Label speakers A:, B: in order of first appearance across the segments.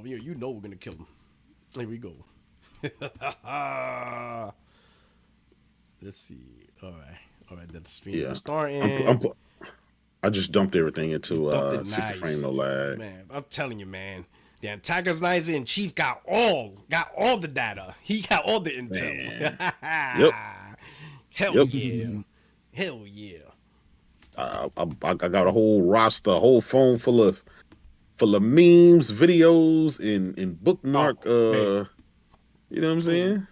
A: you know we're gonna kill him. Here we go. Let's see. All right. That's stream starting.
B: I just dumped everything into 60
A: nice.
B: frame no lag.
A: Man, I'm telling you, man. The attackers nice and Chief got all the data. He got all the intel.
B: Yep.
A: Hell yeah.
B: I got a whole roster, a whole phone full of memes, videos, and bookmark. You know what I'm saying?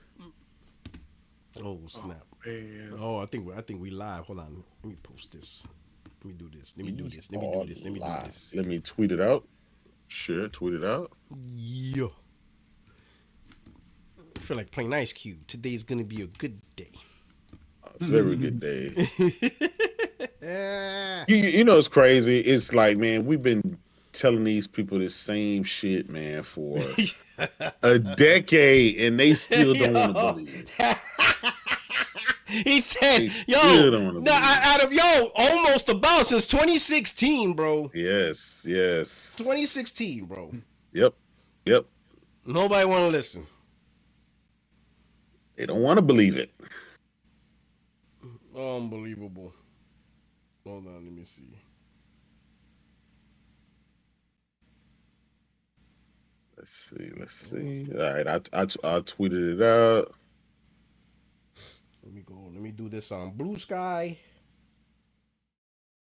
A: Oh snap! Oh, I think we live. Hold on. Let me post this. Let me do this.
B: Let me tweet it out. Sure, tweet it out.
A: Yeah. I feel like playing Ice Cube. Today's gonna be a good day.
B: A very good day. You know it's crazy. It's like, man, we've been telling these people the same shit, man, for a decade, and they still don't want to believe it.
A: He said, Adam, almost about since 2016, bro.
B: Yes.
A: 2016, bro.
B: Yep.
A: Nobody want to listen.
B: They don't want to believe it.
A: Unbelievable. Hold on, let me see.
B: Let's see. All right, I tweeted it out.
A: Let me go. Let me do this on Blue Sky.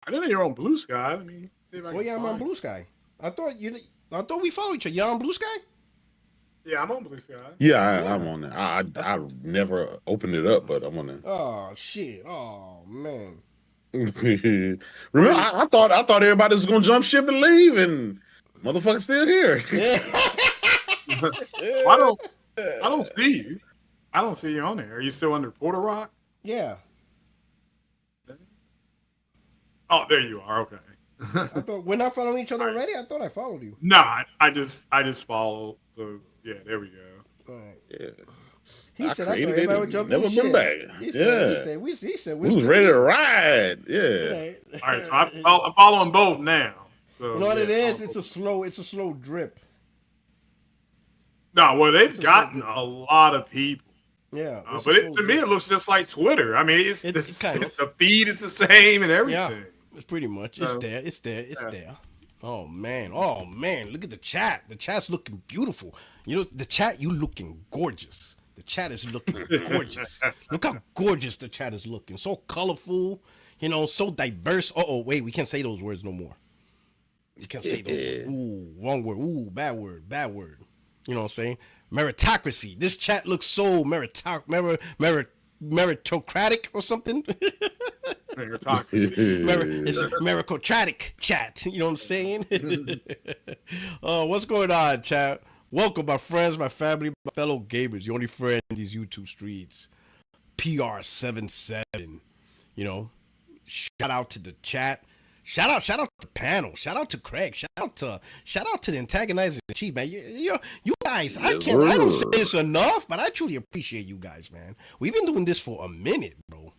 C: I didn't know you're on Blue Sky. Let me see if I can.
A: Oh yeah, I'm on Blue Sky. I thought we followed each other. You're on Blue Sky?
C: Yeah, I'm on Blue Sky.
B: Yeah, I'm on there. I never opened it up, but I'm on there.
A: Oh shit! Oh man.
B: Remember, I thought everybody was gonna jump ship and leave, and motherfucker's still here.
C: Well, I don't see you. I don't see you on there. Are you still under Porter Rock?
A: Yeah.
C: Oh, there you are. Okay.
A: I thought we're not following each other already. I thought I followed you.
C: No, I just follow. So yeah, there we go.
A: All right.
B: Yeah.
A: He said I thought everybody would jump
B: never
A: in
B: been
A: shit.
B: back.
A: He said we
B: was ready to ride. Yeah.
A: Right.
C: All right, so I'm following both now. So
A: you know what it is? It's a slow drip.
C: No, well they've gotten a lot of people.
A: Yeah,
C: but to me it looks just like Twitter. I mean, it's the feed is the same and everything.
A: Yeah, it's pretty much. It's there. Oh man, look at the chat. The chat's looking beautiful. You know, the chat, you looking gorgeous. The chat is looking gorgeous. Look how gorgeous the chat is looking. So colorful, you know, so diverse. Wait, we can't say those words no more. You can't say those. Ooh, wrong word. Ooh, bad word. You know what I'm saying? Meritocracy. This chat looks so meritocratic or something.
C: Meritocracy.
A: It's meritocratic chat. You know what I'm saying? What's going on, chat? Welcome, my friends, my family, my fellow gamers. The only friend in these YouTube streets. PR77. You know, shout out to the chat. Shout out to the panel. Shout out to Craig. Shout out to the antagonizing chief, man. You guys, I don't say this enough, but I truly appreciate you guys, man. We've been doing this for a minute, bro.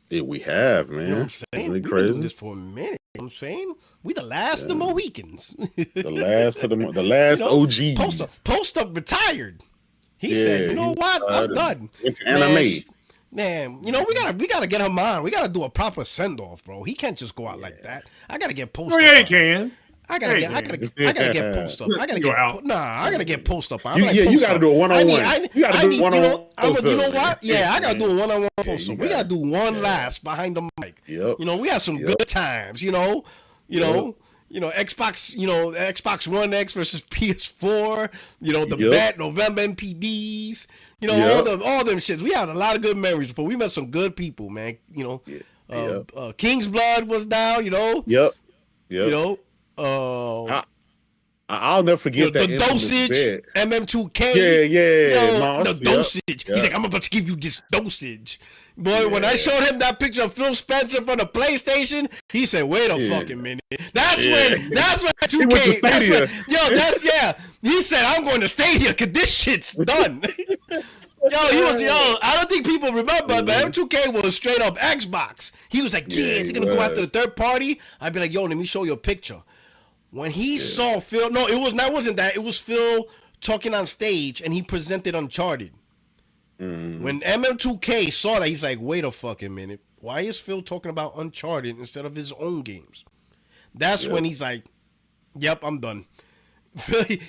B: Yeah, we have, man.
A: You know what I'm saying? We've been doing this for a minute. You know what I'm saying? We the last of the Mohicans.
B: The last OG.
A: Post up retired. He said, you know what? I'm done.
B: Went to anime.
A: Man, you know, we gotta get him on. We gotta do a proper send off, bro. He can't just go out like that. I gotta get post up.
C: Yeah, he can.
A: I gotta get post up. I gotta get post up.
B: You gotta do a one-on-one. You gotta do one-on-one.
A: You know what? Yeah, I gotta do a one-on-one post up. We gotta do one last behind the mic.
B: Yep.
A: You know, we had some good times. You know, Xbox. You know, Xbox One X versus PS4. You know, the bet November MPDs. You know, all them shits. We had a lot of good memories, but we met some good people, man. You know, King's Blood was down. You know.
B: Yep.
A: You know.
B: I'll never forget
A: the dosage, MM2K.
B: The
A: dosage. He's like, I'm about to give you this dosage. Boy, when I showed him that picture of Phil Spencer from the PlayStation, he said, wait a fucking minute. That's when 2K. He said, I'm going to Stadia because this shit's done. I don't think people remember, but M2K was straight up Xbox. He was like, they're going to go after the third party. I'd be like, let me show you a picture. When he saw Phil, no, wasn't that. It was Phil talking on stage, and he presented Uncharted. When MM2K saw that, he's like, wait a fucking minute. Why is Phil talking about Uncharted instead of his own games? That's when he's like, yep, I'm done.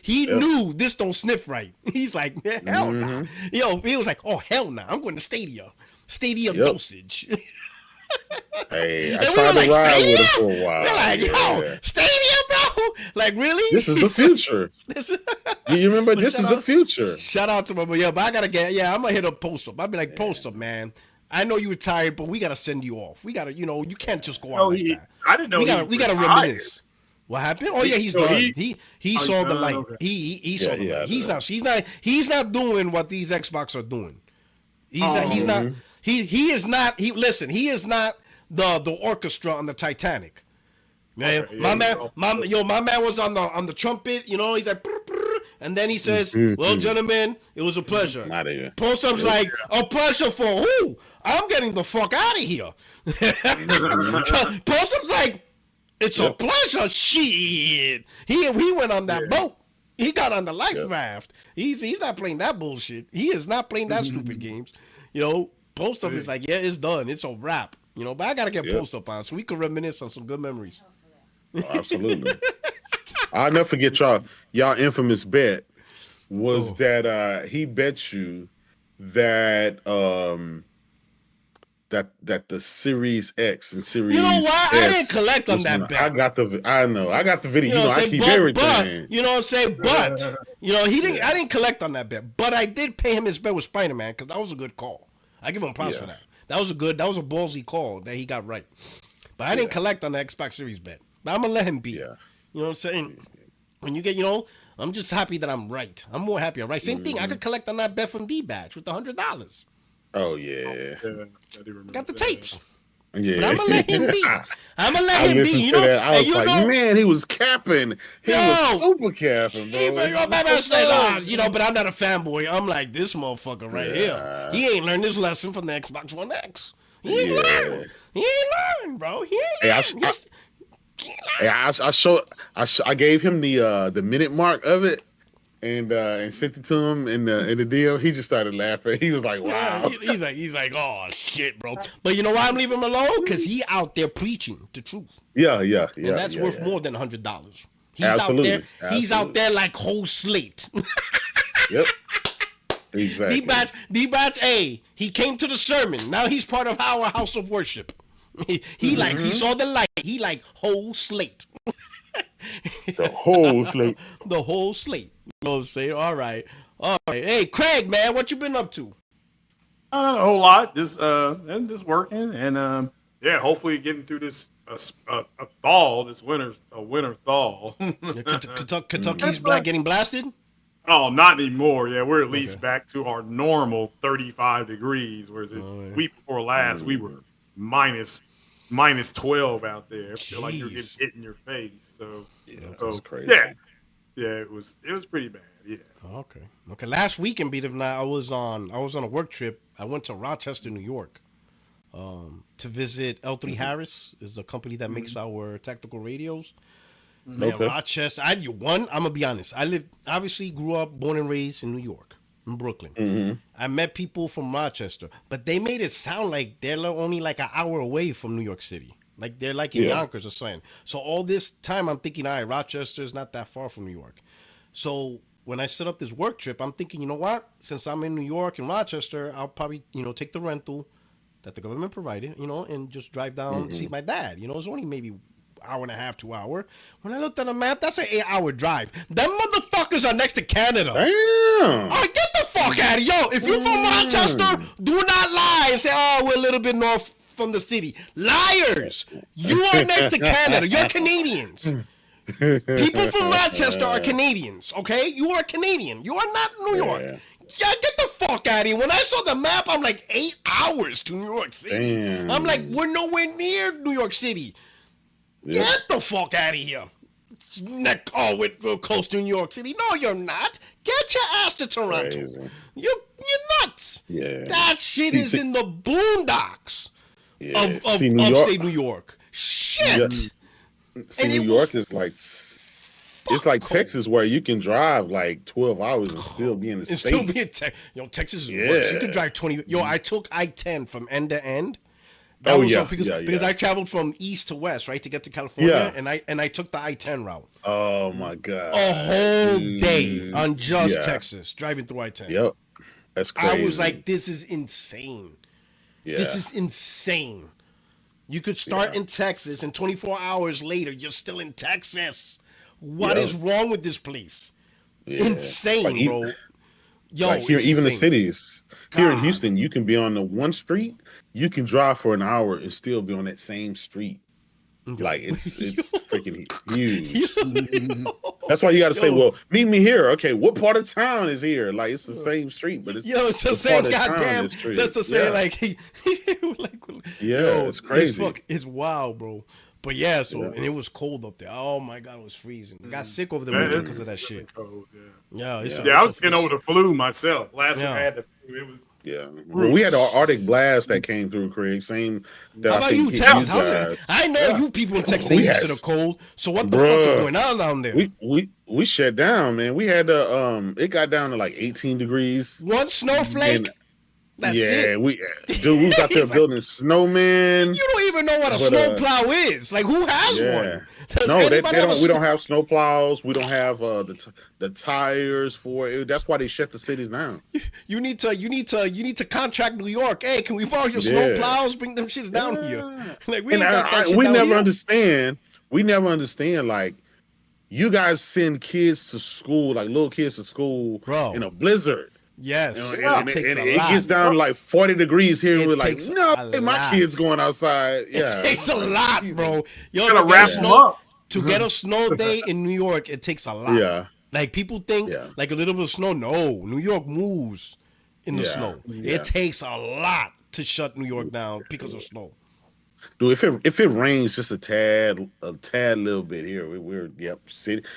A: He knew this don't sniff right. He's like, hell nah. Yo, he was like, oh, hell nah. I'm going to Stadia. Stadia dosage.
B: Hey, I tried to ride with him for a while.
A: They're like, yo, Stadia, bro? Like, really?
B: This is the future. You remember, this is the future.
A: Shout out to my boy. Yeah, but I got to I'm going to hit up Post Up. I'll be like, Post Up, man. I know you retired, but we got to send you off. We got to, you can't just go out like that.
C: I didn't know
A: we got to reminisce. What happened? Oh yeah, he's done. He saw the light.
C: Okay.
A: He saw the light. He's not doing what these Xbox are doing. He is not the orchestra on the Titanic. Man,
C: Okay,
A: my man was on the trumpet, he's like brr, brr, and then he says, well, gentlemen, it was a pleasure. Post Up's like, a pleasure for who? I'm getting the fuck out of here. Post Up's like, it's a pleasure. Shit. He went on that boat. He got on the life raft. He's not playing that bullshit. He is not playing that stupid games. Post Up is like, yeah, it's done. It's a wrap. But I gotta get Post Up on so we can reminisce on some good memories.
B: Oh, absolutely. I'll never forget y'all infamous bet was that he bet you that that the Series X and Series
A: You know what?
B: S
A: I didn't collect on that bet.
B: I got the video. I keep everything.
A: But you know what I'm saying? But he didn't. I didn't collect on that bet. But I did pay him his bet with Spider-Man because that was a good call. I give him props for that. That was a ballsy call that he got right. But I didn't collect on the Xbox Series bet. But I'm gonna let him be. Yeah. You know what I'm saying? When you get, I'm just happy that I'm right. I'm more happy I'm right. Same thing. I could collect on that bet from D-Batch with $100.
B: Oh yeah.
A: Got the tapes.
B: Yeah.
A: But I'm gonna let him be. I'm gonna let him be.
B: I was like, man, he was capping. He was super capping, bro.
A: But I'm not a fanboy. I'm like, this motherfucker right here. He ain't learned his lesson from the Xbox One X. He ain't learned, bro. He ain't learned.
B: I gave him the minute mark of it. And sent it to him in the deal. He just started laughing. He was like, "Wow."
A: He's like, "Oh shit, bro." But you know why I'm leaving him alone? Because he out there preaching the truth.
B: Yeah.
A: And that's worth more than $100. He's out there like whole slate.
B: Yep. Exactly.
A: D-Batch, he came to the sermon. Now he's part of our house of worship. He saw the light. He like whole slate.
B: The whole slate.
A: The whole slate. You know what I'm saying? All right. Hey, Craig, man, what you been up to?
C: A whole lot. Just working and hopefully getting through this a thaw. This winter thaw.
A: Kentucky's getting blasted.
C: Oh, not anymore. Yeah, we're at least back to our normal 35 degrees. Whereas the week before last, we were minus 12 out there. I feel like you're getting hit in your face. So
B: that was crazy.
C: Yeah, it was pretty bad. Yeah.
A: Okay. Last weekend, I was on a work trip. I went to Rochester, New York, to visit L3 Harris. Is a company that makes our tactical radios. Man, Rochester. I'm gonna be honest. I grew up, born and raised in New York, in Brooklyn. I met people from Rochester, but they made it sound like they're only like an hour away from New York City. Like they're like in Yonkers or something. So all this time I'm thinking, all right, Rochester is not that far from New York. So when I set up this work trip, I'm thinking, you know what? Since I'm in New York and Rochester, I'll probably, take the rental that the government provided, and just drive down and see my dad. It's only maybe hour and a half, 2 hours. When I looked at the map, that's an 8-hour drive. Them motherfuckers are next to Canada.
B: Damn.
A: Oh, get the fuck out of here. If you're from Rochester, do not lie and say, oh, we're a little bit north from the city. Liars. You are next to Canada. You're Canadians. People from Rochester are Canadians, okay? You are Canadian. You are not New York. Yeah, get the fuck out of here. When I saw the map, I'm like 8 hours to New York City. Damn. I'm like, we're nowhere near New York City. Yep. Get the fuck out of here. We're close to New York City. No, you're not. Get your ass to Toronto. Crazy. You're nuts. Yeah. That shit is in the boondocks of upstate New York. Shit.
B: See, New York is like it's like
A: cold.
B: Texas where you can drive like 12 hours and still be in the state.
A: Still be in Texas is worse. You could drive 20. I took I-10 from end to end. That was because I traveled from east to west, right, to get to California, and I took the I-10 route.
B: Oh my god!
A: A whole day on just Texas driving through I-10.
B: Yep, that's crazy.
A: I was like, this is insane. Yeah. This is insane. You could start in Texas, and 24 hours later, you're still in Texas. What is wrong with this place? Yeah. Insane, bro. Yo,
B: like here, even the cities. Here in Houston, you can be on the one street. You can drive for an hour and still be on that same street. Like it's freaking huge. That's why you got to say, well, meet me here. Okay, what part of town is here? Like it's the same street, but it's
A: the same goddamn. That's the same. Like,
B: it's crazy.
A: It's wild, bro. But and it was cold up there. Oh my god, it was freezing. I got sick over the winter because of that shit. Cold, I
C: was getting over the flu myself. Last week I had the flu. It was.
B: Yeah, well, we had an Arctic blast that came through, Craig. Same.
A: How about you, Texas? I know you people in Texas ain't used to the cold. So what the fuck is going on down there?
B: We shut down, man. We had it got down to like 18 degrees.
A: One snowflake. That's it.
B: We was out there building snowmen.
A: You don't even know what a snowplow is. Like, who has one?
B: We don't have snowplows. We don't have the tires for it. That's why they shut the cities down.
A: You need to contract New York. Hey, can we borrow your snowplows? Bring them shits down here. Like we
B: never understand. We never understand. Like, you guys send kids to school, like little kids to school, in a blizzard.
A: Yes,
B: it gets down to like 40 degrees here, and we're like, no, my kid's going outside. Yeah,
A: it takes a lot, bro.
C: You gotta wrap them up.
A: To get a snow day in New York, it takes a lot. Yeah, like people think like a little bit of snow. No, New York moves in the snow. Yeah. It takes a lot to shut New York down because of snow.
B: Dude, if it rains just a tad little bit here, we're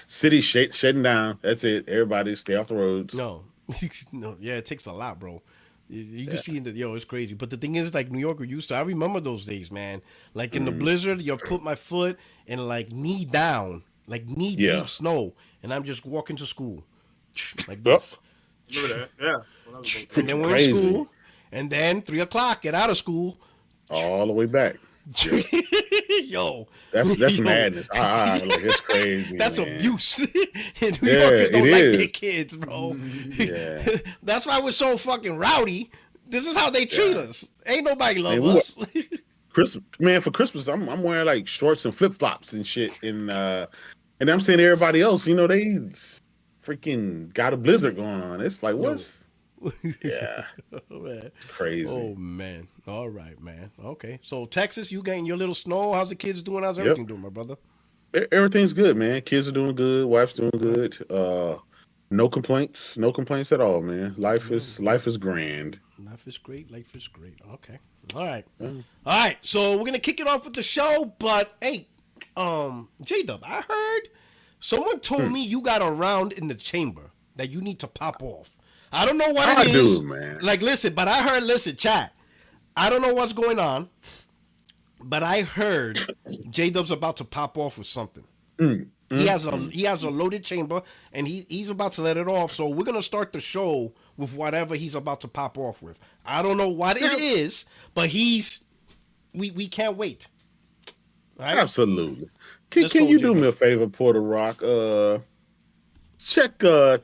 B: city shutting down. That's it. Everybody stay off the roads.
A: No, it takes a lot, bro. You can see that, it's crazy. But the thing is, like, New Yorker used to. I remember those days, man. Like in the blizzard, you put my foot in like knee down, like knee deep snow, and I'm just walking to school like this.
C: Remember that? Yeah.
A: And then we're in school, and then 3:00, get out of school,
B: all the way back.
A: Yo,
B: that's madness. Like, it's crazy.
A: That's
B: man.
A: Abuse. And New Yorkers don't like their kids, bro. Yeah. That's why we're so fucking rowdy. This is how they treat us. Ain't nobody love us.
B: For Christmas, I'm wearing like shorts and flip flops and shit, and I'm seeing everybody else. They freaking got a blizzard going on. It's like what? Yeah.
A: Oh, man.
B: Crazy.
A: Oh man. All right, man. Okay. So Texas, you getting your little snow. How's the kids doing? How's everything doing, my brother?
B: Everything's good, man. Kids are doing good. Wife's doing good. No complaints. No complaints at all, man. Life is grand.
A: Life is great. Life is great. Okay. All right. All right. So we're gonna kick it off with the show, but hey, J-Dub, I heard someone told me you got a round in the chamber that you need to pop off. I don't know what it is.
B: Man.
A: Like, listen, chat. I don't know what's going on, but I heard J-Dub's about to pop off with something. He has a loaded chamber, and he's about to let it off. So we're gonna start the show with whatever he's about to pop off with. I don't know what it is, but we can't wait.
B: Right? Absolutely. Can you do me a favor, Porter Rock? Check our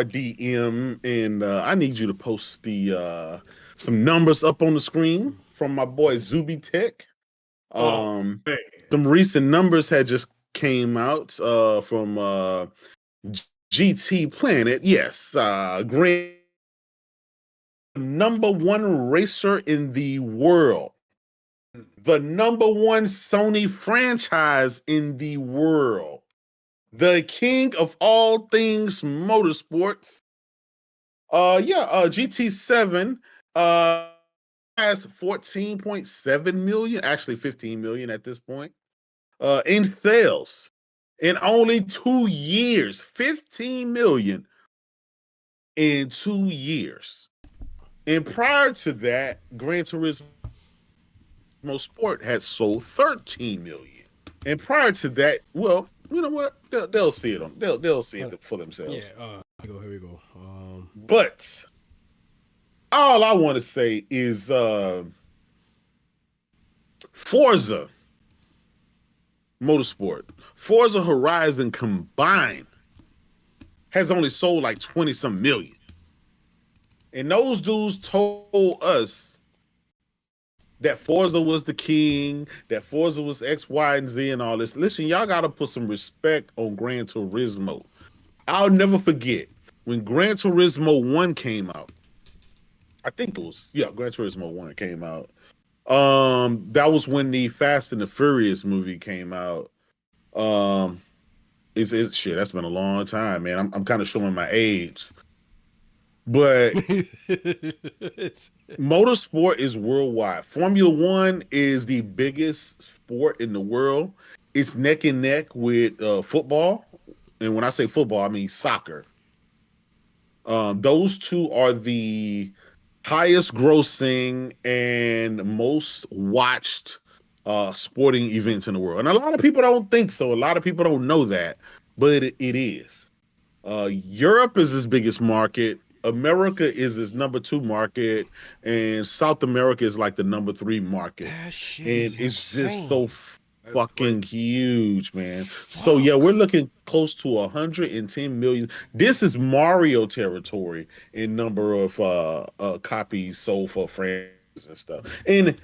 B: DM, and I need you to post the some numbers up on the screen from my boy Zuby Tech. Some recent numbers had just came out from GT Planet. Yes, Grand #1 racer in the world, the #1 Sony franchise in the world. The king of all things motorsports. GT7 has 14.7 million, actually 15 million at this point, in sales. In only 2 years, 15 million in 2 years. And prior to that, Gran Turismo Sport had sold 13 million. And prior to that, you know what? They'll see it they'll see it for themselves.
A: Yeah. Here we go.
B: But all I want to say is Forza Motorsport, Forza Horizon combined has only sold like 20 some million. And those dudes told us that Forza was the king, that Forza was X, Y, and Z and all this. Listen, y'all got to put some respect on Gran Turismo. I'll never forget when Gran Turismo 1 came out. I think it was, Gran Turismo 1 came out. That was when the Fast and the Furious movie came out. It's shit, that's been a long time, man. I'm kind of showing my age. But motorsport is worldwide. Formula One is the biggest sport in the world. It's neck and neck with football. And when I say football, I mean soccer. Those two are the highest grossing and most watched sporting events in the world. And a lot of people don't think so. A lot of people don't know that, but it is. Europe is his biggest market. America is his number 2 market, and South America is like the number 3 market.
A: That shit
B: and
A: is
B: it's
A: insane.
B: Just so fucking huge, man. Fuck. So yeah, we're looking close to 110 million. This is Mario territory in number of copies sold for franchises and stuff. And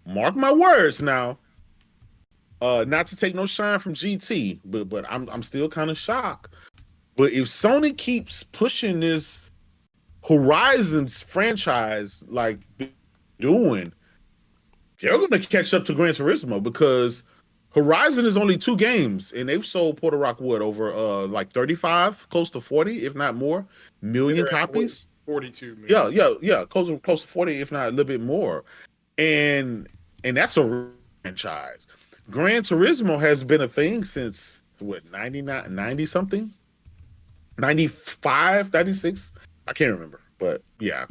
B: mark my words now. Not to take no shine from GT, but I'm still kind of shocked. But if Sony keeps pushing this Horizons franchise like doing, they're going to catch up to Gran Turismo, because Horizon is only 2 games, and they've sold Puerto Rock over like 35, close to 40, if not more, million copies.
C: 42 million.
B: Yeah, close to 40, if not a little bit more. And that's a franchise. Gran Turismo has been a thing since what, 99, 90 something? 95, 96? I can't remember, but yeah.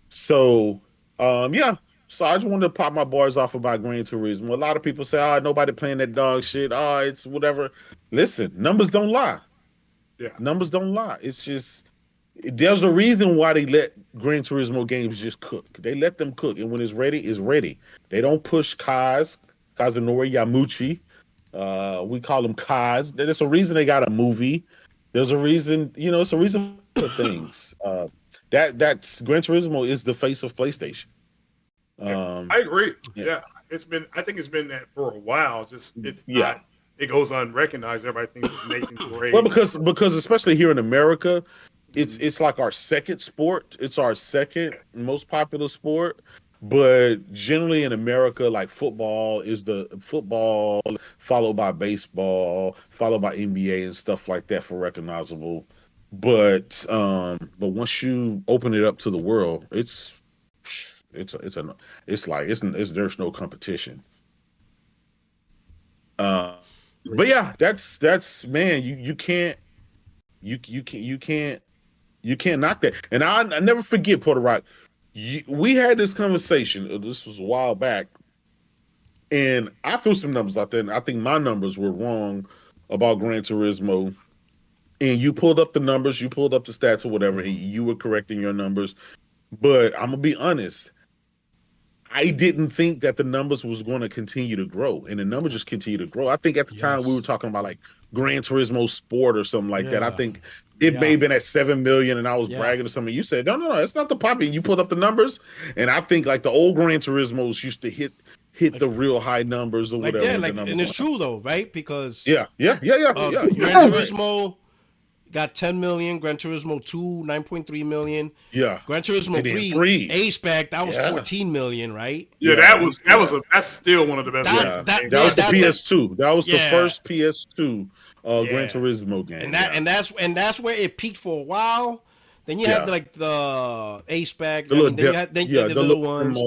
B: So, So I just wanted to pop my bars off about Gran Turismo. A lot of people say, nobody playing that dog shit. It's whatever. Listen, numbers don't lie.
C: Yeah.
B: Numbers don't lie. It's just, there's a reason why they let Gran Turismo games just cook. They let them cook, and when it's ready, it's ready. They don't push Kazunori Yamuchi. We call them Kaz. There's a reason they got a movie. There's a reason, it's a reason for things. That's Gran Turismo is the face of PlayStation.
C: I agree. Yeah. I think it's been that for a while. Just not, it goes unrecognized. Everybody thinks it's Nathan Drake.
B: Well, because especially here in America, it's like our second sport. It's our second most popular sport. But generally in America, like football is the football, followed by baseball, followed by NBA and stuff like that for recognizable. But once you open it up to the world, there's no competition. But yeah, that's man, you can't knock that. And I never forget, Puerto Rock. We had this conversation. This was a while back, and I threw some numbers out there, and I think my numbers were wrong about Gran Turismo. And you pulled up the numbers, you pulled up the stats or whatever. You were correcting your numbers, but I'm gonna be honest. I didn't think that the numbers was going to continue to grow, and the numbers just continue to grow. I think at the time we were talking about like Gran Turismo Sport or something like that. I think it may have been at 7 million, and I was bragging or something. You said, no, it's not the poppy. You pulled up the numbers, and I think like the old Gran Turismos used to hit like, the real high numbers or whatever.
A: And it's true though, right? Because
B: Gran
A: Turismo got 10 million. Gran Turismo 2, 9.3 million.
B: Yeah.
A: Gran Turismo 3, A-Spec, that was 14 million, right?
C: Yeah, that's still one of the best.
B: That was the PS2. That was the first PS2 Gran Turismo game.
A: And that's where it peaked for a while. Then you had like the A-Spec, then you had the little ones.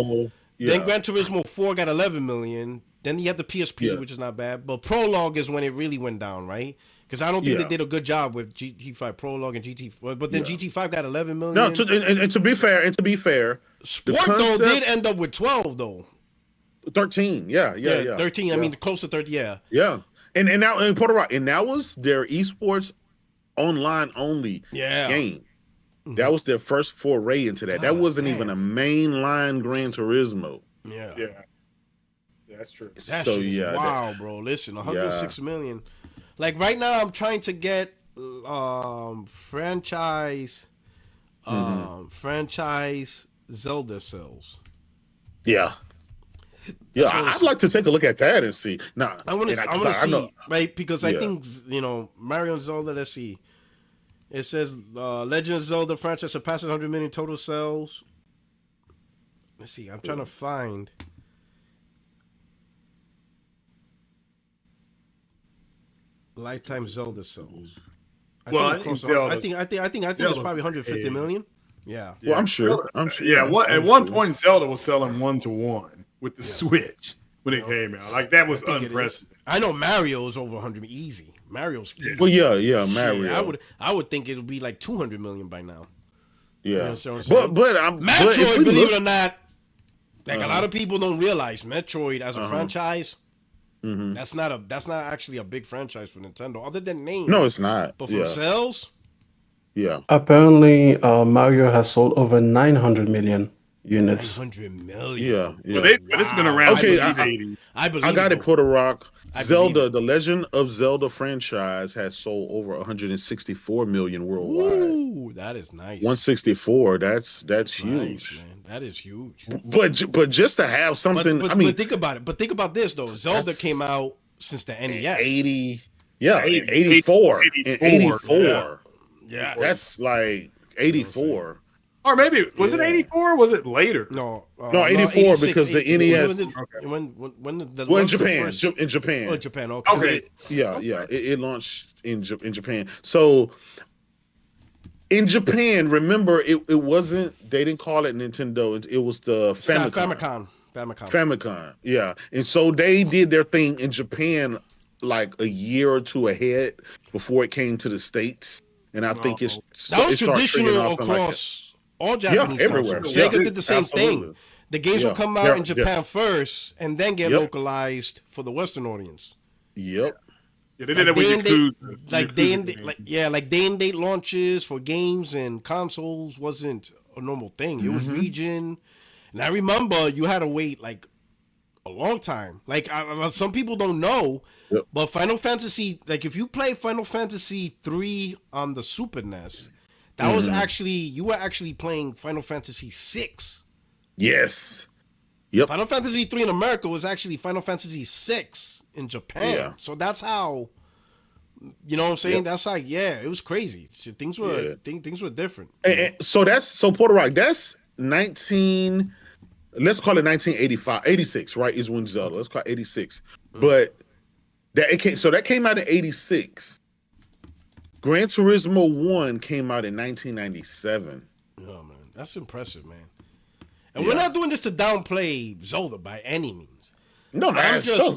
A: Then Gran Turismo 4 got 11 million. Then you have the PSP, which is not bad. But Prologue is when it really went down, right? Because I don't think they did a good job with GT5 Prologue and GT4. But then GT5 got 11 million.
B: No, and to be fair,
A: Sport though did end up with 12 though.
B: 13,
A: 13. I mean, close to 30. Yeah.
B: And now in Puerto Rico, and that was their esports online only game. That was their first foray into that. That wasn't even a mainline Gran Turismo.
C: Yeah, that's true.
A: That shit is wow, bro. Listen, 106 million. Like right now, I'm trying to get franchise Zelda Sells.
B: Yeah. I'd like to take a look at that and see. Nah,
A: I want to see, right? Because I think Mario and Zelda. Let's see. It says Legend of Zelda franchise surpasses 100 million total sales. Let's see. I'm trying to find. Lifetime Zelda sales. I think it's probably 150 million. Yeah.
B: Well, I'm sure.
C: Yeah. At one point, Zelda was selling 1-to-1 with the Switch when it came out. Like that was unprecedented.
A: I know Mario's over 100 easy. Mario's easy.
B: Well, yeah, Mario.
A: I would think it would be like 200 million by now.
B: Yeah.
A: You know what I'm saying?
B: But
A: Metroid, believe it or not, like a lot of people don't realize Metroid as a franchise. That's not actually a big franchise for Nintendo, other than name.
B: No, it's not.
A: But from sales,
D: apparently Mario has sold over 900 million units.
A: 900 million.
B: Yeah.
C: But it's been around since the 80s.
B: I got it, Puerto Rock. Zelda, the Legend of Zelda franchise has sold over 164 million worldwide.
A: Ooh, that is nice.
B: 164. That's huge.
A: Nice, man. That is huge.
B: But just to have something,
A: but think about it. But think about this though. Zelda came out since the NES.
B: 84. 84.
A: Yeah.
B: That's like 84.
C: Or maybe was it 84? Or was it later?
A: No,
B: 84 because the NES.
A: In
B: Japan. In Japan.
A: Oh, Japan. Okay.
B: It launched in Japan. So in Japan, remember it wasn't. They didn't call it Nintendo. It was the Famicom. Yeah, and so they did their thing in Japan like a year or two ahead before it came to the States. And I think that
A: was traditional across. All Japanese
B: everywhere.
A: Sega did the same thing. The games will come out in Japan first, and then get localized for the Western audience.
B: Yep.
C: Yeah, they did it with
A: like day and date launches for games and consoles wasn't a normal thing. It was region, and I remember you had to wait like a long time. Like some people don't know, but Final Fantasy, like if you play Final Fantasy 3 on the Super NES. That was you were actually playing Final Fantasy 6.
B: Yes. Yep.
A: Final Fantasy 3 in America was actually Final Fantasy 6 in Japan. Yeah. So that's how, you know what I'm saying? Yep. That's like, it was crazy. Things were different.
B: So Puerto Rico, that's 19, let's call it 1985, 86, right? Is when Zelda, let's call it 86. But that came out in 86. Gran Turismo 1 came out in 1997.
A: Yeah, man. That's impressive, man. And we're not doing this to downplay Zelda by any means.
B: No,
A: I'm just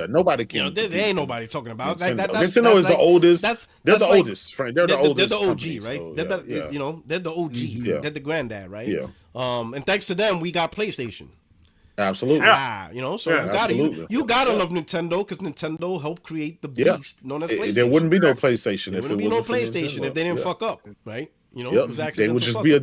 B: nobody can.
A: There ain't nobody talking about
B: Nintendo is the oldest. They're the oldest, right? They're the oldest.
A: They're the OG, right?
B: So,
A: they're the OG.
B: Yeah.
A: They're the granddad, right?
B: Yeah.
A: And thanks to them, we got PlayStation.
B: Absolutely.
A: You gotta love Nintendo because Nintendo helped create the beast known as PlayStation.
B: There wouldn't be no PlayStation.
A: There wouldn't be no PlayStation if they didn't fuck up, right? You know, it was
B: they would just be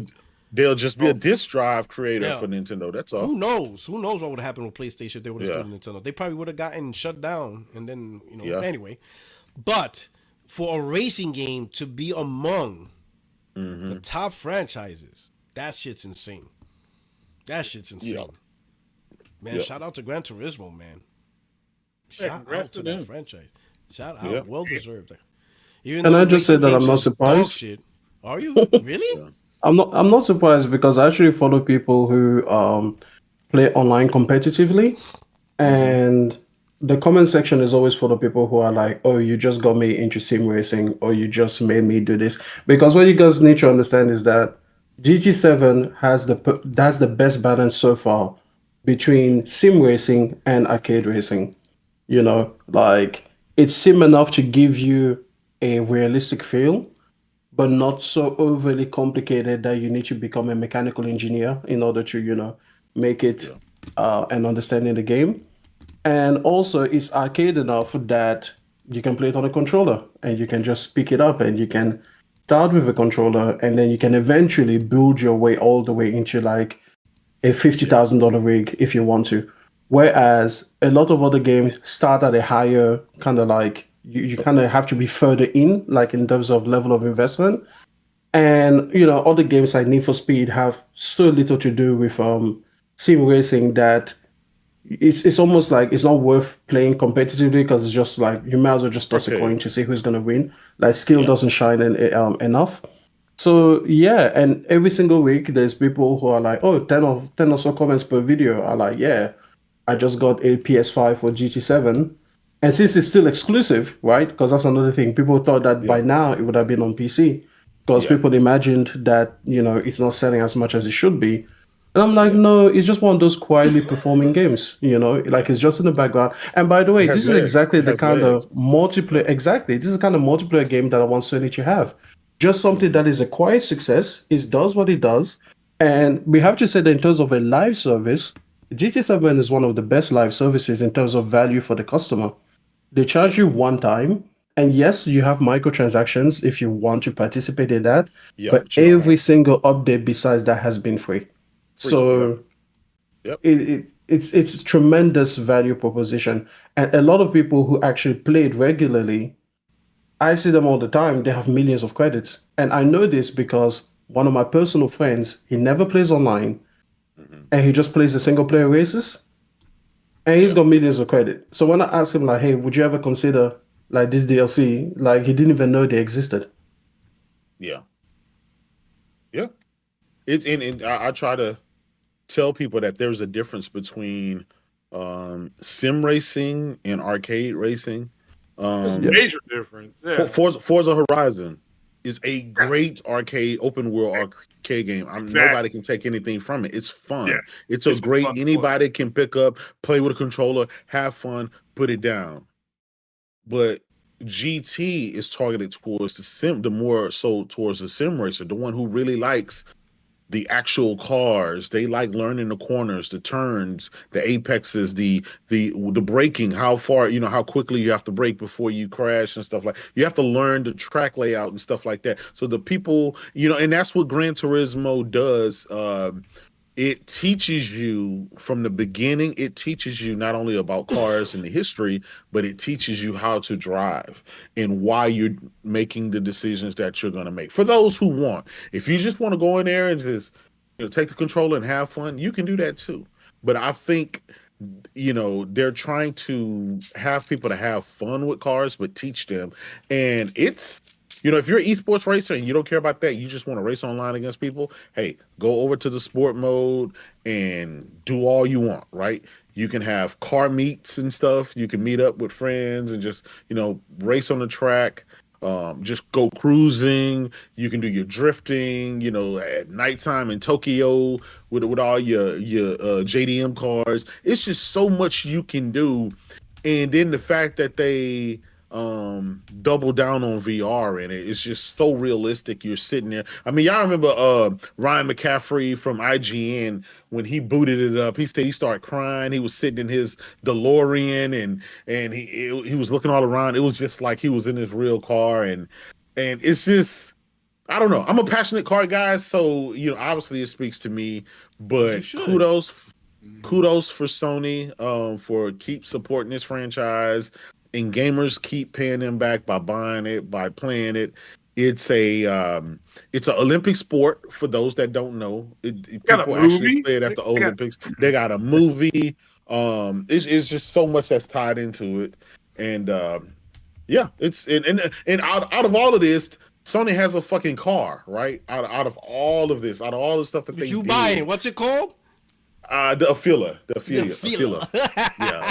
B: they'll just be a disk drive creator for Nintendo. That's all.
A: Who knows what would have happened with PlayStation if they would have stayed Nintendo? They probably would have gotten shut down, and then anyway. But for a racing game to be among the top franchises, that shit's insane. Man, shout out to Gran Turismo, man. Shout out to that franchise. Shout out, well deserved.
D: Can I just say that I'm not surprised?
A: Shit. Are you really?
D: I'm not surprised because I actually follow people who play online competitively, and the comment section is always full of people who are like, "Oh, you just got me into sim racing, or you just made me do this." Because what you guys need to understand is that GT7 has the best balance so far between sim racing and arcade racing. You know, like it's sim enough to give you a realistic feel, but not so overly complicated that you need to become a mechanical engineer in order to, make it an understanding the game. And also, it's arcade enough that you can play it on a controller and you can just pick it up and you can start with a controller and then you can eventually build your way all the way into like a $50,000 rig if you want to. Whereas a lot of other games start at a higher kind of like you kind of have to be further in, like in terms of level of investment. And other games like Need for Speed have so little to do with sim racing that it's almost like it's not worth playing competitively because it's just like you might as well just toss a coin to see who's gonna win. Like skill doesn't shine enough. So yeah, and every single week there's people who are like, oh, 10 or so comments per video are like, yeah, I just got a PS5 for GT7. And since it's still exclusive, right? Because that's another thing. People thought that by now it would have been on PC. Because people imagined that, it's not selling as much as it should be. And I'm like, no, it's just one of those quietly performing games, like it's just in the background. And by the way, this is exactly the kind of multiplayer, this is the kind of multiplayer game that I want Sony to have. Just something that is a quiet success. It does what it does. And we have to say that in terms of a live service, GT7 is one of the best live services in terms of value for the customer. They charge you one time. And yes, you have microtransactions if you want to participate in that. But every single update besides that has been free. So it's a tremendous value proposition. And a lot of people who actually play it regularly, I see them all the time. They have millions of credits. And I know this because one of my personal friends, he never plays online and he just plays the single player races. And he's got millions of credit. So when I asked him, like, hey, would you ever consider like this DLC? Like, he didn't even know they existed.
B: Yeah. It's and I try to tell people that there's a difference between sim racing and arcade racing.
C: There's a major difference. Yeah.
B: Forza Horizon is a great arcade open world arcade game. Nobody can take anything from it. It's fun. Yeah. It's a great anybody can pick up, play with a controller, have fun, put it down. But GT is targeted towards the sim racer, the one who really likes the actual cars. They like learning the corners, the turns, the apexes, the braking, how far, how quickly you have to brake before you crash and stuff like. You have to learn the track layout and stuff like that. So the people, and that's what Gran Turismo does. It teaches you from the beginning. It teaches you not only about cars and the history, but it teaches you how to drive and why you're making the decisions that you're going to make. For those who want, if you just want to go in there and just take the controller and have fun, you can do that too. But I think they're trying to have people to have fun with cars, but teach them. And it's if you're an esports racer and you don't care about that, you just want to race online against people, hey, go over to the sport mode and do all you want, right? You can have car meets and stuff. You can meet up with friends and just, race on the track. Just go cruising. You can do your drifting, at nighttime in Tokyo with all your JDM cars. It's just so much you can do. And then the fact that they double down on VR in it. It's just so realistic. You're sitting there. I mean, y'all remember Ryan McCaffrey from IGN when he booted it up. He said he started crying. He was sitting in his DeLorean and he was looking all around. It was just like he was in his real car and it's just, I don't know. I'm a passionate car guy, so obviously it speaks to me. But kudos for Sony for keep supporting this franchise. And gamers keep paying them back by buying it, by playing it. It's an Olympic sport for those that don't know. People actually play it at the Olympics. They got a movie. It's just so much that's tied into it, and it's and out of all of this, Sony has a fucking car, right? Out of all of this, out of all the stuff that
A: you buying? What's it called?
B: The Afila. Yeah,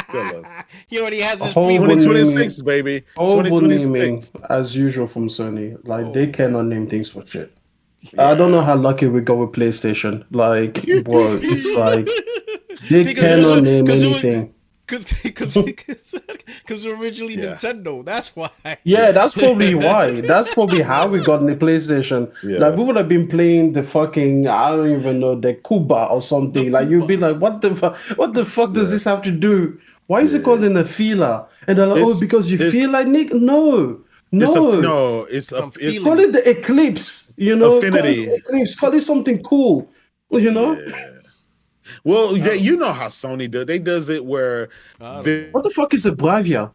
B: Afila.
A: He already has his
B: 2026, baby. 2026.
D: As usual from Sony. Like, they cannot name things for shit. Yeah. I don't know how lucky we got with PlayStation. Like, bro, it's like, they cannot name anything.
A: Because originally Nintendo. That's why.
D: Yeah, that's probably why. That's probably how we got in the PlayStation. Yeah. Like, we would have been playing the fucking, I don't even know, the Cuba or something. Like, you'd be like, what the fuck does this have to do Why is it called an Afila? And they're like, because you feel like Nick. No.
B: It's
D: call it the Eclipse.
B: Affinity.
D: Call it Eclipse. Call it something cool.
B: Yeah. Well, you know how Sony does. They does it where
D: what the fuck is a Bravia?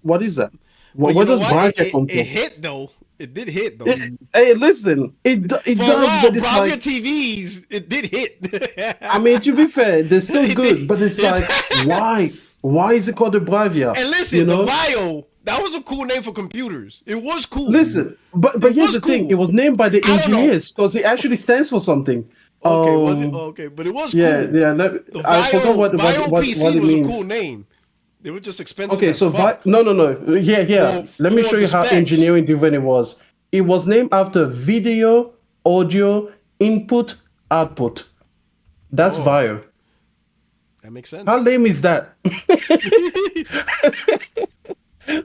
D: What is that? What does Bravia come from?
A: It hit though. It did hit though.
D: Hey, listen, it does. But it's
A: Bravia
D: like
A: TVs. It did hit.
D: I mean, to be fair, they're still good, but it's like, why? Why is it called a Bravia?
A: And listen, the Vio, that was a cool name for computers. It was cool.
D: Listen, but here's the thing: it was named by the engineers because it actually stands for something.
A: Okay, was it? Okay, but it was cool.
D: Yeah. I forgot what
A: PC
D: it
A: was
D: means.
A: a cool name. They were just expensive.
D: Okay, so no. Yeah. Let me show you how engineering driven it was. It was named after video, audio, input, output. That's Vio.
A: That makes sense.
D: How lame is that?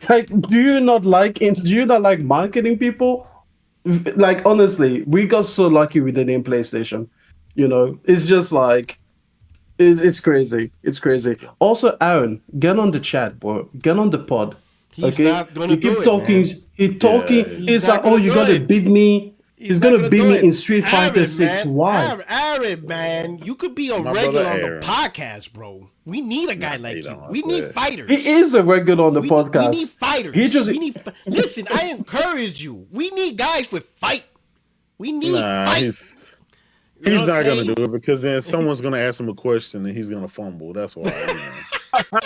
D: Like, do you not like marketing people? Like, honestly, we got so lucky with the name PlayStation. It's just like, it's crazy. It's crazy. Also, Aaron, get on the chat, bro. Get on the pod.
A: He's not gonna do
D: keep talking.
A: Man.
D: He's talking. He's like, oh, you gotta beat me. He's gonna beat me in Street Fighter 6. Why?
A: Aaron, man, you could be a regular on the podcast, bro. We need a guy like you. We need fighters.
D: He is a regular on the podcast.
A: We need fighters. Listen, I encourage you. We need guys with fight. We need fight.
B: He's not going to do it because then someone's going to ask him a question and he's going to fumble. That's why.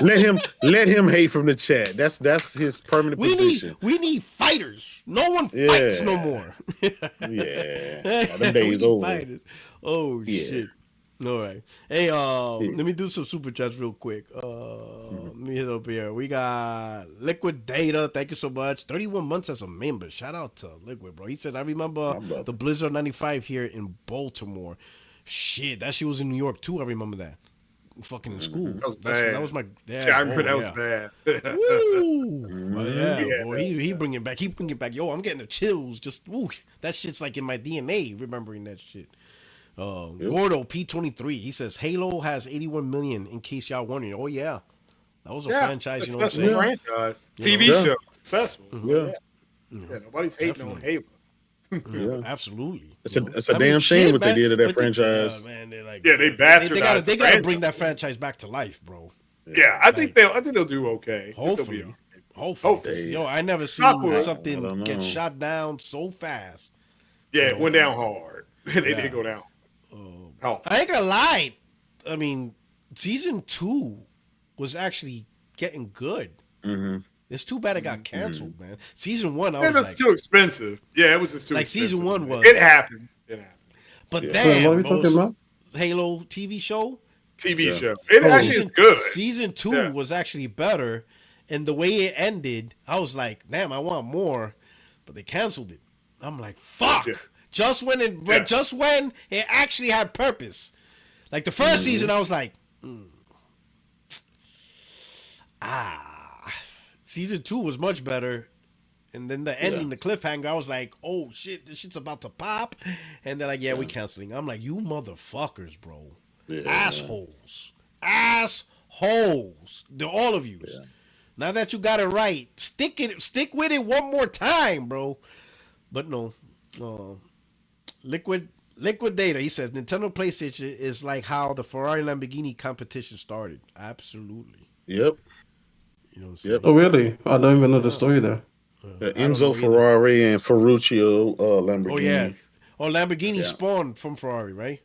B: Let him hate from the chat. That's his permanent position.
A: We need fighters. No one fights no more.
B: Them days over.
A: Fighters. Oh shit. All right. Hey, let me do some super chats real quick. Let me hit up here. We got Liquid Data. Thank you so much. 31 months as a member. Shout out to Liquid, bro. He says, I remember the Blizzard 95 here in Baltimore. Shit, that shit was in New York too. I remember that. Fucking in school.
C: That was bad.
A: That was my dad.
C: I remember that was bad.
A: Woo! Boy, he bring it back. He bring it back. Yo, I'm getting the chills. Just that shit's like in my DNA. Remembering that shit. Gordo P23. He says Halo has 81 million. In case y'all wondering. Oh yeah, that was a franchise. You know what I'm saying?
C: Franchise. TV show successful. Yeah, nobody's hating on Halo.
A: Absolutely.
B: It's a damn shame what they did to that franchise.
A: Man, they're like,
C: they bastardized.
A: They gotta bring that franchise back to life, bro.
C: Yeah, I think they'll do okay.
A: Hopefully. Yo, I never seen something get shot down so fast.
C: Yeah, it went down hard. They did go down.
A: I ain't gonna lie. I mean, season 2 was actually getting good. Mm-hmm. It's too bad it got canceled, man. Season 1,
C: it was too expensive. Yeah, it was just too expensive.
A: Season 1 was.
C: It happened.
A: But damn,
D: what are we talking about?
A: Halo TV show.
C: Show. It actually is good.
A: Season 2 was actually better, and the way it ended, I was like, damn, I want more, but they canceled it. I'm like, fuck. Yeah. Just when it actually had purpose. Like the first season, I was like, Season 2 was much better. And then the ending, the cliffhanger, I was like, oh shit, this shit's about to pop. And they're like, we canceling. I'm like, you motherfuckers, bro. Yeah. Assholes. All of you. Yeah. Now that you got it right, stick with it one more time, bro. But no. Liquid Data, he says Nintendo PlayStation is like how the Ferrari Lamborghini competition started. Absolutely.
B: Yep.
A: You know what I'm saying?
D: Oh really? I don't even know the story there.
B: Enzo Ferrari and Ferruccio Lamborghini.
A: Oh yeah. Lamborghini spawned from Ferrari, right?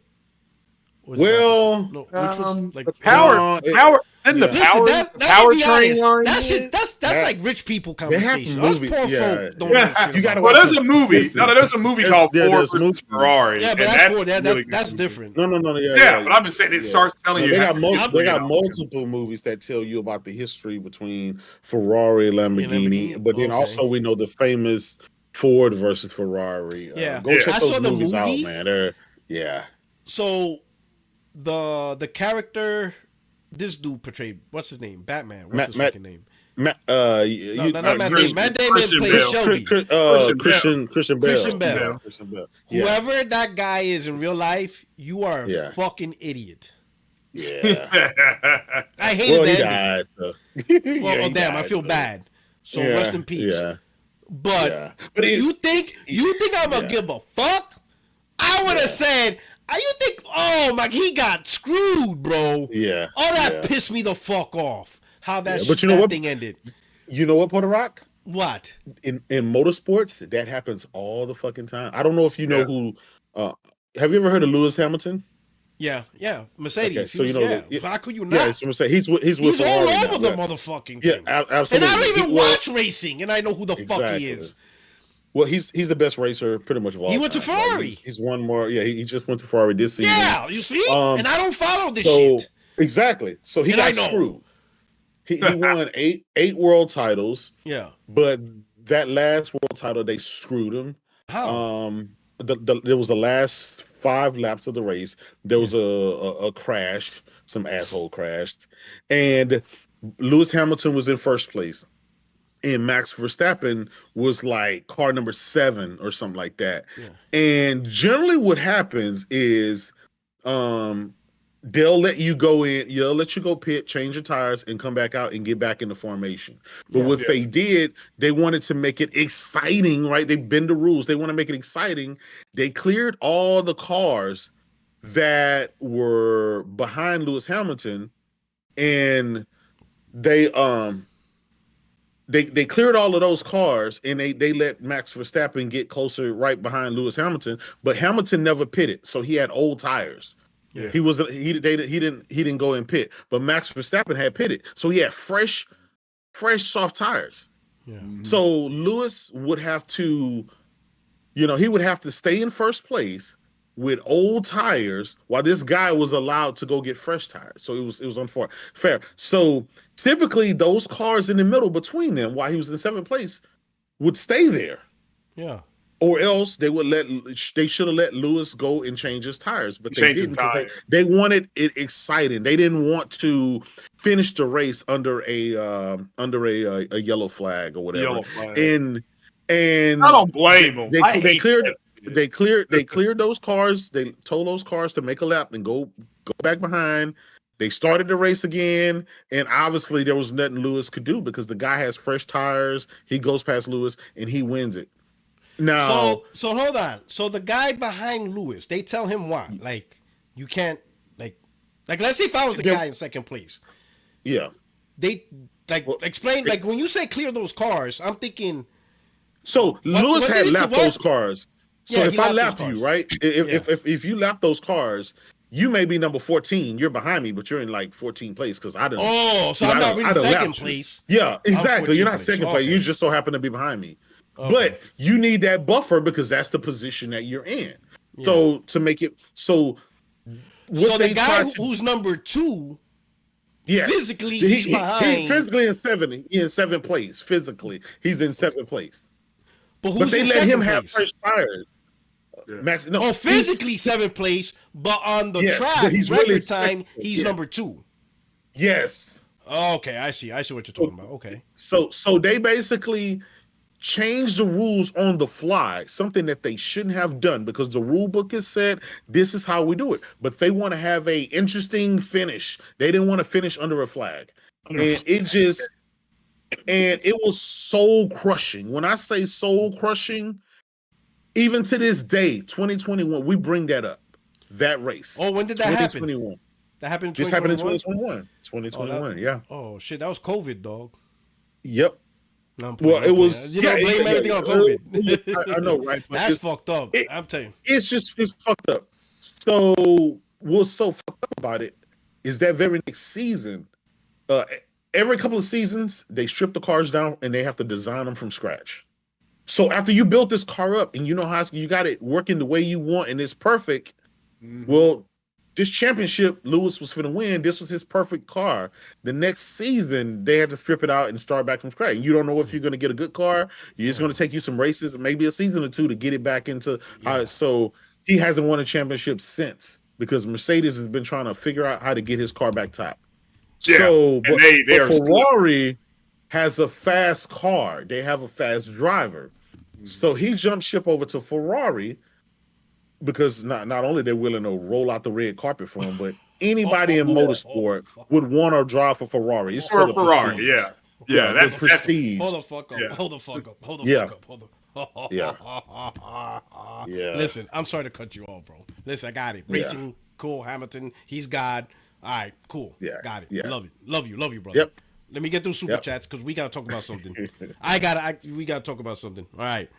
B: Which was
C: like the power. Then the powertrain line.
A: That's like rich people conversation. Us poor folk don't know shit.
C: Well, there's a movie. There's a movie called Ford versus Ferrari.
A: Yeah, but that's different.
B: No.
C: Yeah, but I'm just saying it starts telling you.
B: They got multiple movies that tell you about the history between Ferrari and Lamborghini. But then also we know the famous Ford versus Ferrari. Go check those movies out, man.
A: So the character this dude portrayed, what's his name? Batman. What's his fucking name? Matt Damon played Shelby.
B: Christian Bale.
A: Whoever that guy is in real life, you are a fucking idiot.
B: Yeah.
A: I hated the
B: he
A: ending.
B: died. So.
A: Well, damn, I feel bad. So rest in peace.
B: Yeah.
A: But you think I'm gonna give a fuck? I would have said, you think, oh my, he got screwed, bro.
B: Yeah.
A: All that pissed me the fuck off. How that thing ended.
B: You know what, Puerto Rock?
A: What?
B: In motorsports, that happens all the fucking time. I don't know if you know who. Have you ever heard of Lewis Hamilton?
A: Yeah, Mercedes.
B: Okay, so you know,
A: how could you not?
B: Yeah, it's Mercedes. He's with
A: all
B: Ferrari
A: over
B: now,
A: the motherfucking thing.
B: Yeah, absolutely.
A: And I don't even watch racing, and I know who the fuck he is.
B: Well, he's the best racer pretty much of all time.
A: He went to Ferrari.
B: Like, he's won more. Yeah, he just went to Ferrari this season.
A: Yeah, you see? And I don't follow this shit.
B: Exactly. So he got screwed. He won eight world titles.
A: Yeah.
B: But that last world title, they screwed him.
A: How?
B: There was the last 5 laps of the race. There was a crash. Some asshole crashed. And Lewis Hamilton was in first place. And Max Verstappen was like car number 7 or something like that. Yeah. And generally what happens is they'll let you go in, they'll let you go pit, change your tires, and come back out and get back into formation. But what they did, they wanted to make it exciting, right? They bend the rules. They want to make it exciting. They cleared all the cars that were behind Lewis Hamilton, and they cleared all of those cars, and they let Max Verstappen get closer right behind Lewis Hamilton, but Hamilton never pitted, so he had old tires. Yeah. He didn't go and pit, but Max Verstappen had pitted, so he had fresh soft tires. Yeah. Mm-hmm. So Lewis would have to, he would have to stay in first place with old tires while this guy was allowed to go get fresh tires. So it was unfair. So typically those cars in the middle between them while he was in 7th place would stay there. Yeah. Or else they should have let Lewis go and change his tires, but they didn't because they wanted it exciting. They didn't want to finish the race under a yellow flag or whatever. Yellow flag. And
C: I don't blame them.
B: They cleared those cars. They told those cars to make a lap and go back behind. They started the race again, and obviously there was nothing Lewis could do because the guy has fresh tires. He goes past Lewis and he wins it. Now,
A: so hold on. So the guy behind Lewis, they tell him what? Like, you can't like let's say if I was the guy in 2nd place.
B: Yeah.
A: They explain when you say clear those cars, I'm thinking.
B: So Lewis had lapped those cars. So if I lap you, right? If you lap those cars, you may be number 14. You're behind me, but you're in like 14th place because I didn't.
A: Oh, so I'm not really 2nd place.
B: Yeah, exactly. You're not 2nd place. You just so happen to be behind me. Okay. But you need that buffer because that's the position that you're in. Yeah. So to make it so
A: the guy who's number 2, physically he's behind.
B: He's physically in 7th place. Physically, he's in 7th place.
A: But they let him have fresh tires.
B: Yeah. Max,
A: physically 7th place, but on the track, record time, he's number 2.
B: Yes.
A: Oh, okay, I see what you're talking about. Okay.
B: So they basically changed the rules on the fly, something that they shouldn't have done because the rule book has said this is how we do it. But they want to have a interesting finish. They didn't want to finish under a flag. And it was soul crushing. When I say soul crushing, even to this day, 2021, we bring that up. That race.
A: Oh, when did that happen? 2021. That happened in 2021?
B: This happened in 2021. Yeah.
A: Oh shit, that was COVID, dog.
B: Yep.
A: No, it was. Blame everything on COVID.
B: I know, right?
A: That's fucked up. I'm telling you,
B: it's fucked up. So what's so fucked up about it is that very next season, every couple of seasons, they strip the cars down and they have to design them from scratch. So after you built this car up and you know how you got it working the way you want and it's perfect, well, this championship, Lewis was finna win. This was his perfect car. The next season, they had to strip it out and start back from scratch. You don't know if you're going to get a good car. It's going to take you some races, maybe a season or 2 to get it back into. So he hasn't won a championship since because Mercedes has been trying to figure out how to get his car back top.
C: Yeah. So,
B: but Ferrari has a fast car. They have a fast driver. So he jumped ship over to Ferrari. because not only they're willing to roll out the red carpet for him, but anybody in motorsport would want to drive for Ferrari. It's for the
C: Ferrari,
B: prestige.
C: yeah.
B: That's prestige.
A: Hold the fuck up.
C: Yeah.
A: Hold the fuck up. Hold the
B: Yeah.
A: fuck up. Hold the.
B: Yeah.
A: Listen, I'm sorry to cut you off, bro. Listen, I got it. Racing, cool. Hamilton, he's God. All right, cool.
B: Yeah.
A: Got it.
B: Yeah.
A: Love it. Love you, brother.
B: Yep.
A: Let me get through super chats because we gotta talk about something. We gotta talk about something. All right.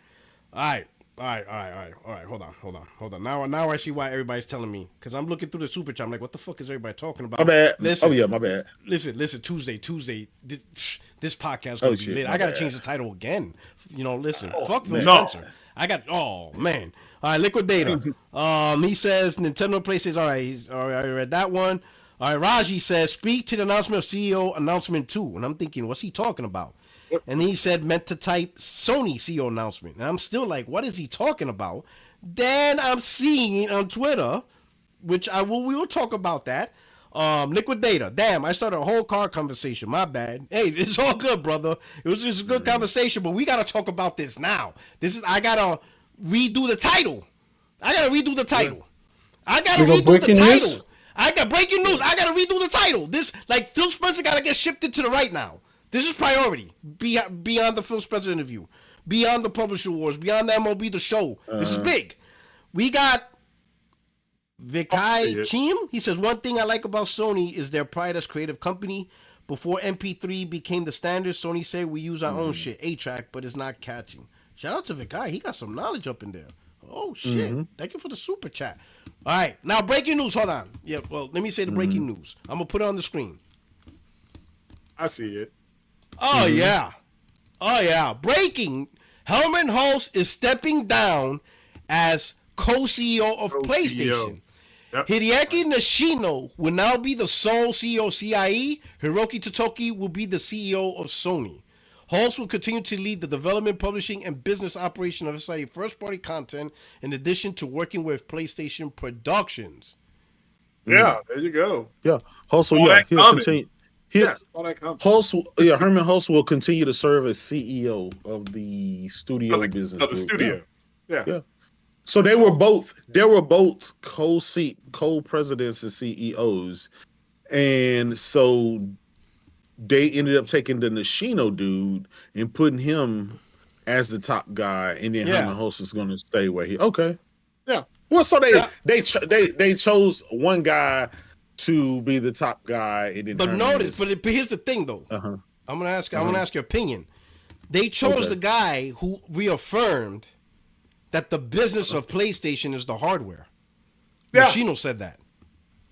A: Hold on. Now I see why everybody's telling me because I'm looking through the super chat. I'm like, what the fuck is everybody talking about?
B: My bad.
A: Listen,
B: my bad.
A: Listen. Tuesday. This podcast gonna be lit. I gotta change the title again. Listen. Fuck Phil Spencer. I got. Oh man. All right, Liquidator. He says Nintendo PlayStation. All right, I read that one. All right, Raji says speak to the announcement of CEO announcement 2, and I'm thinking, what's he talking about? And he said meant to type Sony CEO announcement. And I'm still like, what is he talking about? Then I'm seeing on Twitter, which we will talk about that. Liquidator. Damn, I started a whole car conversation. My bad. Hey, it's all good, brother. It was just a good conversation, but we gotta talk about this now. I gotta redo the title. I got breaking news? I got breaking news. I gotta redo the title. This Phil Spencer gotta get shifted to the right now. This is priority. Beyond the Phil Spencer interview. Beyond the Publisher Wars. Beyond the MLB The Show. This is big. We got Vikai Chim. He says, one thing I like about Sony is their pride as creative company. Before MP3 became the standard, Sony said we use our own shit, 8-track, but it's not catching. Shout out to Vikai. He got some knowledge up in there. Oh, shit. Thank you for the super chat. All right. Now, breaking news. Hold on. Yeah, well, let me say the breaking news. I'm going to put it on the screen.
C: I see it.
A: Oh, yeah. Oh, yeah. Breaking. Herman Hulse is stepping down as co-CEO of PlayStation. Yep. Hideaki Nishino will now be the sole CEO of CIE. Hiroki Totoki will be the CEO of Sony. Hulse will continue to lead the development, publishing, and business operation of SIE first-party content in addition to working with PlayStation Productions.
C: Yeah, there you go.
B: Yeah. Hulse will continue. Herman Hulse will continue to serve as CEO of the studio business.
C: Of the studio. Yeah.
B: So they were both co-presidents and CEOs. And so they ended up taking the Nishino dude and putting him as the top guy, and then Herman Hulse is going to stay where he. Okay.
C: Yeah.
B: Well, so they chose one guy to be the top guy, and then.
A: But notice, but here's the thing, though. I'm gonna ask your opinion. They chose the guy who reaffirmed that the business of PlayStation is the hardware. Yeah. Nishino said that.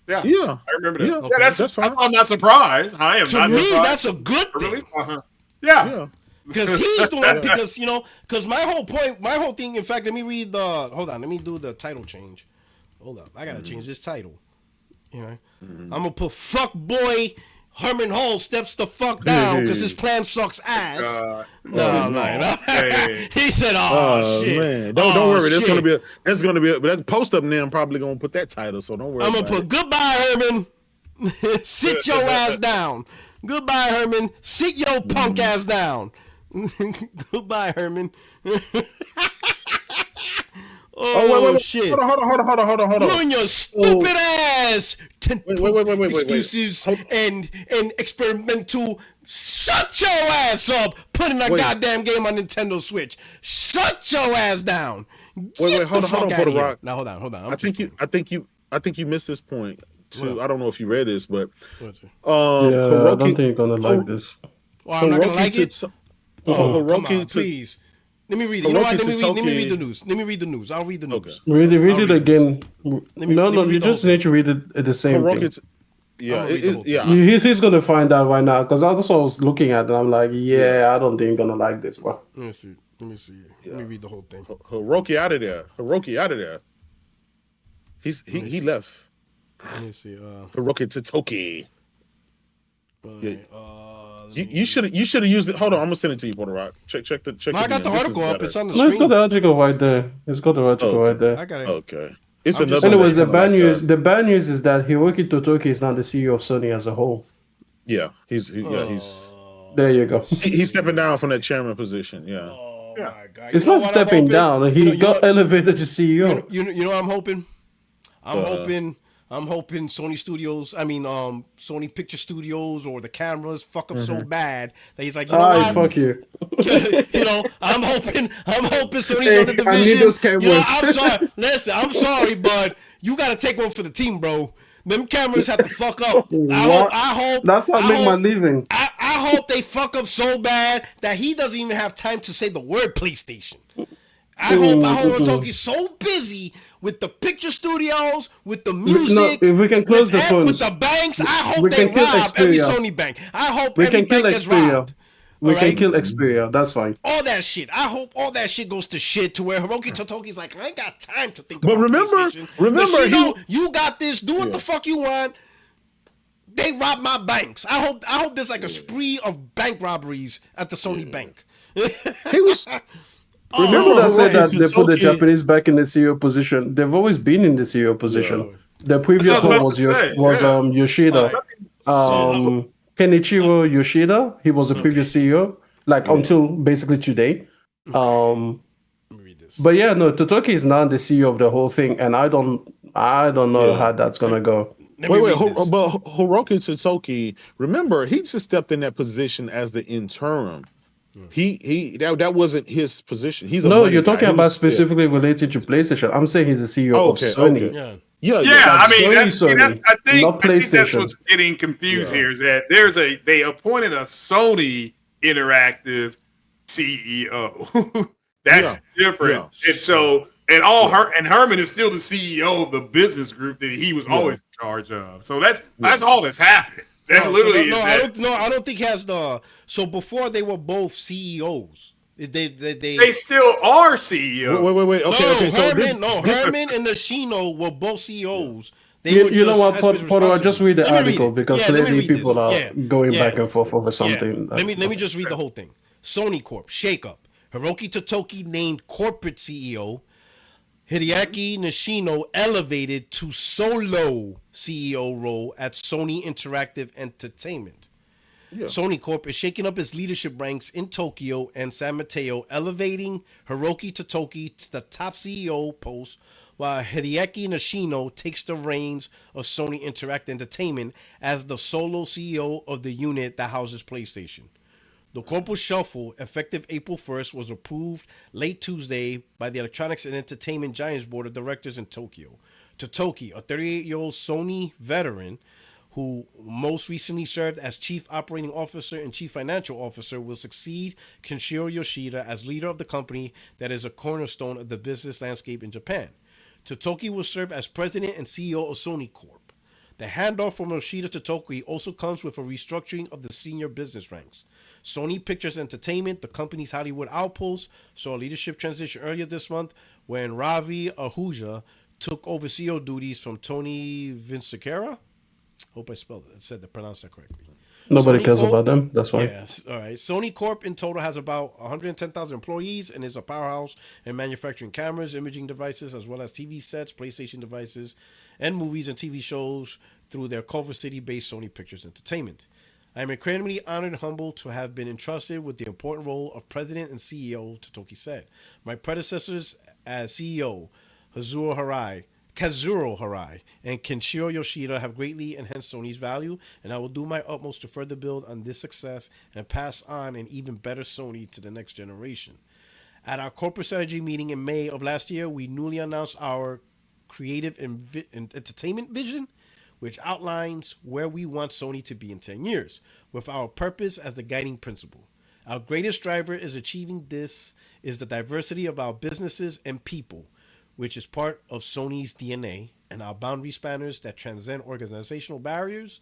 C: Yeah. I remember that.
B: Yeah,
C: okay. That's why I'm not surprised. I am
A: to
C: not
A: me,
C: surprised.
A: That's a good thing.
C: Yeah.
A: Because he's the one, because my whole thing, in fact, let me read let me do the title change. Hold up. I got to change this title. I'm going to put fuck boy Herman Hulse steps the fuck down because his plan sucks ass. No. He said, "Oh shit,
B: man. Don't worry. There's gonna be. But that post up now. I'm probably gonna put that title. So don't worry.
A: I'm gonna put goodbye, Herman. Sit your ass down. Goodbye, Herman. Sit your punk ass down. Goodbye, Herman."
B: wait.
A: Shit.
B: Hold on.
A: You and your stupid ass.
B: Wait.
A: Excuses and experimental. Shut your ass up. Putting a goddamn game on Nintendo Switch. Shut your ass down.
B: Hold on, Puerto Rock.
A: Now hold on.
B: I think you missed this point too. I don't know if you read this, but
D: Hiroki, I don't think you're gonna like this.
A: Well, I'm not gonna like it.
B: Come
A: on, please. Let me read it. You know what? Let me read the news. Let me read the news. I'll read the news.
D: Okay. Read it again. You just need to read it at the same thing. He's gonna find out right now because that's what I was looking at, and I'm like, I don't think you're gonna like this one.
A: Let me see. Let me read the whole thing.
B: Hiroki out of there. He left.
A: Let me see.
B: Hiroki Totoki. You should have used it. Hold on, I'm gonna send it to you, Puerto Rock. Check.
A: I got the article up. It's on the screen.
D: It's got the article right there. Right there.
A: I got it.
B: Okay. It's
D: anyways, the bad news. The bad news is that Hiroki Totoki is not the CEO of Sony as a whole.
B: Yeah, he's.
D: There you go.
B: He's stepping down from that chairman position. Yeah.
A: my God!
D: It's not stepping down. He got elevated to CEO.
A: You know what I'm hoping? I'm hoping Sony Studios, Sony Picture Studios or the cameras fuck up so bad that he's like, you know what?
D: Fuck you.
A: I'm hoping Sony's other division.
D: I need those cameras.
A: I'm sorry. Listen, I'm sorry, but you got to take one for the team, bro. Them cameras have to fuck up. I hope.
D: That's how I make my living.
A: I hope they fuck up so bad that he doesn't even have time to say the word PlayStation. I hope Toki's so busy with the picture studios, with the music,
D: if we can close the phones,
A: with the banks. I hope they rob every Sony bank. I hope every bank gets robbed.
D: We can kill Xperia. That's fine.
A: All that shit. I hope all that shit goes to shit to where Hiroki Totoki's like, I ain't got time to think about PlayStation. Remember, you got this. Do what the fuck you want. They robbed my banks. I hope there's like a spree of bank robberies at the Sony bank.
B: He was.
D: Remember that said that they put the Japanese back in the CEO position. They've always been in the CEO position. Yeah. The previous one was Yoshida. Kenichiro Yoshida. He was the previous CEO, until basically today. But yeah, no, Totoki is now the CEO of the whole thing, and I don't know how that's gonna go.
B: But Hiroki Totoki, remember, he just stepped in that position as the interim. That wasn't his position.
D: You're talking about specifically related to PlayStation. I'm saying he's the CEO of Sony.
B: Okay.
C: I think that's what's getting confused here is that they appointed a Sony Interactive CEO. That's different. Yeah. And Herman is still the CEO of the business group that he was always in charge of. So that's all that's happened. I
A: don't think he has the. So before they were both CEOs.
C: They still are CEOs.
B: Wait. Okay.
A: Herman and Nishino were both CEOs.
D: You know what, Porter? I'll just read the article because clearly people are going back and forth over something.
A: Let me just read the whole thing. Sony Corp shakeup. Hiroki Totoki named corporate CEO. Hideaki Nishino elevated to solo CEO role at Sony Interactive Entertainment. Yeah. Sony Corp is shaking up its leadership ranks in Tokyo and San Mateo, elevating Hiroki Totoki to the top CEO post, while Hideaki Nishino takes the reins of Sony Interactive Entertainment as the solo CEO of the unit that houses PlayStation. The corporate shuffle, effective April 1st, was approved late Tuesday by the Electronics and Entertainment Giants Board of Directors in Tokyo. Totoki, a 38-year-old Sony veteran who most recently served as Chief Operating Officer and Chief Financial Officer, will succeed Kenshiro Yoshida as leader of the company that is a cornerstone of the business landscape in Japan. Totoki will serve as President and CEO of Sony Corp. The handoff from Yoshida to Totoki also comes with a restructuring of the senior business ranks. Sony Pictures Entertainment, the company's Hollywood outpost, saw a leadership transition earlier this month when Ravi Ahuja took over CEO duties from Tony Vinciquerra. Hope I pronounced that correctly.
D: Nobody cares about them. That's why.
A: Yes. All right. Sony Corp in total has about 110,000 employees and is a powerhouse in manufacturing cameras, imaging devices, as well as TV sets, PlayStation devices, and movies and TV shows through their Culver City-based Sony Pictures Entertainment. I am incredibly honored and humbled to have been entrusted with the important role of President and CEO, Totoki said. My predecessors as CEO, Kazuo Harai and Kenshiro Yoshida have greatly enhanced Sony's value, and I will do my utmost to further build on this success and pass on an even better Sony to the next generation. At our corporate strategy meeting in May of last year, we newly announced our creative and entertainment vision, which outlines where we want Sony to be in 10 years, with our purpose as the guiding principle. Our greatest driver is achieving this is the diversity of our businesses and people, which is part of Sony's DNA, and our boundary spanners that transcend organizational barriers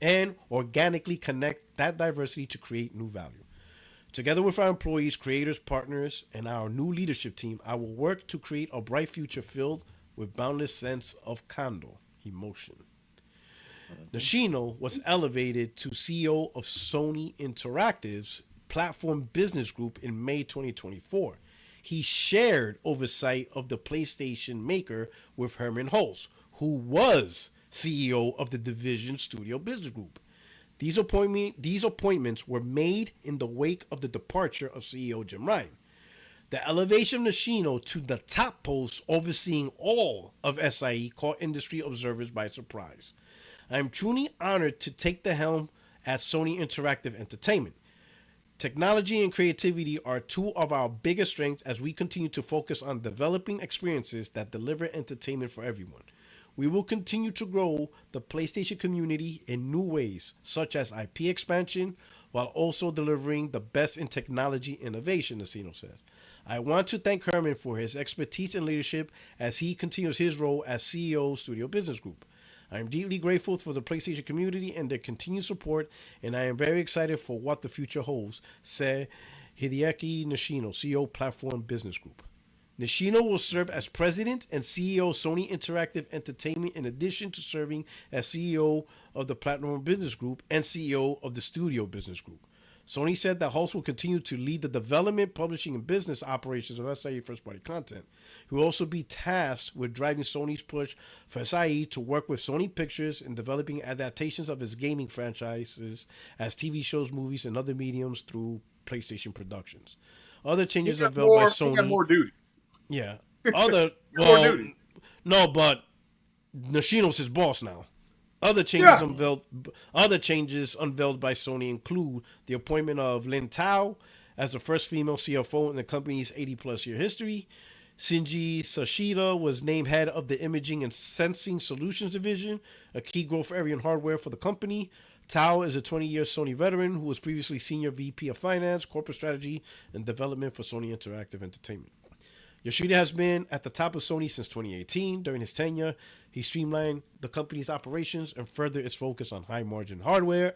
A: and organically connect that diversity to create new value. Together with our employees, creators, partners, and our new leadership team, I will work to create a bright future filled with boundless sense of kando, emotion. Nishino was elevated to CEO of Sony Interactive's Platform Business Group in May 2024. He shared oversight of the PlayStation maker with Herman Hulse, who was CEO of the Division Studio Business Group. These appointments were made in the wake of the departure of CEO Jim Ryan. The elevation of Nishino to the top post overseeing all of SIE caught industry observers by surprise. I am truly honored to take the helm at Sony Interactive Entertainment. Technology and creativity are two of our biggest strengths as we continue to focus on developing experiences that deliver entertainment for everyone. We will continue to grow the PlayStation community in new ways, such as IP expansion, while also delivering the best in technology innovation, Nishino says. I want to thank Herman for his expertise and leadership as he continues his role as CEO of Studio Business Group. I am deeply grateful for the PlayStation community and their continued support, and I am very excited for what the future holds, said Hideaki Nishino, CEO Platform Business Group. Nishino will serve as president and CEO of Sony Interactive Entertainment in addition to serving as CEO of the Platform Business Group and CEO of the Studio Business Group. Sony said that Hulse will continue to lead the development, publishing, and business operations of SIE first-party content. He will also be tasked with driving Sony's push for SIE to work with Sony Pictures in developing adaptations of its gaming franchises as TV shows, movies, and other mediums through PlayStation productions. Other changes unveiled by Sony.
C: He got more duty.
A: Yeah. No, but Nishino's his boss now. Other changes unveiled by Sony include the appointment of Lin Tao as the first female CFO in the company's 80-plus year history. Shinji Sashida was named head of the Imaging and Sensing Solutions Division, a key growth area in hardware for the company. Tao is a 20-year Sony veteran who was previously Senior VP of Finance, Corporate Strategy, and Development for Sony Interactive Entertainment. Yoshida has been at the top of Sony since 2018. During his tenure, he streamlined the company's operations and furthered its focus on high-margin hardware,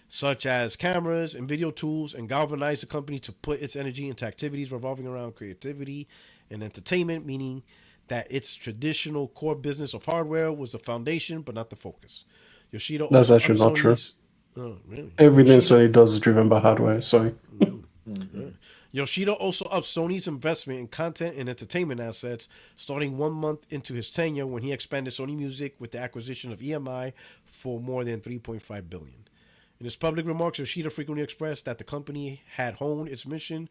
A: such as cameras and video tools, and galvanized the company to put its energy into activities revolving around creativity and entertainment, meaning that its traditional core business of hardware was the foundation, but not the focus. Yoshida
D: That's actually not true.
A: Oh, really?
D: Everything Sony does is driven by hardware. Sorry.
A: Yoshida also upped Sony's investment in content and entertainment assets, starting 1 month into his tenure when he expanded Sony Music with the acquisition of EMI for more than $3.5 billion. In his public remarks, Yoshida frequently expressed that the company had honed its mission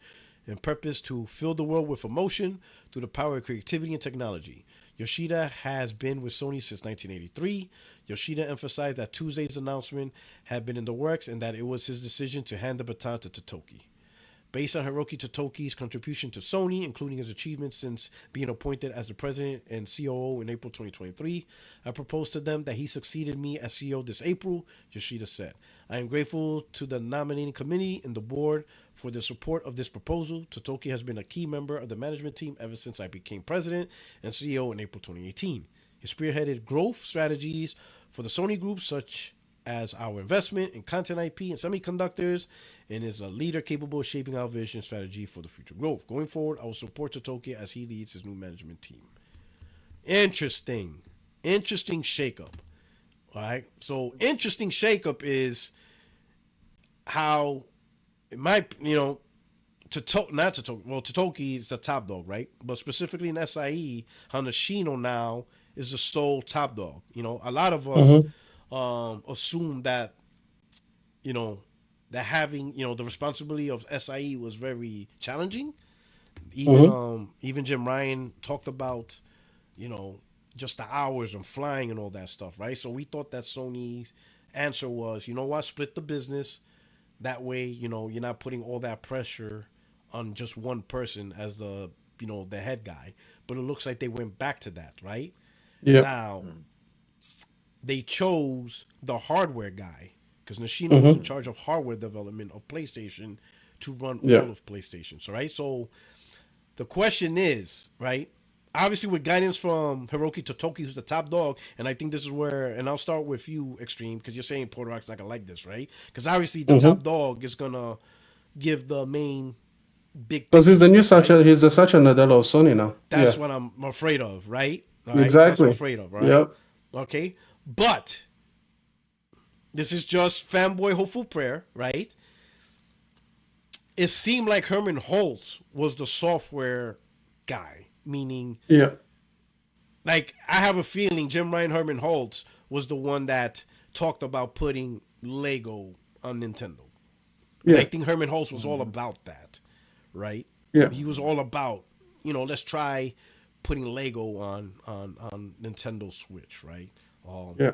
A: and purpose to fill the world with emotion through the power of creativity and technology. Yoshida has been with Sony since 1983. Yoshida emphasized that Tuesday's announcement had been in the works and that it was his decision to hand the baton to Totoki. Based on Hiroki Totoki's contribution to Sony, including his achievements since being appointed as the president and COO in April 2023, I proposed to them that he succeeded me as CEO this April, Yoshida said. I am grateful to the nominating committee and the board for the support of this proposal. Totoki has been a key member of the management team ever since I became president and CEO in April 2018. He spearheaded growth strategies for the Sony Group, such as our investment in content IP and semiconductors, and is a leader capable of shaping our vision strategy for the future growth. Going forward, I will support Totoki as he leads his new management team. Interesting shakeup. All right. So interesting shakeup is how it might, Totoki is the top dog, right? But specifically in SIE, how Nishino now is the sole top dog. A lot of us assume that, that having, the responsibility of SIE was very challenging. Even Jim Ryan talked about, just the hours and flying and all that stuff, right? So we thought that Sony's answer was, split the business. That way, you're not putting all that pressure on just one person as the head guy. But it looks like they went back to that, right?
D: Yeah.
A: Now, they chose the hardware guy because Nishino was in charge of hardware development of PlayStation to run all of PlayStation. So, right? So the question is, right? Obviously, with guidance from Hiroki Totoki, who's the top dog, and I think this is where, and I'll start with you, Extreme, because you're saying Puerto Rock's not going to like this, right? Because obviously the top dog is going to give the main big...
D: Because he's the new Satya, right? He's the Satya Nadella of Sony now.
A: That's what I'm afraid of, right? All
D: exactly.
A: That's what I'm afraid of, right?
D: Yep.
A: Okay? But this is just fanboy hopeful prayer, right? It seemed like Herman Hulse was the software guy. Meaning, like, I have a feeling Jim Ryan Herman Hulse was the one that talked about putting Lego on Nintendo. Yeah. I think Herman Hulse was all about that, right?
D: Yeah.
A: He was all about, let's try putting Lego on Nintendo Switch, right?
D: Yeah.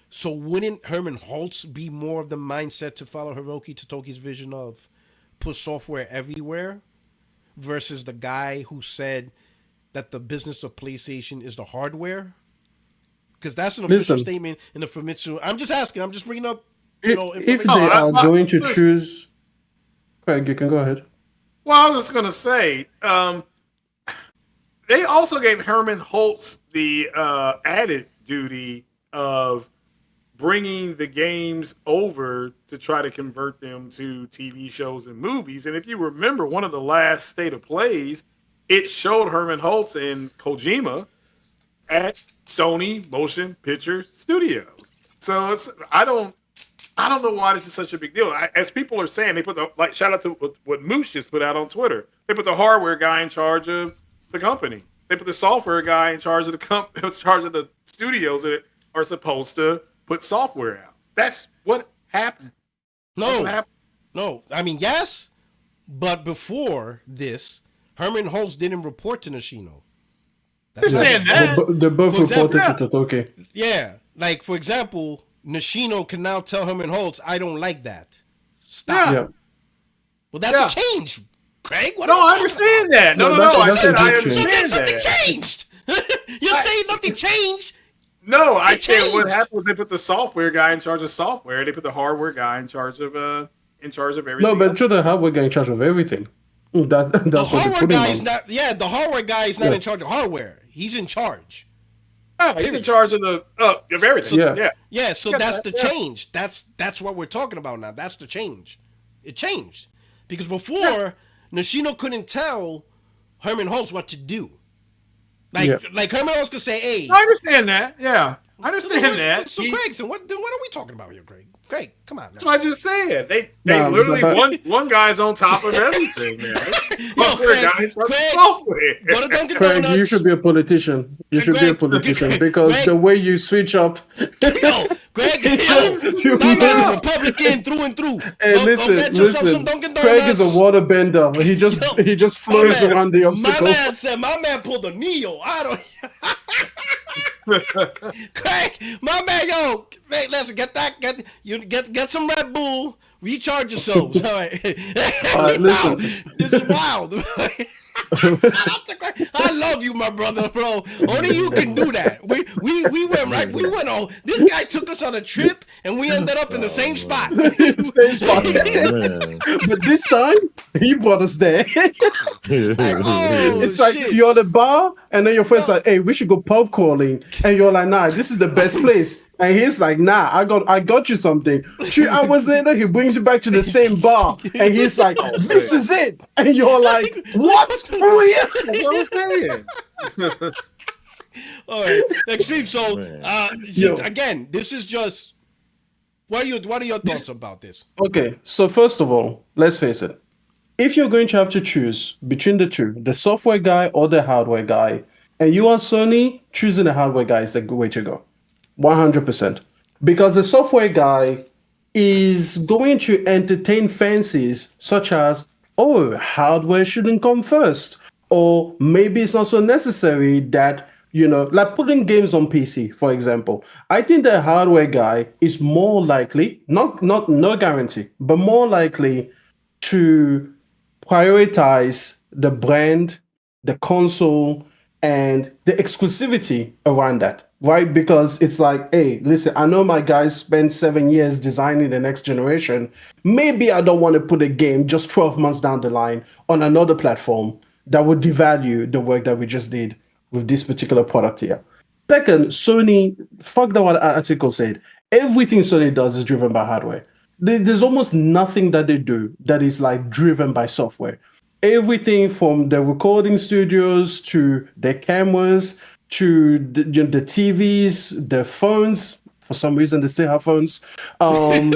A: So wouldn't Herman Holtz be more of the mindset to follow Hiroki Totoki's vision of put software everywhere versus the guy who said that the business of PlayStation is the hardware? Because that's an official statement in the Famitsu. I'm just asking. I'm just bringing up,
D: if they are going to choose, Craig, you can go ahead.
C: Well, I was just gonna say, they also gave Herman Holtz the added duty of bringing the games over to try to convert them to TV shows and movies. And if you remember, one of the last State of Plays, it showed Herman Holtz and Kojima at Sony Motion Picture Studios. So I don't know why this is such a big deal. As people are saying, they put shout out to what Moose just put out on Twitter. They put the hardware guy in charge of the company. They put the software guy in charge of the studios that are supposed to put software out. That's what happened.
A: No. I mean, yes, but before this, Herman Holtz didn't report to Nishino.
C: That's saying that.
D: They both reported to Totoki.
A: Yeah. Like, for example, Nishino can now tell Herman Holtz, I don't like that. Stop.
D: Yeah.
A: Well, that's a change, Craig.
C: I understand that. No. I said I understand that.
A: Something changed. You're saying nothing changed.
C: No, I said what happened was they put the software guy in charge of software. They put the hardware guy in charge of everything.
D: No, but the hardware guy in charge of everything. That's
A: the hardware guy is not. Yeah, the hardware guy is not in charge of hardware. He's in charge.
C: Oh, he's in charge of of everything.
A: Yeah. So that's the change. That's what we're talking about now. That's the change. It changed because before Nishino couldn't tell Herman Holtz what to do. Like Herman Holtz could say, "Hey."
C: I understand that. Yeah, I understand that.
A: So Craig, so what are we talking about here, Craig? Craig, come on. Now.
C: That's what I just said. They literally one guy's on top of everything, man.
D: Craig, you should be a politician. You should be a politician because the way you switch up.
A: Greg, my man's a Republican through and through.
D: Hey, listen. Craig is a water bender. He just flows around the obstacles.
A: My man pulled a Neo. I don't. Craig, my man, hey, listen, get some Red Bull, recharge yourselves. All right,
D: listen,
A: this is wild. I love you, my brother, bro. Only you can do that. We went right. We went on. This guy took us on a trip, and we ended up in the same spot.
D: But this time he brought us there. It's like you're at a bar, and then your friend's like, "Hey, we should go pub crawling," and you're like, "Nah, this is the best place." And he's like, "Nah, I got you something." 2 hours later, he brings you back to the same bar, and he's like, "This is it," and you're like, "What?
C: That's what I'm saying.
A: All right, Extreme. So, again, this is just. What are your thoughts about this?
D: Okay, so first of all, let's face it. If you're going to have to choose between the two, the software guy or the hardware guy, and you are Sony, choosing the hardware guy is the good way to go. 100%. Because the software guy is going to entertain fancies such as, oh, hardware shouldn't come first. Or maybe it's not so necessary that, like putting games on PC, for example. I think the hardware guy is more likely, no guarantee, but more likely to prioritize the brand, the console, and the exclusivity around that. Right? Because it's like, hey, listen, I know my guys spent 7 years designing the next generation. Maybe I don't want to put a game just 12 months down the line on another platform that would devalue the work that we just did with this particular product here. Second, Sony, fuck that what the article said. Everything Sony does is driven by hardware. There's almost nothing that they do that is like driven by software. Everything from the recording studios to the cameras to the TVs, the phones. For some reason, they still have phones.
A: I don't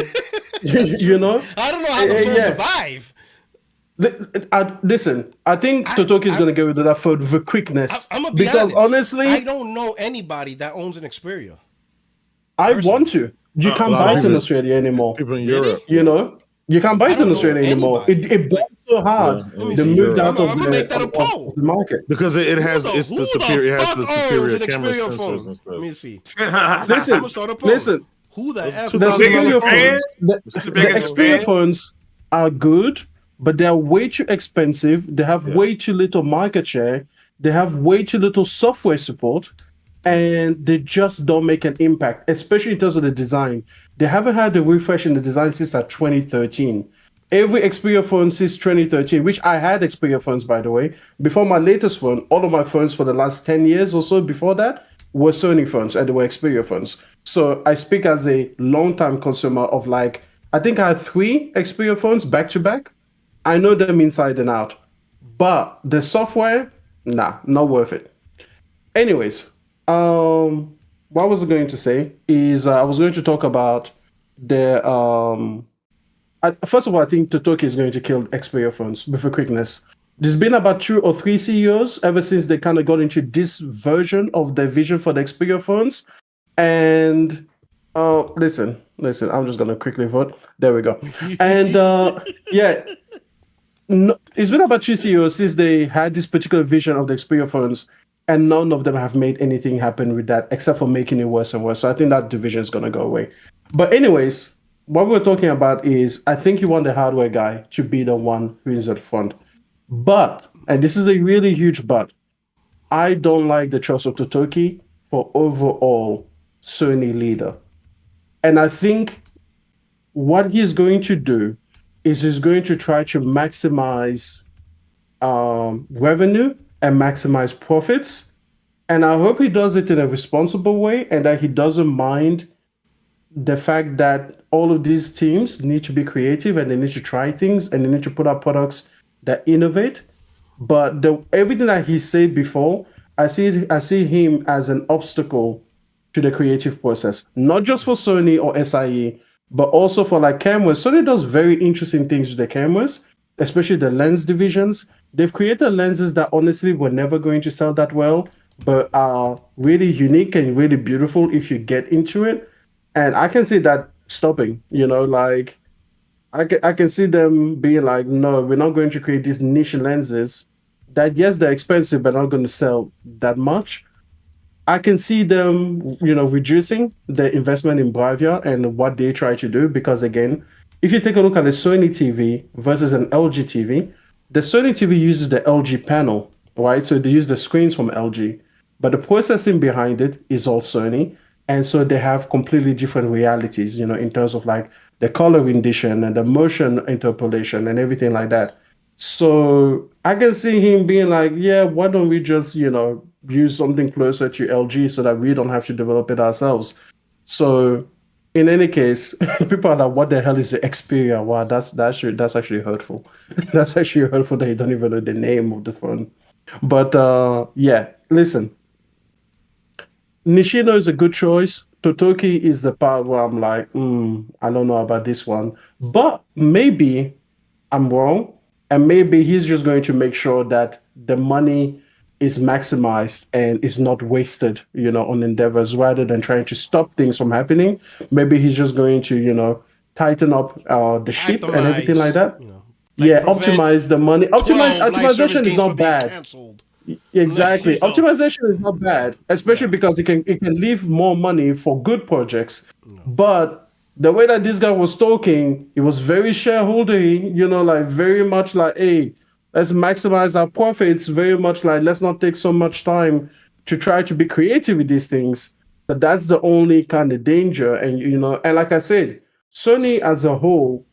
A: know how the phones survive.
D: Listen, I think Totoki is going to get rid of that for the quickness.
A: I'm gonna be honest.
D: Honestly,
A: I don't know anybody that owns an Xperia.
D: I want to. You can't buy it in Australia anymore.
E: People in Europe.
D: You can't buy
A: I
D: it in
A: don't know
D: Australia anymore.
A: anybody.
D: It bombed so hard.
B: Let me
D: They
B: see.
D: moved out
A: I'm
D: of
A: gonna make that a
D: of
A: poll.
D: the market.
B: Because it has
A: Who
B: the superior
A: fuck owns an
B: camera
A: Xperia
B: sensors
A: phone?
B: and stuff.
A: Let me see. I'm
D: Listen,
A: gonna start a poll.
D: listen.
A: Who the F?
D: The
C: biggest
D: Xperia
C: fan?
D: phones, the
C: The biggest
D: Xperia
C: fan?
D: phones are good, but they are way too expensive. They have way too little market share. They have way too little software support, and they just don't make an impact, especially in terms of the design. They haven't had a refresh in the design since 2013. Every Xperia phone since 2013, which I had Xperia phones, by the way. Before my latest phone, all of my phones for the last 10 years or so before that were Sony phones and they were Xperia phones. So I speak as a long-time consumer of like, I think I had 3 Xperia phones back to back. I know them inside and out. But the software, nah, not worth it. Anyways, what was I going to say is I was going to talk about the first of all, I think Totoki is going to kill Xperia phones with a quickness. There's been about 2 or 3 CEOs ever since they kind of got into this version of the vision for the Xperia phones. And listen, I'm just gonna quickly vote. There we go. And yeah, no, it's been about 2 CEOs since they had this particular vision of the Xperia phones, and none of them have made anything happen with that except for making it worse and worse. So I think that division is gonna go away. But anyways, what we're talking about is I think you want the hardware guy to be the one who is at front. But, and this is a really huge but, I don't like the choice of Totoki for overall Sony leader. And I think what he's going to do is he's going to try to maximize revenue and maximize profits. And I hope he does it in a responsible way and that he doesn't mind the fact that all of these teams need to be creative and they need to try things and they need to put out products that innovate. But everything that he said before, I see him as an obstacle to the creative process, not just for Sony or SIE, but also for like cameras. Sony does very interesting things with the cameras, especially the lens divisions. They've created lenses that honestly were never going to sell that well, but are really unique and really beautiful if you get into it. And I can see that stopping, like I can see them being like, no, we're not going to create these niche lenses that, yes, they're expensive, but not going to sell that much. I can see them, reducing the investment in Bravia and what they try to do. Because again, if you take a look at the Sony TV versus an LG TV, the Sony TV uses the LG panel, right? So they use the screens from LG, but the processing behind it is all Sony. And so they have completely different realities, in terms of like the color rendition and the motion interpolation and everything like that. So I can see him being like, yeah, why don't we just, use something closer to LG so that we don't have to develop it ourselves. So in any case, people are like, what the hell is the Xperia? Wow, that's actually hurtful. That's actually hurtful that you don't even know the name of the phone. But yeah, listen. Nishino is a good choice. Totoki is the part where I'm like, I don't know about this one. But maybe I'm wrong. And maybe he's just going to make sure that the money is maximized and is not wasted, on endeavors rather than trying to stop things from happening. Maybe he's just going to, tighten up the ship and everything like that. Optimize the money. Optimization is not bad.
A: Canceled.
D: Exactly. Optimization is not bad, especially because it can leave more money for good projects. But the way that this guy was talking, it was very shareholdery, like very much like, hey, let's maximize our profits, very much like let's not take so much time to try to be creative with these things. But that's the only kind of danger. And and like I said, Sony as a whole,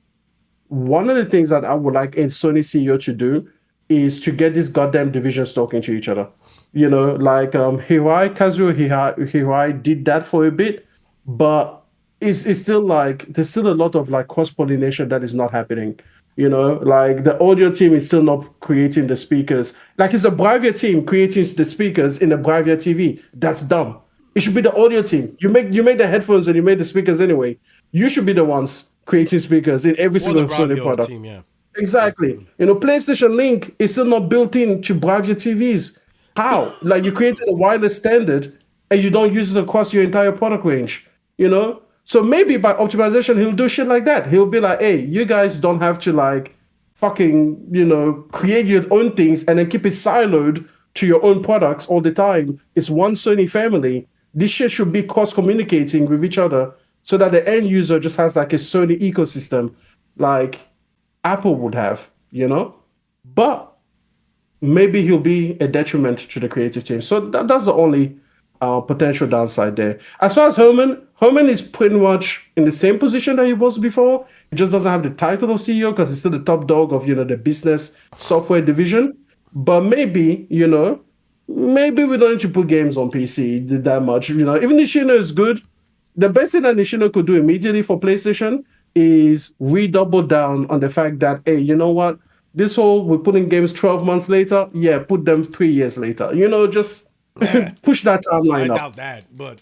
D: one of the things that I would like a Sony CEO to do is to get these goddamn divisions talking to each other. Like Kazuo Hirai did that for a bit, but it's still like there's still a lot of like cross-pollination that is not happening. Like the audio team is still not creating the speakers. Like it's a Bravia team creating the speakers in the Bravia TV. That's dumb. It should be the audio team. You make the headphones and you make the speakers anyway. You should be the ones creating speakers in every single Sony product.
A: Team, yeah.
D: Exactly. PlayStation Link is still not built in to Bravia TVs. How? Like you created a wireless standard and you don't use it across your entire product range. So maybe by optimization, he'll do shit like that. He'll be like, hey, you guys don't have to like fucking, create your own things and then keep it siloed to your own products all the time. It's one Sony family. This shit should be cross communicating with each other so that the end user just has like a Sony ecosystem like Apple would have, But maybe he'll be a detriment to the creative team. So that's the only potential downside there. As far as Herman is pretty much in the same position that he was before. He just doesn't have the title of CEO because he's still the top dog of the business software division. But maybe maybe we don't need to put games on PC that much. Even Nishino is good. The best thing that Nishino could do immediately for PlayStation is redouble down on the fact that, hey, you know what? This whole we're putting games 12 months later, yeah, put them 3 years later. Just push that timeline up.
A: I doubt that, but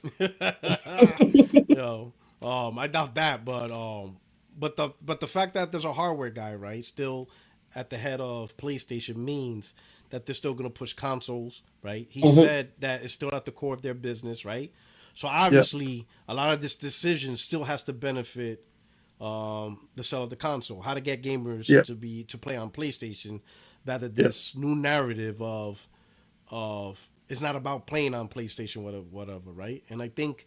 A: I doubt that, but the fact that there's a hardware guy, right, still at the head of PlayStation means that they're still going to push consoles, right? He said that it's still at the core of their business, right? So obviously, a lot of this decision still has to benefit the sale of the console, how to get gamers to play on PlayStation, that this new narrative of it's not about playing on PlayStation, whatever, right? And I think,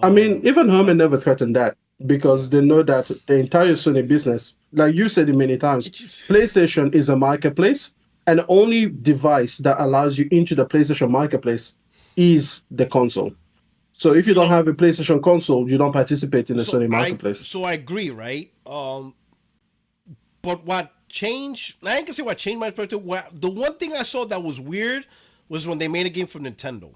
D: I mean, even Herman never threatened that because they know that the entire Sony business, like you said it many times, PlayStation is a marketplace, and the only device that allows you into the PlayStation marketplace is the console. So if you don't have a PlayStation console, you don't participate in the Sony marketplace.
A: So I agree, right? But what changed? I ain't gonna say what changed my perspective. The one thing I saw that was weird was when they made a game for Nintendo.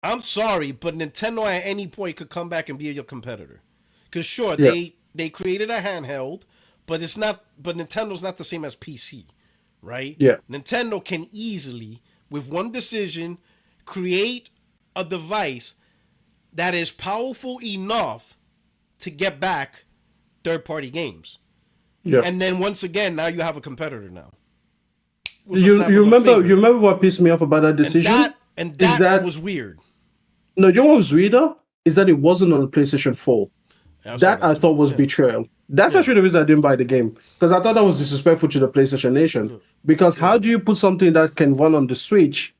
A: I'm sorry, but Nintendo at any point could come back and be your competitor. Because sure, they created a handheld, but it's not. But Nintendo's not the same as PC, right?
D: Yeah.
A: Nintendo can easily, with one decision, create a device that is powerful enough to get back third-party games. Yeah. And then once again, now you have a competitor now.
D: You remember what pissed me off about that decision?
A: And that was weird.
D: No, you know what was weirder? Is that it wasn't on the PlayStation 4. That I thought was betrayal. That's actually the reason I didn't buy the game. Because I thought that was disrespectful to the PlayStation Nation. Because how do you put something that can run on the Switch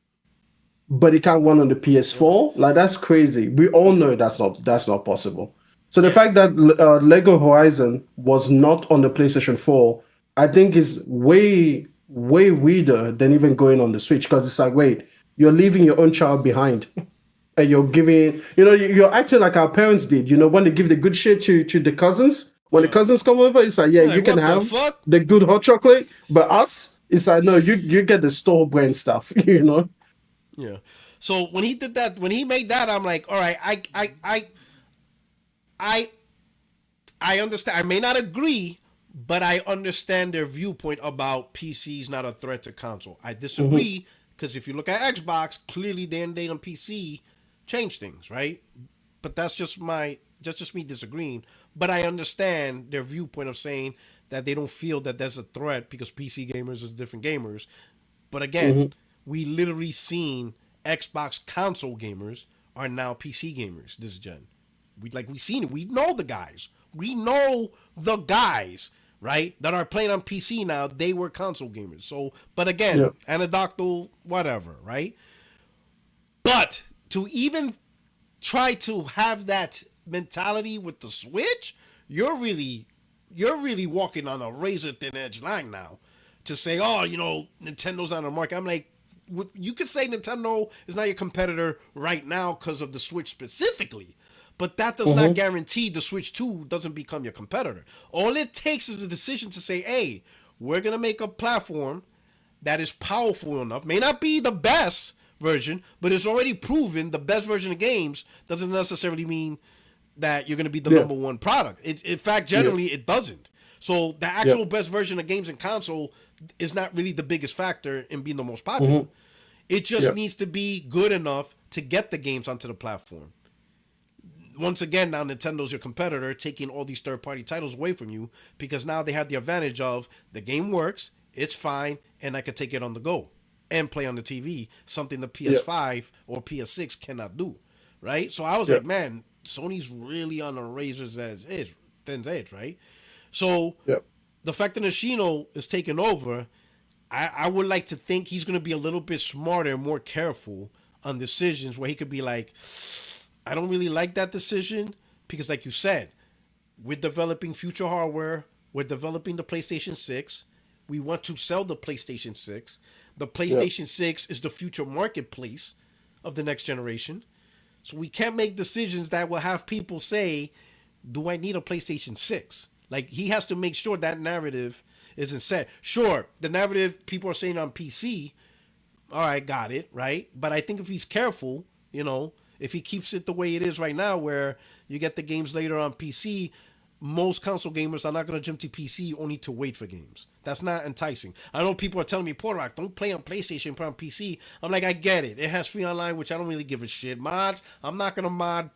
D: but it can't run on the PS4? Like, that's crazy. We all know that's not possible. So the fact that Lego Horizon was not on the PlayStation 4, I think is way, way weirder than even going on the Switch. Because it's like, wait, you're leaving your own child behind. And you're giving, you're acting like our parents did. When they give the good shit to the cousins, when the cousins come over, it's like, you can have the good hot chocolate. But us, it's like, no, you get the store brand stuff,
A: Yeah. So when he did that, when he made that, I'm like, all right, I understand. I may not agree, but I understand their viewpoint about PC's not a threat to console. I disagree because if you look at Xbox, clearly day and date on PC change things, right? But that's just me disagreeing. But I understand their viewpoint of saying that they don't feel that there's a threat because PC gamers is different gamers. But again, we literally seen Xbox console gamers are now PC gamers this gen. We seen it. We know the guys. Right? That are playing on PC now. They were console gamers. So, but again, anecdotal, whatever, right? But to even try to have that mentality with the Switch, you're really walking on a razor thin edge line now. To say, Nintendo's not on the market. I'm like, you could say Nintendo is not your competitor right now because of the Switch specifically, but that does not guarantee the Switch 2 doesn't become your competitor. All it takes is a decision to say, hey, we're going to make a platform that is powerful enough, may not be the best version, but it's already proven the best version of games doesn't necessarily mean that you're going to be the number one product. In fact, generally, it doesn't. So the actual best version of games in console is not really the biggest factor in being the most popular. It just needs to be good enough to get the games onto the platform. Once again, now Nintendo's your competitor, taking all these third-party titles away from you because now they have the advantage of the game works, it's fine, and I could take it on the go and play on the TV, something the PS5 or PS6 cannot do, right? So I was like, man, Sony's really on the razor's edge, thin edge, right? So the fact that Nishino is taking over, I would like to think he's going to be a little bit smarter and more careful on decisions where he could be like, I don't really like that decision because, like you said, we're developing future hardware. We're developing the PlayStation 6. We want to sell the PlayStation 6. The PlayStation 6 is the future marketplace of the next generation. So we can't make decisions that will have people say, do I need a PlayStation 6? Like, he has to make sure that narrative isn't set. Sure, the narrative people are saying on PC, all right, got it, right? But I think if he's careful, you know, if he keeps it the way it is right now, where you get the games later on PC, most console gamers are not going to jump to PC only to wait for games. That's not enticing. I know people are telling me, Portrock, don't play on PlayStation, play on PC. I'm like, I get it. It has free online, which I don't really give a shit. Mods, I'm not going to mod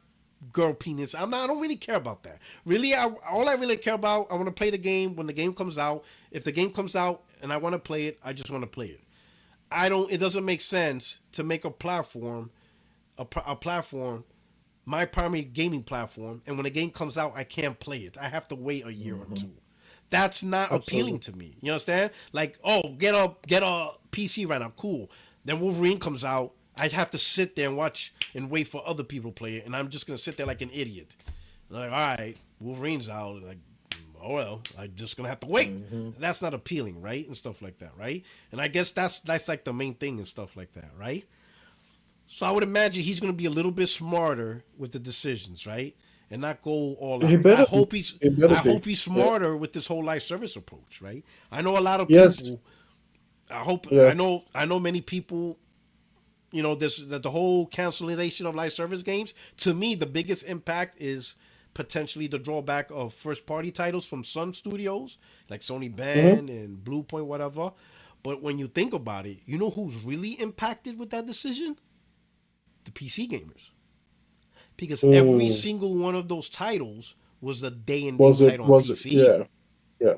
A: girl penis. I don't really care about that. Really, all I really care about, I want to play the game when the game comes out. If the game comes out and I want to play it, I just want to play it. It doesn't make sense to make a platform, my primary gaming platform, and when the game comes out, I can't play it. I have to wait a year or two. That's not appealing to me. You understand? Like, oh, get a PC right now, cool. Then Wolverine comes out, I'd have to sit there and watch and wait for other people to play it, and I'm just gonna sit there like an idiot. Like, all right, Wolverine's out. Like, oh well, I'm just gonna have to wait. That's not appealing, right? And stuff like that, right? And I guess that's like the main thing and stuff like that, right? So I would imagine he's gonna be a little bit smarter with the decisions, right? And not go all out. I hope he's smarter with this whole live service approach, right? I know a lot of people. I know many people. You know, the whole cancellation of live service games. To me, the biggest impact is potentially the drawback of first-party titles from Sun Studios, like Sony Band and Bluepoint, whatever. But when you think about it, you know who's really impacted with that decision? The PC gamers. Because every single one of those titles was a day-and-date title on PC.
E: Yeah.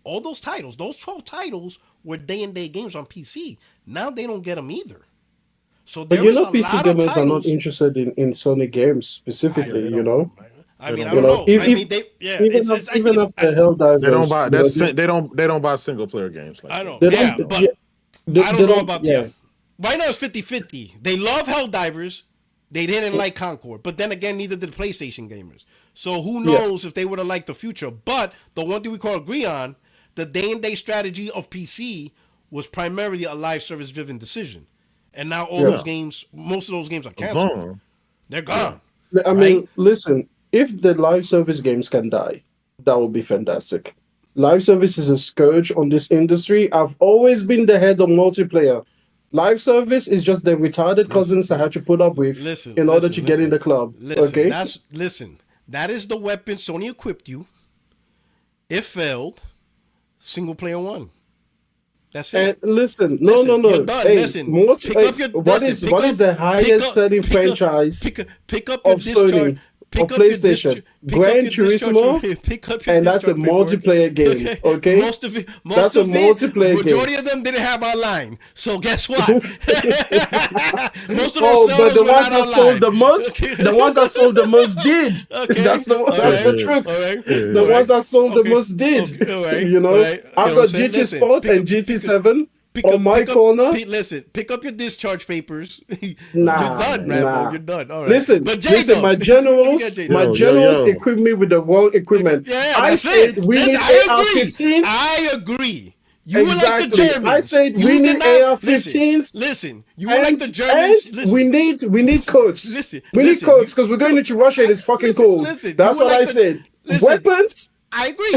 A: All those titles, those 12 titles were day-and-date games on PC. Now they don't get them either. So there is a
E: PC
A: lot of
E: gamers
A: titles.
E: are not interested in Sony games specifically,
A: I don't know.
E: Even after Helldivers,
B: they don't buy single player games. Like
A: I know.
E: They
A: Yeah,
E: don't-
A: but
E: yeah,
A: I don't know about
E: yeah.
A: that. Right now it's 50-50. They love Helldivers. They didn't like Concord. But then again, neither did PlayStation gamers. So who knows if they would have liked the future. But the one thing we can agree on, the day-and-day strategy of PC was primarily a live service-driven decision. And now all those games, most of those games are canceled. They're gone.
E: I mean, listen, if the live service games can die, that would be fantastic. Live service is a scourge on this industry. I've always been the head of multiplayer. Live service is just the retarded cousins I had to put up with in order to get in the club. Okay?
A: That is the weapon Sony equipped you. It failed. Single player won. That's it.
E: And listen. You're done.
A: Hey,
E: what is the highest selling franchise
A: pick up your
E: of Sony? Of PlayStation, Gran Turismo, and that's a multiplayer game. Okay,
A: most of it, majority of them didn't have online. So guess what? Most of those
E: but the ones that sold the most, did.
A: Okay.
E: That's the truth. The ones that sold the most did. You know, I've got GT Sport and GT7. On my corner.
A: Pick up your discharge papers.
E: You're
A: done, Rambo. You're done. All right.
E: Listen, my generals equip me with the wrong equipment.
A: Yeah,
E: I said we need AR-15s.
A: I agree. You were like the Germans.
E: I said we need AR-15s.
A: Listen, you were like the Germans.
E: Listen, we need coats. We need coats because we're going into Russia and it's fucking cold. That's what I said. Weapons.
A: I agree.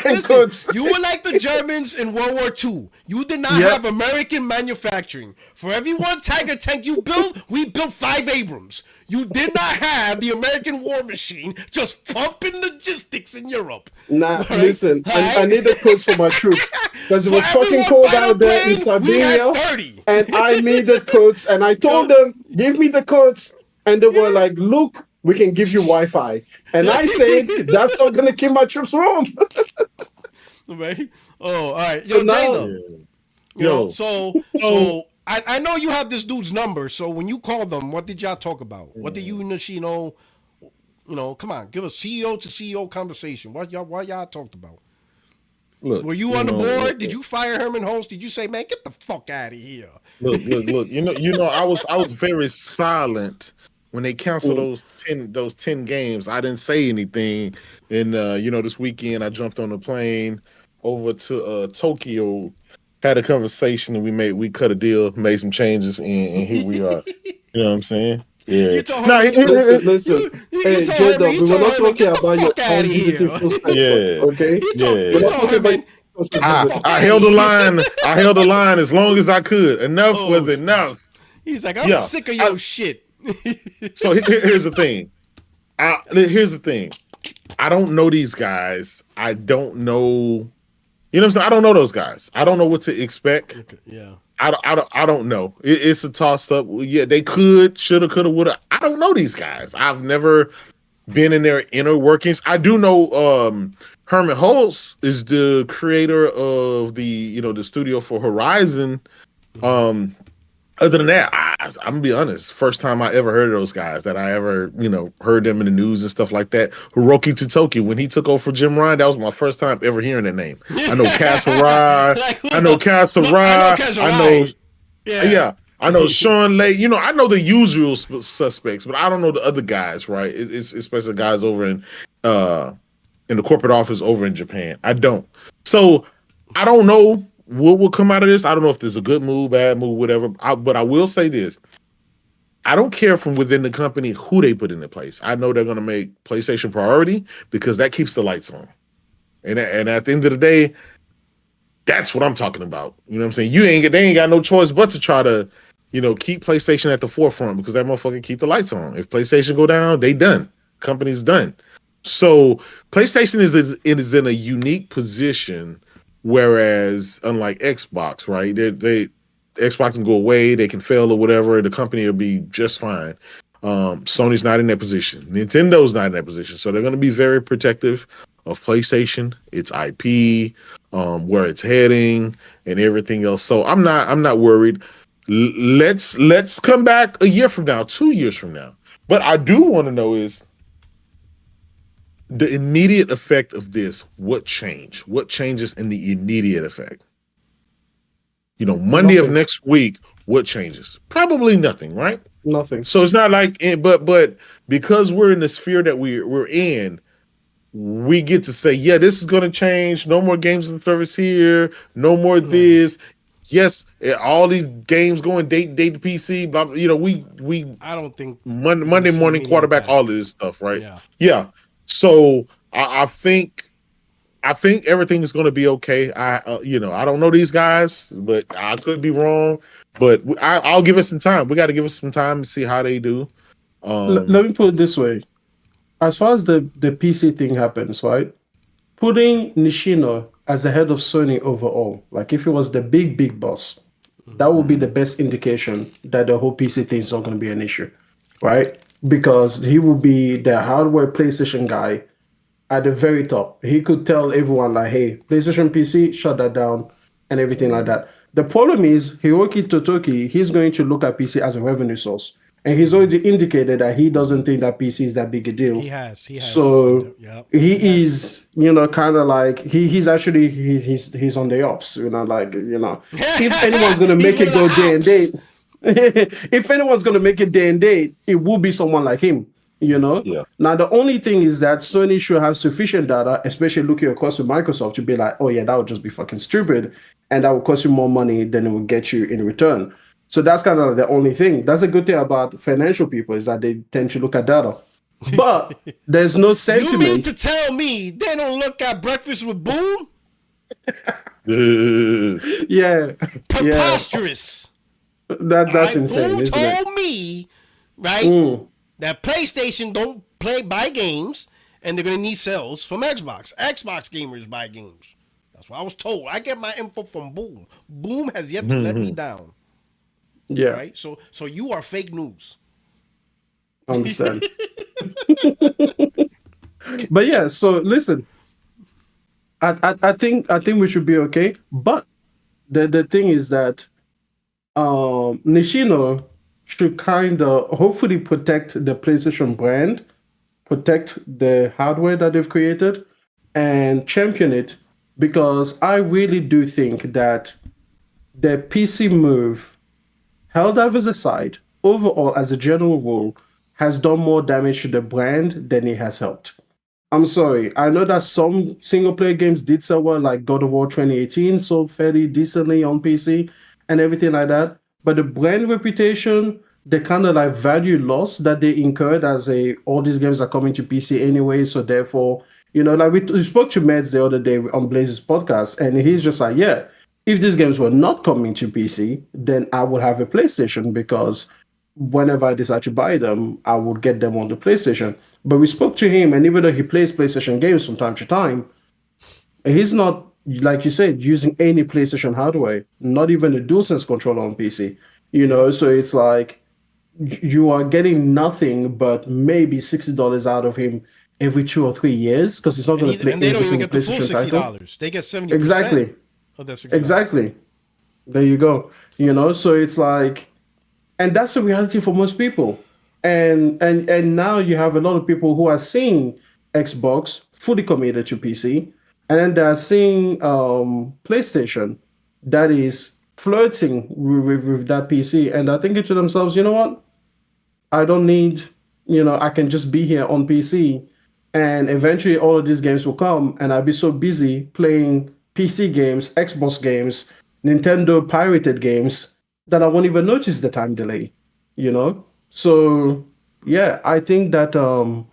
A: Listen, you were like the Germans in World War II. You did not have American manufacturing. For every one Tiger tank you built, we built 5 Abrams. You did not have the American war machine just pumping logistics in Europe.
E: Listen, I need the coats for my troops because it was fucking cold out there in Sardinia, and I needed coats. And I told them, give me the coats, and they were like, look. We can give you Wi-Fi. And I said, that's not going to keep my troops warm.
A: Right? Oh, all right.
E: So
A: I know you have this dude's number, so when you called them, what did y'all talk about? What did you and Nishino, come on, give a CEO to CEO conversation. What y'all talked about?
B: Look,
A: were you on the board? Did you fire Herman Holst? Did you say, man, get the fuck out of here?
B: Look. I was very silent when they canceled those 10 games. I didn't say anything. And this weekend I jumped on a plane over to Tokyo, had a conversation, and we cut a deal, made some changes, and here we are. You know what I'm saying? Yeah.
A: You told Herman,
E: listen. Hey, J-Dub, we were not talking about your unvisited prospects, okay?
A: You told Herman,
B: I held the line. I held the line as long as I could. Enough was enough.
A: He's like, I'm sick of your shit.
B: So here's the thing. Here's the thing. I don't know these guys. I don't know. You know what I'm saying? I don't know those guys. I don't know what to expect.
A: Okay, yeah.
B: I don't know. It's a toss up. Yeah, they could, shoulda, coulda, woulda. I don't know these guys. I've never been in their inner workings. I do know Herman Holtz is the creator of the studio for Horizon. Other than that, I'm gonna be honest. First time I ever heard of those guys, that I ever heard them in the news and stuff like that. Hiroki Totoki, when he took over for Jim Ryan, that was my first time ever hearing that name. I know Kasparai. I know I know Sean Lay. I know the usual suspects, but I don't know the other guys. Right? It's especially guys over in the corporate office over in Japan. I don't. So I don't know what will come out of this. I don't know if there's a good move, bad move, whatever. But I will say this. I don't care from within the company who they put into place. I know they're going to make PlayStation priority because that keeps the lights on. And at the end of the day, that's what I'm talking about. You know what I'm saying? They ain't got no choice but to try to, keep PlayStation at the forefront, because that motherfucker keep the lights on. If PlayStation go down, they done. Company's done. So PlayStation is in a unique position. Whereas, unlike Xbox, right? Xbox can go away, they can fail or whatever, the company will be just fine. Sony's not in that position. Nintendo's not in that position. So they're going to be very protective of PlayStation, its IP, where it's heading, and everything else. So I'm not worried. Let's come back a year from now, 2 years from now. But I do want to know is the immediate effect of this. What changes in the immediate effect? Monday of next week, what changes? Probably nothing, right?
E: Nothing.
B: So it's not like, but because we're in the sphere that we're in, we get to say, yeah, this is going to change. No more games in service here. No more this. Yes, all these games going date to PC. Blah, we.
A: I don't think
B: Monday morning quarterback all of this stuff, right? Yeah. So I think everything is going to be okay. I don't know these guys, but I could be wrong. But I'll give it some time. We got to give it some time to see how they do.
E: Let me put it this way: as far as the PC thing happens, right? Putting Nishino as the head of Sony overall, like if he was the big boss, that would be the best indication that the whole PC thing is not going to be an issue, right? Because he will be the hardware PlayStation guy at the very top. He could tell everyone like, hey, PlayStation PC, shut that down and everything like that. The problem is Hiroki Totoki, he's going to look at PC as a revenue source. And he's already indicated that he doesn't think that PC is that big a deal.
A: He has.
E: So he is, kind of like he's actually he's on the ops. If anyone's gonna make it go day and date, if anyone's gonna make it day and date, it will be someone like him.
B: Yeah.
E: Now the only thing is that Sony should have sufficient data, especially looking across to Microsoft, to be like, oh yeah, that would just be fucking stupid, and that would cost you more money than it would get you in return. So that's kind of the only thing. That's a good thing about financial people, is that they tend to look at data. But there's no sentiment.
A: You mean to tell me they don't look at Breakfast with Boom?
E: Yeah.
A: Preposterous.
E: That's insane,
A: Boom
E: isn't it?
A: told me, right, that PlayStation don't buy games, and they're going to need sales from Xbox. Xbox gamers buy games. That's what I was told. I get my info from Boom. Boom has yet to let me down.
E: Yeah.
A: Right. So you are fake news.
E: Understand. But yeah. So listen, I think we should be okay. But the thing is that Nishino should kind of hopefully protect the PlayStation brand, protect the hardware that they've created, and champion it, because I really do think that the PC move, Helldivers aside, overall as a general rule, has done more damage to the brand than it has helped. I'm sorry. I know that some single player games did sell well, like God of War 2018 sold fairly decently on PC and everything like that. But the brand reputation, the kind of like value loss that they incurred as all these games are coming to PC anyway. So therefore, like we spoke to Meds the other day on Blaze's podcast, and he's just like, yeah, if these games were not coming to PC, then I would have a PlayStation, because whenever I decide to buy them, I would get them on the PlayStation. But we spoke to him, and even though he plays PlayStation games from time to time, he's not, like you said, using any PlayStation hardware, not even a DualSense controller on PC. So it's like you are getting nothing but maybe $60 out of him every 2 or 3 years, because he's not going to play.
A: And they don't even get the full $60. They get 70%.
E: Exactly.
A: Of that $60.
E: Exactly. There you go. So it's like, and that's the reality for most people. And now you have a lot of people who are seeing Xbox fully committed to PC, and then they're seeing PlayStation that is flirting with that PC, and they're thinking to themselves, you know what? I don't need, I can just be here on PC, and eventually all of these games will come, and I'll be so busy playing PC games, Xbox games, Nintendo pirated games, that I won't even notice the time delay, So yeah, I think that and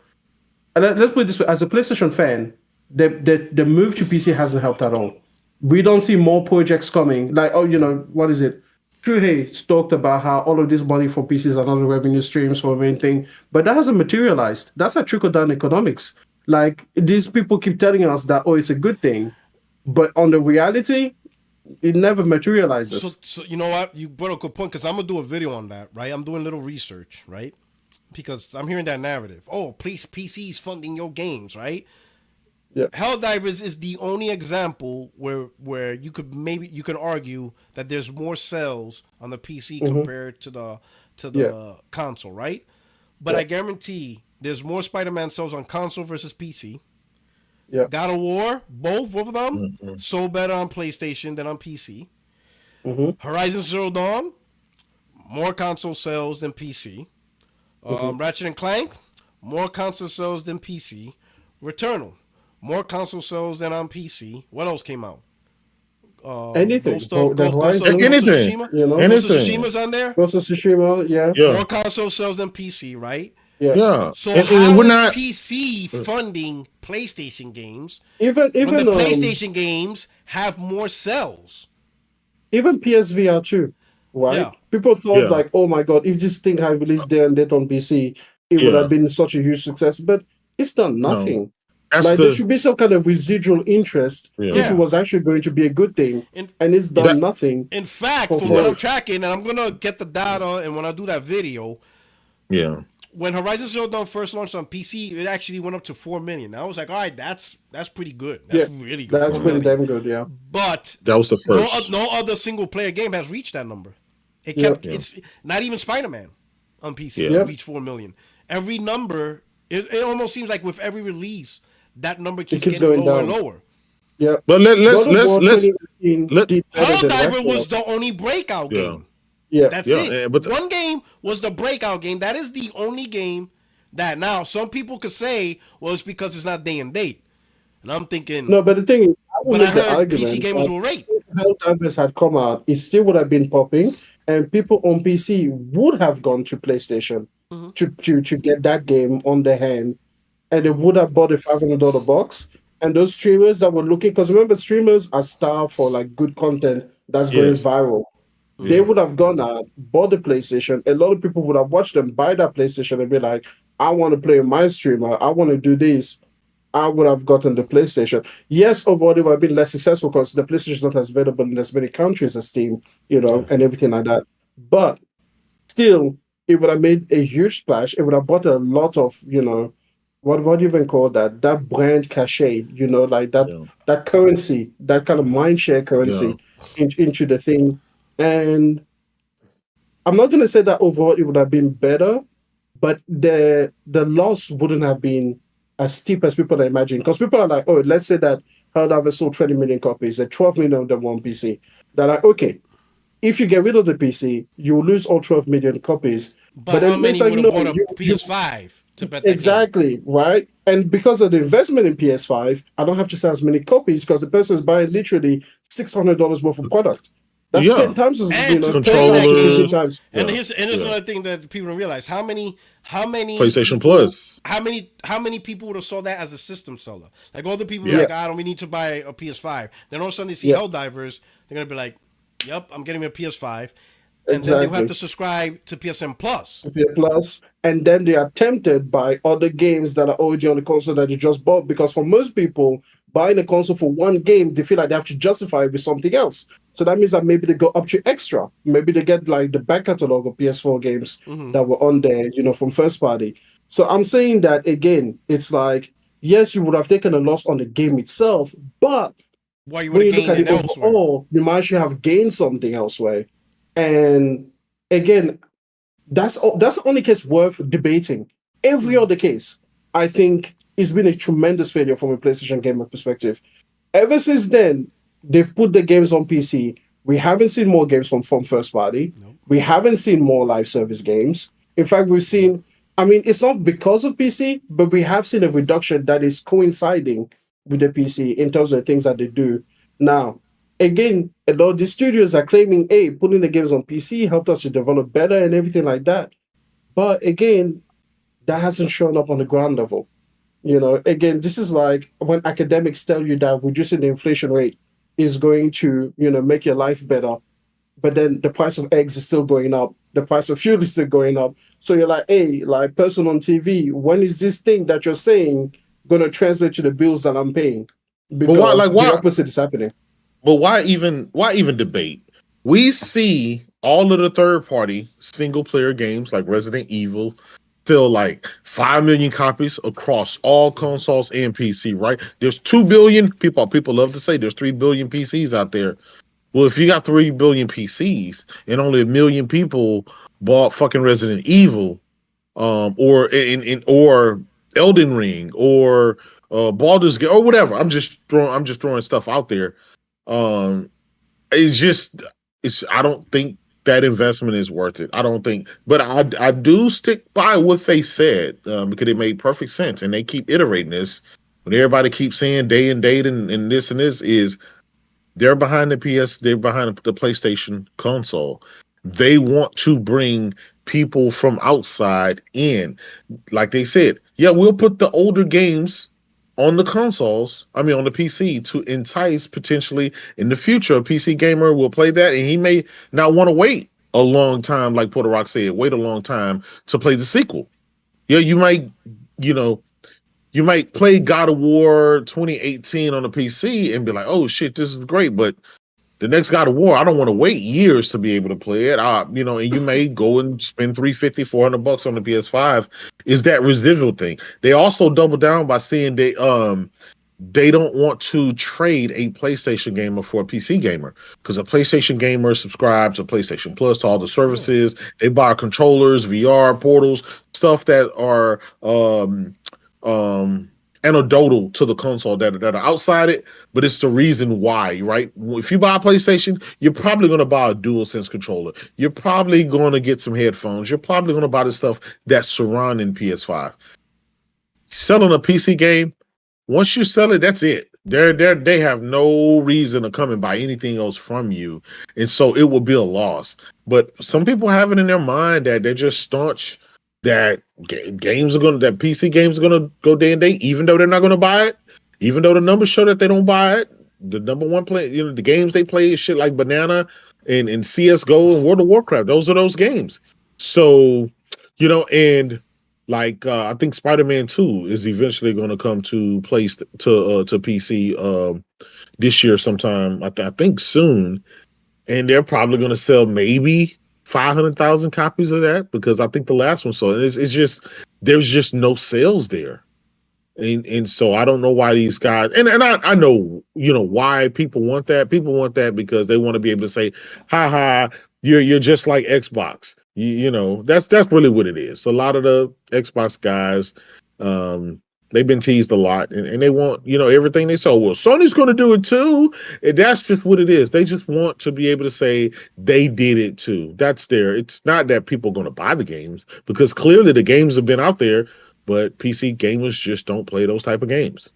E: let's put it this way: as a PlayStation fan, the move to PC hasn't helped at all. We don't see more projects coming. Like, what is it? Truhe talked about how all of this money for PCs are not revenue streams for anything, but that hasn't materialized. That's a trickle-down economics. Like, these people keep telling us that, it's a good thing, but on the reality, it never materializes.
A: So you know what? You brought a good point, because I'm going to do a video on that, right? I'm doing a little research, right? Because I'm hearing that narrative. Oh, please, PC's funding your games, right?
E: Yeah.
A: Helldivers is the only example where you could argue that there's more sales on the PC compared to the console, right? But I guarantee there's more Spider-Man sales on console versus PC.
E: Yeah.
A: God of War, both of them sold better on PlayStation than on PC. Horizon Zero Dawn, more console sales than PC. Ratchet and Clank, more console sales than PC. Returnal, more console sales than on PC. What else came out?
E: Anything.
B: Anything.
A: Ghost of Tsushima's on there.
E: Ghost of Tsushima, yeah.
A: More console sales than PC, right?
B: Yeah.
A: So how is PC funding PlayStation games?
E: Even
A: when the PlayStation games have more sales.
E: Even PSVR 2, right? Yeah. People thought like, oh my god, if this thing had released there and that on PC, it would have been such a huge success. But it's done nothing. No. There should be some kind of residual interest if it was actually going to be a good thing, and it's done nothing.
A: In fact, from what I'm tracking, and I'm gonna get the data, and when I do that video, when Horizon Zero Dawn first launched on PC, it actually went up to 4 million. I was like, all right, that's pretty good. That's really good.
E: That's pretty damn good, yeah.
A: But
B: that was the first.
A: No other single player game has reached that number. It kept it's not even Spider-Man on PC reached 4 million. Every number, it almost seems like with every release, that number keeps getting lower and lower.
E: Yeah,
B: but let's
A: Helldiver was the only breakout game.
E: Yeah,
A: that's it. But one game was the breakout game. That is the only game that now some people could say, well, it's because it's not day and date. And I'm thinking,
E: no, but the thing is,
A: I heard PC gamers will rate.
E: If Helldivers had come out, it still would have been popping, and people on PC would have gone to PlayStation to get that game on their hand, and they would have bought a $500 box. And those streamers that were looking, because remember, streamers are starved for like good content that's going viral. They would have gone out, bought the PlayStation. A lot of people would have watched them buy that PlayStation and be like, I want to play my streamer. I want to do this. I would have gotten the PlayStation. Yes, overall, it would have been less successful because the PlayStation is not as available in as many countries as Steam, and everything like that. But still, it would have made a huge splash. It would have bought a lot of, what do you even call that? That brand cachet, like that currency, that kind of mindshare currency into the thing. And I'm not going to say that overall it would have been better, but the loss wouldn't have been as steep as people imagine. Because people are like, oh, let's say that Helldivers sold 20 million copies, and 12 million of them on PC. They're like, okay, if you get rid of the PC, you will lose all 12 million copies. But
A: But how
E: then it's
A: many
E: like,
A: would have
E: no,
A: bought a
E: you
A: PS5 to bet that game?
E: exactly right. And because of the investment in PS5, I don't have to sell as many copies because the person is buying literally $600 worth of product. That's 10
B: Yeah,
E: times,
A: And to play
E: 10
A: that
E: to 15
B: controllers.
A: game,
E: times.
A: and
B: Yeah,
A: here's
B: yeah.
A: another thing that people don't realize: how many
B: PlayStation
A: people,
B: Plus.
A: how many people would have saw that as a system seller? Like all the people
B: Yeah,
A: like,
E: Yeah,
A: I don't we need to buy a PS5. Then all of a sudden they see
E: yeah,
A: Helldivers, they're gonna be like, "Yep, I'm getting a PS5," and then they will have to
E: exactly.
A: subscribe to PSN Plus.
E: PS Plus, and then they are tempted by other games that are already on the console that they just bought. Because for most people, buying a console for one game, they feel like they have to justify it with something else. So that means that maybe they go up to extra. Maybe they get like the back catalog of PS4 games
A: Mm-hmm.
E: that were on there, from first party. So I'm saying that again, it's like, yes, you would have taken a loss on the game itself, but
A: Why you would
E: when
A: have
E: you look
A: gained
E: at
A: it
E: it
A: elsewhere?
E: overall, you might actually have gained something elsewhere. And again, that's the only case worth debating. Every
A: Mm-hmm.
E: other case, I think, has been a tremendous failure from a PlayStation gamer perspective. Ever since then, they've put the games on PC. We haven't seen more games from first party.
A: Nope.
E: We haven't seen more live service games. In fact, we've
A: Nope.
E: seen, I mean, it's not because of PC, but we have seen a reduction that is coinciding with the PC in terms of the things that they do. Now, again, a lot of the studios are claiming, hey, putting the games on PC helped us to develop better and everything like that. But again, that hasn't shown up on the ground level. Again, this is like when academics tell you that reducing the inflation rate is going to, make your life better, but then the price of eggs is still going up, the price of fuel is still going up. So you're like, hey, like person on TV, when is this thing that you're saying going to translate to the bills that I'm paying?
B: but why? Like
E: Because the
B: why?
E: opposite is happening.
B: But why even debate? We see all of the third party single player games like Resident Evil sell like 5 million copies across all
A: Mm-hmm.
B: consoles and PC, right? There's 2 billion people. People love to say there's 3 billion PCs out there. Well, if you got 3 billion PCs and only 1 million people bought fucking Resident Evil, or Elden Ring or Baldur's Gate or whatever. I'm just throwing stuff out there. Um, it's just it's I don't think that investment is worth it. I don't think, but I do stick by what they said, because it made perfect sense, and they keep iterating this. When everybody keeps saying day and date and this and this is they're behind the PS, they're behind the PlayStation console. They want to bring people from outside in. Like they said, yeah, we'll put the older games on the consoles, I mean on the PC to entice potentially in the future a PC gamer will play that and he may not want to wait a long time, like Porter Rock said, wait a long time to play the sequel. Yeah, you know, you might play God of War 2018 on the PC and be like, oh shit, this is great, but the next God of War, I don't want to wait years to be able to play it. And you may go and spend 350, $400 on the PS5. Is that residual thing? They also double down by saying they don't want to trade a PlayStation gamer for a PC gamer because a PlayStation gamer subscribes to PlayStation Plus to all the
A: Yeah.
B: services. They buy controllers, VR portals, stuff that are um anecdotal to the console that are outside it, but it's the reason why, right? If you buy a PlayStation, you're probably going to buy a DualSense controller. You're probably going to get some headphones. You're probably going to buy the stuff that's surrounding PS5. Selling a PC game, once you sell it, that's it. They have no reason to come and buy anything else from you, and so it will be a loss. But some people have it in their mind that they're just staunch that that PC games are gonna go day and day, even though they're not gonna buy it, even though the numbers show that they don't buy it. The number one play, the games they play is shit like Banana and CS:GO and World of Warcraft. Those are those games. So, and like I think Spider-Man 2 is eventually going to come to PC this year sometime. I think soon, and they're probably going to sell maybe 500,000 copies of that because I think the last one sold. And it's just there's just no sales there. And so I don't know why these guys and I know why people want that. People want that because they want to be able to say, ha ha, you're just like Xbox. You know, that's really what it is. A lot of the Xbox guys, they've been teased a lot, and they want, you know, everything they saw. Well, Sony's going to do it too. And that's just what it is. They just want to be able to say they did it too. That's there. It's not that people are going to buy the games, because clearly the games have been out there, but PC gamers just don't play those type of games.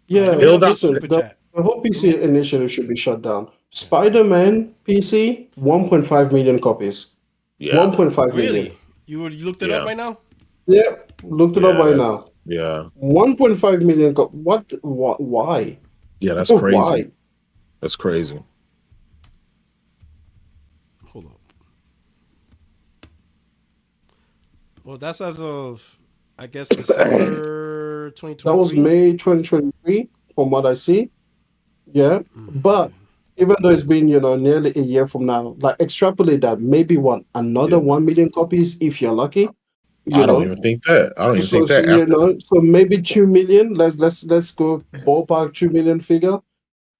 E: Yeah,
A: Held up
E: listen,
A: super chat.
E: the whole PC initiative should be shut down. Spider-Man PC, 1.5 million copies.
B: Yeah.
E: 1.5 million.
A: Really? You looked it up right now?
E: Yep, looked it up right now.
B: Yeah.
E: 1.5 million. What? Why?
B: Yeah, that's crazy.
E: Why?
B: That's crazy.
A: Hold up. Well, that's as of, I guess, December 2023.
E: That was May 2023, from what I see. Yeah, but even though it's been, you know, nearly a year from now, like extrapolate that, maybe another 1 million copies if you're lucky.
B: I don't even think that. I don't even think that.
E: You know, so maybe 2 million. Let's go ballpark 2 million figure.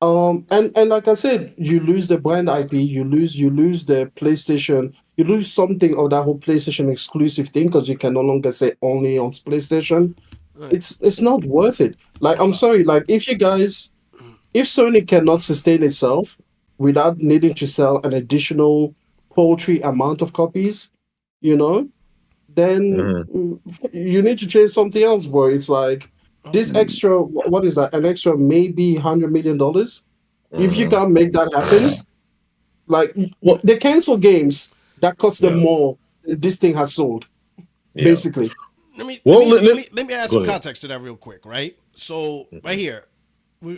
E: And like I said, you lose the brand IP, you lose the PlayStation, you lose something of that whole PlayStation exclusive thing, because you can no longer say only on PlayStation. It's not worth it. Like, I'm sorry, like if Sony cannot sustain itself without needing to sell an additional paltry amount of copies, you know, then you need to change something else, bro. It's like this extra, what is that? An extra maybe $100 million. If you can't make that happen, like they cancel games that cost them more than this thing has sold, basically.
A: Let me add some context to that real quick, right? So right here,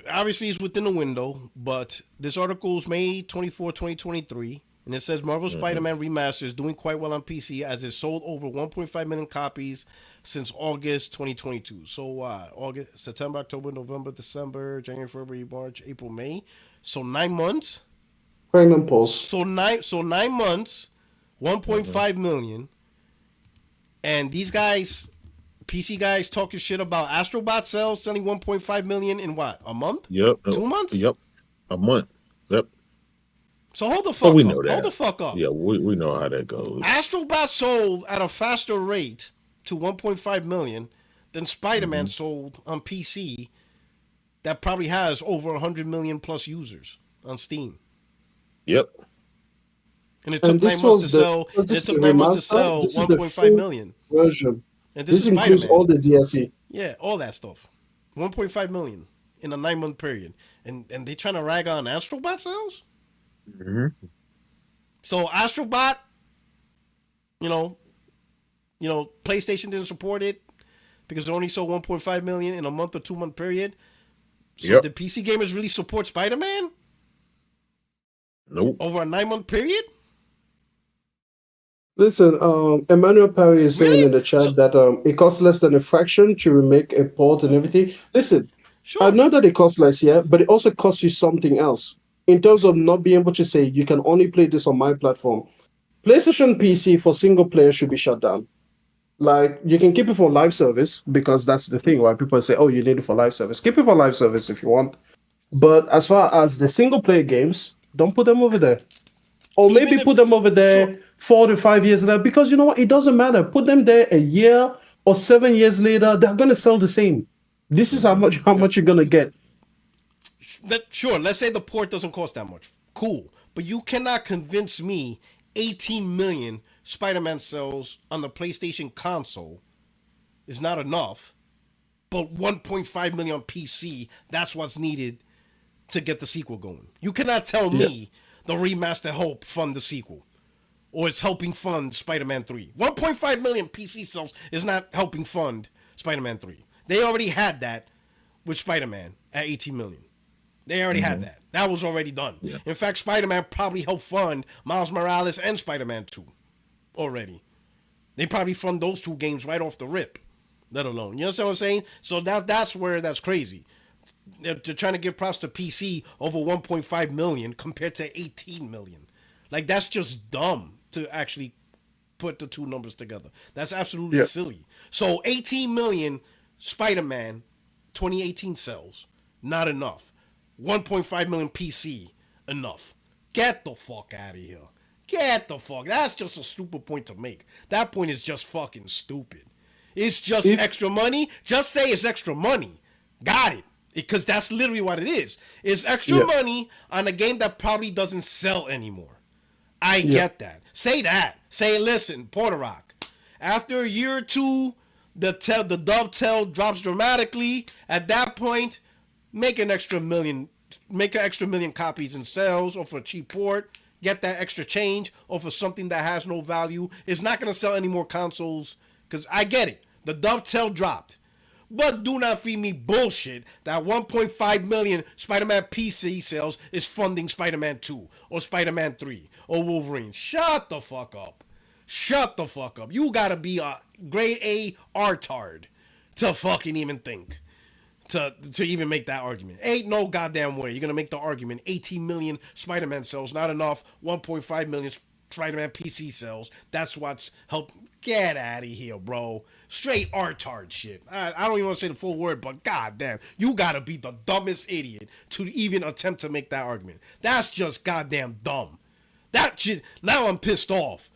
A: obviously it's within the window, but this article is May 24, 2023. And it says Marvel Spider-Man Remaster is doing quite well on PC, as it sold over 1.5 million copies since August 2022. So August, September, October, November, December, January, February, March, April, May. So 9 months.
E: Pregnant pause.
A: So 9 months, 1.5 million. And these guys, PC guys, talking shit about Astrobot Sells selling 1.5 million in what? A month?
B: Yep.
A: 2 months?
B: Yep. A month. Yep.
A: So hold the fuck
B: we
A: up.
B: Know that.
A: Hold the fuck up.
B: Yeah, we know how that goes.
A: Astrobot sold at a faster rate to 1.5 million than Spider-Man sold on PC, that probably has over 100 million plus users on Steam.
B: Yep.
A: And it took 9 months to sell. It took 9 months to sell 1.5 million
E: version.
A: And this is
E: includes
A: Spider-Man.
E: all the DLC.
A: Yeah, all that stuff. 1.5 million in a 9 month period, and they trying to rag on Astrobot sales. So Astrobot, you know, PlayStation didn't support it because it only sold 1.5 million in a month or 2 month period. So did PC gamers really support Spider-Man?
B: Nope.
A: Over a 9 month period?
E: Listen, Emmanuel Perry is saying in the chat that it costs less than a fraction to remake a port and everything. Listen, I know that it costs less, but it also costs you something else. In terms of not being able to say, you can only play this on my platform. PlayStation PC for single player should be shut down. Like, you can keep it for live service, because that's the thing, why people say, oh, you need it for live service. Keep it for live service if you want. But as far as the single player games, don't put them over there. Or maybe put them over there 4 to 5 years later, because you know what? It doesn't matter. Put them there a year or 7 years later, they're going to sell the same. This is how much you're going to get.
A: Sure, let's say the port doesn't cost that much. Cool. But you cannot convince me 18 million Spider-Man sells on the PlayStation console is not enough, but 1.5 million on PC, that's what's needed to get the sequel going. You cannot tell me the remaster help fund the sequel, or it's helping fund Spider-Man 3. 1.5 million PC sales is not helping fund Spider-Man 3. They already had that with Spider-Man at 18 million. They already had that. That was already done. Yeah. In fact, Spider-Man probably helped fund Miles Morales and Spider-Man 2 already. They probably fund those two games right off the rip, let alone. You understand what I'm saying? So that's where that's crazy. They're trying to give props to PC over 1.5 million compared to 18 million. Like, that's just dumb to actually put the two numbers together. That's absolutely silly. So 18 million Spider-Man 2018 sells, not enough. 1.5 million PC, enough. Get the fuck out of here. Get the fuck. That's just a stupid point to make. That point is just fucking stupid. It's just extra money. Just say it's extra money. Got it. Because that's literally what it is. It's extra money on a game that probably doesn't sell anymore. I get that. Say that. Say, listen, Porter Rock. After a year or two, the dovetail drops dramatically. At that point, make an extra million copies in sales, or for a cheap port. Get that extra change, or for something that has no value. It's not going to sell any more consoles, because I get it. The dovetail dropped. But do not feed me bullshit that 1.5 million Spider-Man PC sales is funding Spider-Man 2 or Spider-Man 3 or Wolverine. Shut the fuck up. Shut the fuck up. You gotta be a grade A artard to fucking even think. To even make that argument. Ain't no goddamn way you're gonna make the argument 18 million Spider-Man sales, not enough 1.5 million Spider-Man PC sales. That's what's helped. Get out of here, bro. Straight artard shit. I don't even want to say the full word, but goddamn, you gotta be the dumbest idiot to even attempt to make that argument. That's just goddamn dumb. That shit, now I'm pissed off.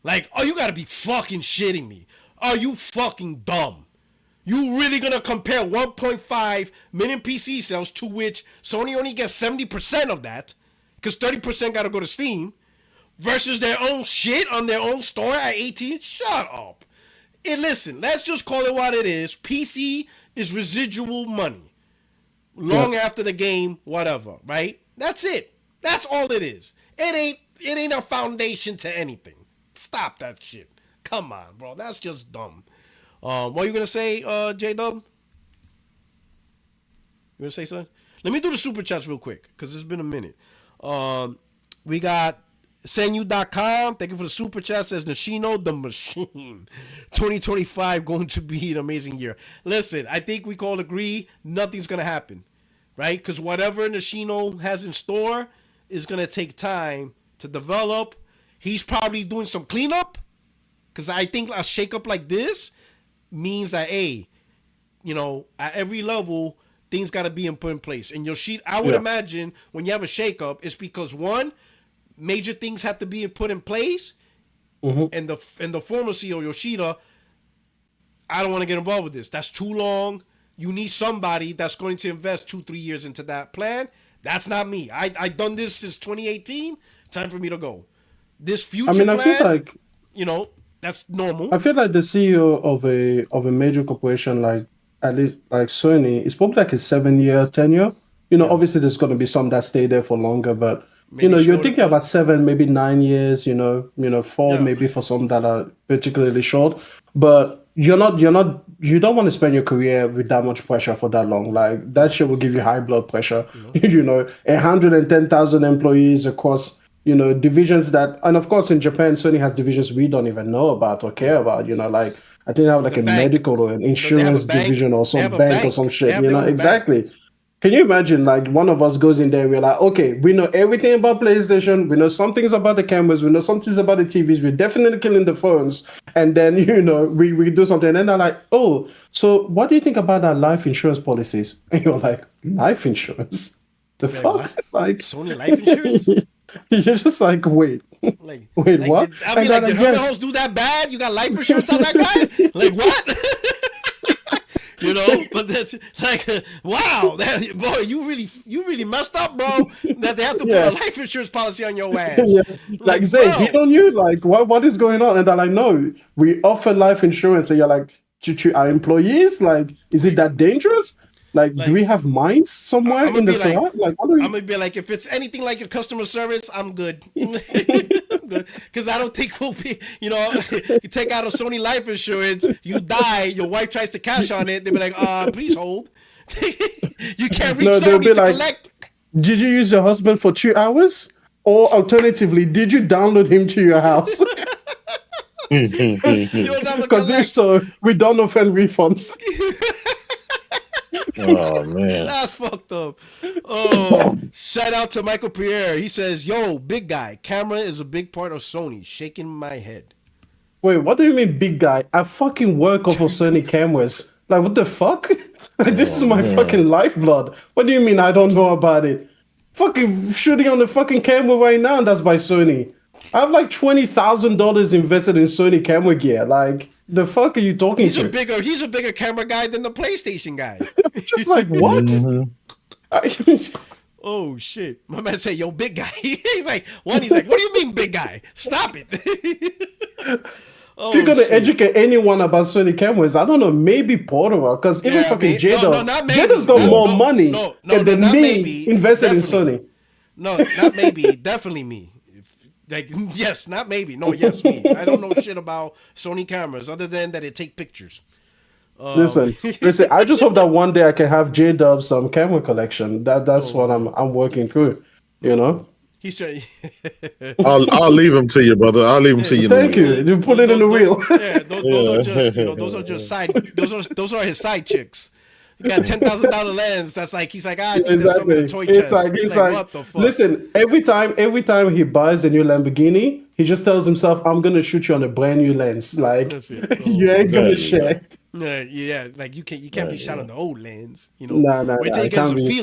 A: Like, oh, you gotta be fucking shitting me. Are you fucking dumb? You really gonna compare 1.5 million PC sales, to which Sony only gets 70% of that, because 30% gotta go to Steam, versus their own shit on their own store at 18? Shut up. And listen, let's just call it what it is. PC is residual money. Long after the game, whatever, right? That's it. That's all it is. It ain't a foundation to anything. Stop that shit. Come on, bro. That's just dumb. What are you gonna say, J-Dub? You gonna say something? Let me do the super chats real quick, because it's been a minute. We got Senyu.com, thank you for the super chat, says Nishino the Machine. 2025 going to be an amazing year. Listen, I think we can all agree nothing's going to happen, right? Because whatever Nishino has in store is going to take time to develop. He's probably doing some cleanup, because I think a shakeup like this means that, hey, you know, at every level, things got to be put in place. And Yoshida, I would imagine when you have a shakeup, it's because, one, major things have to be put in place, and the former CEO Yoshida, I don't want to get involved with this. That's too long. You need somebody that's going to invest 2-3 years into that plan. That's not me. I've done this since 2018. Time for me to go. This future plan, I feel like, you know, that's normal.
E: I feel like the CEO of a major corporation, like at least like Sony, is probably like a 7-year tenure. You know, obviously there's going to be some that stay there for longer, but maybe, you know, you're thinking about 7, maybe 9 years, you know, 4 maybe for some that are particularly short. But you don't want to spend your career with that much pressure for that long. Like, that shit will give you high blood pressure. You know, 110,000 employees across, you know, divisions that, and of course in Japan, Sony has divisions we don't even know about or care about, you know, like I think they have like a medical or an insurance division or some bank or some shit, you know, exactly. Can you imagine, like, one of us goes in there, we're like, okay, we know everything about PlayStation, we know some things about the cameras, we know some things about the TVs, we're definitely killing the phones, and then, you know, we do something, and then they're like, oh, so what do you think about our life insurance policies? And you're like, life insurance? The fuck?
A: What?
E: Like,
A: Sony life insurance?
E: You're just like, wait, wait, what?
A: I mean, like, did Herman Host do that bad? You got life insurance on that guy? Like, what? You know, but that's like, wow, boy, you really messed up, bro. That they have to put a life insurance policy on your ass.
E: Like, Zay, hit on you? Like, what is going on? And they're like, no, we offer life insurance. And you're like, to our employees? Like, is it that dangerous? Like, do we have mines somewhere in the Sahara? Like, I'm
A: gonna be like, if it's anything like your customer service, I'm good. Because I don't think we'll be, you know, you take out a Sony life insurance, you die, your wife tries to cash on it, they'll be like, please hold. You can't reach Sony to collect.
E: Did you use your husband for 2 hours? Or alternatively, did you download him to your house? Because if so, we don't offend refunds.
F: Oh man,
A: that's fucked up. Oh, shout out to Michael Pierre. He says, "Yo, big guy, camera is a big part of Sony." Shaking my head.
E: Wait, what do you mean, big guy? I fucking work off of Sony cameras. Like, what the fuck? Like, this is my fucking lifeblood. What do you mean I don't know about it? Fucking shooting on the fucking camera right now, and that's by Sony. I have like $20,000 invested in Sony camera gear. Like, the fuck are you talking
A: He's
E: to?
A: He's a bigger camera guy than the PlayStation guy.
E: Just like, what?
A: Oh shit! My man said, "Yo, big guy." He's like, "What?" He's like, "What do you mean, big guy? Stop it!"
E: If you're gonna educate anyone about Sony cameras, I don't know, maybe Portugal, because even fucking Jada's got more money than me invested in Sony.
A: No, not maybe, definitely me. Like, yes, not maybe. No, yes, me. I don't know shit about Sony cameras other than that it take pictures.
E: Listen. I just hope that one day I can have J-Dub's camera collection. That's what I'm working through. You know.
A: He's trying.
B: I'll leave him to you, brother. I'll leave him to you.
E: Thank you. You put it in the wheel.
A: Yeah, those are just those are just side. Those are his side chicks. He got $10,000 lens. That's like he's like, I think there's some in the toy chest. He's like, what the fuck?
E: Listen, every time he buys a new Lamborghini, he just tells himself, "I'm gonna shoot you on a brand new lens." Like, you ain't gonna share.
A: Yeah, like you can't be shot on the old lens. You know,
E: no, it can't be.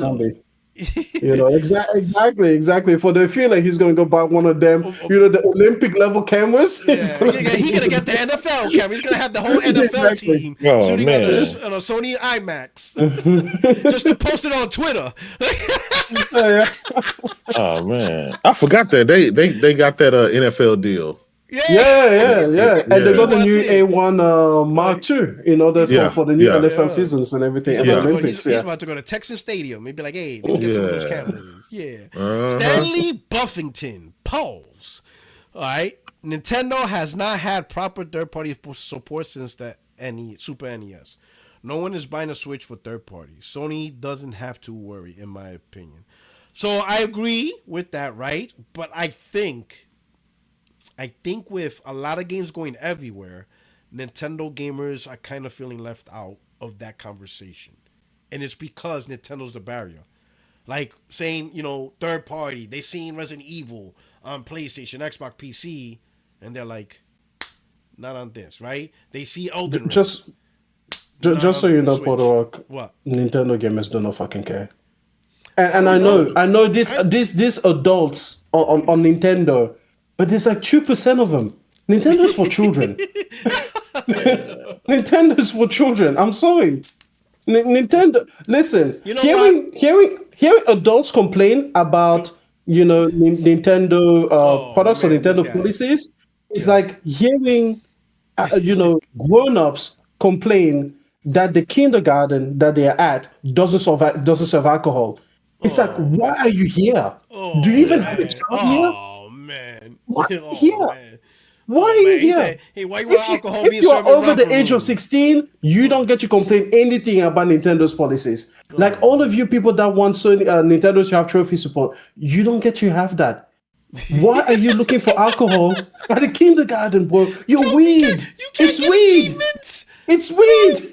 E: You know, exactly. For the feeling, he's gonna go buy one of them, the Olympic level cameras.
A: Yeah, he's gonna get the NFL camera. He's gonna have the whole NFL team shooting on a Sony IMAX just to post it on Twitter.
B: Oh man, I forgot that they got that NFL deal.
E: Yeah. And they got the new A1 Mark II, that's for the new NFL seasons and everything.
A: He's about to go to Texas Stadium. He'd be like, hey, let me get some of those cameras. Yeah. Stanley Buffington, Pulse. All right. Nintendo has not had proper third-party support since the Super NES. No one is buying a Switch for third parties. Sony doesn't have to worry, in my opinion. So I agree with that, right? But I think with a lot of games going everywhere, Nintendo gamers are kind of feeling left out of that conversation. And it's because Nintendo's the barrier. Like saying, third party, they seen Resident Evil on PlayStation, Xbox, PC, and they're like, not on this, right? They see Elden Ring.
E: Just so you know, Porto,
A: what?
E: Nintendo gamers do not fucking care. And I know these adults on Nintendo, but there's like 2% of them. Nintendo's for children. Nintendo's for children. I'm sorry. Nintendo. Listen, hearing adults complain about Nintendo products or Nintendo policies, it's like hearing grown-ups complain that the kindergarten that they're at doesn't serve alcohol. It's like, why are you here? Do you even have a child here?
A: Oh man!
E: Why are you here?
A: Man.
E: Why are you here?
A: Hey, why you want alcohol being
E: if you're
A: served in
E: over the
A: romper
E: age of
A: room?
E: 16, you don't get to complain anything about Nintendo's policies. Like all of you people that want Nintendo to have trophy support, you don't get to have that. Why are you looking for alcohol at the kindergarten, bro? You're weird. It's weird. It's weird.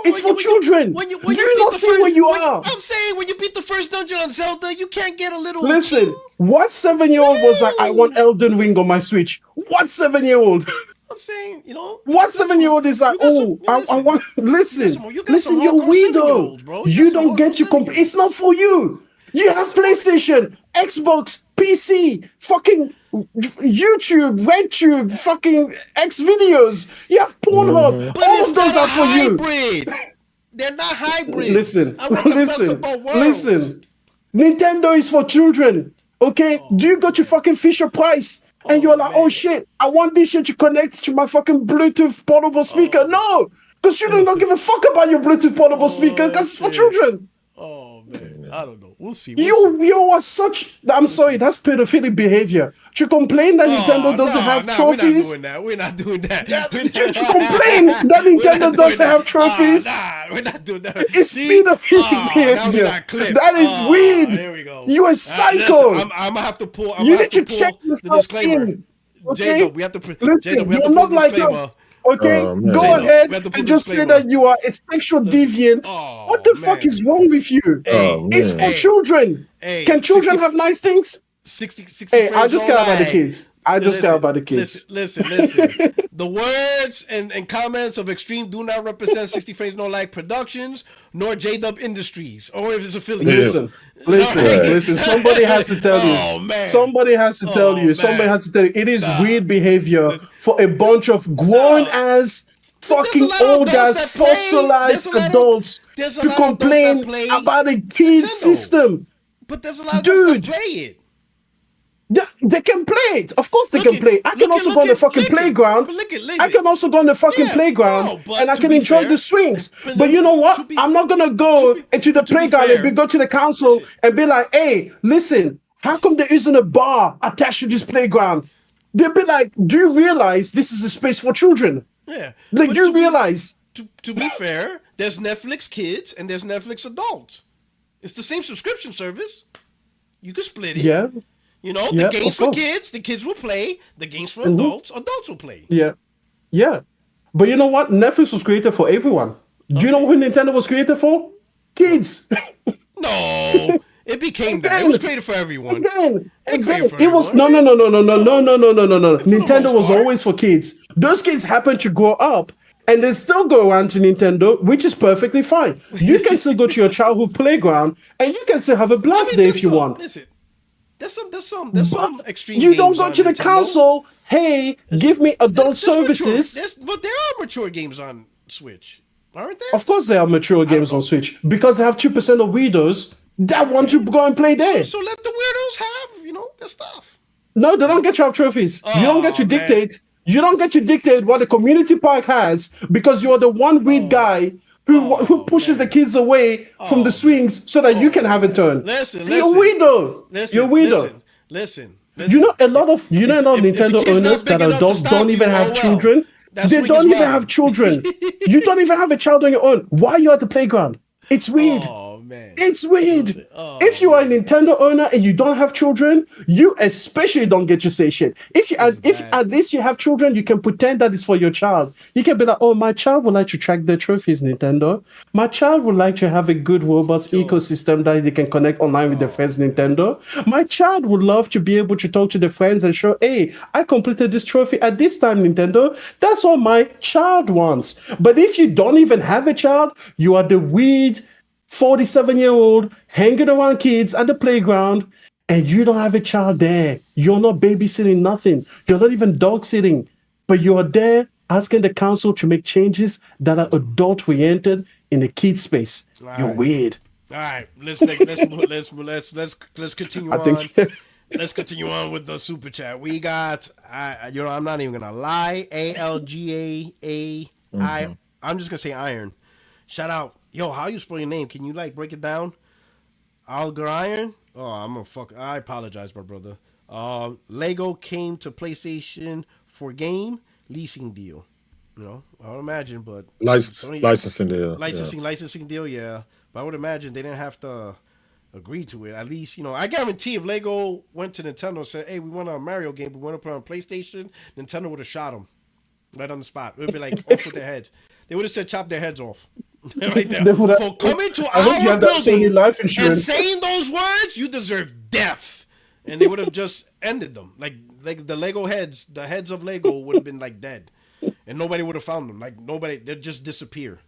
E: It's for children. Do you not see where you are?
A: I'm saying when you beat the first dungeon on Zelda, you can't get a little.
E: Listen, what 7-year-old was like, I want Elden Ring on my Switch? What 7-year-old?
A: I'm saying,
E: what 7-year-old is like, I want. Listen, you're weirdo, bro. You don't get your complaint. It's not for you. You have PlayStation, Xbox, PC, fucking YouTube, RedTube, fucking X videos. You have Pornhub.
A: But
E: all of those are for you.
A: They're not hybrids.
E: Listen. Nintendo is for children. Okay? Do you go to fucking Fisher Price and you're like, oh shit, I want this shit to connect to my fucking Bluetooth portable speaker? No, because children don't give a fuck about your Bluetooth portable speaker because it's for children.
A: Oh man, I don't know. We'll see.
E: You are such. I'm sorry, that's pedophilic behavior. To complain that Nintendo doesn't have trophies.
A: We're not doing that.
E: To complain that Nintendo doesn't have trophies.
A: We're not doing that.
E: It's pedophilic behavior. That is weird.
A: There we go.
E: You a psycho.
A: Listen, I'm gonna have to pull.
E: You need to check the
A: disclaimer.
E: Okay?
A: We have to.
E: Listen, you're not like us. Okay, go ahead and just say that you are a sexual deviant. What the fuck is wrong with you? It's for children. Can children have nice things?
A: 60
E: Hey, I just care about the kids. I just care about the kids.
A: Listen. The words and comments of Extreme do not represent 60 Frames No Lag Productions nor J-Dub Industries or if it's affiliates.
E: Listen. Somebody has to tell you.
A: Oh man.
E: Somebody has to tell you. Somebody has to tell you. It is weird behavior for a bunch of grown-ass, fucking old-ass, fossilized adults to complain about a kid's system.
A: But there's a lot of adults that play it.
E: They can play it. Of course they can play. I can also go on the fucking playground. I can also go on the fucking playground and I can enjoy the swings. But you know what? I'm not going to go into the playground and go to the council and be like, hey, listen, how come there isn't a bar attached to this playground? They'll be like, do you realize this is a space for children?
A: Yeah.
E: Like, do you realize?
A: To be fair, there's Netflix Kids and there's Netflix Adults. It's the same subscription service. You can split it.
E: Yeah.
A: You know, the games for kids, the kids will play. The games for adults, adults will play.
E: Yeah. But you know what? Netflix was created for everyone. Do you know who Nintendo was created for? Kids.
A: No. It became that. It was created for everyone.
E: It was no. Nintendo was always for kids. Those kids happen to grow up and they still go around to Nintendo, which is perfectly fine. You can still go to your childhood playground and you can still have a blast there if you want.
A: Listen, there's some extreme.
E: You don't go to the console. Hey, give me adult services.
A: But there are mature games on Switch, aren't there?
E: Of course, there are mature games on Switch because they have 2% of weirdos that want to go and play there.
A: So let the weirdos have, their stuff.
E: No, they don't get to have trophies. You don't get to dictate. You don't get to dictate what the community park has because you're the one weird guy who pushes the kids away from the swings so that you can have a turn. You're weirdo. You're weirdo.
A: Listen.
E: You know a lot of Nintendo owners that are adults don't even have children. They don't even have children. You don't even have a child on your own. Why are you at the playground? It's weird.
A: Oh man.
E: It's weird. If you are a Nintendo owner and you don't have children, you especially don't get to say shit. If at least you have children, you can pretend that it's for your child. You can be like, oh, my child would like to track their trophies, Nintendo. My child would like to have a good robots ecosystem that they can connect online with their friends, Nintendo. My child would love to be able to talk to their friends and show, hey, I completed this trophy at this time, Nintendo. That's all my child wants. But if you don't even have a child, you are the weird 47-year-old hanging around kids at the playground and you don't have a child there. You're not babysitting nothing. You're not even dog sitting, but you're there asking the council to make changes that are adult oriented in the kid space. You're weird.
A: All right, let's continue on. Let's continue on with the super chat. We got, I'm not even gonna lie. ALGAAI. I'm just gonna say Iron. Shout out. Yo, how you spell your name? Can you break it down? Algar Iron? Oh, I apologize, my brother. Lego came to PlayStation for game leasing deal. I would imagine, but
B: licensing deal.
A: Licensing deal, yeah. But I would imagine they didn't have to agree to it. At least, I guarantee if Lego went to Nintendo and said, hey, we want a Mario game, we want to put it on PlayStation, Nintendo would have shot them right on the spot. It would be like off with their heads. They would have said chop their heads off. Right there. For coming to our building and saying those words, you deserve death. And they would have just ended them. Like the Lego heads, the heads of Lego would have been dead. And nobody would have found them. They'd just disappear.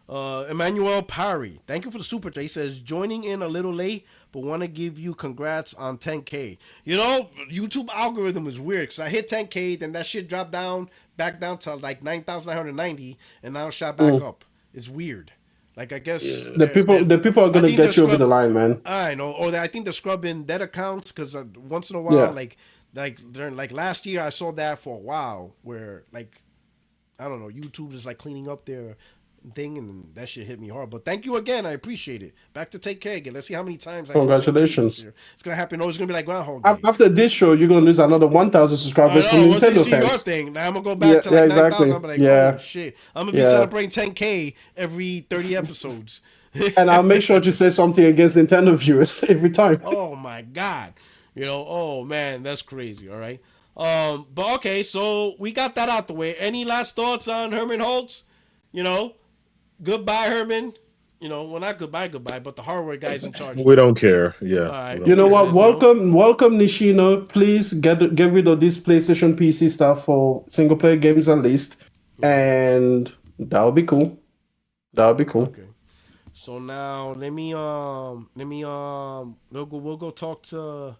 A: Emmanuel Parry, thank you for the super chat. He says, joining in a little late, but want to give you congrats on 10K. YouTube algorithm is weird because I hit 10K, then that shit dropped back down to 9,990, and now shot back up. It's weird. I guess
E: the people are gonna get you over the line, man.
A: I know. Or I think they're scrubbing dead accounts because once in a while, last year, I saw that for a while where I don't know, YouTube is cleaning up their thing, and that shit hit me hard. But thank you again, I appreciate it. Back to take care again. Let's see how many times.
E: Congratulations.
A: It's gonna happen. It's gonna be like Groundhog Day.
E: After this show, you're gonna lose another 1,000 subscribers from Nintendo fans.
A: Your thing. Now I'm gonna go back to 9,000. I'm like, oh shit. I'm gonna be celebrating 10K every 30 episodes.
E: And I'll make sure to say something against Nintendo viewers every time.
A: Oh my god. Oh man, that's crazy. All right. But okay, so we got that out the way. Any last thoughts on Herman Holtz? Goodbye, Herman. You know, well, not goodbye, but the hardware guys in charge.
B: We don't care. Yeah.
A: All right.
B: We
E: You know
B: don't
E: what?
A: Makes sense,
E: Welcome, Nishino. Please get rid of this PlayStation PC stuff for single player games at least, and that would be cool. That would be cool.
A: Okay. So now we'll go talk to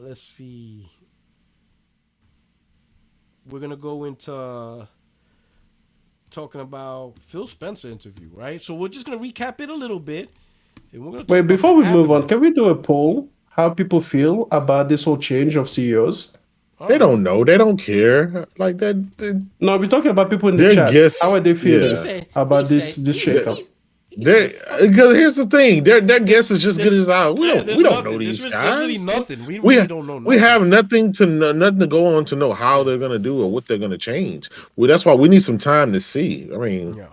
A: let's see. We're gonna go into talking about Phil Spencer interview, right? So we're just gonna recap it a little bit. And we're gonna talk
E: Wait,
A: about
E: before
A: the
E: we move on,
A: aftermath.
E: can we do a poll? How people feel about this whole change of CEOs?
A: All
B: They
A: right.
B: don't know. They don't care. Like that.
E: No, we're talking about people in the
B: Their
E: chat.
B: guess-
E: How are they feeling
B: yeah.
E: about this shakeup?
B: Because here's the thing, their guess is just good as ours. We don't know these guys.
A: There's really nothing. We really don't know nothing.
B: We have nothing to go on to know how they're gonna do or what they're gonna change. Well, that's why we need some time to see. I mean,
A: Yeah.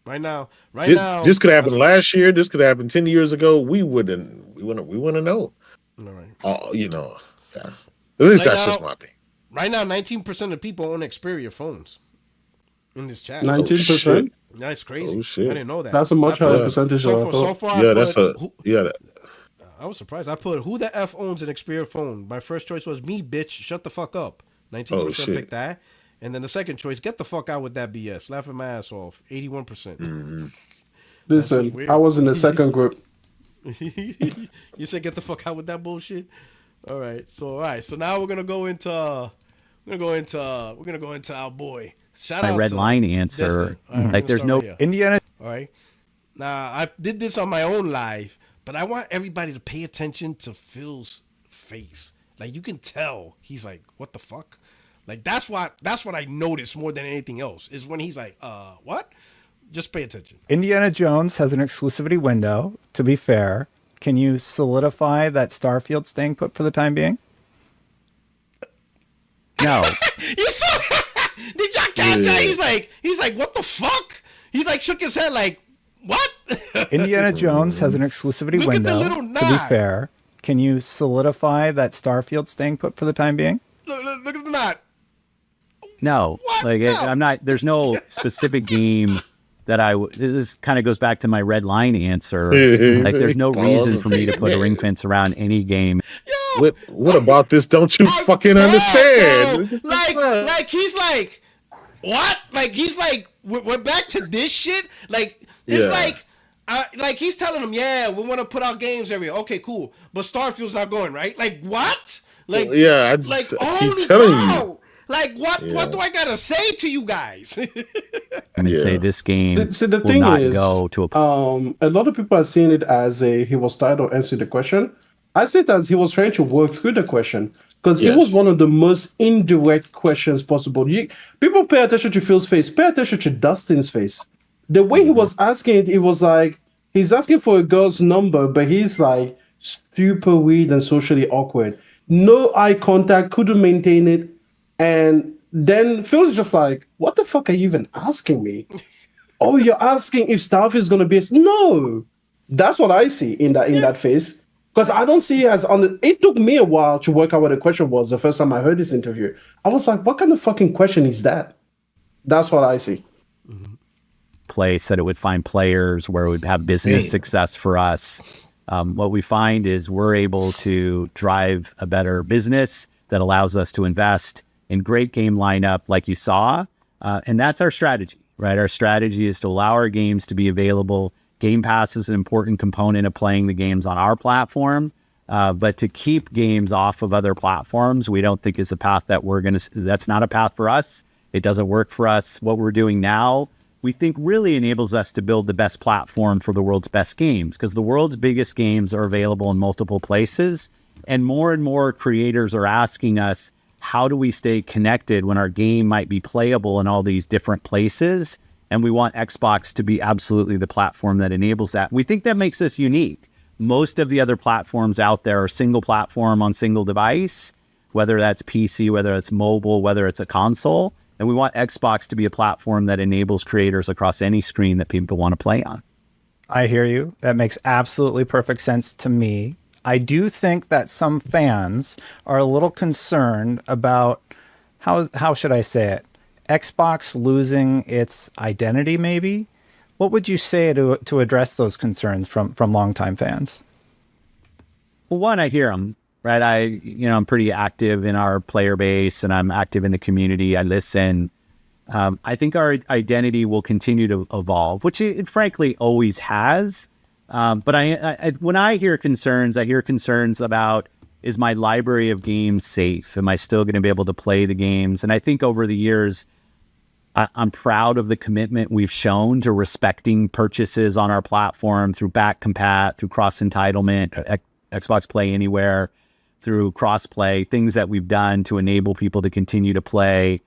A: Right now,
B: this could happen last year. This could happen 10 years ago. We wouldn't know.
A: All right.
B: You know, yeah. At least
A: Right
B: that's
A: now-
B: just my opinion.
A: Right now, 19% of people own Xperia phones in this chat.
E: 19%?
A: That's crazy.
B: Oh, shit.
A: I didn't know that.
E: That's a much higher percentage than I
A: So
E: thought.
A: far, I was surprised. I put who the F owns an Xperia phone. My first choice was me, bitch. Shut the fuck up. 19% picked that. And then the second choice, get the fuck out with that BS. Laughing my ass off. 81%.
B: Mm-hmm.
E: Listen, I was in the second group.
A: You said get the fuck out with that bullshit. All right. So now we're gonna go into our boy. Shout out
F: My red
A: to
F: line answer.
A: Right,
F: Like there's no
G: Indiana.
A: All right. Now I did this on my own live, but I want everybody to pay attention to Phil's face. Like you can tell he's like, what the fuck? Like that's what I noticed more than anything else is when he's like, what? Just pay attention.
G: Indiana Jones has an exclusivity window. To be fair, can you solidify that Starfield's staying put for the time being?
F: no.
A: You saw? Did y'all catch that? He's like, what the fuck? He's like shook his head like, what?
G: Indiana Jones has an exclusivity
A: Look at the
G: window.
A: little
G: To be
A: nod.
G: fair, can you solidify that Starfield's staying put for the time being?
A: Look at the knot.
F: No,
A: What?
F: like
A: No.
F: I'm not. There's no specific game that I would. This kind of goes back to my red line answer. Like, there's no reason for me to put a ring fence around any game.
A: Yo,
B: What about this? Don't you
A: I'm
B: fucking
A: mad,
B: understand?
A: bro. Like he's like, what? Like he's like, we're back to this shit. Like it's like he's telling them, yeah, we want to put out games every. Okay, cool, but Starfield's not going, right? Like what? Like
B: I keep telling you.
A: Like what do I gotta say to you guys?
F: And say this game
E: See, the
F: will
E: thing
F: not
E: is,
F: go to a.
E: a lot of people are seeing it as he was tired of answering the question. I see it as he was trying to work through the question because it was one of the most indirect questions possible. People pay attention to Phil's face, pay attention to Dustin's face. The way he was asking it, it was like he's asking for a girl's number, but he's like super weird and socially awkward. No eye contact, couldn't maintain it. And then Phil's just like, what the fuck are you even asking me? Oh, you're asking if Starfield is going to be... No! That's what I see in that face. Because I don't see it as... It took me a while to work out what the question was the first time I heard this interview. I was like, what kind of fucking question is that? That's what I see.
F: Place that it would find players where it would have business success for us. What we find is we're able to drive a better business that allows us to invest in great game lineup like you saw. And that's our strategy, right? Our strategy is to allow our games to be available. Gamepass is an important component of playing the games on our platform. But to keep games off of other platforms, we don't think is the path that that's not a path for us. It doesn't work for us. What we're doing now, we think really enables us to build the best platform for the world's best games, because the world's biggest games are available in multiple places. And more creators are asking us, how do we stay connected when our game might be playable in all these different places? And we want Xbox to be absolutely the platform that enables that. We think that makes us unique. Most of the other platforms out there are single platform on single device, whether that's PC, whether it's mobile, whether it's a console. And we want Xbox to be a platform that enables creators across any screen that people want to play on.
G: I hear you. That makes absolutely perfect sense to me. I do think that some fans are a little concerned about, how should I say it? Xbox losing its identity, maybe? What would you say to address those concerns from longtime fans?
F: Well, one, I hear them, right? I'm pretty active in our player base and I'm active in the community. I listen. I think our identity will continue to evolve, which it frankly always has. But when I hear concerns about, is my library of games safe? Am I still going to be able to play the games? And I think over the years, I'm proud of the commitment we've shown to respecting purchases on our platform through back compat, through cross entitlement, Xbox Play Anywhere, through crossplay, things that we've done to enable people to continue to play.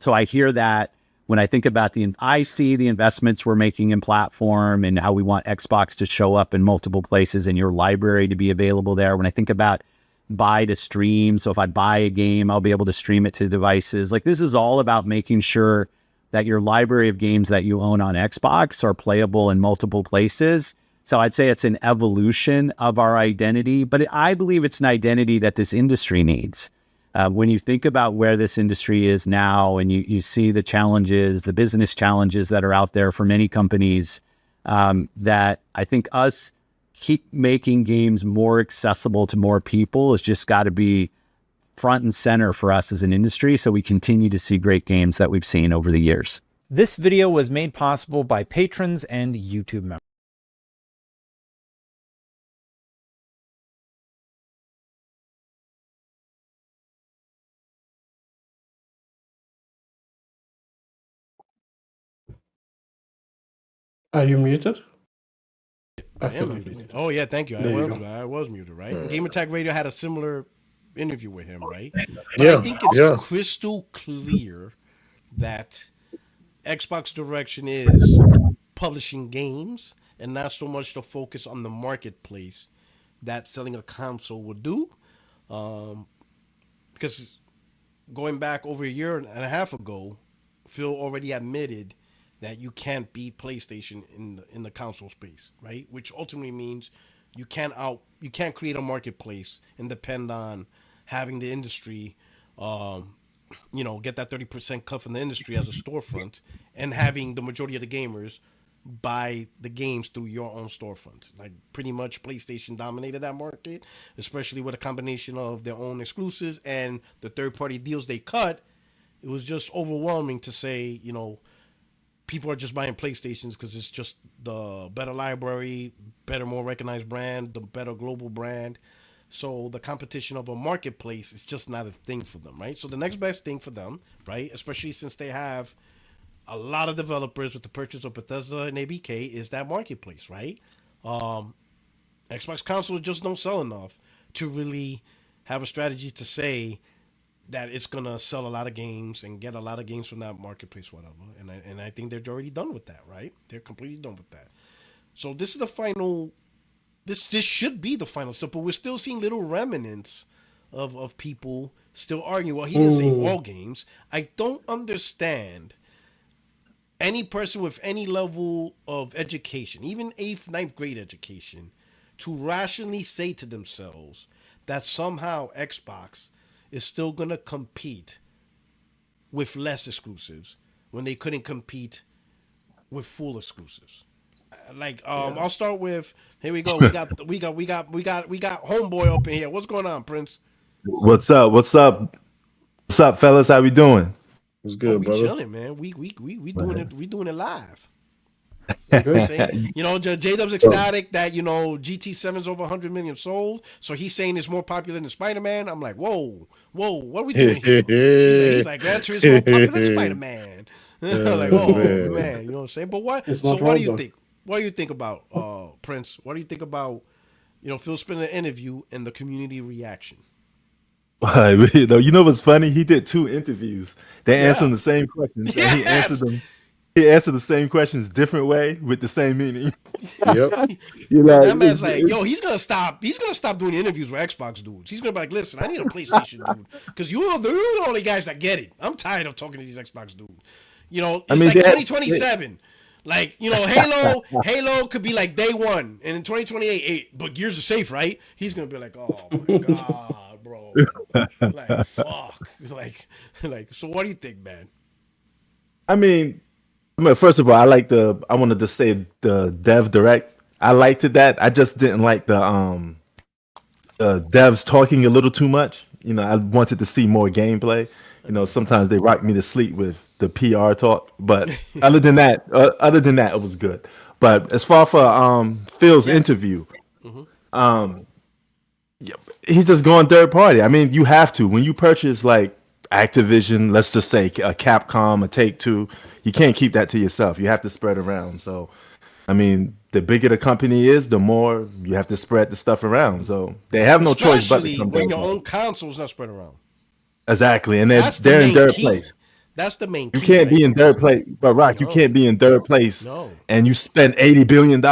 F: So I hear that when I think about I see the investments we're making in platform and how we want Xbox to show up in multiple places and your library to be available there. When I think about buy to stream, so if I buy a game, I'll be able to stream it to devices. Like, this is all about making sure that your library of games that you own on Xbox are playable in multiple places. So I'd say it's an evolution of our identity, but I believe it's an identity that this industry needs. When you think about where this industry is now and you see the challenges, the business challenges that are out there for many companies, that I think us keep making games more accessible to more people has just got to be front and center for us as an industry, so we continue to see great games that we've seen over the years.
G: This video was made possible by patrons and YouTube members.
E: Are you muted?
A: I am muted. Oh yeah, thank you. I was muted, right? Game Attack Radio had a similar interview with him, right? But I think it's crystal clear that Xbox direction is publishing games and not so much the focus on the marketplace that selling a console would do. Because going back over a year and a half ago, Phil already admitted that you can't beat PlayStation in the console space, right? Which ultimately means you can't create a marketplace and depend on having the industry, get that 30% cut from the industry as a storefront, and having the majority of the gamers buy the games through your own storefront. Like, pretty much PlayStation dominated that market, especially with a combination of their own exclusives and the third-party deals they cut. It was just overwhelming to say, people are just buying PlayStations because it's just the better library, better, more recognized brand, the better global brand. So the competition of a marketplace is just not a thing for them, right? So the next best thing for them, right, especially since they have a lot of developers with the purchase of Bethesda and ABK, is that marketplace, right? Xbox consoles just don't sell enough to really have a strategy to say that it's gonna sell a lot of games and get a lot of games from that marketplace, whatever. And I think they're already done with that, right? They're completely done with that. So this is the final. This should be the final step, but we're still seeing little remnants of people still arguing. Well, he didn't say all games. I don't understand any person with any level of education, even 8th, 9th grade education, to rationally say to themselves that somehow Xbox is still going to compete with less exclusives when they couldn't compete with full exclusives. I'll start with, here we go. We got homeboy up in here. What's going on, Prince?
H: What's up, fellas? How we doing?
B: What's good,
A: we
B: brother?
A: Chilling, man. We doing it. We doing it live. J-Dub's ecstatic that GT7's over 100 million sold, so he's saying it's more popular than Spider-Man. I'm like, whoa, what are we doing here? He's like Gran Turismo more popular than Spider-Man. Like, oh man, you know what I'm saying? But what? So what do you think? What do you think about Prince? What do you think about Phil Spencer interview and the community reaction?
H: You know what's funny? He did 2 interviews. They answered the same questions. And he answered them. He answered the same questions different way with the same meaning.
B: Yep.
A: That man's like, he's gonna stop doing interviews with Xbox dudes. He's gonna be like, listen, I need a PlayStation dude because you're the only guys that get it. I'm tired of talking to these Xbox dudes. It's like 2027. Like, Halo could be like day one, and in 2028, but Gears is safe, right? He's gonna be like, oh my god, bro, like fuck, like. So what do you think, man?
H: I mean, I mean, first of all, I wanted to say the Dev Direct. I liked it that. I just didn't like the devs talking a little too much. You know, I wanted to see more gameplay. You know, sometimes they rock me to sleep with the PR talk, but other than that, it was good. But as far for Phil's interview, yeah, he's just going third party. I mean, you have to when you purchase like Activision, let's just say a Capcom, a Take-Two, you can't keep that to yourself. You have to spread around. So, I mean, the bigger the company is, the more you have to spread the stuff around. So they have no choice but to come
A: when your own console's not spread around.
H: Exactly, and they're in third place.
A: That's the main key.
H: You can't be in third place, but Rock, you can't be in third place and you spend $80 billion.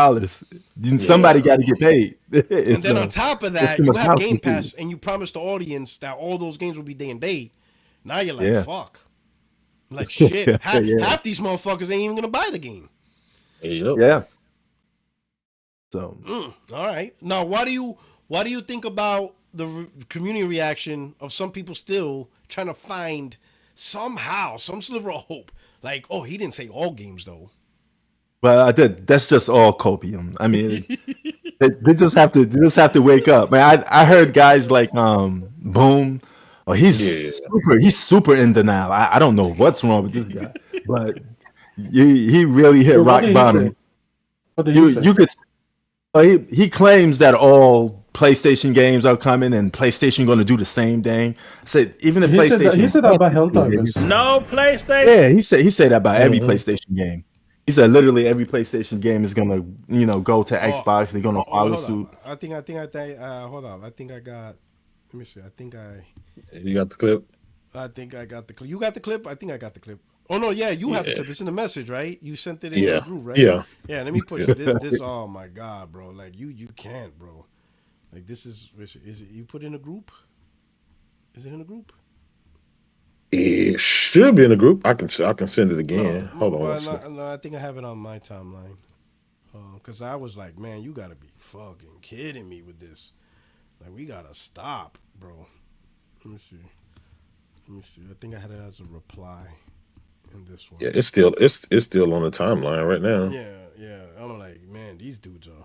H: Somebody got to get paid.
A: And then on top of that, you have Game Pass, and you promised the audience that all those games will be day and date. Now you're like, fuck. Like, shit. Half these motherfuckers ain't even going to buy the game.
H: Yeah. So.
A: All right. Now, why do you think about the community reaction of some people still trying to find somehow some sliver of hope? Like, oh, he didn't say all games, though.
H: Well, I did. That's just all copium. I mean, they just have to wake up. Man, I heard guys like Boom. Oh, he's super in denial. I don't know what's wrong with this guy, but he really hit rock bottom. You could. He claims that all PlayStation games are coming and PlayStation going to do the same thing. Said even if PlayStation,
E: he said that about Helldivers.
I: No PlayStation.
H: Yeah, he said that about every PlayStation game. He said literally every PlayStation game is gonna, go to Xbox. They're gonna follow suit.
A: I think. Hold on. I think I got. Let me see.
B: You got the clip.
A: I think I got the clip. You got the clip. I think I got the clip. Oh no, yeah, you have the clip. It's in the message, right? You sent it in the group, right?
B: Yeah.
A: Yeah. Let me push it. This. Oh my god, bro! Like you can't, bro. Like this is it? You put in a group? Is it in a group?
B: It should be in a group. I can send it again. Hold on.
A: No, I think I have it on my timeline. Because I was like, man, you gotta be fucking kidding me with this. Like we gotta stop, bro. Let me see. I think I had it as a reply in this one.
B: Yeah, it's still on the timeline right now.
A: Yeah. I'm like, man, these dudes are.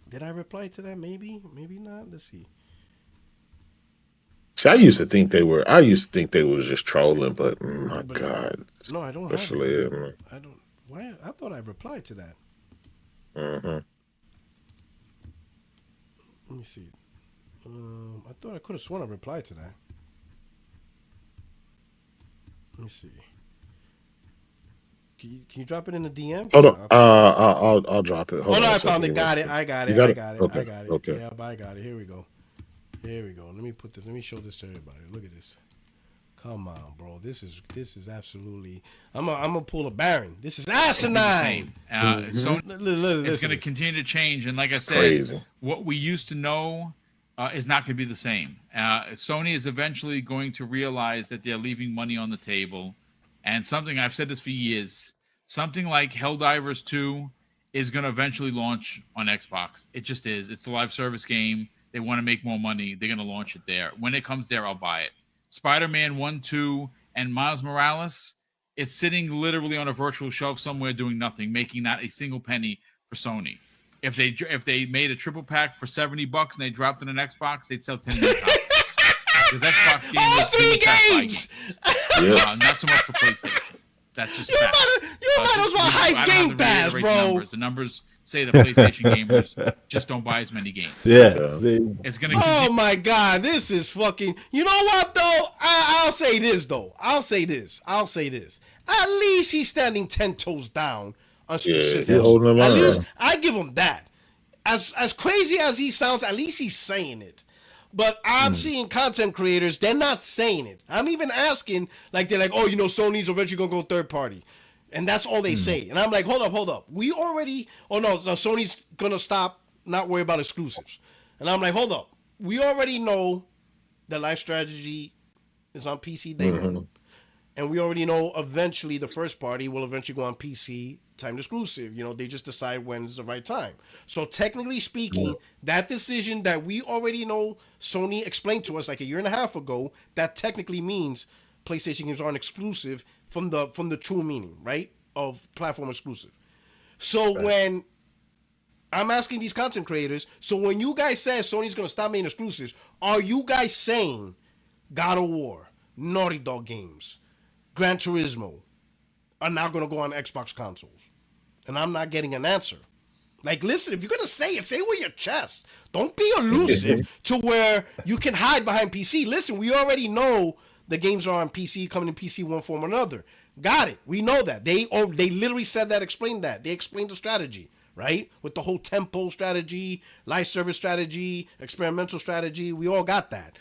A: Did I reply to that? Maybe not. Let's see.
B: See, I used to think they was just trolling, but my God.
A: No, I don't have it. I don't. Why? I thought I replied to that. Let me see. I thought I could have sworn I replied to that. Let me see. Can you drop it in the DM?
B: Hold on. I'll drop it.
A: Hold on, I found it. Got it. I got it.
B: Okay.
A: I got it.
B: Okay.
A: Yeah, I got it. Here we go. Let me put this. Let me show this to everybody. Look at this. Come on, bro. This is absolutely. I'm gonna pull a Baron. This is asinine.
I: Sony it's going to continue to change, and like I said,
B: crazy.
I: What we used to know is not going to be the same. Sony is eventually going to realize that they're leaving money on the table, and something I've said this for years. Something like Helldivers 2 is going to eventually launch on Xbox. It just is. It's a live service game. They want to make more money. They're going to launch it there. When it comes there, I'll buy it. Spider-Man 1, 2, and Miles Morales, it's sitting literally on a virtual shelf somewhere doing nothing, making not a single penny for Sony. If they made a triple pack for $70 and they dropped it on Xbox, they'd sell 10 million copies. Because Xbox games
A: all 3 games.
I: Not so much for PlayStation. That's just fact.
A: You might as well hype Game Pass, bro.
I: The numbers say the PlayStation gamers just don't buy as many games.
H: Yeah.
I: It's gonna.
A: Oh my God, this is fucking. You know what though? I'll say this though. I'll say this. At least he's standing 10 toes down on specifics.
B: At
A: least I give him that. As crazy as he sounds, at least he's saying it. But I'm seeing content creators, they're not saying it. I'm even asking, like, they're like, oh, Sony's eventually going to go third party. And that's all they say. And I'm like, hold up. We already, Sony's going to stop, not worry about exclusives. And I'm like, hold up. We already know that Life Strategy is on PC day one. And we already know eventually the first party will eventually go on PC timed exclusive. They just decide when is the right time. So technically speaking, that decision that we already know Sony explained to us like a year and a half ago, that technically means PlayStation games aren't exclusive from the true meaning, right? of platform exclusive. So when I'm asking these content creators, so when you guys say Sony's going to stop making exclusives, are you guys saying God of War, Naughty Dog games, Gran Turismo are now going to go on Xbox consoles? And I'm not getting an answer. Like, listen, if you're going to say it with your chest. Don't be elusive to where you can hide behind PC. Listen, we already know the games are on PC, coming in PC one form or another. Got it. We know that. They literally said that, explained that. They explained the strategy, right? With the whole tempo strategy, live service strategy, experimental strategy. We all got that.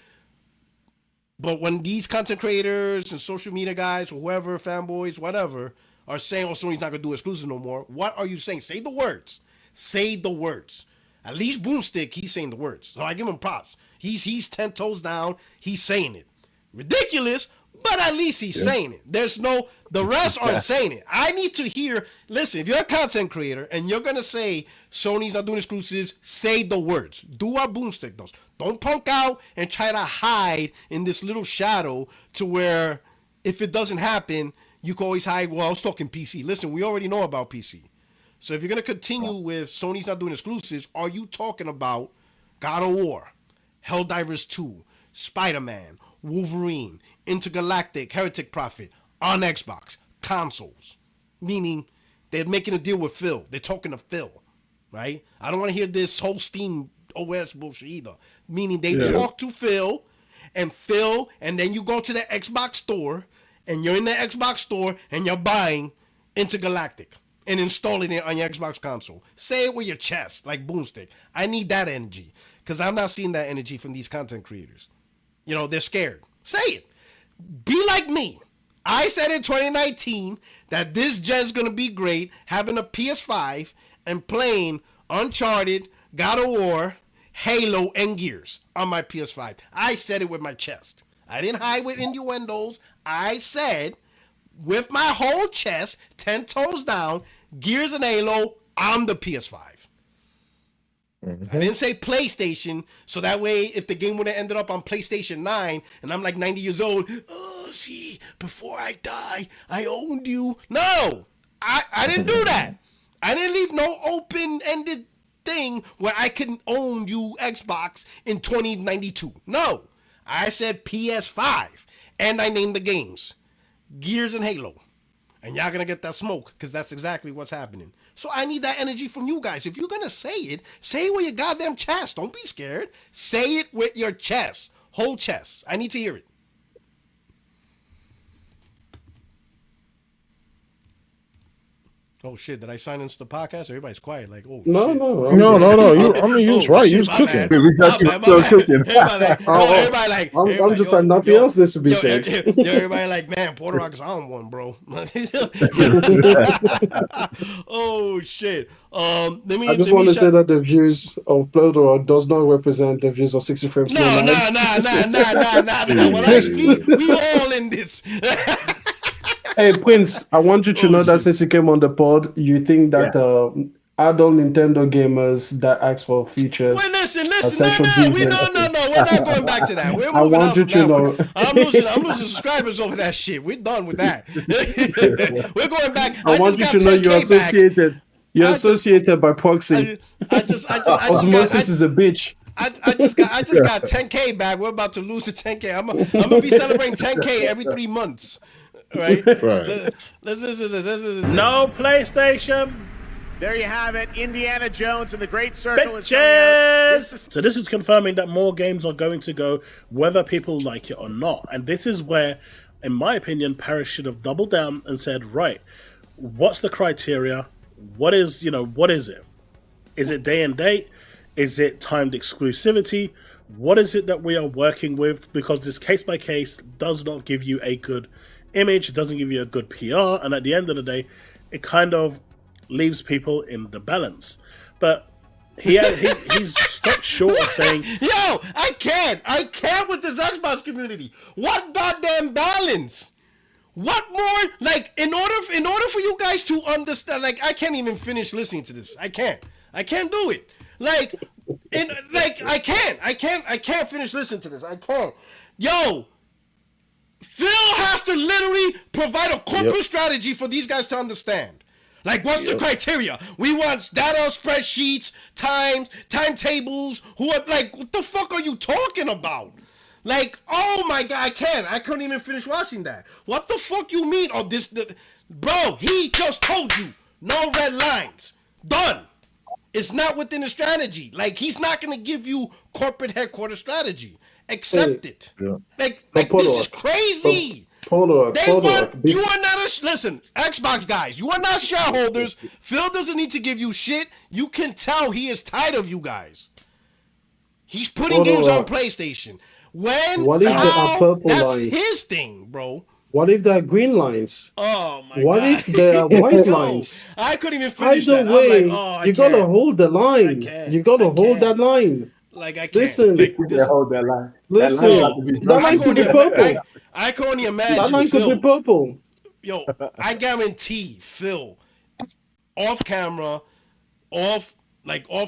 A: But when these content creators and social media guys or whoever, fanboys, whatever, are saying, oh, Sony's not going to do exclusive no more, what are you saying? Say the words. Say the words. At least Boomstick, he's saying the words. So I give him props. He's 10 toes down. He's saying it. Ridiculous, but at least he's saying it. The rest aren't saying it. I need to hear, listen, if you're a content creator and you're going to say Sony's not doing exclusives, say the words. Do what Boomstick does. Don't punk out and try to hide in this little shadow to where if it doesn't happen, you can always hide, well, I was talking PC. Listen, we already know about PC. So if you're going to continue with Sony's not doing exclusives, are you talking about God of War, Helldivers 2, Spider-Man, Wolverine, Intergalactic, Heretic Prophet on Xbox consoles? Meaning they're making a deal with Phil. They're talking to Phil, right? I don't want to hear this whole Steam OS bullshit either. Meaning they talk to Phil, and then you go to the Xbox store, and you're in the Xbox store, and you're buying Intergalactic and installing it on your Xbox console. Say it with your chest, like Boomstick. I need that energy, because I'm not seeing that energy from these content creators. You know, they're scared. Say it. Be like me. I said in 2019 that this gen's going to be great, having a PS5 and playing Uncharted, God of War, Halo, and Gears on my PS5. I said it with my chest. I didn't hide with innuendos. I said with my whole chest, 10 toes down, Gears and Halo on the PS5. I didn't say PlayStation, so that way if the game would have ended up on PlayStation 9 and I'm like 90 years old, oh, see, before I die, I owned you. No, I didn't do that. I didn't leave no open-ended thing where I can own you Xbox in 2092. No, I said PS5, and I named the games Gears and Halo. And y'all gonna get that smoke, because that's exactly what's happening. So I need that energy from you guys. If you're gonna say it with your goddamn chest. Don't be scared. Say it with your chest. Whole chest. I need to hear it. Oh shit! Did I sign into the podcast? Everybody's quiet. Like, oh
E: no,
A: shit.
E: no.
B: You was right. You was cooking.
E: I'm just like nothing else needs to be said.
A: Everybody like, man, Puerto Rico's on one, bro. Oh shit. I
E: just want to say that the views of Plodor does not represent the views of 60 frames.
A: No. When I speak, we all in this.
E: Hey Prince, I want you to know that since you came on the pod, you think that adult Nintendo gamers that ask for features.
A: Wait, listen. No. We're not going back to that. We're moving
E: I want you to know.
A: I'm losing subscribers over that shit. We're done with that. We're going back.
E: I want you to know you're associated. You're associated by proxy. Osmosis is a bitch.
A: I just got 10K back. We're about to lose the 10K. I'm gonna be celebrating 10K every 3 months. Right. Let's
J: no PlayStation. There you have it. Indiana Jones and the Great Circle is coming out.
K: So this is confirming that more games are going to go, whether people like it or not. And this is where, in my opinion, Paris should have doubled down and said, right, what's the criteria? What is it? Is it day and date? Is it timed exclusivity? What is it that we are working with? Because this case by case does not give you a good image, it doesn't give you a good PR, and at the end of the day, it kind of leaves people in the balance. But he's stopped short of saying,
A: yo, I can't with this Xbox community. What goddamn balance? What more? Like, in order for you guys to understand, like, I can't even finish listening to this. I can't do it. I can't finish listening to this. I can't. Yo, Phil has has to literally provide a corporate strategy for these guys to understand. Like, what's the criteria? We want data spreadsheets, timetables. What the fuck are you talking about? Like, oh my God, I couldn't even finish watching that. What the fuck you mean? Oh, bro, he just told you, no red lines. Done. It's not within the strategy. Like, he's not going to give you corporate headquarters strategy. Accept it. Yeah. Like this is crazy. You are not listen, Xbox guys, you are not shareholders. Phil doesn't need to give you shit. You can tell he is tired of you guys. He's putting games on PlayStation. What if there are purple lines? His thing, bro.
E: What if there are green lines?
A: Oh my God.
E: What if there are white lines?
A: I couldn't even finish
E: that.
A: Either way,
E: you gotta hold the line. You gotta hold that line.
A: Like, I can't.
E: Listen,
H: hold that line.
E: Listen, that line could be purple.
A: I can only imagine.
E: That line could be purple.
A: Yo, I guarantee Phil, off camera, off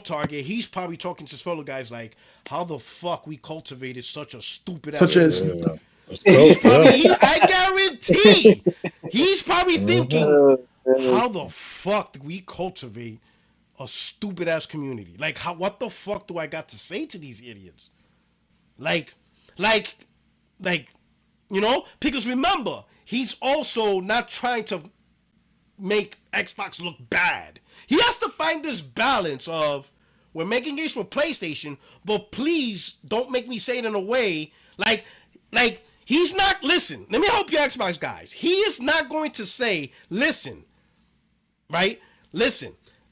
A: target, he's probably talking to his fellow guys like, how the fuck we cultivated such a stupid ass. I guarantee he's probably thinking, how the fuck do we cultivate a stupid ass community? Like, what the fuck do I got to say to these idiots? Like, you know, because remember, he's also not trying to make Xbox look bad. He has to find this balance of, we're making games for PlayStation, but please don't make me say it in a way like he's not, listen, let me help you Xbox guys. He is not going to say, listen,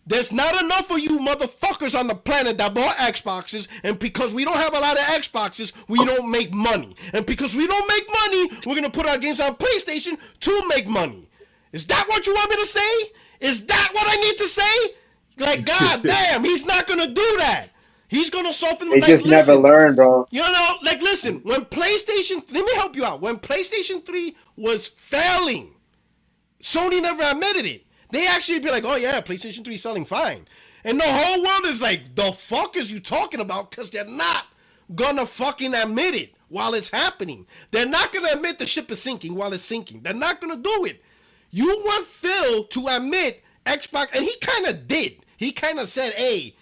A: there's not enough of you motherfuckers on the planet that bought Xboxes, and because we don't have a lot of Xboxes, we don't make money. And because we don't make money, we're going to put our games on PlayStation to make money. Is that what you want me to say? Is that what I need to say? Like, god damn, he's not going to do that. He's going to soften.
L: They just never learn, bro.
A: You know, like, listen, when PlayStation, let me help you out. When PlayStation 3 was failing, Sony never admitted it. They actually be like, oh yeah, PlayStation 3 is selling fine. And the whole world is like, the fuck is you talking about? Because they're not gonna fucking admit it while it's happening. They're not gonna admit the ship is sinking while it's sinking. They're not gonna do it. You want Phil to admit Xbox, and he kind of did. He kind of said, hey,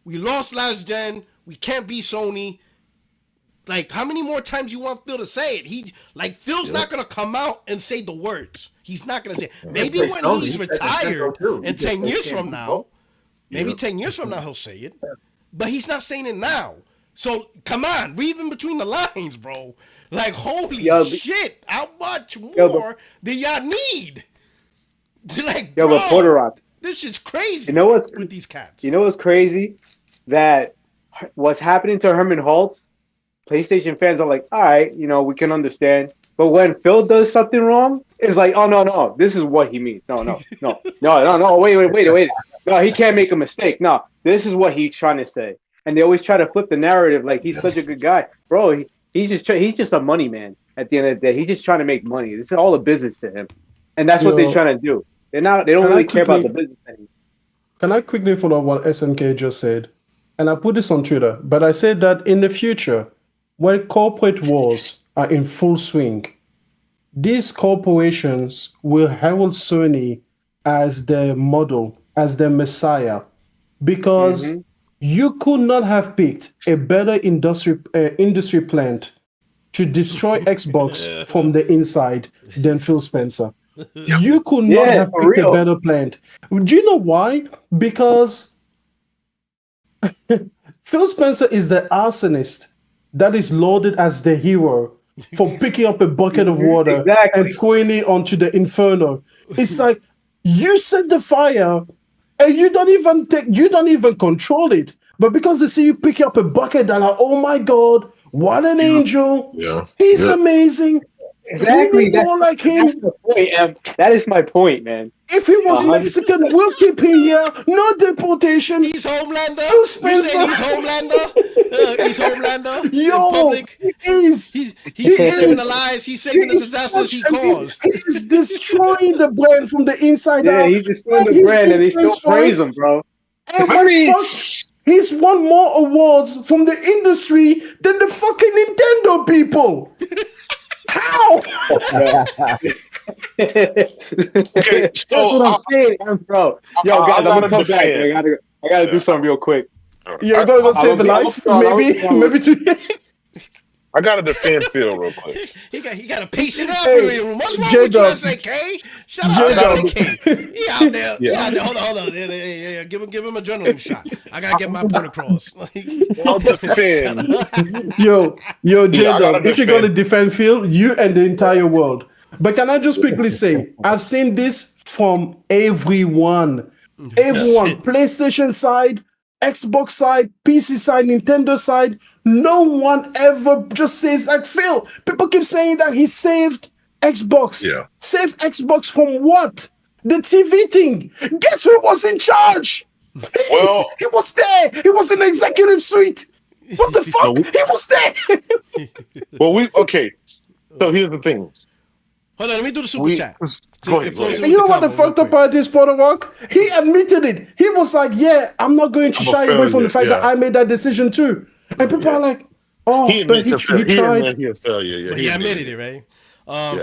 A: we lost last gen. We can't be Sony. Like, how many more times you want Phil to say it? Phil's not gonna come out and say the words. He's not gonna say it. Maybe when he's retired and 10 years from now, maybe 10 years from now he'll say it. But he's not saying it now. So come on, read in between the lines, bro. Like, holy shit, how much more do y'all need?
L: Bro,
A: this shit's crazy.
L: You know what's
A: with these cats?
L: You know what's crazy? That what's happening to Herman Holtz, PlayStation fans are like, all right, you know, we can understand. But when Phil does something wrong, it's like, oh, no, this is what he means. No, wait. No, he can't make a mistake. No, this is what he's trying to say. And they always try to flip the narrative like he's such a good guy. Bro, he's just a money man at the end of the day. He's just trying to make money. This is all a business to him. And that's what they're trying to do. They don't really care about the business anymore.
E: Can I quickly follow up what SNK just said? And I put this on Twitter, but I said that in the future, when corporate wars are in full swing, these corporations will herald Sony as their model, as their messiah, because you could not have picked a better industry plant to destroy Xbox from the inside than Phil Spencer. You could not have picked a better plant. Do you know why? Because Phil Spencer is the arsonist that is lauded as the hero for picking up a bucket of water and throwing it onto the inferno. It's like, you set the fire and you don't even control it. But because they see you pick up a bucket, they're like, oh my God, what an angel. He's amazing.
L: Exactly.
E: That's
L: like him. That's the point, that is my point, man.
E: If he was Mexican, we'll keep him here. No deportation.
A: He's Homelander. You saying he's Homelander? He's Homelander.
E: Yo, he's
A: saving the lives. He's saving the disasters he caused.
E: He's destroying the brand from the inside out.
L: Yeah, he's destroying the brand, and they still praise him, bro.
E: And he's won more awards from the industry than the fucking Nintendo people. How?
L: Okay, that's what I'm saying, bro. Yo, guys, I'm gonna come back. I gotta do something real quick.
E: You're gonna go save a life? Maybe today.
M: I gotta defend Phil real quick.
A: He got a patient operating room. What's wrong with you, SNK? Shout out to SNK. He out there. He out there. Hold on. Yeah. Give him a adrenaline shot. I gotta get my point across.
M: I'll defend.
E: Yo, J-Dub, if you're gonna defend Phil, you and the entire world. But can I just quickly say, I've seen this from everyone. Everyone, PlayStation side, Xbox side, PC side, Nintendo side. No one ever just says like Phil. People keep saying that he saved Xbox.
M: Yeah.
E: Saved Xbox from what? The TV thing. Guess who was in charge?
M: Well,
E: he was there. He was in the executive suite. What the fuck? He was there.
M: Well, okay. So here's the thing.
A: Hold on, let me do the super chat.
E: You know what the fucked up part is, Porter Rock? He admitted it. He was like, "Yeah, I'm not going to shy away from the fact that I made that decision too." And people are like, "Oh, he tried."
A: He admitted it, right?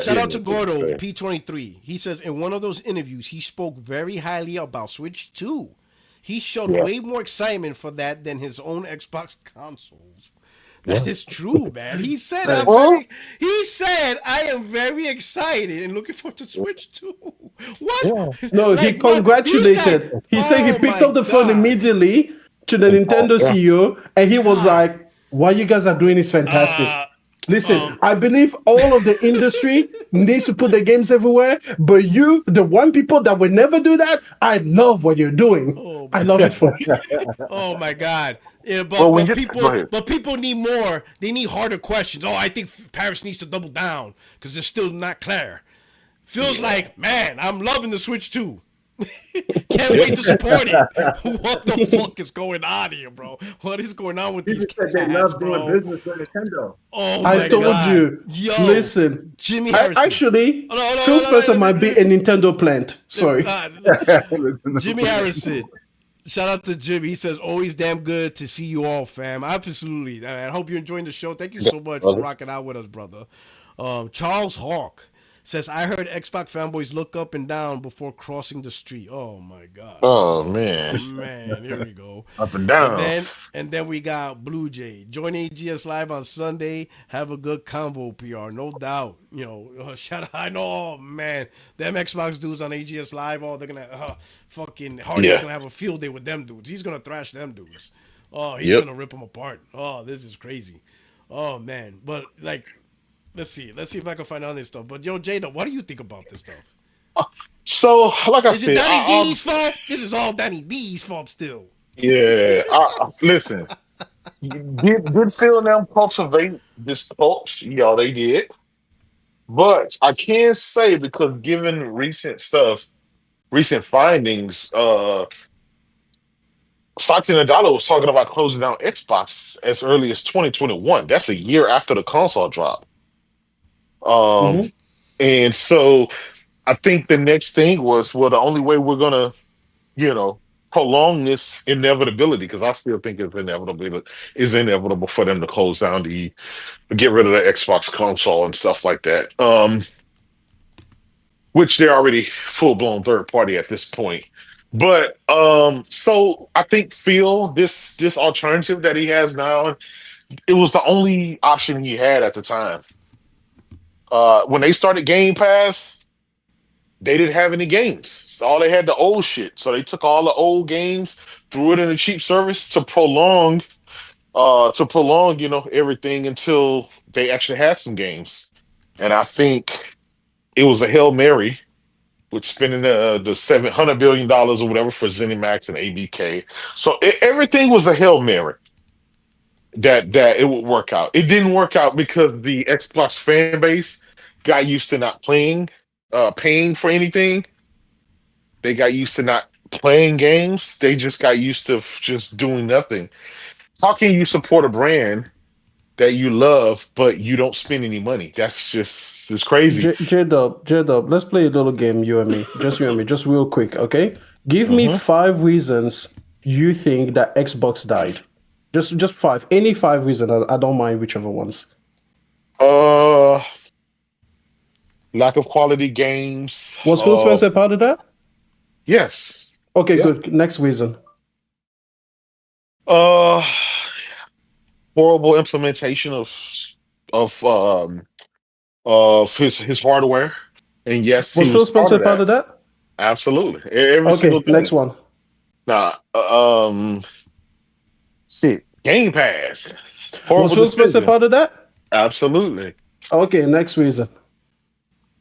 A: Shout out to Gordo P23. He says in one of those interviews, he spoke very highly about Switch 2. He showed way more excitement for that than his own Xbox consoles. That is true, man. He said, I am very excited and looking forward to Switch 2. What?
E: Yeah. No, he congratulated. He said he picked up the phone immediately to the Nintendo CEO, and he was like, what you guys are doing is fantastic. Listen, I believe all of the industry needs to put their games everywhere, but you, the one people that will never do that, I love what you're doing. I love it for you.
A: Oh my God. Yeah, but people need more. They need harder questions. Oh, I think Paris needs to double down because they're still not clear. Feels like, man, I'm loving the Switch 2. Can't wait to support it. What the fuck is going on here, bro? What is going on with these cats,
B: they love
A: bro?
B: doing business with Nintendo.
A: Oh my
E: I told
A: God.
E: you.
A: Yo,
E: listen,
A: Jimmy Harrison.
E: Actually, Phil Spencer might be a Nintendo plant. Sorry.
A: Jimmy Harrison. Shout out to Jimmy. He says, always damn good to see you all, fam. Absolutely. I hope you're enjoying the show. Thank you so much for rocking out with us, brother. Charles Hawk says, I heard Xbox fanboys look up and down before crossing the street. Oh, my God.
M: Oh, man.
A: Man, here we go.
M: Up and down.
A: And then we got Blue Jay. Join AGS Live on Sunday. Have a good convo, PR. No doubt. You know, shout out. I know, oh, man. Them Xbox dudes on AGS Live, they're going to fucking Hardy's going to have a field day with them dudes. He's going to thrash them dudes. Oh, he's going to rip them apart. Oh, this is crazy. Oh, man. But, like, let's see if I can find out this stuff. But yo, Jada, what do you think about this stuff?
M: So, like I said,
A: is it Danny D's fault? This is all Danny D's fault still.
M: Yeah, listen. Did Phil and them cultivate this cult? Yeah, they did. But I can say, because given recent findings, Satya Nadella was talking about closing down Xbox as early as 2021. That's a year after the console drop. And so I think the next thing was, well, the only way we're gonna, prolong this inevitability, because I still think it's inevitable for them to close down get rid of the Xbox console and stuff like that. Which they're already full blown third party at this point. But so I think Phil, this alternative that he has now, it was the only option he had at the time. When they started Gamepass, they didn't have any games. So all they had the old shit. So they took all the old games, threw it in a cheap service to prolong, everything until they actually had some games. And I think it was a Hail Mary with spending the $700 billion or whatever for ZeniMax and ABK. So everything was a Hail Mary that it would work out. It didn't work out because the Xbox fan base got used to not paying for anything. They got used to not playing games. They just got used to just doing nothing. How can you support a brand that you love, but you don't spend any money? It's crazy.
E: J-Dub, let's play a little game, you and me. Just real quick, okay? Give me 5 reasons you think that Xbox died. Just 5. Any 5 reasons. I don't mind whichever ones.
M: lack of quality games.
E: Was Phil Spencer part of that?
M: Yes.
E: Okay,
M: Yeah.
E: good. Next reason.
M: Horrible implementation of his hardware. And yes, he
E: Was Phil
M: was part
E: Spencer
M: of
E: part
M: that.
E: of that?
M: Absolutely. Every
E: Okay,
M: single thing.
E: next one.
M: Nah, shit. Game Pass.
E: Was
M: Horrible
E: Phil Spencer
M: decision.
E: part of that?
M: Absolutely.
E: Okay, next reason.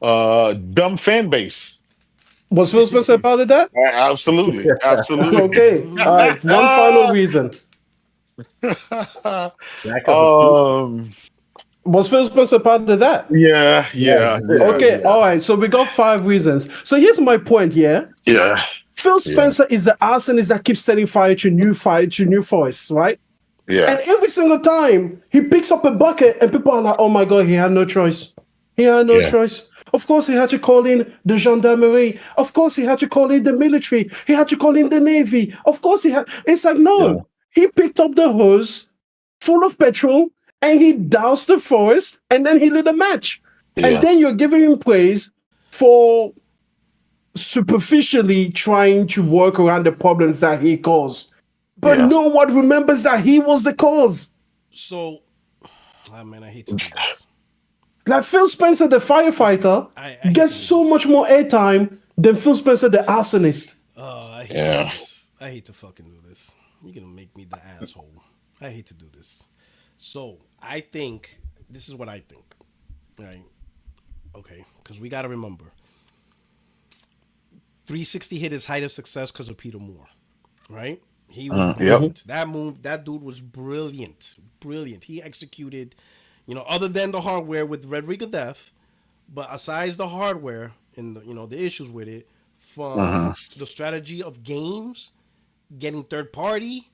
M: Dumb fan base.
E: Was Phil Spencer part of that?
M: Absolutely. Absolutely.
E: Okay, all right. One final reason. Was Phil Spencer part of that?
M: Yeah.
E: Okay, all right. So we got 5 reasons. So here's my point here.
M: Yeah.
E: Phil Spencer is the arsonist that keeps setting fire to new forests, right?
M: Yeah.
E: And every single time he picks up a bucket and people are like, oh my God, he had no choice. He had no choice. Of course, he had to call in the gendarmerie. Of course, he had to call in the military. He had to call in the Navy. Of course, he had. It's like, no. He picked up the hose full of petrol and he doused the forest and then he lit a match.
M: Yeah.
E: And then you're giving him praise for superficially trying to work around the problems that he caused. But no one remembers that he was the cause.
A: So, man, I hate to do this.
E: Like Phil Spencer, the firefighter, gets so much more airtime than Phil Spencer, the arsonist.
A: I hate to do this. I hate to fucking do this. You're gonna make me the asshole. I hate to do this. So I think this is what I think. Right? Okay, because we gotta remember, 360 hit his height of success because of Peter Moore. Right? He was brilliant. That dude was brilliant. Brilliant. He executed. Other than the hardware with Red Ring of Death, but aside the hardware and the issues with it, from the strategy of games, getting third party,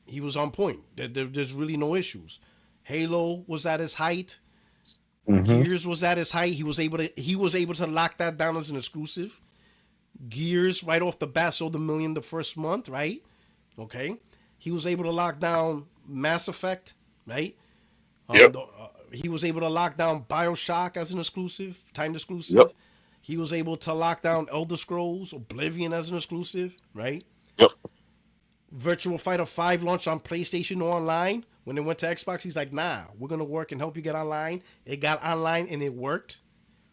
A: he was on point. There's really no issues. Halo was at his height. Gears was at his height. He was able to lock that down as an exclusive. Gears right off the bat sold 1 million the first month, right? Okay. He was able to lock down Mass Effect, right? He was able to lock down BioShock as an exclusive, timed exclusive.
M: Yep.
A: He was able to lock down Elder Scrolls Oblivion as an exclusive, right?
M: Yep.
A: Virtual Fighter 5 launched on PlayStation Online. When it went to Xbox, he's like, nah, we're going to work and help you get online. It got online and it worked,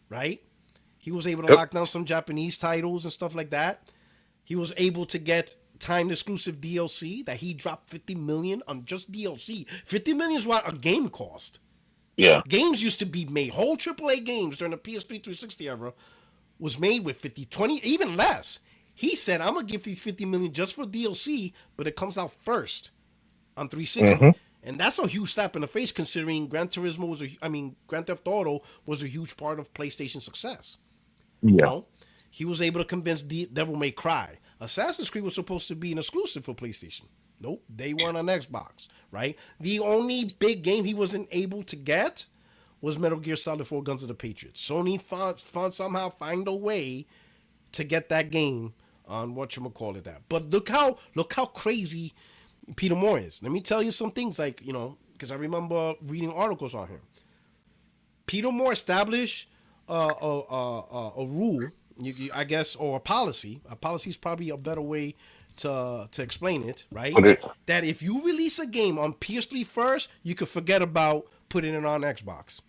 A: right? He was able to lock down some Japanese titles and stuff like that. He was able to get timed exclusive DLC that he dropped 50 million on just DLC. 50 million is what a game cost.
M: Yeah.
A: Games used to be made. Whole AAA games during the PS3 360 era was made with 50, 20, even less. He said, I'm going to give these 50 million just for DLC, but it comes out first on 360. And that's a huge slap in the face considering Gran Theft Auto was a huge part of PlayStation's success.
M: Yeah.
A: He was able to convince Devil May Cry. Assassin's Creed was supposed to be an exclusive for PlayStation. Nope, they weren't on Xbox, right? The only big game he wasn't able to get was Metal Gear Solid 4 Guns of the Patriots. Sony somehow find a way to get that game on that. But look how crazy Peter Moore is. Let me tell you some things because I remember reading articles on him. Peter Moore established a rule, I guess, or a policy. A policy is probably a better way to explain it, right? That if you release a game on PS3 first, you could forget about putting it on Xbox.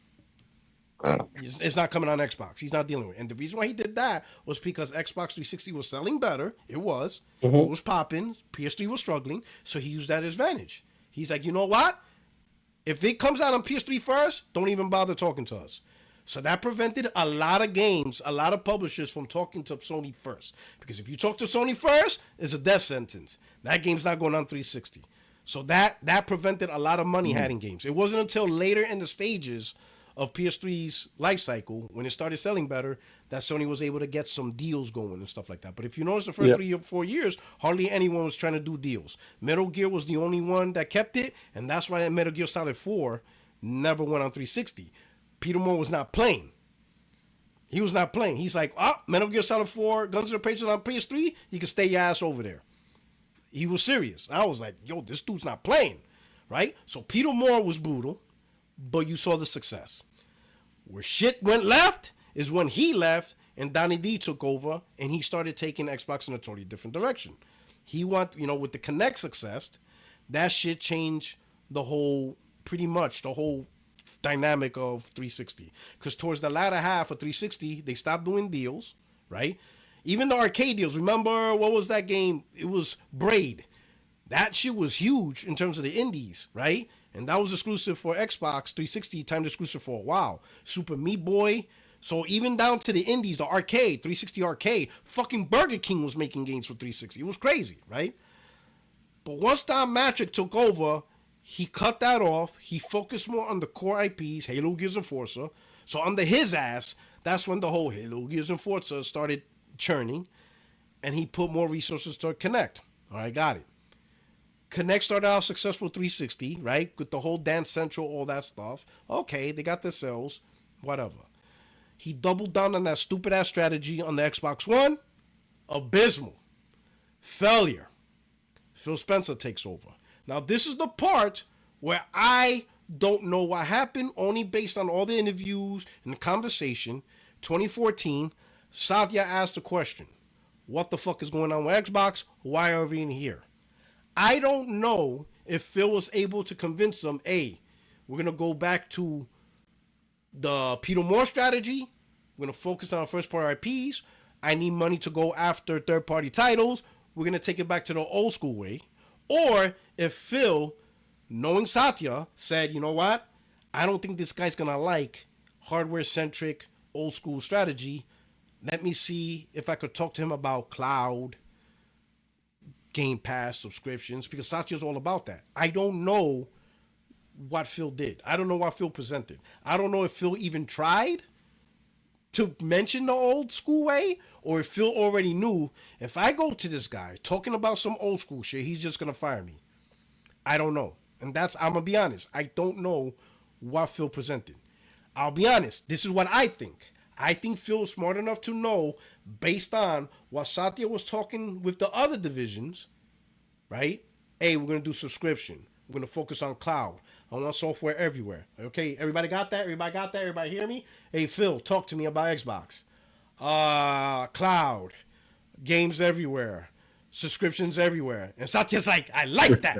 A: It's not coming on Xbox. He's not dealing with it. And the reason why he did that was because Xbox 360 was selling better. It was. It was popping. PS3 was struggling. So he used that as advantage. He's like, you know what? If it comes out on PS3 first, don't even bother talking to us. So that prevented a lot of games, a lot of publishers from talking to Sony first. Because if you talk to Sony first, it's a death sentence. That game's not going on 360. So that prevented a lot of money hiding games. It wasn't until later in the stages of PS3's life cycle, when it started selling better, that Sony was able to get some deals going and stuff like that. But if you notice the first 3 or 4 years, hardly anyone was trying to do deals. Metal Gear was the only one that kept it, and that's why Metal Gear Solid 4 never went on 360. Peter Moore was not playing. He was not playing. He's like, Metal Gear Solid 4, Guns of the Patriots on PS3, you can stay your ass over there. He was serious. I was like, yo, this dude's not playing, right? So Peter Moore was brutal, but you saw the success. Where shit went left is when he left and Donnie D took over and he started taking Xbox in a totally different direction. He with the Kinect success, that shit changed pretty much the whole dynamic of 360. Because towards the latter half of 360, they stopped doing deals, right? Even the arcade deals. Remember, what was that game? It was Braid. That shit was huge in terms of the indies, right? And that was exclusive for Xbox 360, timed exclusive for a while. Super Meat Boy. So even down to the indies, the arcade, 360 arcade, fucking Burger King was making games for 360. It was crazy, right? But once Don Matrick took over, he cut that off. He focused more on the core IPs, Halo, Gears, and Forza. So under his ass, that's when the whole Halo, Gears, and Forza started churning. And he put more resources to Kinect. All right, got it. Kinect started out successful 360, right? With the whole Dance Central, all that stuff. Okay, they got their sales, whatever. He doubled down on that stupid ass strategy on the Xbox One. Abysmal. Failure. Phil Spencer takes over. Now, this is the part where I don't know what happened, only based on all the interviews and the conversation. 2014, Satya asked the question, what the fuck is going on with Xbox? Why are we in here? I don't know if Phil was able to convince them, hey, we're going to go back to the Peter Moore strategy. We're going to focus on first-party IPs. I need money to go after third-party titles. We're going to take it back to the old school way. Or if Phil, knowing Satya, said, you know what? I don't think this guy's going to like hardware-centric old school strategy. Let me see if I could talk to him about cloud, Gamepass, subscriptions, because Satya's all about that. I don't know what Phil did. I don't know what Phil presented. I don't know if Phil even tried to mention the old school way, or if Phil already knew, if I go to this guy talking about some old school shit, he's just going to fire me. I don't know. And I'm going to be honest. I don't know what Phil presented. I'll be honest. This is what I think. I think Phil is smart enough to know, based on what Satya was talking with the other divisions, right? Hey, we're going to do subscription. We're going to focus on cloud. I want software everywhere. Okay, everybody got that? Everybody got that? Everybody hear me? Hey, Phil, talk to me about Xbox. Cloud. Games everywhere. Subscriptions everywhere. And Satya's like, I like that.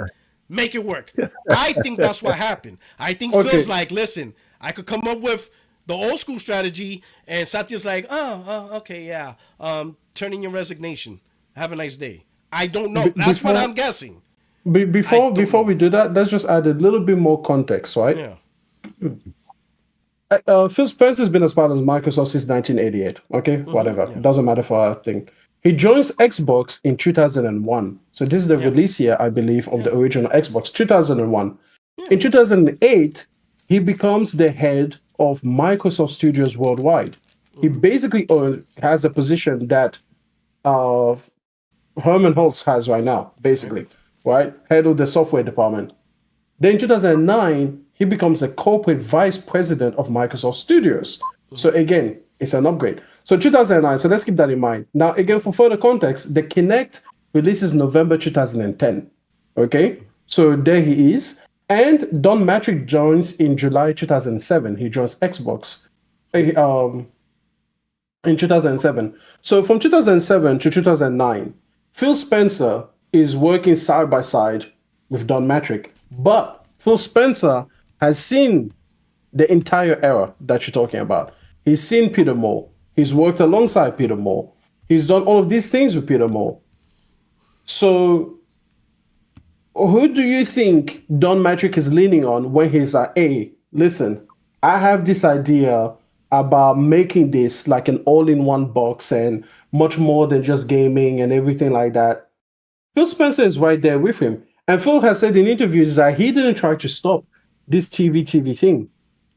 A: Make it work. I think that's what happened. I think Phil's like, listen, I could come up with the old school strategy, and Satya's like, okay, yeah. Turn in your resignation. Have a nice day. I don't know. That's what I'm guessing.
E: Before we do that, let's just add a little bit more context, right?
A: Yeah.
E: Phil Spencer's been as part of Microsoft since 1988. Okay, whatever.
A: Yeah.
E: Doesn't matter for our thing. He joins Xbox in 2001. So this is the release year, I believe, of the original Xbox, 2001. Yeah. In 2008, he becomes the head of Microsoft Studios worldwide. He basically has the position that Herman Holtz has right now, basically, right? Head of the software department. Then in 2009, he becomes the corporate vice president of Microsoft Studios. So again, it's an upgrade. So 2009, so let's keep that in mind. Now, again, for further context, the Kinect releases November 2010. Okay? So there he is. And Don Matrick joins in July 2007. He joins Xbox in 2007. So from 2007 to 2009, Phil Spencer is working side by side with Don Matrick. But Phil Spencer has seen the entire era that you're talking about. He's seen Peter Moore. He's worked alongside Peter Moore. He's done all of these things with Peter Moore. So who do you think Don Matrick is leaning on when he's like, hey, listen, I have this idea about making this like an all-in-one box and much more than just gaming and everything like that? Phil Spencer is right there with him. And Phil has said in interviews that he didn't try to stop this TV thing,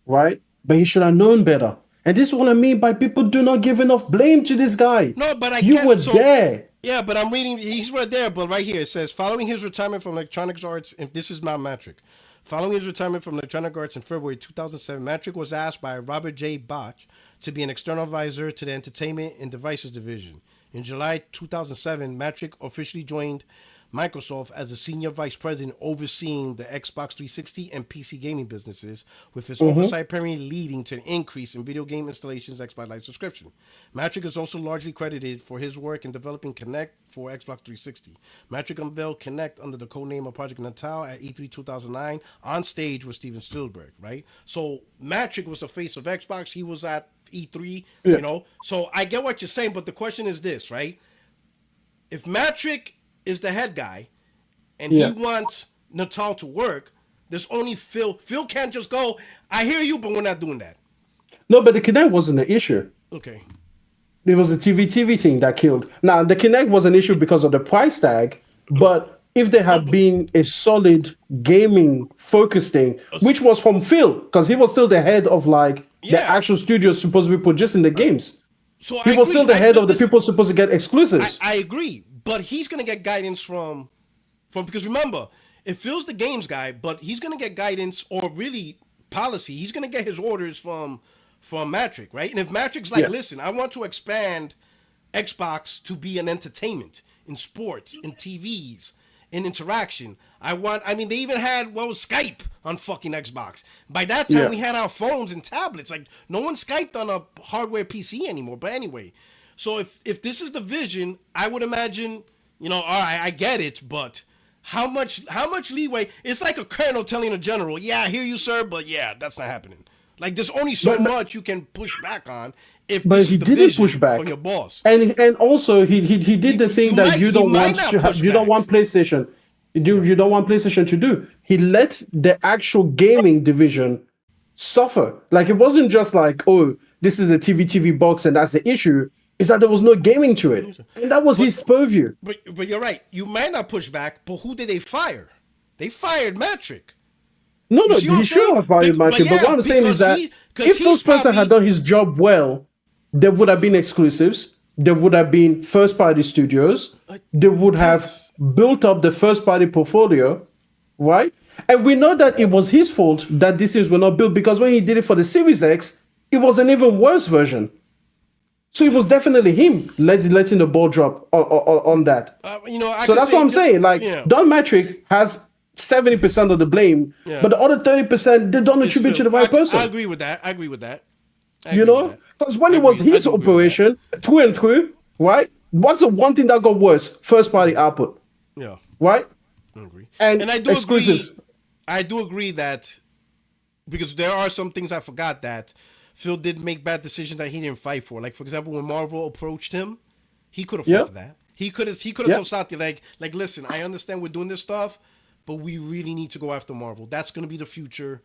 E: right? But he should have known better. And this is what I mean by people do not give enough blame to this guy.
A: No, but
E: you were there.
A: Yeah, but I'm reading. He's right there, but right here it says, following his retirement from Electronic Arts, and this is not Matrick. Following his retirement from Electronic Arts in February 2007, Matrick was asked by Robert J. Bach to be an external advisor to the Entertainment and Devices division. In July 2007, Matrick officially joined Microsoft as a senior vice president overseeing the Xbox 360 and PC gaming businesses, with his oversight apparently leading to an increase in video game installations Xbox Live subscription. Matrick is also largely credited for his work in developing Kinect for Xbox 360. Matrick unveiled Kinect under the codename of Project Natal at E3 2009 on stage with Steven Spielberg, right? So Matrick was the face of Xbox. He was at E3, you know? So I get what you're saying, but the question is this, right? If Matrick is the head guy and he wants Natal to work, there's only Phil. Phil can't just go, I hear you, but we're not doing that.
E: No, but the Kinect wasn't the issue.
A: Okay.
E: It was the TV thing that killed. Now, the Kinect was an issue because of the price tag, but if there had been a solid gaming focus thing, which was from Phil, because he was still the head of like the actual studio supposed to be producing the games.
A: So
E: he was still the head of the people supposed to get exclusives.
A: I agree, but he's gonna get guidance from because remember, if Phil's the games guy, but he's gonna get guidance or really policy, he's gonna get his orders from Matrick, right? And if Matrick's like, listen, I want to expand Xbox to be an entertainment in sports, in TVs, in interaction. I mean, they even had Skype on fucking Xbox. By that time, we had our phones and tablets. Like, no one Skyped on a hardware PC anymore. But anyway, so if this is the vision, I would imagine, you know, all right, I get it, but how much leeway? It's like a colonel telling a general, yeah, I hear you, sir, but yeah, that's not happening. Like, there's only so much you can push back on if this is the vision push back from your boss.
E: And also he did the thing that you don't want PlayStation. You don't want PlayStation to do. He let the actual gaming division suffer. Like, it wasn't just like, oh, this is a TV box and that's the issue. It's that there was no gaming to it. And that was his purview.
A: But you're right. You might not push back, but who did they fire? They fired Matrick.
E: No, he should have fired Matrick. But what I'm saying is that if Phil Spencer had done his job well, there would have been exclusives. There would have been first-party studios. They would have built up the first-party portfolio, right? And we know that it was his fault that these things were not built, because when he did it for the Series X, it was an even worse version. So it was definitely him letting the ball drop on that. So that's what I'm saying. Like, Don Matrick has 70% of the blame, but the other 30% they don't attribute to the right person.
A: I agree with that.
E: You know, because when it was his operation through and through, right? What's the one thing that got worse? First party output.
A: Yeah.
E: Right?
A: I agree.
E: And
A: I do
E: exclusive.
A: agree. I do agree that, because there are some things I forgot that Phil did make bad decisions that he didn't fight for. Like, for example, when Marvel approached him, he could have fought for that. He could have told Satya, like, listen, I understand we're doing this stuff, but we really need to go after Marvel. That's going to be the future.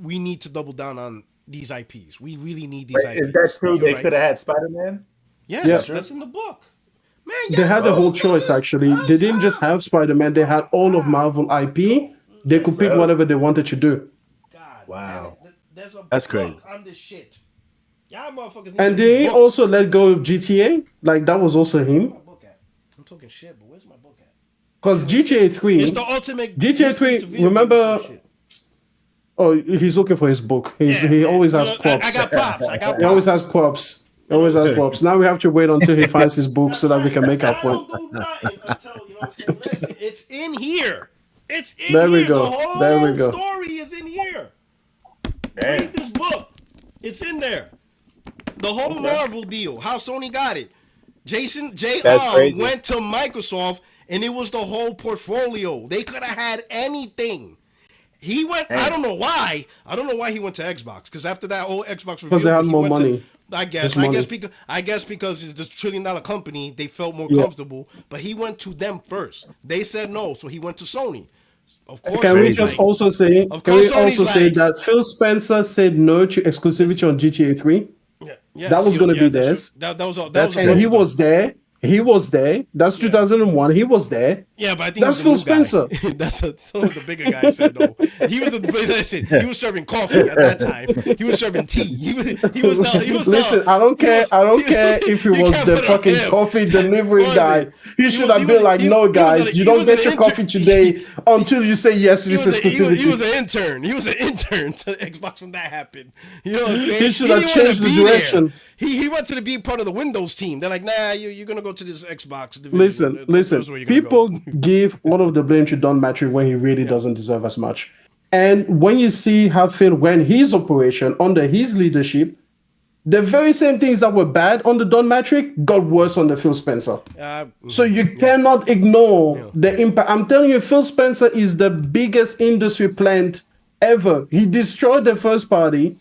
A: We need to double down on these IPs. We really need these IPs.
N: Is that true? They could have had Spider-Man?
A: Yeah, that's in the book. Man,
E: they had a whole choice, actually. They didn't just have Spider-Man. They had all of Marvel IP. They could pick whatever they wanted to do.
N: Wow.
A: There's a
H: that's crazy.
A: On this shit. Y'all motherfuckers need
E: and
A: to
E: they
A: be
E: also let go of GTA. Like, that was also him.
A: I'm talking shit, but where's my book at?
E: Because GTA 3...
A: It's the ultimate...
E: GTA 3, remember... Oh, he's looking for his book. He always has props.
A: I got props.
E: He always has props. Now we have to wait until he finds his book so that we can make our point.
A: Listen, it's in here. It's in
E: there
A: here.
E: We go.
A: The whole story is in here. Read this book. It's in there. The whole Marvel deal. How Sony got it. J.R. went to Microsoft and it was the whole portfolio. They could have had anything. He went. I don't know why. He went to Xbox, because after that whole Xbox review,
E: because they had more money.
A: I guess because it's this $1 trillion company, they felt more comfortable. But he went to them first. They said no, so he went to Sony. Of course.
E: Can we also say that Phil Spencer said no to exclusivity on GTA 3?
A: Yeah,
E: that was going to be theirs.
A: That was all.
E: And he was there. He was there. That's 2001. He was there.
A: Yeah, but I think
E: that's Phil Spencer.
A: That's some of the bigger guys said no. He was serving coffee at that time. He was serving tea. He was
E: Listen, I don't care if he was the fucking coffee delivery guy. He should have been like, no, guys, you don't get your coffee today until you say yes to this exclusivity.
A: He was an intern. He was an intern to Xbox when that happened. You know what I'm saying?
E: He should have changed the direction.
A: He wanted to be part of the Windows team. They're like, nah, you're gonna go go to this Xbox division.
E: Listen. People give a lot of the blame to Don Matrick when he really doesn't deserve as much. And when you see how Phil ran his operation under his leadership, the very same things that were bad on the Don Matrick got worse on the Phil Spencer. So you cannot ignore the impact. I'm telling you, Phil Spencer is the biggest industry plant ever. He destroyed the first party,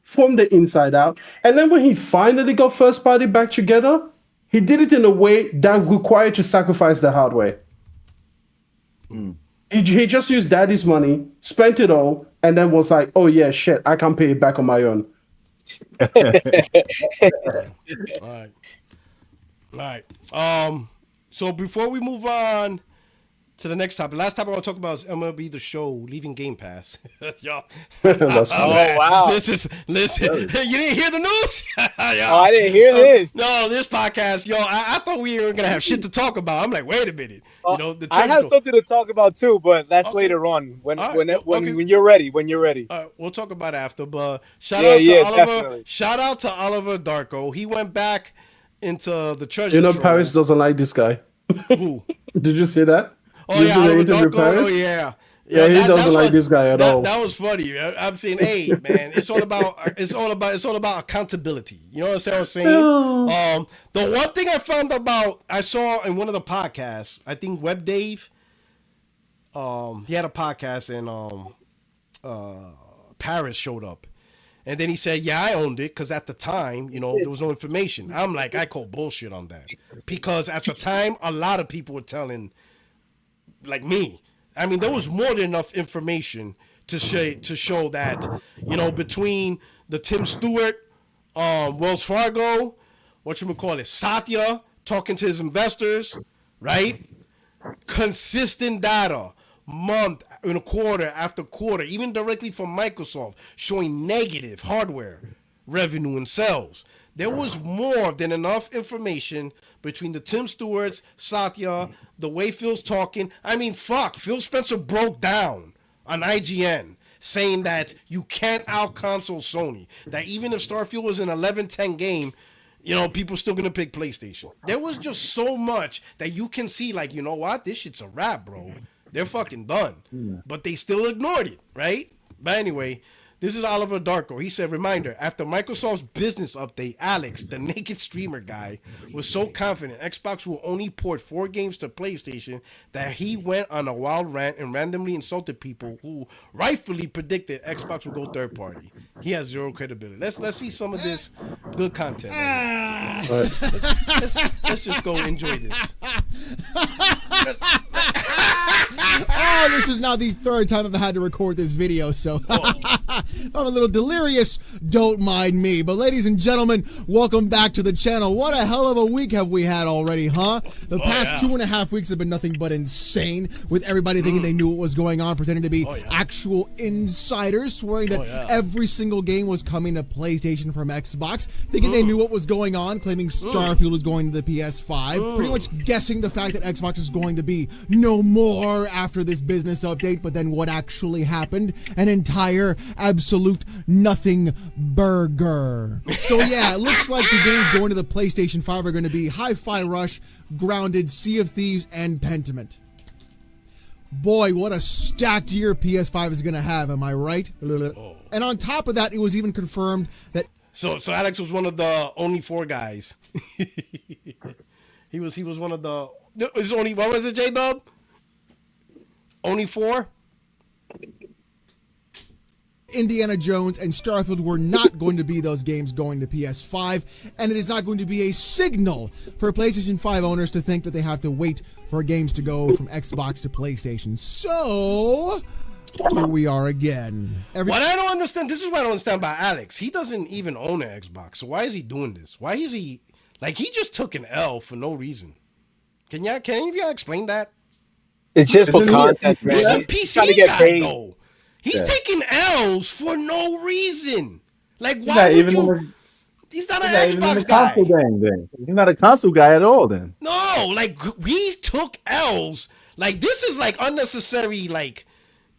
E: from the inside out. And then when he finally got first party back together, he did it in a way that required to sacrifice the hardware. He just used daddy's money, spent it all, and then was like, oh yeah, shit, I can't pay it back on my own.
A: All right. So before we move on to the next topic, last topic I want to talk about is MLB The Show leaving Game Pass. Y'all.
O: That's oh wow!
A: Listen. You didn't hear the news?
O: I didn't hear this.
A: No, this podcast, I thought we were gonna have shit to talk about. I'm like, wait a minute.
O: I have something to talk about too, but that's later on when you're ready. When you're ready.
A: All right, we'll talk about it after. But shout out to Oliver. Definitely. Shout out to Oliver Darko. He went back into the treasure.
E: Paris doesn't like this guy.
A: Who?
E: Did you see that?
A: Oh yeah, Oliver Darko. Oh yeah.
E: Yeah, he doesn't like this guy at all.
A: That was funny. I'm saying, hey man, it's all about accountability. You know what I'm saying? The one thing I saw in one of the podcasts, I think Web Dave, he had a podcast and Paris showed up. And then he said, yeah, I owned it because at the time, there was no information. I'm like, I call bullshit on that. Because at the time, a lot of people were telling, like me, I mean, there was more than enough information to show that, between the Tim Stewart, Wells Fargo, Satya talking to his investors, right? Consistent data, month and a quarter after quarter, even directly from Microsoft, showing negative hardware revenue and sales. There was more than enough information between the Tim Stewarts, Satya, the way Phil's talking. I mean, Phil Spencer broke down on IGN saying that you can't out-console Sony. That even if Starfield was an 11-10 game, people still going to pick PlayStation. There was just so much that you can see, like, you know what? This shit's a wrap, bro. They're fucking done. But they still ignored it, right? But anyway, this is Oliver Darko. He said, reminder, after Microsoft's business update, Alex, the naked streamer guy, was so confident Xbox will only port 4 games to PlayStation that he went on a wild rant and randomly insulted people who rightfully predicted Xbox would go third party. He has zero credibility. Let's see some of this good content. Let's just go enjoy this.
P: This is now the third time I've had to record this video, so if I'm a little delirious, don't mind me. But ladies and gentlemen, welcome back to the channel. What a hell of a week have we had already, huh? The past 2.5 weeks have been nothing but insane, with everybody thinking they knew what was going on, pretending to be actual insiders, swearing that every single game was coming to PlayStation from Xbox, thinking they knew what was going on, claiming Starfield was going to the PS5, pretty much guessing the fact that Xbox is going to be no more after this business update. But then what actually happened? An entire absolute nothing burger. So yeah, it looks like the games going to the PlayStation 5 are going to be Hi-Fi Rush, Grounded, Sea of Thieves, and Pentiment. Boy, what a stacked year PS5 is going to have, am I right? And on top of that, it was even confirmed that...
A: So Alex was one of the only 4 guys. He was one of the... It was only... What was it, J-Dub? Only 4?
P: Indiana Jones and Starfield were not going to be those games going to PS5, and it is not going to be a signal for PlayStation 5 owners to think that they have to wait for games to go from Xbox to PlayStation. So, here we are again.
A: What I don't understand, this is what I don't understand about Alex. He doesn't even own an Xbox, so why is he doing this? Why is he, like, he just took an L for no reason. Can any of y'all explain that?
O: It's just for content, man.
A: He's a PC guy, though. He's taking L's for no reason. Like, why would you? He's not an Xbox guy.
H: He's not a console guy at all, then.
A: No, like, we took L's. Like, this is, like, unnecessary, like,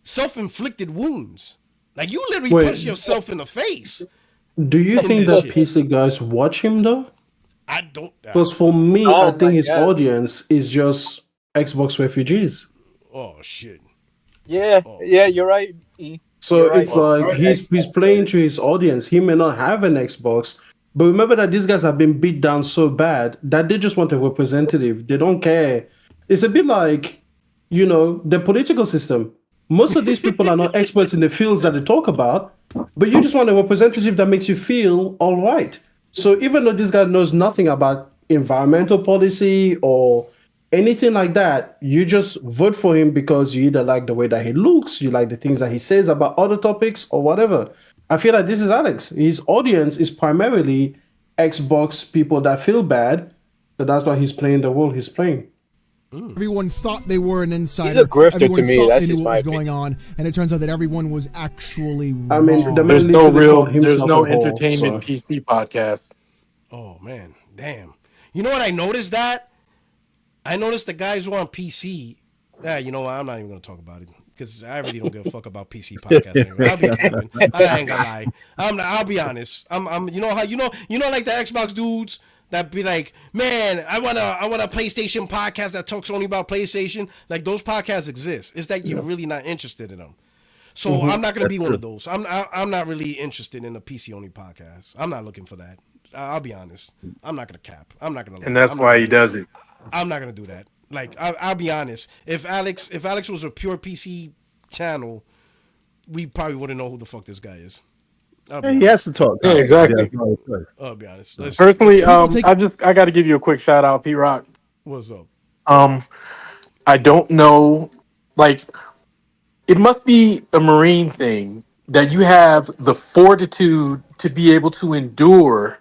A: self-inflicted wounds. Like, you literally punch yourself in the face.
E: Do you think that PC guys watch him, though?
A: I don't.
D: Because for me, I think his audience is just Xbox refugees.
A: Oh shit.
O: Yeah, yeah, you're right.
D: So
O: You're right.
D: it's like he's playing to his audience. He may not have an Xbox, but remember that these guys have been beat down so bad that they just want a representative. They don't care. It's a bit like, the political system. Most of these people are not experts in the fields that they talk about, but you just want a representative that makes you feel all right. So even though this guy knows nothing about environmental policy or anything like that, you just vote for him because you either like the way that he looks, you like the things that he says about other topics or whatever. I feel like this is Alex. His audience is primarily Xbox people that feel bad, so that's why he's playing the role he's playing.
P: Everyone thought they were an insider.
O: He's a grifter
P: everyone
O: to me.
P: thought
O: That's
P: they knew
O: just
P: what
O: my
P: was going on, and it turns out that everyone was actually wrong.
D: I mean,
Q: there's no entertainment PC podcast.
A: Oh man, damn. You know what I noticed that? I noticed the guys who are on PC. You know what? I'm not even gonna talk about it because I really don't give a fuck about PC podcasts. Anyway. I'll be capping. I ain't gonna lie. I'll be honest. I'm. You know how you know like the Xbox dudes that be like, man, I want a PlayStation podcast that talks only about PlayStation. Like those podcasts exist. It's that you're really not interested in them. So I'm not gonna be one of those. I'm not really interested in a PC only podcast. I'm not looking for that. I'll be honest. I'm not gonna cap. I'm not gonna.
Q: And that's why he does it.
A: I'm not gonna do that. Like I'll be honest. If Alex was a pure PC channel, we probably wouldn't know who the fuck this guy is.
H: He has to talk.
Q: Yeah, exactly.
A: I'll be honest.
Q: Personally, I got to give you a quick shout out, P Rock.
A: What's up?
Q: I don't know. Like, it must be a Marine thing that you have the fortitude to be able to endure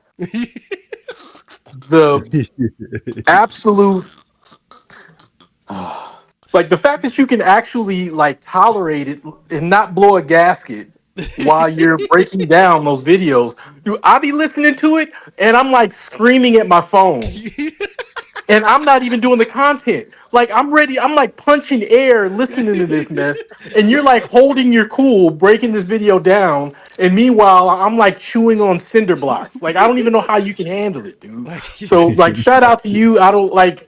Q: the absolute like the fact that you can actually like tolerate it and not blow a gasket while you're breaking down those videos. Dude, I be listening to it and I'm like screaming at my phone. And I'm not even doing the content. Like I'm ready. I'm like punching air listening to this mess. And you're like holding your cool, breaking this video down. And meanwhile, I'm like chewing on cinder blocks. Like I don't even know how you can handle it, dude. So like shout out to you. I don't like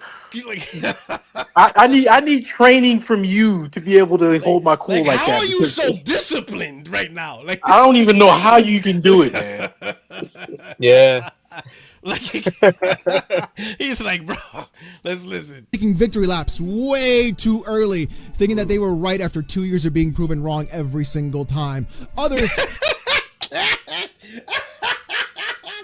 Q: I need training from you to be able to hold my cool like
A: how
Q: that.
A: How are you so disciplined right now? Like
Q: I don't even know how you can do it, man.
O: Yeah.
A: Like he's like, bro, let's listen.
P: Taking victory laps way too early, thinking that they were right after 2 years of being proven wrong every single time. Others.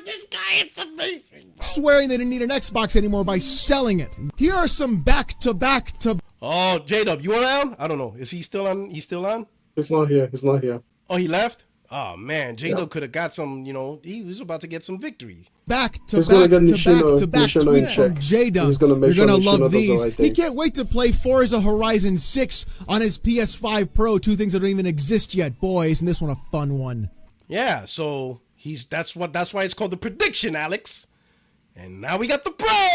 A: This guy is amazing. Bro.
P: Swearing they didn't need an Xbox anymore by selling it. Here are some back-to-back.
A: Oh, J-Dub, you around? I don't know. Is he still on? He's still on?
D: He's not here. He's not here.
A: Oh, he left? Oh man, J-Dub could have got some, he was about to get some victory.
P: Back to back tweets from J-Dub. You're gonna love these. He can't wait to play Forza Horizon 6 on his PS5 Pro, two things that don't even exist yet, boys, and this one a fun one.
A: Yeah, so that's why it's called the prediction, Alex. And now we got the Pro.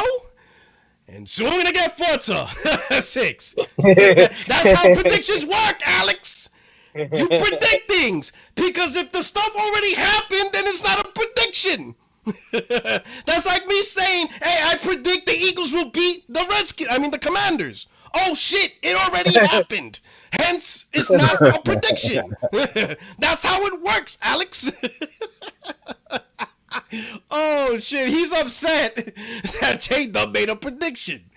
A: And soon we're gonna get Forza 6. That's how predictions work, Alex. You predict things because if the stuff already happened, then it's not a prediction. That's like me saying, "Hey, I predict the Eagles will beat the Commanders." Oh shit, it already happened. Hence, it's not a prediction. That's how it works, Alex. Oh shit, he's upset that J-Dub made a prediction.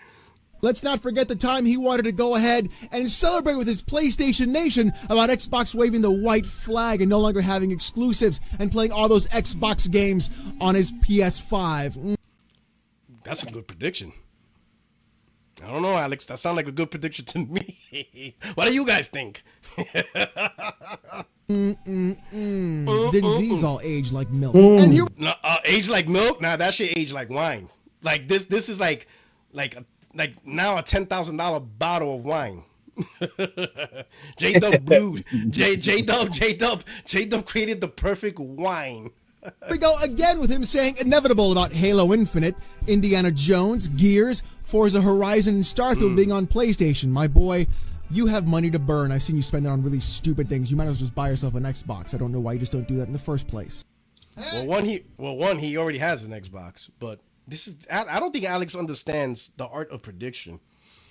P: Let's not forget the time he wanted to go ahead and celebrate with his PlayStation Nation about Xbox waving the white flag and no longer having exclusives and playing all those Xbox games on his PS5.
A: That's a good prediction. I don't know, Alex. That sounds like a good prediction to me. What do you guys think?
P: These all age like milk. And here,
A: age like milk? Nah, that shit age like wine. Like this is like now a $10,000 bottle of wine. J-Dub brewed. J-Dub created the perfect wine.
P: We go again with him saying inevitable about Halo Infinite, Indiana Jones, Gears, Forza Horizon, and Starfield being on PlayStation. My boy, you have money to burn. I've seen you spend it on really stupid things. You might as well just buy yourself an Xbox. I don't know why you just don't do that in the first place.
A: Well, one, he already has an Xbox, but I don't think Alex understands the art of prediction.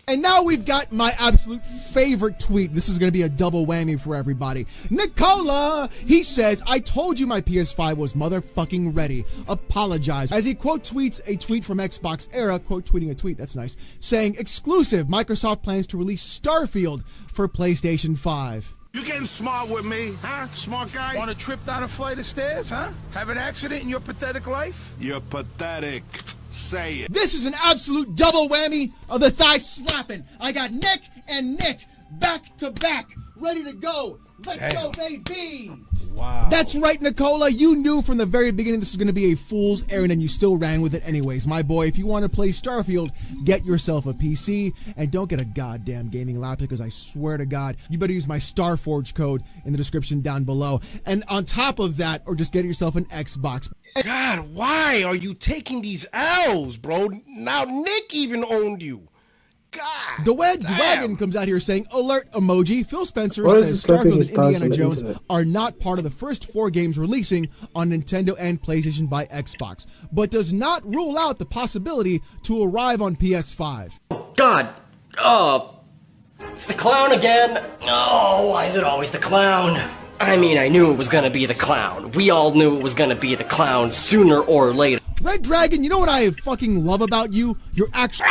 P: And now we've got my absolute favorite tweet. This is going to be a double whammy for everybody. Nicola, he says, I told you my PS5 was motherfucking ready. Apologize. As he quote tweets a tweet from Xbox Era, quote tweeting a tweet, that's nice, saying, exclusive, Microsoft plans to release Starfield for PlayStation 5.
R: You getting smart with me, huh? Smart guy? On a trip down a flight of stairs, huh? Have an accident in your pathetic life? You're pathetic. Say it.
P: This is an absolute double whammy of the thigh slapping. I got Nick and Nick back to back, ready to go. Let's go, baby.
A: Wow.
P: That's right, Nicola. You knew from the very beginning this was going to be a fool's errand, and you still ran with it anyways. My boy, if you want to play Starfield, get yourself a PC, and don't get a goddamn gaming laptop, because I swear to God, you better use my Starforge code in the description down below. And on top of that, or just get yourself an Xbox.
A: God, why are you taking these L's, bro? Now Nick even owned you. God.
P: The Wed Dragon comes out here saying, alert emoji. Phil Spencer says Starfield and Indiana Jones are not part of the first 4 games releasing on Nintendo and PlayStation by Xbox, but does not rule out the possibility to arrive on PS5.
S: God. Oh. It's the clown again. Oh, why is it always the clown? I mean, I knew it was gonna be the clown. We all knew it was gonna be the clown sooner or later.
P: Red Dragon, you know what I fucking love about you? You're actually...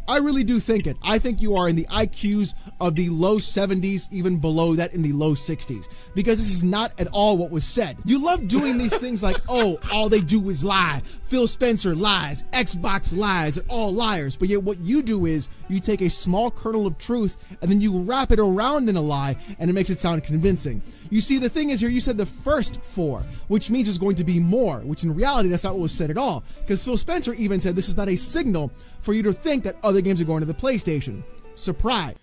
P: I really do think it. I think you are in the IQs of the low 70s, even below that in the low 60s. Because this is not at all what was said. You love doing these things like, oh, all they do is lie. Phil Spencer lies. Xbox lies. They're all liars. But yet what you do is you take a small kernel of truth and then you wrap it around in a lie and it makes it sound convincing. You see, the thing is here, you said the first 4, which means there's going to be more, which in reality, that's not what was said at all. Because Phil Spencer even said this is not a signal for you to think that other games are going to the PlayStation. Surprise.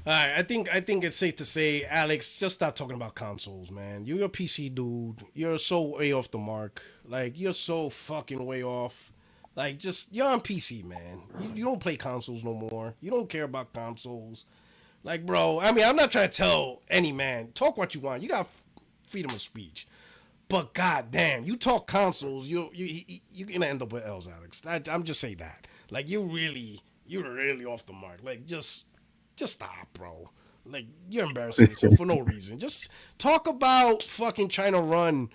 A: All right, I think it's safe to say, Alex, just stop talking about consoles, man. You're a PC dude. You're so way off the mark. Like, you're so fucking way off. Like, just, you're on PC, man. You don't play consoles no more. You don't care about consoles. Like, bro, I mean, I'm not trying to tell any man, talk what you want. You got freedom of speech. But goddamn, you talk consoles, you're gonna end up with L's, Alex. I'm just saying that. Like, you're really off the mark. Like, just stop, bro. Like, you're embarrassing yourself for no reason. Just talk about fucking trying to run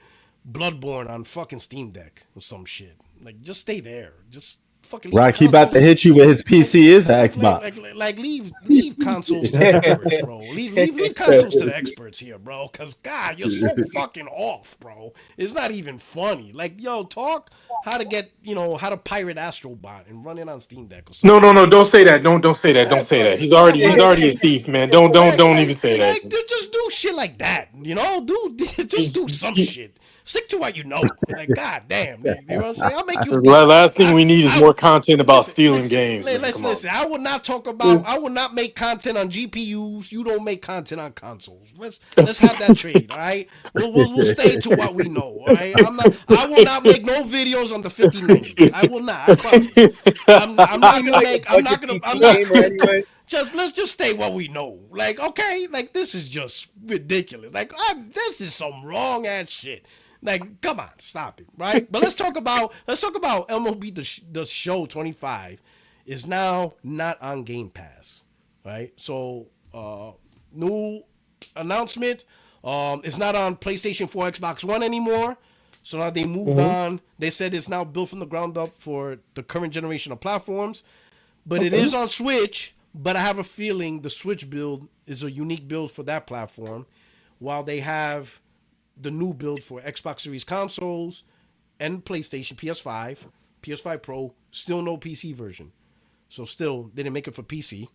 A: Bloodborne on fucking Steam Deck or some shit. Like, just stay there. Just fucking
H: Rock, he about to hit you with his PC is an Xbox.
A: Like leave consoles to the experts, bro. Leave consoles to the experts here, bro. Cause God, you're so fucking off, bro. It's not even funny. Like, yo, talk how to get, how to pirate Astrobot and run it on Steam Deck or something.
Q: No, don't say that. Don't say that. Don't say that. He's already a thief, man. Don't even say that.
A: Like, just do shit like that, just do some shit. Stick to what you know. Like, God damn, you know what I'm saying? I'll make you.
Q: Last thing we need is more content about stealing games.
A: Listen. I will not make content on GPUs. You don't make content on consoles. Let's have that trade, all right? We'll stay to what we know, all right? I will not make no videos on the 5090. I will not. I promise. I'm not gonna make. I'm not. Let's just stay what we know. Like, okay, like, this is just ridiculous. Like, this is some wrong ass shit. Like, come on, stop it, right? But let's talk about MLB The Show 25 is now not on Game Pass, right? So, new announcement. It's not on PlayStation 4, Xbox One anymore. So now they moved on. They said it's now built from the ground up for the current generation of platforms, but it is on Switch. But I have a feeling the Switch build is a unique build for that platform, while they have the new build for Xbox Series consoles and PlayStation, PS5, PS5 Pro, still no PC version. So still didn't make it for PC.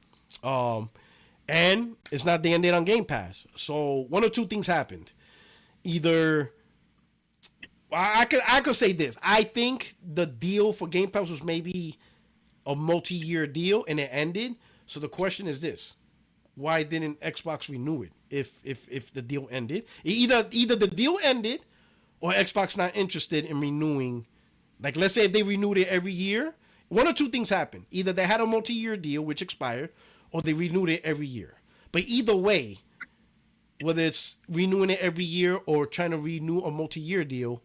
A: And it's not the end date on Game Pass. So one or two things happened. Either I could say this. I think the deal for Game Pass was maybe a multi-year deal and it ended. So the question is this: why didn't Xbox renew it if the deal ended? Either the deal ended or Xbox not interested in renewing. Like, let's say if they renewed it every year, one or two things happened. Either they had a multi-year deal which expired, or they renewed it every year. But either way, whether it's renewing it every year or trying to renew a multi-year deal,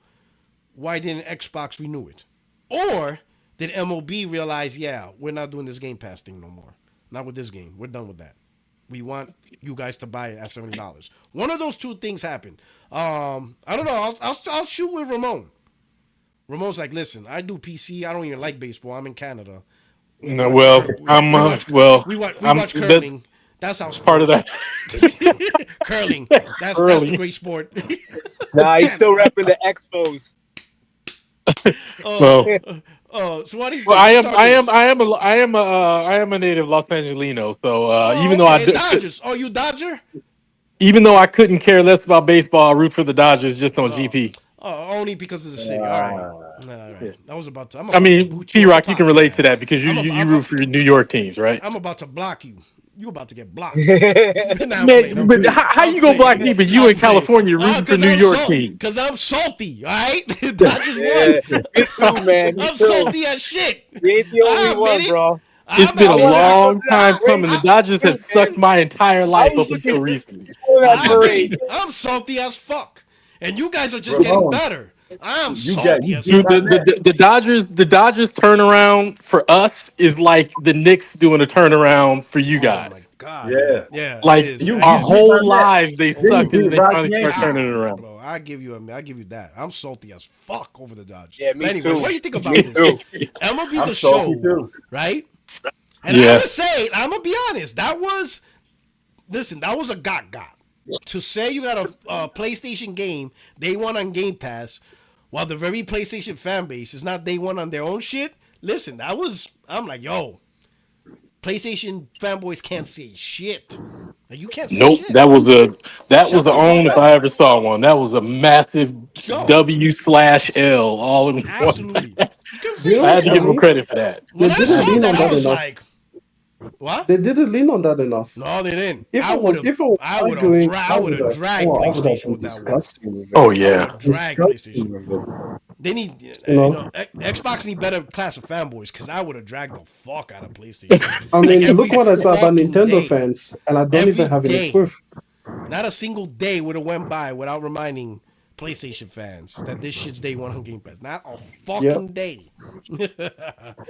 A: why didn't Xbox renew it? Or did MLB realize, yeah, we're not doing this Game Pass thing no more. Not with this game. We're done with that. We want you guys to buy it at $70. One of those two things happened. I don't know. I'll shoot with Ramon. Ramon's like, listen, I do PC. I don't even like baseball. I'm in Canada.
Q: No, well,
A: We watch curling. That's our sport.
Q: Part of that.
A: Curling. That's the great sport.
O: Nah, he's still repping the Expos.
A: So what do you?
Q: Well, I am a native Los Angelino. So even though
A: Dodgers. Oh, you Dodger?
Q: Even though I couldn't care less about baseball, I root for the Dodgers just on GP.
A: Oh, only because of the city. All right. All right. I was about to.
Q: I mean, T-Rock, you can relate to that because you root for your New York teams, right?
A: I'm about to block you. You about to get blocked.
Q: Man, but how you gonna block me? But you in California rooting for New York team?
A: Because I'm salty. All right, Dodgers won.
O: Me too, man.
A: I'm salty as shit.
O: You ain't the only one, bro.
Q: It's been a long time coming. The Dodgers have sucked my entire life up until recently.
A: I'm salty as fuck, and you guys are just getting better. I'm salty as
Q: fuck. The Dodgers turnaround for us is like the Knicks doing a turnaround for you guys.
A: Oh my God. Yeah.
Q: Like our whole lives they sucked, and they finally start turning it around.
A: Bro, I give you that. I'm salty as fuck over the Dodgers.
O: Yeah, me
A: anyway,
O: too.
A: what do you think about this? MLB The Show, right? And I'm gonna be honest. That was a got. To say you got a PlayStation game, day one on Game Pass, while the very PlayStation fan base is not day one on their own shit. Listen, I'm like, yo, PlayStation fanboys can't say shit. Like, you can't say shit.
Q: That was the own if I ever saw one. That was a massive W/L all in one.
A: Absolutely.
Q: I had to give them credit for that.
A: When I saw that, I was like, what?
E: They didn't lean on that enough.
A: No, they didn't.
E: I would have
A: dragged PlayStation with that one.
Q: Oh yeah.
A: Drag PlayStation. They need, Xbox need better class of fanboys because I would have dragged the fuck out of PlayStation.
E: I mean, look what I saw about Nintendo fans, and I don't even have any proof.
A: Not a single day would have went by without reminding PlayStation fans that this shit's day one on Game Pass. Not a fucking day.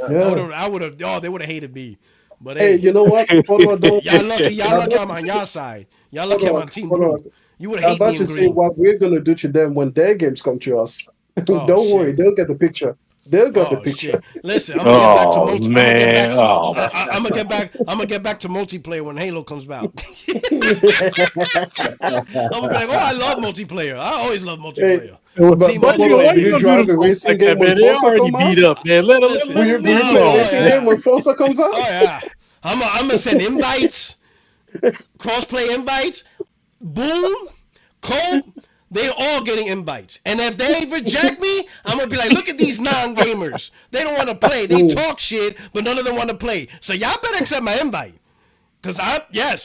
A: I would have. Oh, they would have hated me. But
E: hey, you know what?
A: Y'all lucky I'm on y'all side. Y'all lucky I'm on Team Blue. You would hate me.
E: I'm about to say what we're gonna do to them when their games come to us. Don't worry, they'll get the picture. They'll get the picture.
A: Shit. Listen, I'm gonna get back to multiplayer when Halo comes out. I'm gonna be like, I love multiplayer. I always love multiplayer.
Q: Why you drive a racing game when Forza comes out? Beat up, man. Let
E: you play a racing game when Forza comes out?
A: Oh yeah, I'm gonna send invites, crossplay invites. Boom, Colt. They're all getting invites. And if they reject me, I'm going to be like, look at these non-gamers. They don't want to play. They talk shit, but none of them want to play. So y'all better accept my invite. Because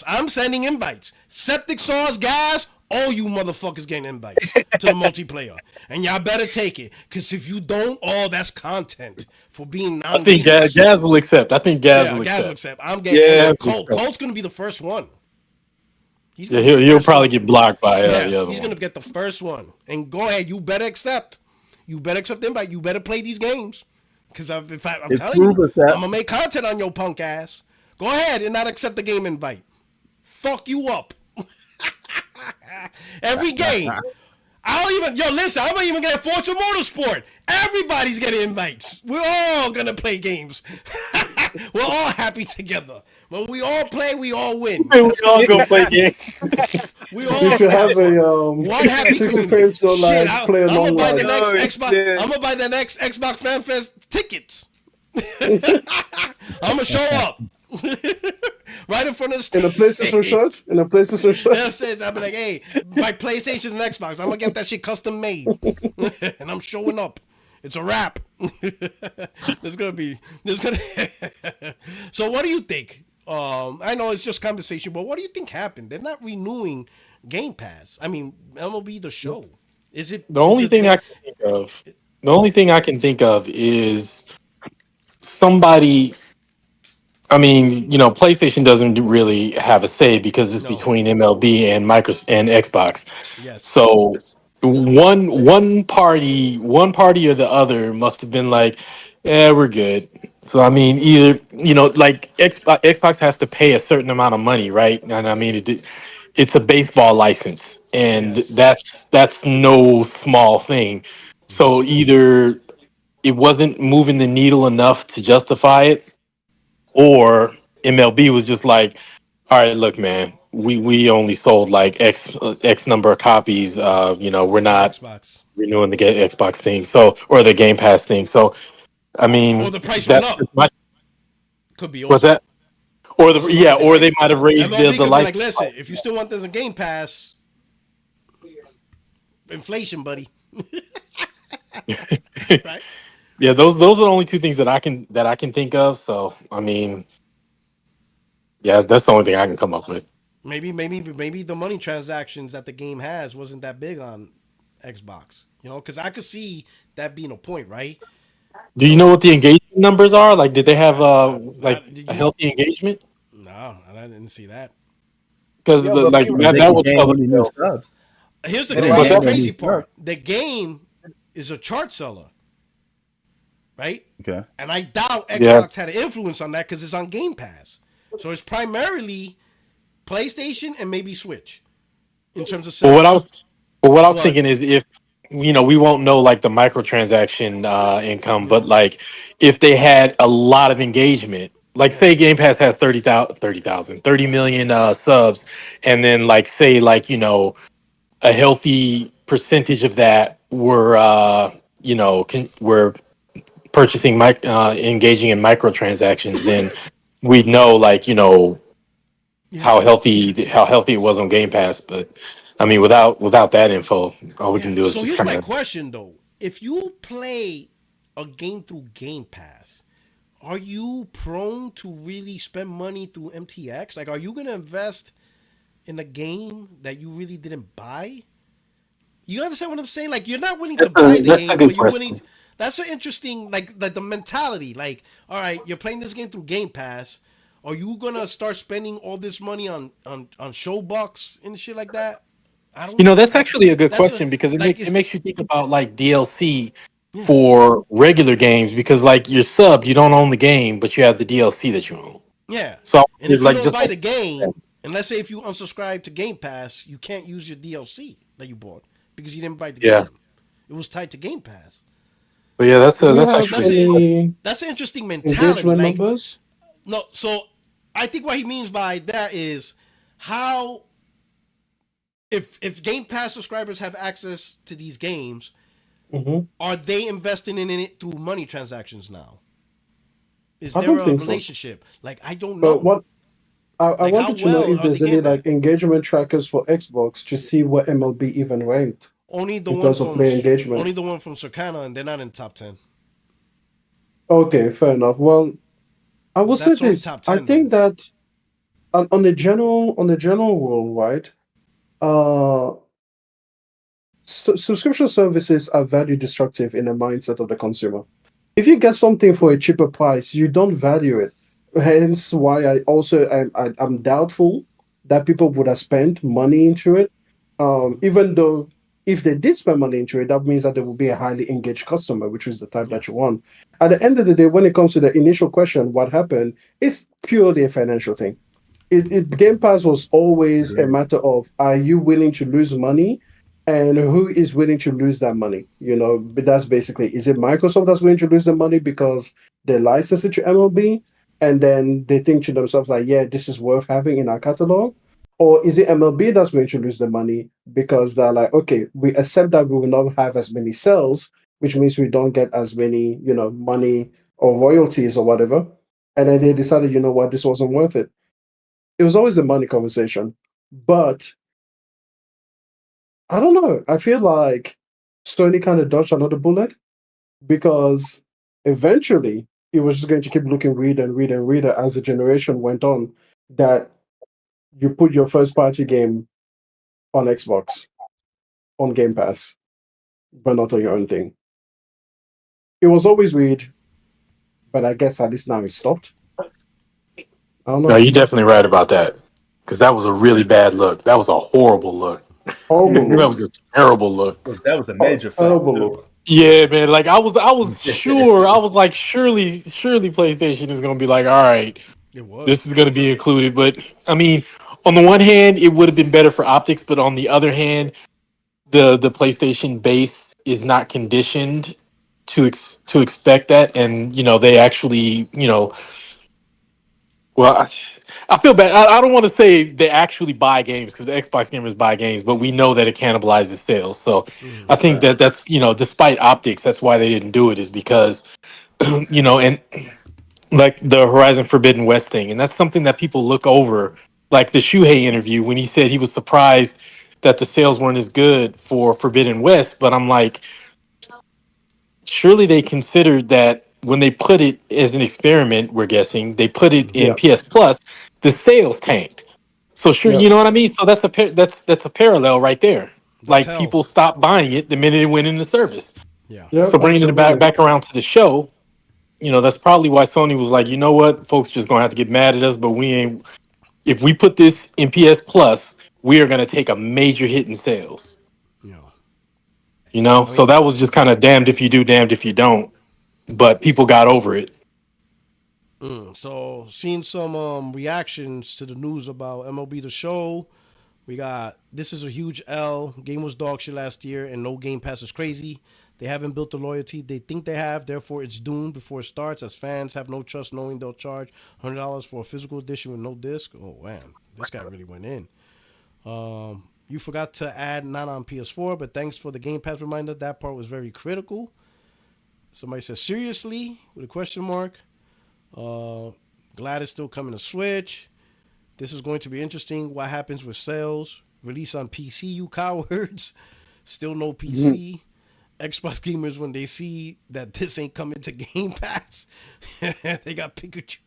A: I'm sending invites. Septic sauce, gas, all you motherfuckers getting invites to the multiplayer. And y'all better take it. Because if you don't, that's content for being non-gamers.
Q: I think Gaz will accept. Gaz will accept.
A: I'm getting Colt. Colt's going to be the first one.
Q: He'll probably get blocked by the other
A: He's going to get the first one. And go ahead. You better accept. You better accept the invite. You better play these games. Because I'm telling you, I'm going to make content on your punk ass. Go ahead and not accept the game invite. Fuck you up. Every game. Listen, I'm even getting Forza Motorsport. Everybody's getting invites. We're all going to play games. We're all happy together. When we all play, we all win.
Q: We all go play games.
A: We all
E: you should have a
A: one happy
E: 60 frames to live play
A: I'm
E: online.
A: I'm gonna buy the next Xbox Fan Fest tickets. I'm gonna show up. Right in front of the stage.
E: In a PlayStation shirt?
A: That's it. I'm like, hey, my PlayStation and Xbox, I'm gonna get that shit custom made. And I'm showing up. It's a wrap. So what do you think? I know it's just conversation, but what do you think happened? They're not renewing Game Pass. I mean, MLB The Show. Is it
Q: the only thing I can think of? The only thing I can think of is somebody. I mean, PlayStation doesn't really have a say because it's between MLB and Xbox.
A: Yes.
Q: So one party or the other must have been like, yeah, we're good. So I mean, either like Xbox has to pay a certain amount of money, right? And I mean, it's a baseball license, and that's no small thing. So either it wasn't moving the needle enough to justify it, or MLB was just like, all right, look, man, we only sold like X number of copies. We're not
A: Xbox.
Q: renewing the Xbox thing, so or the Game Pass thing. So I mean,
A: Or the price went
Q: that's
A: up.
Q: just my,
A: Could be
Q: what's
A: also.
Q: that? Or
A: That's
Q: the
A: another thing,
Q: or
A: right?
Q: they might have raised
A: MLB
Q: the
A: could be
Q: license.
A: like, listen, if you still want this in Game Pass, inflation, buddy. Right?
Q: Yeah, those are the only two things that I can think of. So I mean, yeah, that's the only thing I can come up with.
A: Maybe the money transactions that the game has wasn't that big on Xbox. Because I could see that being a point, right?
Q: Do you know what the engagement numbers are? Like, did they have
A: did
Q: a
A: you?
Q: healthy engagement?
A: No, I didn't see that.
Q: Because
N: Yeah, but
Q: like
N: people
Q: that would
N: gain
Q: tell us.
N: any new subs.
A: Here's the
N: They didn't gain any
A: crazy
N: new
A: part.
N: subs.
A: The game is a chart seller, right?
N: Okay.
A: And I doubt
Q: Yeah.
A: Xbox had an influence on that because it's on Game Pass. So it's primarily PlayStation and maybe Switch in terms of sales.
Q: What I was
A: But-
Q: thinking is if we won't know like the microtransaction income, but like if they had a lot of engagement, like say Game Pass has 30 million subs, and then like say like a healthy percentage of that were purchasing engaging in microtransactions, then we'd know like how healthy it was on Game Pass. But I mean, without that info, all we can do is
A: So
Q: just
A: here's
Q: kind
A: my
Q: of.
A: question though: if you play a game through Game Pass, are you prone to really spend money through MTX? Like, are you gonna invest in a game that you really didn't buy? You understand what I'm saying? Like, you're not willing to buy the
Q: That's a
A: game,
Q: good
A: but you're
Q: question.
A: willing. That's an interesting, like the mentality. Like, all right, you're playing this game through Game Pass. Are you gonna start spending all this money on show bucks and shit like that? I don't.
Q: That's actually a good
A: That's
Q: question because it
A: like,
Q: makes you think about like DLC for regular games, because like your sub, you don't own the game, but you have the DLC that you own.
A: Yeah.
Q: So
A: And if you
Q: like
A: don't
Q: just
A: buy
Q: like,
A: the game, and let's say if you unsubscribe to Game Pass, you can't use your DLC that you bought because you didn't buy the
Q: Yeah.
A: game. It was tied to Game Pass.
Q: but yeah, that's
E: Do you have
Q: actually
A: That's an interesting mentality.
E: engagement
A: Like,
E: numbers?
A: no, so I think what he means by that is how if Game Pass subscribers have access to these games, are they investing in it through money transactions now? Is
E: I
A: there
E: don't
A: a
E: think so.
A: relationship? Like, I don't know.
E: But what I
A: Like,
E: wanted
A: how
E: to know
A: well
E: if
A: are
E: there's
A: they
E: any
A: getting
E: like engagement trackers for Xbox to see what MLB even ranked
A: Only the
E: in
A: one
E: terms of
A: from
E: player engagement.
A: only the one from Circana, and they're not in top 10.
E: Okay, fair enough. Well, I will say
A: That's only
E: this.
A: top
E: I
A: 10
E: think that on the general rule, right? Uh, subscription services are value destructive in the mindset of the consumer. If you get something for a cheaper price, you don't value it. Hence, why I'm doubtful that people would have spent money into it. Even though if they did spend money into it, that means that there will be a highly engaged customer, which is the type that you want. At the end of the day, when it comes to the initial question, what happened, it's purely a financial thing. Game Pass was always a matter of, are you willing to lose money, and who is willing to lose that money? But that's basically, is it Microsoft that's willing to lose the money because they license it to MLB, and then they think to themselves like, yeah, this is worth having in our catalog? Or is it MLB that's going to lose the money because they're like, okay, we accept that we will not have as many sales, which means we don't get as many, money or royalties or whatever. And then they decided, you know what, this wasn't worth it. It was always a money conversation. But I don't know. I feel like Sony kind of dodged another bullet because eventually it was just going to keep looking weirder and weirder and weirder as the generation went on, that you put your first party game on Xbox, on Game Pass, but not on your own thing. It was always weird, but I guess at least now it stopped. I don't know.
Q: No, you're definitely right about that, because that was a really bad look. That was a horrible look. That was a terrible look.
N: That was a major
E: terrible
N: fact.
E: look.
Q: Yeah, man. Like I was sure. I was like, surely PlayStation is gonna be like, all right, this is gonna be included. But I mean, on the one hand, it would have been better for optics, but on the other hand, the PlayStation base is not conditioned to expect that, and they actually well, I feel bad. I don't want to say they actually buy games because the Xbox gamers buy games, but we know that it cannibalizes sales. So I think that's despite optics, that's why they didn't do it, is because and like the Horizon Forbidden West thing, and that's something that people look over. Like the Shuhei interview when he said he was surprised that the sales weren't as good for Forbidden West, but I'm like, surely they considered that when they put it as an experiment, we're guessing they put it in PS Plus, the sales tanked. So sure, you know what I mean. So that's that's a parallel right there. Like people stopped buying it the minute it went into service. So bringing it back around to the show, that's probably why Sony was like, you know what, folks just gonna have to get mad at us, but we ain't. If we put this in PS Plus, we are gonna take a major hit in sales. So that was just kind of damned if you do, damned if you don't. But people got over it.
A: So, seeing some reactions to the news about MLB The Show, we got, this is a huge L. Game was dog shit last year, and no Game Pass is crazy. They haven't built the loyalty they think they have, therefore it's doomed before it starts, as fans have no trust knowing they'll charge $100 for a physical edition with no disc. Oh, man, this guy really went in. You forgot to add not on PS4, but thanks for the Game Pass reminder. That part was very critical. Somebody says, seriously? With a question mark. Glad it's still coming to Switch. This is going to be interesting. What happens with sales? Release on PC, you cowards. Still no PC. Xbox gamers, when they see that this ain't coming to Game Pass, they got Pikachu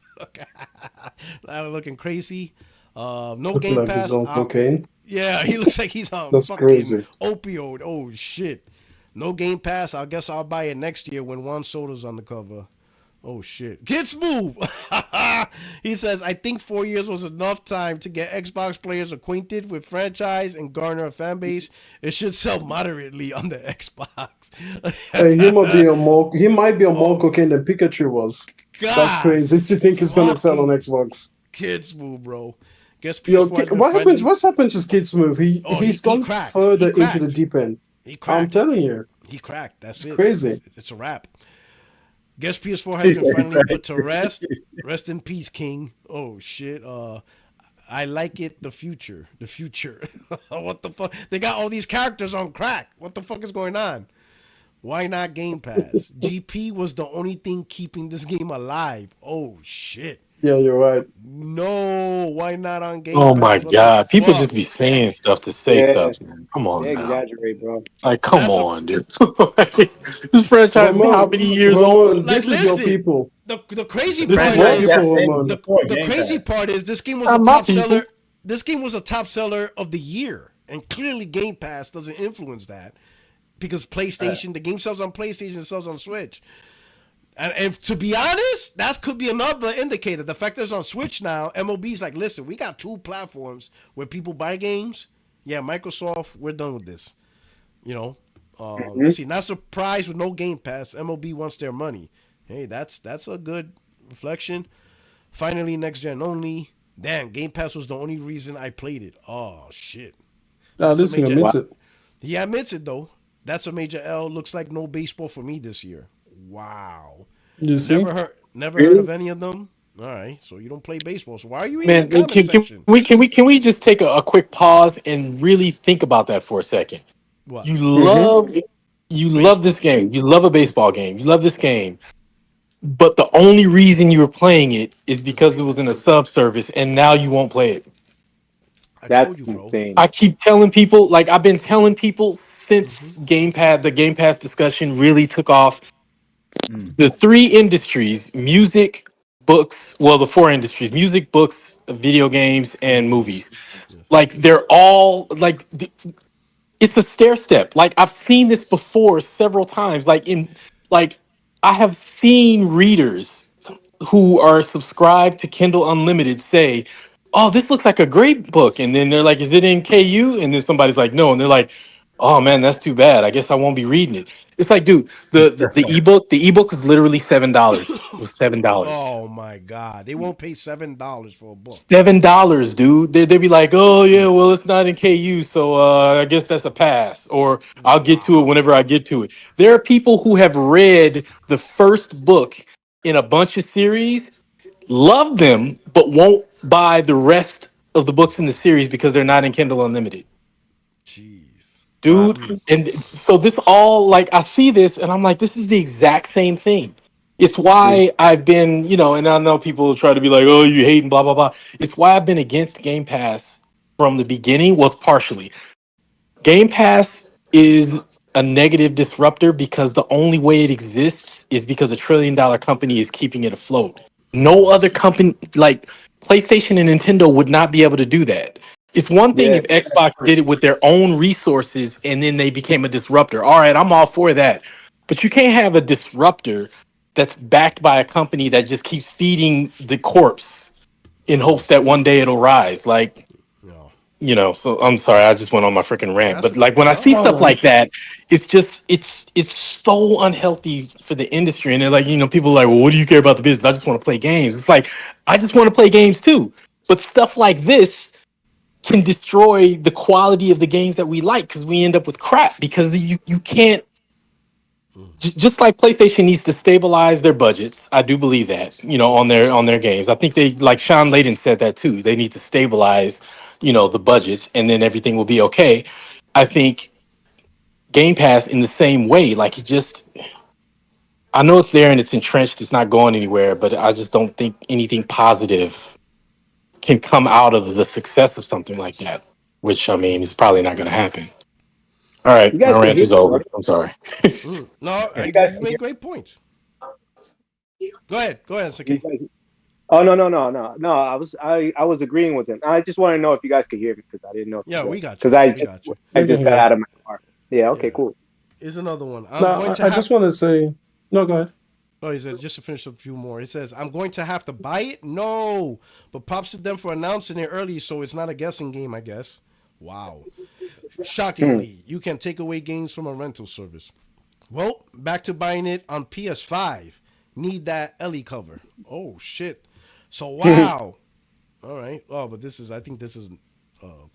A: looking crazy. No Game
E: like
A: Pass.
E: he's on cocaine.
A: Yeah, he looks like he's on
E: That's
A: fucking
E: crazy.
A: opioid. Oh shit. No Game Pass. I guess I'll buy it next year when Juan Soto's on the cover. Oh shit. Kids move. He says, I think 4 years was enough time to get Xbox players acquainted with franchise and garner a fan base. It should sell moderately on the Xbox.
E: Hey, he might be on more cocaine than Pikachu was.
A: God,
E: that's crazy to think he's gonna sell on Xbox.
A: Kids move, bro. Guess
E: What's happened to Kids move? He's gone further into the deep end.
A: He cracked.
E: I'm telling you.
A: He cracked. That's it.
E: Crazy.
A: It's a wrap. Guess PS4 has been finally put to rest. Rest in peace, King. Oh shit. I like it. The future. What the fuck? They got all these characters on crack. What the fuck is going on? Why not Game Pass? GP was the only thing keeping this game alive. Oh shit.
E: Yeah, you're right.
A: No, why not on Game
Q: Oh
A: Pass?
Q: my
A: What
Q: God.
A: the
Q: People
A: fuck?
Q: just be saying stuff to say stuff, man. Come on
L: They
Q: now.
L: exaggerate, bro.
Q: Like, come on, dude. This franchise is how many years old?
E: This is your people.
A: The crazy
Q: This
A: part
Q: is
A: is
Q: your
A: the crazy part is this game was a
Q: My
A: top
Q: people.
A: seller. This game was a top seller of the year, and clearly Game Pass doesn't influence that because PlayStation, the game sells on PlayStation, it sells on Switch. And if, to be honest, that could be another indicator. The fact that it's on Switch now, MLB's like, listen, we got two platforms where people buy games. Yeah, Microsoft, we're done with this. Let's see. Not surprised with no Game Pass. MLB wants their money. Hey, that's a good reflection. Finally, next gen only. Damn, Game Pass was the only reason I played it. Oh shit.
E: This admits it.
A: He admits it though. That's a major L. Looks like no baseball for me this year. Wow.
E: You see?
A: Never heard of any of them. All right, so you don't play baseball. So why are you in
Q: Man,
A: the comment section?
Q: can we just take a quick pause and really think about that for a second?
A: What?
Q: You love this game. You love a baseball game. You love this game. But the only reason you were playing it is because it was in a sub service, and now you won't play it.
L: That's insane.
Q: I keep telling people, like I've been telling people since the Game Pass discussion really took off. The three industries, music, books, the four industries, music, books, video games, and movies. Like they're all like it's a stair step. Like I've seen this before several times. I have seen readers who are subscribed to Kindle Unlimited say, oh, this looks like a great book. And then they're like, is it in KU? And then somebody's like, no. And they're like, oh man, that's too bad. I guess I won't be reading it. It's like, dude, the ebook was literally $7. It was $7.
A: Oh my God, they won't pay $7 for a book.
Q: $7, dude. They'd be like, oh yeah, well it's not in KU, so I guess that's a pass. Or I'll get to it whenever I get to it. There are people who have read the first book in a bunch of series, love them, but won't buy the rest of the books in the series because they're not in Kindle Unlimited. Dude, and so this all like I see this and I'm like, this is the exact same thing. It's why I've been, and I know people try to be like, oh, you hate and blah blah blah. It's why I've been against Game Pass from the beginning. Was partially Game Pass is a negative disruptor because the only way it exists is because $1 trillion company is keeping it afloat. No other company like PlayStation and Nintendo would not be able to do that. It's one thing if Xbox did it with their own resources and then they became a disruptor. All right, I'm all for that. But you can't have a disruptor that's backed by a company that just keeps feeding the corpse in hopes that one day it'll rise. Like, so I'm sorry, I just went on my freaking rant. But like when I see stuff like that, it's just it's so unhealthy for the industry. And they're like, people are like, well, what do you care about the business? I just want to play games. It's like, I just want to play games too. But stuff like this can destroy the quality of the games that we like because we end up with crap because you can't just like PlayStation needs to stabilize their budgets. I do believe that, on their games. I think they, like Sean Layden said that too. They need to stabilize, the budgets and then everything will be okay. I think Game Pass in the same way, like I know it's there and it's entrenched, it's not going anywhere, but I just don't think anything positive can come out of the success of something like that, which I mean is probably not going to happen. All right, my rant is over. I'm sorry.
A: No,
L: You
A: you
L: guys
A: made great points. Go ahead, Saki.
L: Oh no. I was agreeing with him. I just want to know if you guys could hear me because I didn't know.
A: Yeah, we got you.
L: Because I just got out of my car. Yeah. Okay. Cool.
A: Here's another one.
E: I just want to say. No, go ahead.
A: Oh, he said, just to finish up a few more. It says, I'm going to have to buy it? No. But props to them for announcing it early so it's not a guessing game, I guess. Wow. Shockingly, you can take away games from a rental service. Well, back to buying it on PS5. Need that Ellie cover. Oh, shit. So, wow. All right. Oh, but I think this is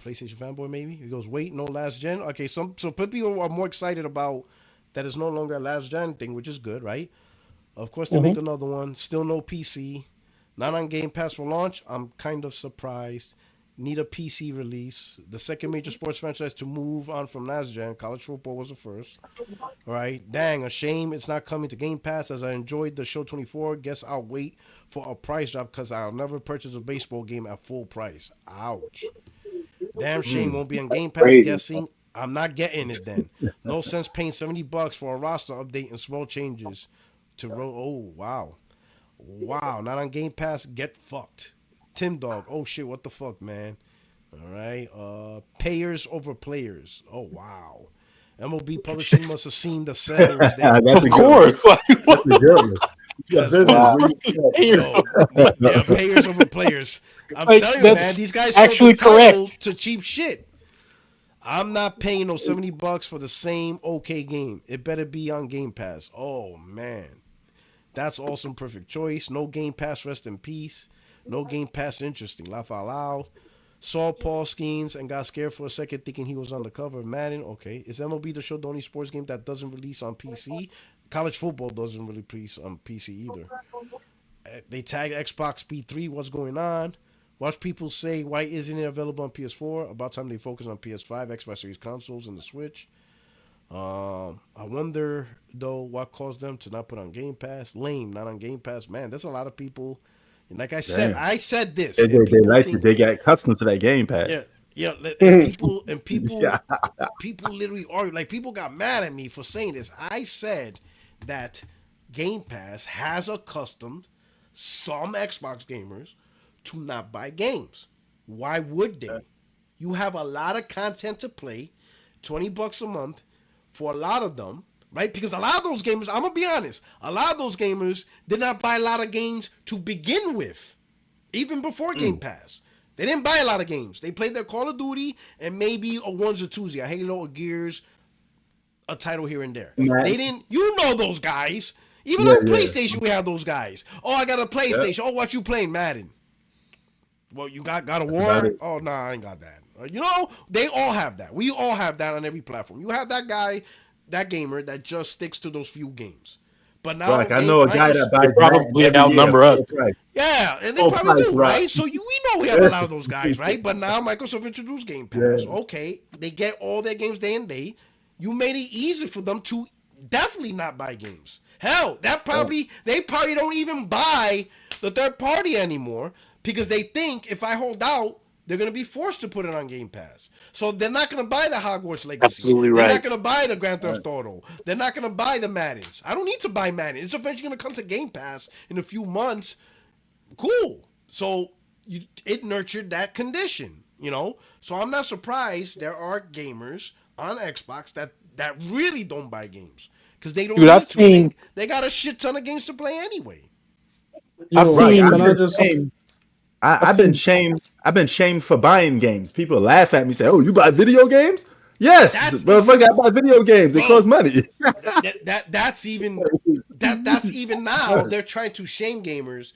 A: PlayStation Fanboy, maybe? He goes, wait, no last gen? Okay, so people are more excited about that it's no longer a last gen thing, which is good, right? Of course, they make another one. Still no PC. Not on Game Pass for launch. I'm kind of surprised. Need a PC release. The second major sports franchise to move on from last gen. College football was the first. All right. Dang, a shame it's not coming to Game Pass as I enjoyed the show 24. Guess I'll wait for a price drop because I'll never purchase a baseball game at full price. Ouch. Damn shame won't be on Game Pass.
L: Crazy.
A: Guessing I'm not getting it then. No sense paying $70 for a roster update and small changes. Wow, not on Game Pass. Get fucked. Tim Dog. Oh shit, what the fuck, man. All right. Payers over players. Oh wow. MLB Publishing must have seen the settings there.
H: Of course. That's a good one.
A: Yeah, payers over players. I'm
Q: Like,
A: telling you,
Q: that's
A: man, these guys
Q: actually
A: sold the title
Q: correct.
A: to cheap shit. I'm not paying no $70 for the same okay game. It better be on Game Pass. Oh man. That's awesome. Perfect choice. No Game Pass, rest in peace. No Game Pass, interesting. Laugh out loud. Saw Paul Skeens and got scared for a second thinking he was on the cover of Madden. Okay. Is MLB The Show the only sports game that doesn't release on PC? College football doesn't really release on PC either. They tagged Xbox P3. What's going on? Watch people say, why isn't it available on PS4? About time they focus on PS5, Xbox Series consoles, and the Switch. I wonder though what caused them to not put on Game Pass. Lame, not on Game Pass. Man, there's a lot of people. And like I said this.
H: They like it. They get accustomed to that Game Pass.
A: Yeah. And people literally argue. Like people got mad at me for saying this. I said that Game Pass has accustomed some Xbox gamers to not buy games. Why would they? You have a lot of content to play, $20 a month. For a lot of them, right? Because a lot of those gamers, I'm going to be honest, a lot of those gamers did not buy a lot of games to begin with, even before Game Pass. They didn't buy a lot of games. They played their Call of Duty and maybe a ones or twos, a Halo or Gears, a title here and there. They didn't. You know those guys. Even on PlayStation, we have those guys. Oh, I got a PlayStation. Oh, what you playing? Madden. Well, you got a War? Oh, nah, I ain't got that. You know, they all have that. We all have that on every platform. You have that guy, that gamer that just sticks to those few games. But now,
H: I know a guy that buys
Q: probably outnumber us.
A: Yeah, and they probably do, right? So we know we have a lot of those guys, right? But now Microsoft introduced Game Pass. Yeah. Okay, they get all their games day and date. You made it easy for them to definitely not buy games. Hell, they probably don't even buy the third party anymore because they think if I hold out, they're going to be forced to put it on Game Pass. So they're not going to buy the Hogwarts Legacy.
Q: Absolutely
A: They're
Q: right.
A: not going to buy the Grand Theft Auto. They're not going to buy the Maddens. I don't need to buy Madden. It's eventually going to come to Game Pass in a few months. Cool. So it nurtured that condition, you know? So I'm not surprised there are gamers on Xbox that really don't buy games. Because they don't need to. They got a shit ton of games to play anyway.
H: I've been shamed for buying games. People laugh at me, say, "Oh, you buy video games?" Yes, motherfucker, I buy video games. They cost money.
A: That's even now. They're trying to shame gamers.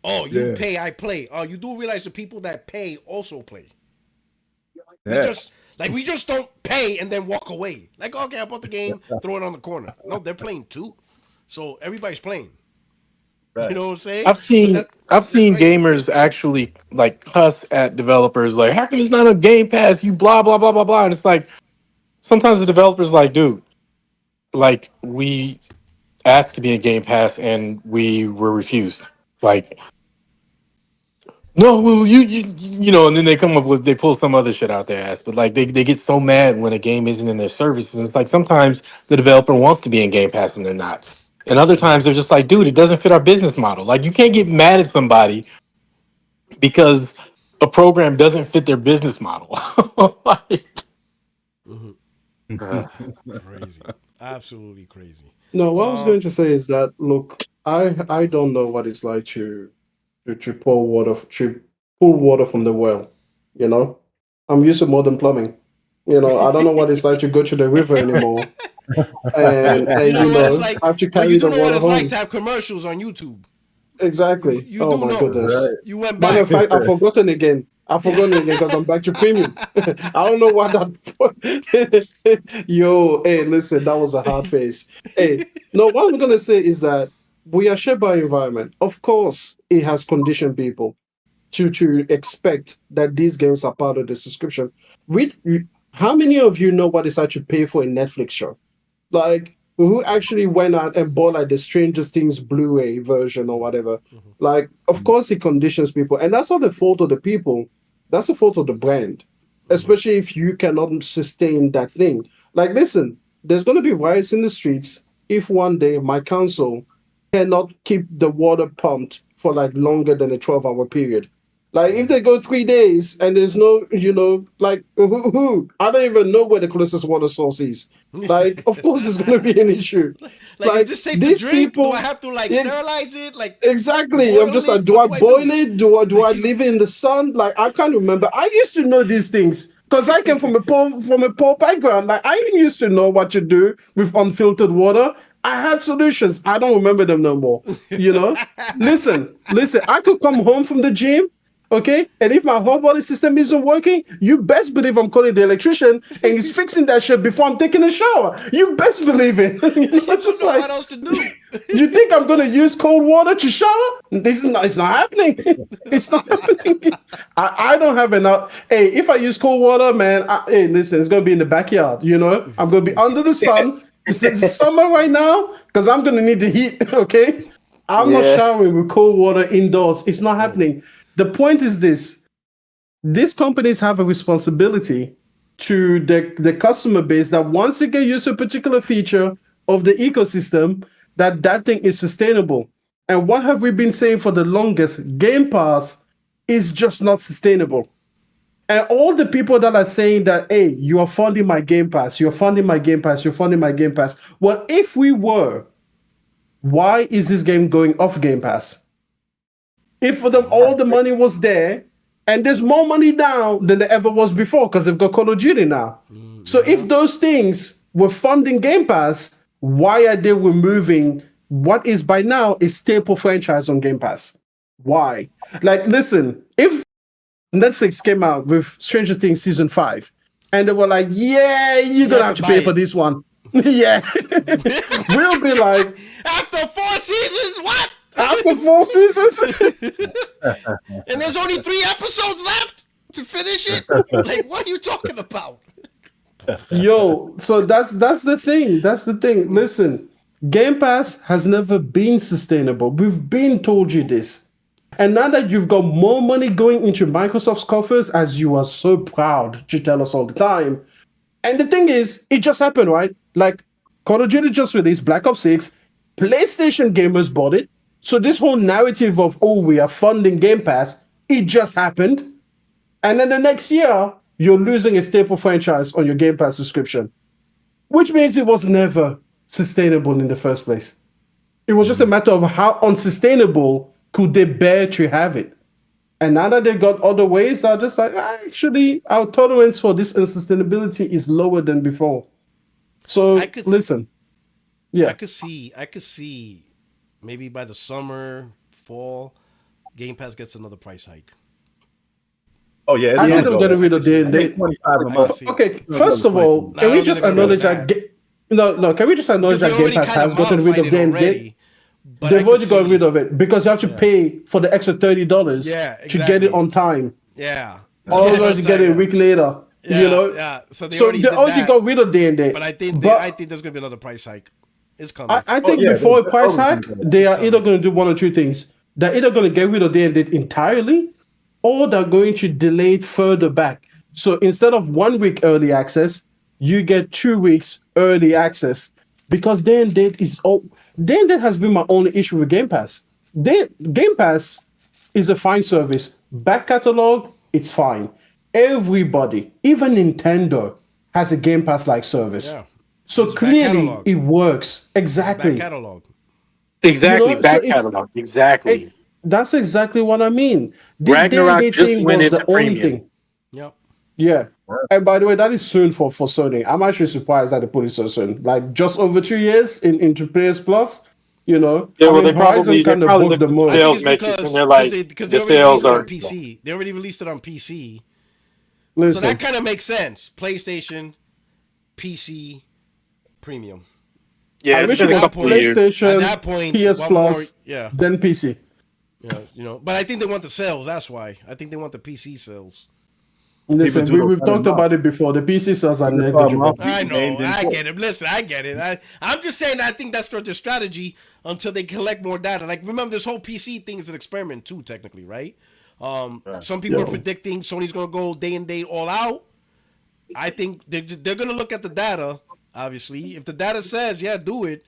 A: Oh, you pay, I play. Oh, you do realize the people that pay also play. Yeah. We just don't pay and then walk away. Like, okay, I bought the game, throw it on the corner. No, they're playing too. So everybody's playing. Right. You know what I'm saying?
Q: I've seen gamers actually like cuss at developers like, how come it's not a Game Pass? You blah blah blah blah blah. And it's like sometimes the developers like, dude, like we asked to be in Game Pass and we were refused. Like, no, well, you know, and then they pull some other shit out their ass. But like they get so mad when a game isn't in their services. And it's like sometimes the developer wants to be in Game Pass and they're not. And other times they're just like, dude, it doesn't fit our business model. Like you can't get mad at somebody because a program doesn't fit their business model.
A: Crazy. Absolutely crazy.
E: No, what I was going to say is that look, I don't know what it's like to pull water from the well. You know, I'm used to modern plumbing. You know, I don't know what it's like to go to the river anymore. And you know
A: like,
E: I have to carry the water home. You don't know what it's like
A: to have commercials on YouTube.
E: Exactly.
A: You
E: oh my
A: know.
E: goodness.
A: Right. You went back.
E: Matter of fact, I've forgotten again because I'm back to premium. I don't know what that. Yo, hey, listen, that was a hard face. Hey, no, what I'm gonna say is that we are shaped by environment. Of course, it has conditioned people to expect that these games are part of the subscription. How many of you know what it's like to pay for a Netflix show? Like, who actually went out and bought like the Stranger Things Blu-ray version or whatever? Mm-hmm. Like, of course, it conditions people, and that's not the fault of the people. That's the fault of the brand, especially if you cannot sustain that thing. Like, listen, there's going to be riots in the streets if one day my council cannot keep the water pumped for like longer than a 12-hour period. Like, if they go 3 days and there's no, you know, like, who? I don't even know where the closest water source is. Like, of course, there's going to be an issue.
A: Like, is this safe to drink? Do I have to, like, sterilize it? Like,
E: exactly. I'm just like, do I boil it? Do I leave it in the sun? Like, I can't remember. I used to know these things because I came from a poor background. Like, I used to know what to do with unfiltered water. I had solutions. I don't remember them no more. You know? Listen. I could come home from the gym. Okay, and if my hot water system isn't working, you best believe I'm calling the electrician and he's fixing that shit before I'm taking a shower. You best believe it. You know, just like,
A: what else to do?
E: You think I'm gonna use cold water to shower? It's not happening. It's not happening. I don't have enough. Hey, if I use cold water, man, hey, listen, it's gonna be in the backyard. You know, I'm gonna be under the sun. It's summer right now because I'm gonna need the heat. Okay, I'm not showering with cold water indoors. It's not happening. The point is this: these companies have a responsibility to the customer base that once you get used to a particular feature of the ecosystem, that thing is sustainable. And what have we been saying for the longest? Game Pass is just not sustainable. And all the people that are saying that, hey, you are funding my Game Pass, you're funding my Game Pass, you're funding my Game Pass. Well, if we were, why is this game going off Game Pass? If all the money was there, And there's more money now than there ever was before because they've got Call of Duty now. So if those things were funding Game Pass, why are they removing what is by now a staple franchise on Game Pass? Why? Like, listen, if Netflix came out with Stranger Things season 5 and they were like, yeah, you're going to have to pay for this one. Yeah. We'll be like,
A: after 4 seasons, what?
E: After 4 seasons?
A: And there's only 3 episodes left to finish it? Like, what are you talking about?
E: Yo, so that's the thing. That's the thing. Listen, Game Pass has never been sustainable. We've been told you this. And now that you've got more money going into Microsoft's coffers, as you are so proud to tell us all the time. And the thing is, it just happened, right? Like, Call of Duty just released Black Ops 6. PlayStation gamers bought it. So this whole narrative of, oh, we are funding Game Pass, it just happened. And then the next year, you're losing a staple franchise on your Game Pass subscription, which means it was never sustainable in the first place. It was just a matter of how unsustainable could they bear to have it. And now that they got other ways, they're just like, actually, our tolerance for this unsustainability is lower than before. So listen. Yeah.
A: I could see maybe by the summer, fall, Game Pass gets another price hike.
H: Oh yeah,
E: I think I'm getting rid of the
H: 25 a month.
E: Okay, first of all, can we just acknowledge that? Can we just acknowledge that Game Pass has gotten rid of Game? They've already got rid of it because you have to pay for the extra $30 to get it on time.
A: Yeah.
E: Otherwise, you get it a week later.
A: Yeah,
E: you know.
A: Yeah. So they
E: already got rid of D&D.
A: But I think there's gonna be another price hike. It's coming.
E: I think before a price hike, they are either going to do one or two things. They're either going to get rid of D&D entirely, or they're going to delay it further back. So instead of 1 week early access, you get 2 weeks early access. Because D&D has been my only issue with Game Pass. Game Pass is a fine service. Back catalog, it's fine. Everybody, even Nintendo, has a Game Pass-like service. Yeah. So clearly, it works. Exactly.
A: Back catalog.
Q: Exactly,
E: You know,
Q: back catalog. Exactly.
E: That's exactly what I mean. This
Q: Ragnarok
E: D&D
Q: just
E: thing
Q: went
E: was the
Q: into
E: only
Q: premium.
E: thing.
A: Yep.
E: Yeah. And by the way, that is soon for Sony. I'm actually surprised that they put it so soon. Like just over 2 years into PS Plus, you know.
Q: Yeah, well,
E: Horizon kind of broke the mold.
Q: sales metrics, and they're like,
A: because
Q: the
A: they already
Q: sales
A: released it
Q: are
A: on PC. They already released it on PC.
E: Listen.
A: So that kind of makes sense. PlayStation, PC, premium.
Q: Yeah,
E: I wish
Q: been
E: it
Q: a
E: was
Q: couple of years.
E: PlayStation,
A: At that point,
E: PS
A: one
E: Plus,
A: more,
E: then PC.
A: Yeah, you know. But I think they want the sales. That's why. I think they want the PC sales.
E: Listen, we've talked about it before. The PC sales are negligible.
A: I know. I get it. Listen, I get it. I'm just saying I think that's their strategy until they collect more data. Like, remember, this whole PC thing is an experiment too, technically, right? Some people are predicting Sony's going to go day and date all out. I think they're going to look at the data, obviously. If the data says, yeah, do it.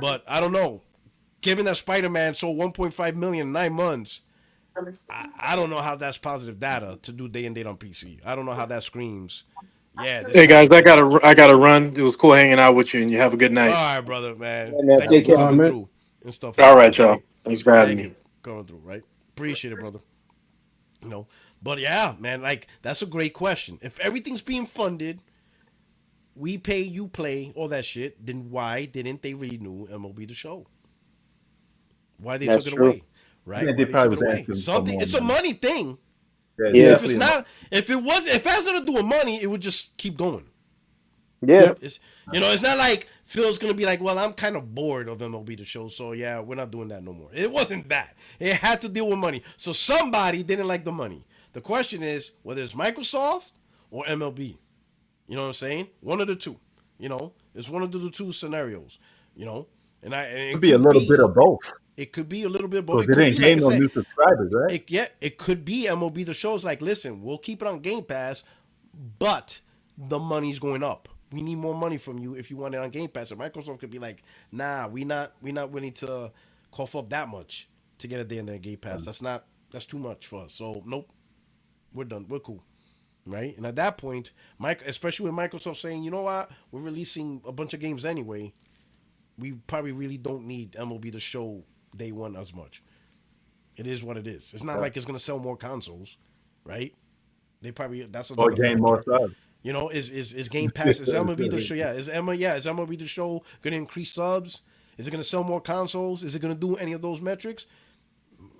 A: But I don't know. Given that Spider-Man sold 1.5 million in 9 months, I don't know how that's positive data to do day and date on PC. I don't know how that screams. Yeah.
Q: Hey guys, I gotta run. It was cool hanging out with you, and you have a good night.
A: All right, brother, man.
L: Yeah,
A: Thank you for coming through and stuff.
Q: All right, y'all. Thanks for having me.
A: Coming through, right? Appreciate it, brother. You know, but yeah, man, like that's a great question. If everything's being funded, we pay, you play, all that shit, then why didn't they renew MLB The Show? Why they took it away? Right?
H: Yeah, they probably was asking
A: something. It's a money thing.
H: Yeah.
A: If it's not, if it has nothing to do with money, it would just keep going.
L: Yeah.
A: It's, it's not like Phil's gonna be like, well, I'm kind of bored of MLB The Show, so yeah, we're not doing that no more. It wasn't that. It had to deal with money. So somebody didn't like the money. The question is whether it's Microsoft or MLB. You know what I'm saying? One of the two. It's one of the two scenarios. And it
H: could be a little bit of both.
A: It could be a little bit of both.
H: Because it ain't gain no new subscribers, right?
A: It could be MLB The Show's like, listen, we'll keep it on Game Pass, but the money's going up. We need more money from you if you want it on Game Pass. And Microsoft could be like, nah, we not willing to cough up that much to get it there in the Game Pass. That's too much for us. So nope, we're done. We're cool. Right? And at that point, especially with Microsoft saying, you know what, we're releasing a bunch of games anyway, we probably really don't need MLB The Show day one as much. It is what it is. It's not like it's going to sell more consoles. right? They probably that's
H: Or
A: another
H: gain
A: factor.
H: more subs.
A: You know, is Gamepass, is MLB the show? Yeah, is MLB the show going to increase subs? Is it going to sell more consoles? Is it going to do any of those metrics?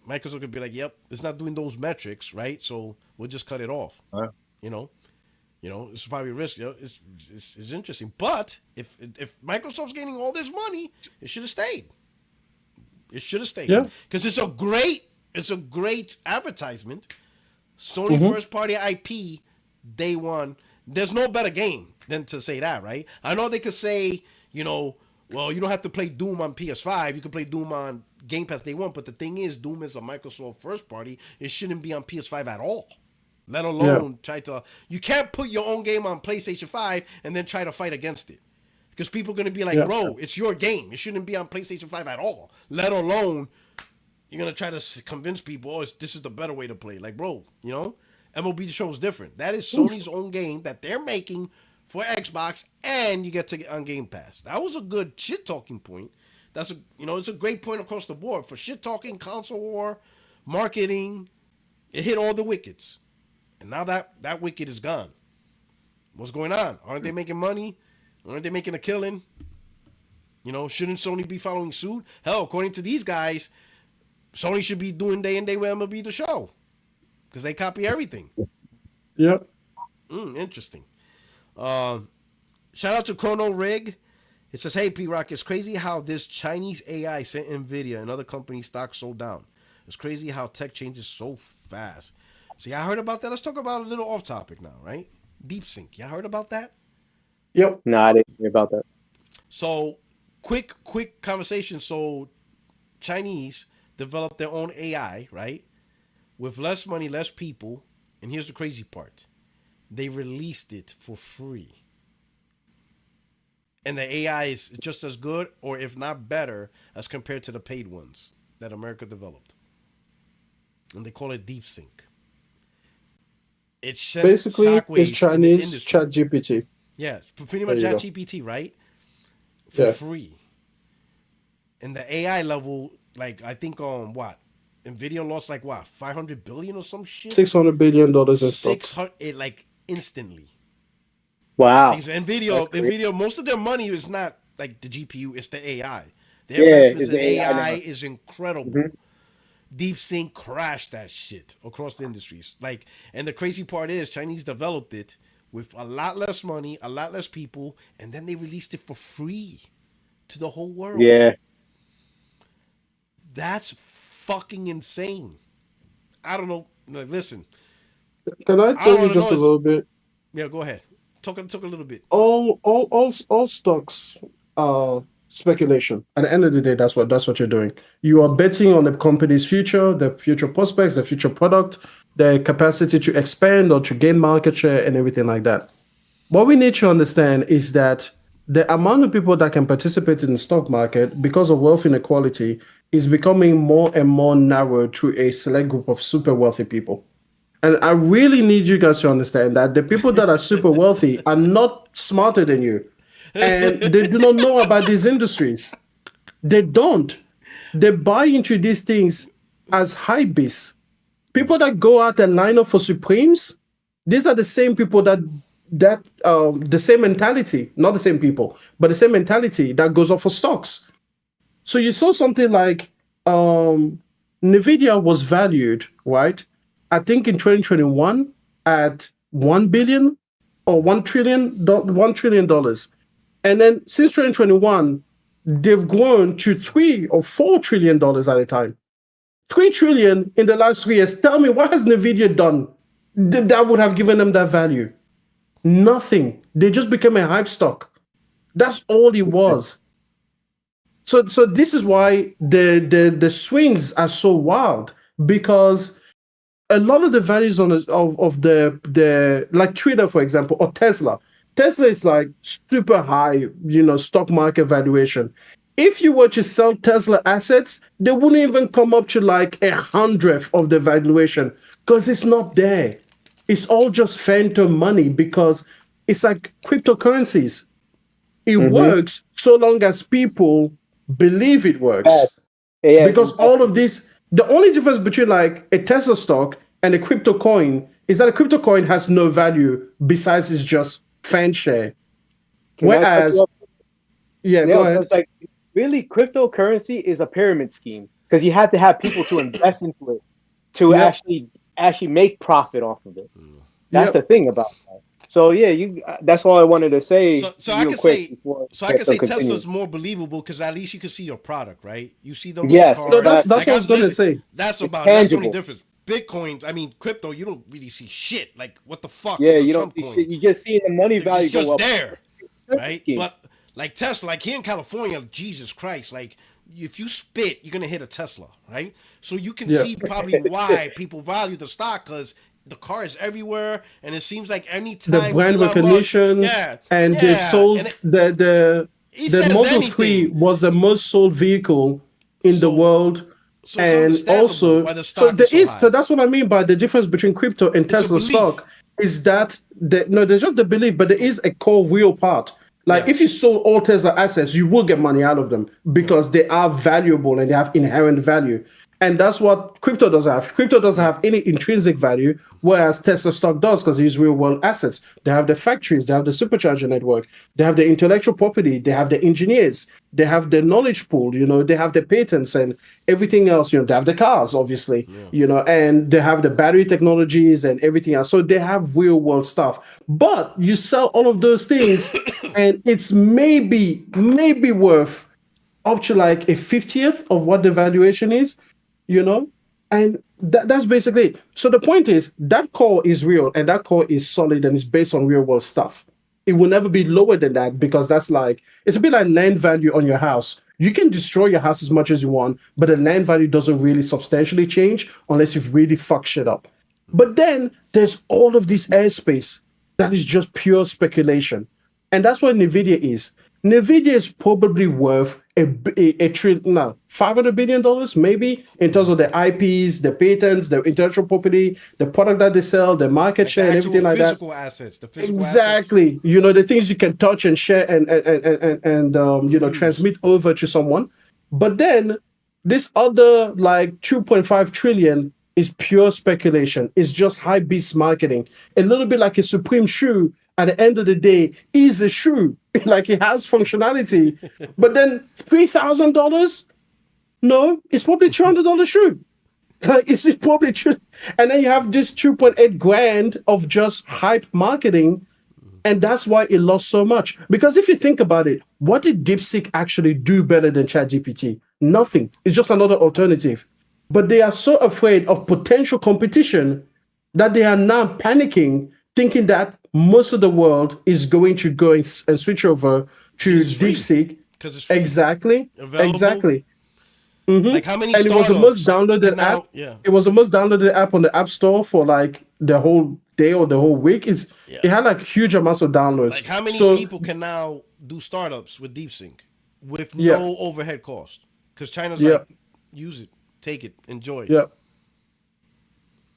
A: Microsoft could be like, yep, it's not doing those metrics, right? So we'll just cut it off. You know, it's probably a risk. You know, it's interesting. But if Microsoft's gaining all this money, it should have stayed. It should have stayed.
E: Yeah.
A: Because it's a great advertisement. Sony first party IP, day one. There's no better game than to say that, right? I know they could say, you know, well, you don't have to play Doom on PS5. You can play Doom on Game Pass day one. But the thing is, Doom is a Microsoft first party. It shouldn't be on PS5 at all. Let alone try to... You can't put your own game on PlayStation 5 and then try to fight against it. Because people are going to be like, bro, it's your game. It shouldn't be on PlayStation 5 at all. Let alone, you're going to try to convince people, this is the better way to play. Like, bro, you know? MLB The Show is different. That is Sony's own game that they're making for Xbox, and you get to get on Game Pass. That was a good shit-talking point. That's it's a great point across the board. For shit-talking, console war, marketing, it hit all the wickets. And now that wicket is gone. What's going on? Aren't they making money? Aren't they making a killing? You know, shouldn't Sony be following suit? Hell, according to these guys, Sony should be doing day and day with MLB The Show. Because they copy everything.
E: Yep.
A: Interesting. Shout out to Chrono Rig. It says, hey, P-Rock, it's crazy how this Chinese AI sent NVIDIA and other companies' stocks sold down. It's crazy how tech changes so fast. See, I heard about that. Let's talk about a little off topic now, right? DeepSink. Y'all heard about that?
E: Yep.
L: No, I didn't hear about that.
A: So, quick conversation. So, Chinese developed their own AI, right? With less money, less people. And here's the crazy part. They released it for free. And the AI is just as good, or if not better, as compared to the paid ones that America developed. And they call it DeepSink. It
E: basically it's Chinese ChatGPT.
A: Yeah, pretty much ChatGPT, right? For free. And the AI level, like I think NVIDIA lost like what, 500 billion or some shit?
E: $600 billion in stocks.
A: Like instantly.
L: Wow.
A: Because NVIDIA, most of their money is not like the GPU, it's the AI. Their investments in AI is incredible. DeepSink crashed that shit across the industries. Like, and the crazy part is Chinese developed it with a lot less money, a lot less people, and then they released it for free to the whole world.
L: Yeah.
A: That's fucking insane. I don't know. Like, listen.
E: Can I tell you just a little bit?
A: Yeah, go ahead. Talk a little bit.
E: All stocks are speculation. At the end of the day, that's what you're doing. You are betting on the company's future, the future prospects, the future product, the capacity to expand or to gain market share and everything like that. What we need to understand is that the amount of people that can participate in the stock market because of wealth inequality is becoming more and more narrow to a select group of super wealthy people. And I really need you guys to understand that the people that are super wealthy are not smarter than you. And they do not know about these industries. They don't. They buy into these things as hypebeasts. People that go out and line up for Supremes, these are the same people that the same mentality, not the same people, but the same mentality that goes up for stocks. So you saw something like NVIDIA was valued, right? I think in 2021 at $1 billion or $1 trillion. And then since 2021, they've grown to $3 or $4 trillion at a time. $3 trillion in the last 3 years. Tell me, what has NVIDIA done that would have given them that value? Nothing. They just became a hype stock. That's all it was. So this is why the swings are so wild, because a lot of the values of the like Twitter, for example, or Tesla. Tesla is like super high, stock market valuation. If you were to sell Tesla assets, they wouldn't even come up to like 100th of the valuation because it's not there. It's all just phantom money because it's like cryptocurrencies. It works so long as people believe it works.
L: Yeah,
E: because all of this, the only difference between like a Tesla stock and a crypto coin is that a crypto coin has no value besides it's just fan share. Whereas, go ahead.
L: It's like really cryptocurrency is a pyramid scheme because you have to have people to invest into it to actually make profit off of it. That's the thing about that. So that's all I wanted to say.
A: So I can say Tesla's more believable because at least you can see your product, right? You see the cars.
E: No, that's what I was going to say.
A: That's the only difference. Bitcoins, I mean, crypto, you don't really see shit. Like, what the fuck?
L: Yeah, you don't see shit. You just see the money value
A: it's just
L: go up.
A: there, right? But like Tesla, like here in California, Jesus Christ, like if you spit, you're gonna hit a Tesla, right? So you can see probably why people value the stock because the car is everywhere, and it seems like any time
E: the brand recognition, and they sold the Model 3 was the most sold vehicle in the world.
A: So
E: and also,
A: so
E: that's what I mean by the difference between crypto and Tesla stock is that there's just the belief, but there is a core real part. Like if you sold all Tesla assets, you will get money out of them because they are valuable and they have inherent value. And that's what crypto doesn't have. Crypto doesn't have any intrinsic value, whereas Tesla stock does because it's real world assets. They have the factories, they have the supercharger network, they have the intellectual property, they have the engineers, they have the knowledge pool, they have the patents and everything else. They have the cars, obviously, and they have the battery technologies and everything else. So they have real world stuff. But you sell all of those things, and it's maybe worth up to like a 50th of what the valuation is. And that's basically it. So the point is that core is real and that core is solid and it's based on real world stuff. It will never be lower than that because it's a bit like land value on your house. You can destroy your house as much as you want, but the land value doesn't really substantially change unless you've really fucked shit up. But then there's all of this airspace that is just pure speculation. And that's what NVIDIA is. NVIDIA is probably worth $500 billion maybe in terms of the IPs, the patents, the intellectual property, the product that they sell, the market share, and everything like that.
A: Physical assets, the physical
E: exactly.
A: Assets.
E: The things you can touch and share and transmit over to someone. But then this other like 2.5 trillion is pure speculation. It's just high beast marketing. A little bit like a Supreme shoe. At the end of the day, is a shoe. Like it has functionality. But then $3,000? No, it's probably $200 shoe. Is it probably true? And then you have this 2.8 grand of just hype marketing. And that's why it lost so much. Because if you think about it, what did DeepSink actually do better than ChatGPT? Nothing. It's just another alternative. But they are so afraid of potential competition that they are now panicking, thinking that most of the world is going to go and switch over to DeepSeek. Exactly. Exactly. Mm-hmm.
A: Like how many?
E: And it was the most downloaded app. Yeah. It was the most downloaded app on the App Store for like the whole day or the whole week. It had like huge amounts of downloads.
A: Like how many people can now do startups with DeepSink with no overhead cost? Because China's like, use it, take it, enjoy it.
E: Yeah.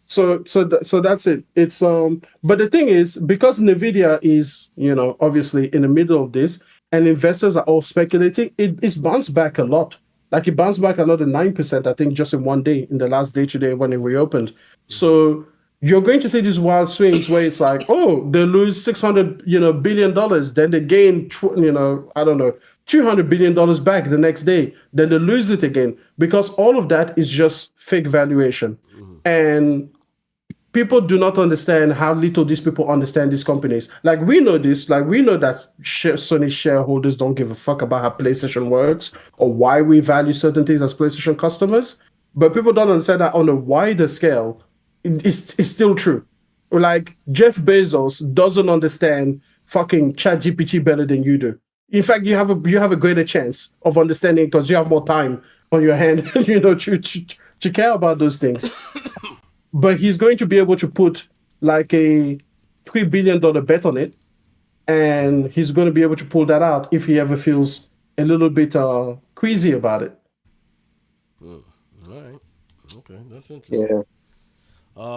E: So that's it. It's but the thing is, because NVIDIA is, obviously in the middle of this and investors are all speculating, it's bounced back a lot. Like it bounced back another 9%, I think, just in one day, in the last day today when it reopened. So you're going to see these wild swings where it's like, oh, they lose $600 billion, then they gain $200 billion back the next day, then they lose it again, because all of that is just fake valuation. And people do not understand how little these people understand these companies. Like we know this, like we know that Sony shareholders don't give a fuck about how PlayStation works or why we value certain things as PlayStation customers. But people don't understand that on a wider scale, it's still true. Like Jeff Bezos doesn't understand fucking ChatGPT better than you do. In fact, you have a greater chance of understanding because you have more time on your hand, to care about those things. But he's going to be able to put like a $3 billion bet on it. And he's going to be able to pull that out if he ever feels a little bit queasy about it.
A: All right. Okay, that's interesting.
L: Yeah.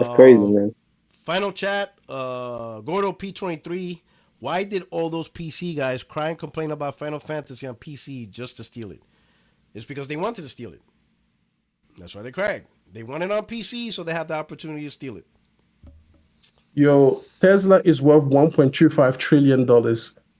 L: That's crazy, man.
A: Final chat. Gordo P23. Why did all those PC guys cry and complain about Final Fantasy on PC just to steal it? It's because they wanted to steal it. That's why they cried. They want it on PC, so they have the opportunity to steal it.
E: Yo, Tesla is worth $1.25 trillion.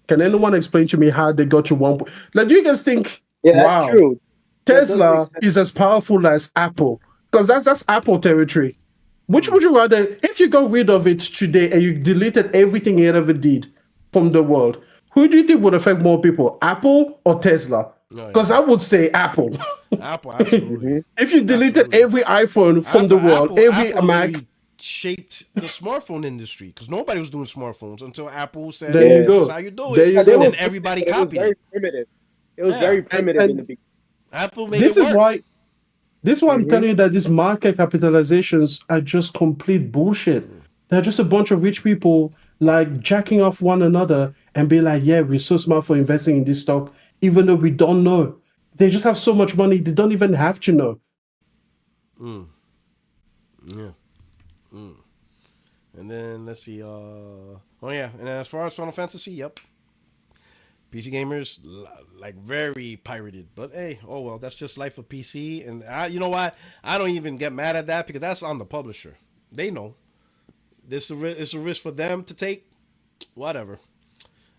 E: Can anyone explain to me how they got to one? Like, do you guys think?
L: Yeah, that's
E: Wow,
L: true. That does make
E: Tesla
L: sense.
E: is as powerful as Apple, because that's Apple territory. Which would you rather, if you got rid of it today and you deleted everything it ever did from the world, who do you think would affect more people, Apple or Tesla? Because I would say Apple.
A: Apple, absolutely.
E: If you deleted every iPhone from the world, every
A: Apple
E: Mac,
A: literally shaped the smartphone industry because nobody was doing smartphones until Apple said,
E: There you
A: "This
E: go.
A: is how you do
E: There
A: it,"
E: you
A: and
E: go.
A: then everybody
L: It was
A: copied
L: very
A: it.
L: primitive. It was
A: Yeah.
L: very primitive in the beginning.
A: Apple made
E: this
A: it
E: is
A: work.
E: why I'm telling you that these market capitalizations are just complete bullshit. They're just a bunch of rich people like jacking off one another and be like, yeah, we're so smart for investing in this stock, even though we don't know. They just have so much money, they don't even have to know.
A: Yeah. And then let's see. Oh yeah. And as far as Final Fantasy, yep. PC gamers like very pirated, but hey, oh well, that's just life of PC. And you know what? I don't even get mad at that because that's on the publisher. They know this is a risk for them to take. Whatever.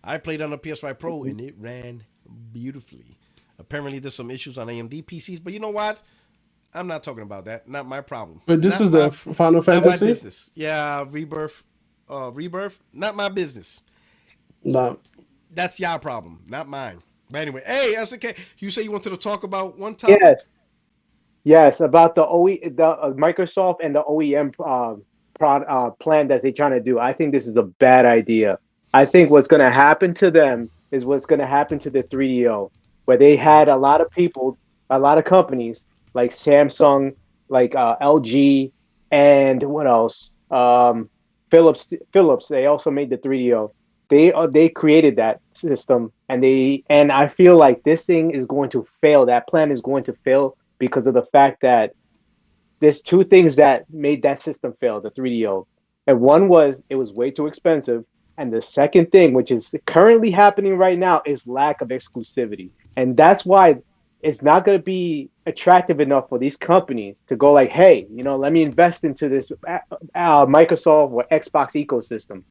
A: I played on a PS5 Pro and it ran beautifully. Apparently, there's some issues on AMD PCs, but you know what? I'm not talking about that. Not my problem.
E: But this
A: Not
E: is
A: my,
E: the Final
A: not my
E: Fantasy?
A: business. Yeah, Rebirth. Not my business.
E: No.
A: That's your problem, not mine. But anyway, hey, that's okay. You say you wanted to talk about one topic?
L: Yes, about the Microsoft and the OEM plan that they're trying to do. I think this is a bad idea. I think what's going to happen to them is what's going to happen to the 3DO, where they had a lot of people, a lot of companies like Samsung, like LG, and what else? Philips. Philips. They also made the 3DO. They created that system, and I feel like this thing is going to fail. That plan is going to fail because of the fact that there's two things that made that system fail, the 3DO. And one was it was way too expensive. And the second thing, which is currently happening right now, is lack of exclusivity. And that's why it's not going to be attractive enough for these companies to go like, hey, let me invest into this Microsoft or Xbox ecosystem.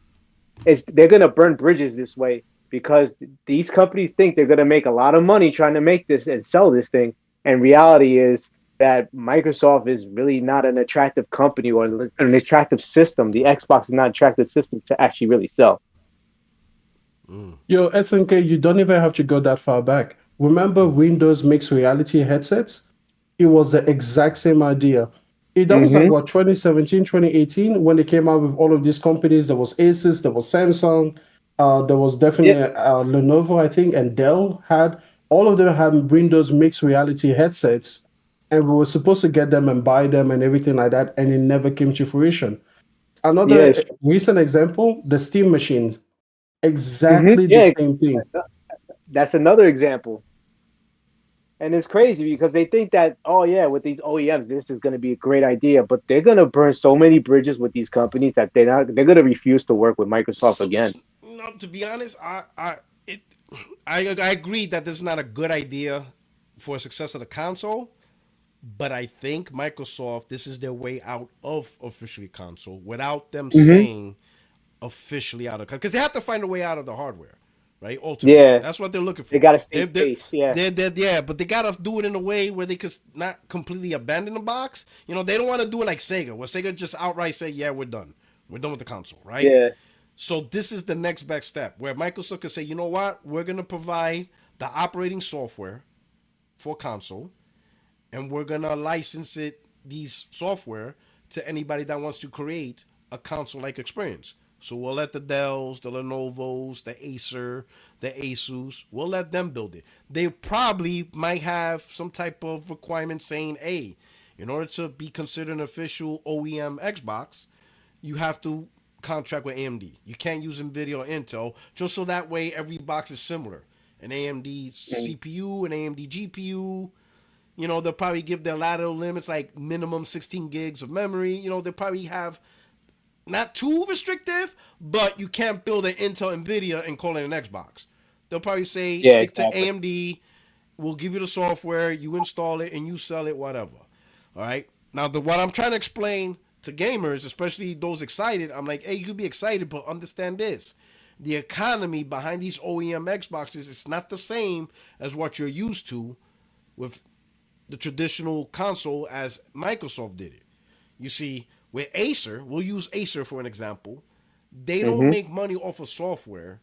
L: They're going to burn bridges this way because these companies think they're going to make a lot of money trying to make this and sell this thing. And reality is that Microsoft is really not an attractive company or an attractive system. The Xbox is not an attractive system to actually really sell.
E: Yo, SNK, you don't even have to go that far back. Remember Windows mixed reality headsets? It was the exact same idea. That was like, what, 2017, 2018, when they came out with all of these companies. There was Asus, there was Samsung, there was definitely Lenovo, I think, and Dell had. All of them had Windows mixed reality headsets, and we were supposed to get them and buy them and everything like that, and it never came to fruition. Another recent example, the Steam machines. Exactly the same thing.
L: That's another example. And it's crazy because they think that, oh yeah, with these OEMs, this is going to be a great idea, but they're going to burn so many bridges with these companies that they're going to refuse to work with Microsoft again.
A: To be honest, I agree that this is not a good idea for a success of the console, but I think Microsoft, this is their way out of officially console without them saying officially out of, because they have to find a way out of the hardware. Right, ultimately, that's what they're looking for.
L: They got to stay safe,
A: yeah, but they gotta do it in a way where they could not completely abandon the box. They don't want to do it like Sega, where Sega just outright say, "Yeah, we're done with the console." Right?
L: Yeah.
A: So this is the next best step, where Microsoft could say, "You know what? We're gonna provide the operating software for console, and we're gonna license these software to anybody that wants to create a console-like experience." So we'll let the Dells, the Lenovos, the Acer, the Asus, we'll let them build it. They probably might have some type of requirement saying, hey, in order to be considered an official OEM Xbox, you have to contract with AMD. You can't use NVIDIA or Intel, just so that way every box is similar. An AMD CPU, an AMD GPU. They'll probably give their lateral limits like minimum 16 gigs of memory. They'll probably have not too restrictive, but you can't build an Intel NVIDIA and call it an Xbox. They'll probably say, stick to AMD, we'll give you the software, you install it, and you sell it, whatever. All right? Now, what I'm trying to explain to gamers, especially those excited. I'm like, hey, you could be excited, but understand this. The economy behind these OEM Xboxes is not the same as what you're used to with the traditional console as Microsoft did it. You see, with Acer, we'll use Acer for an example. They don't make money off of software.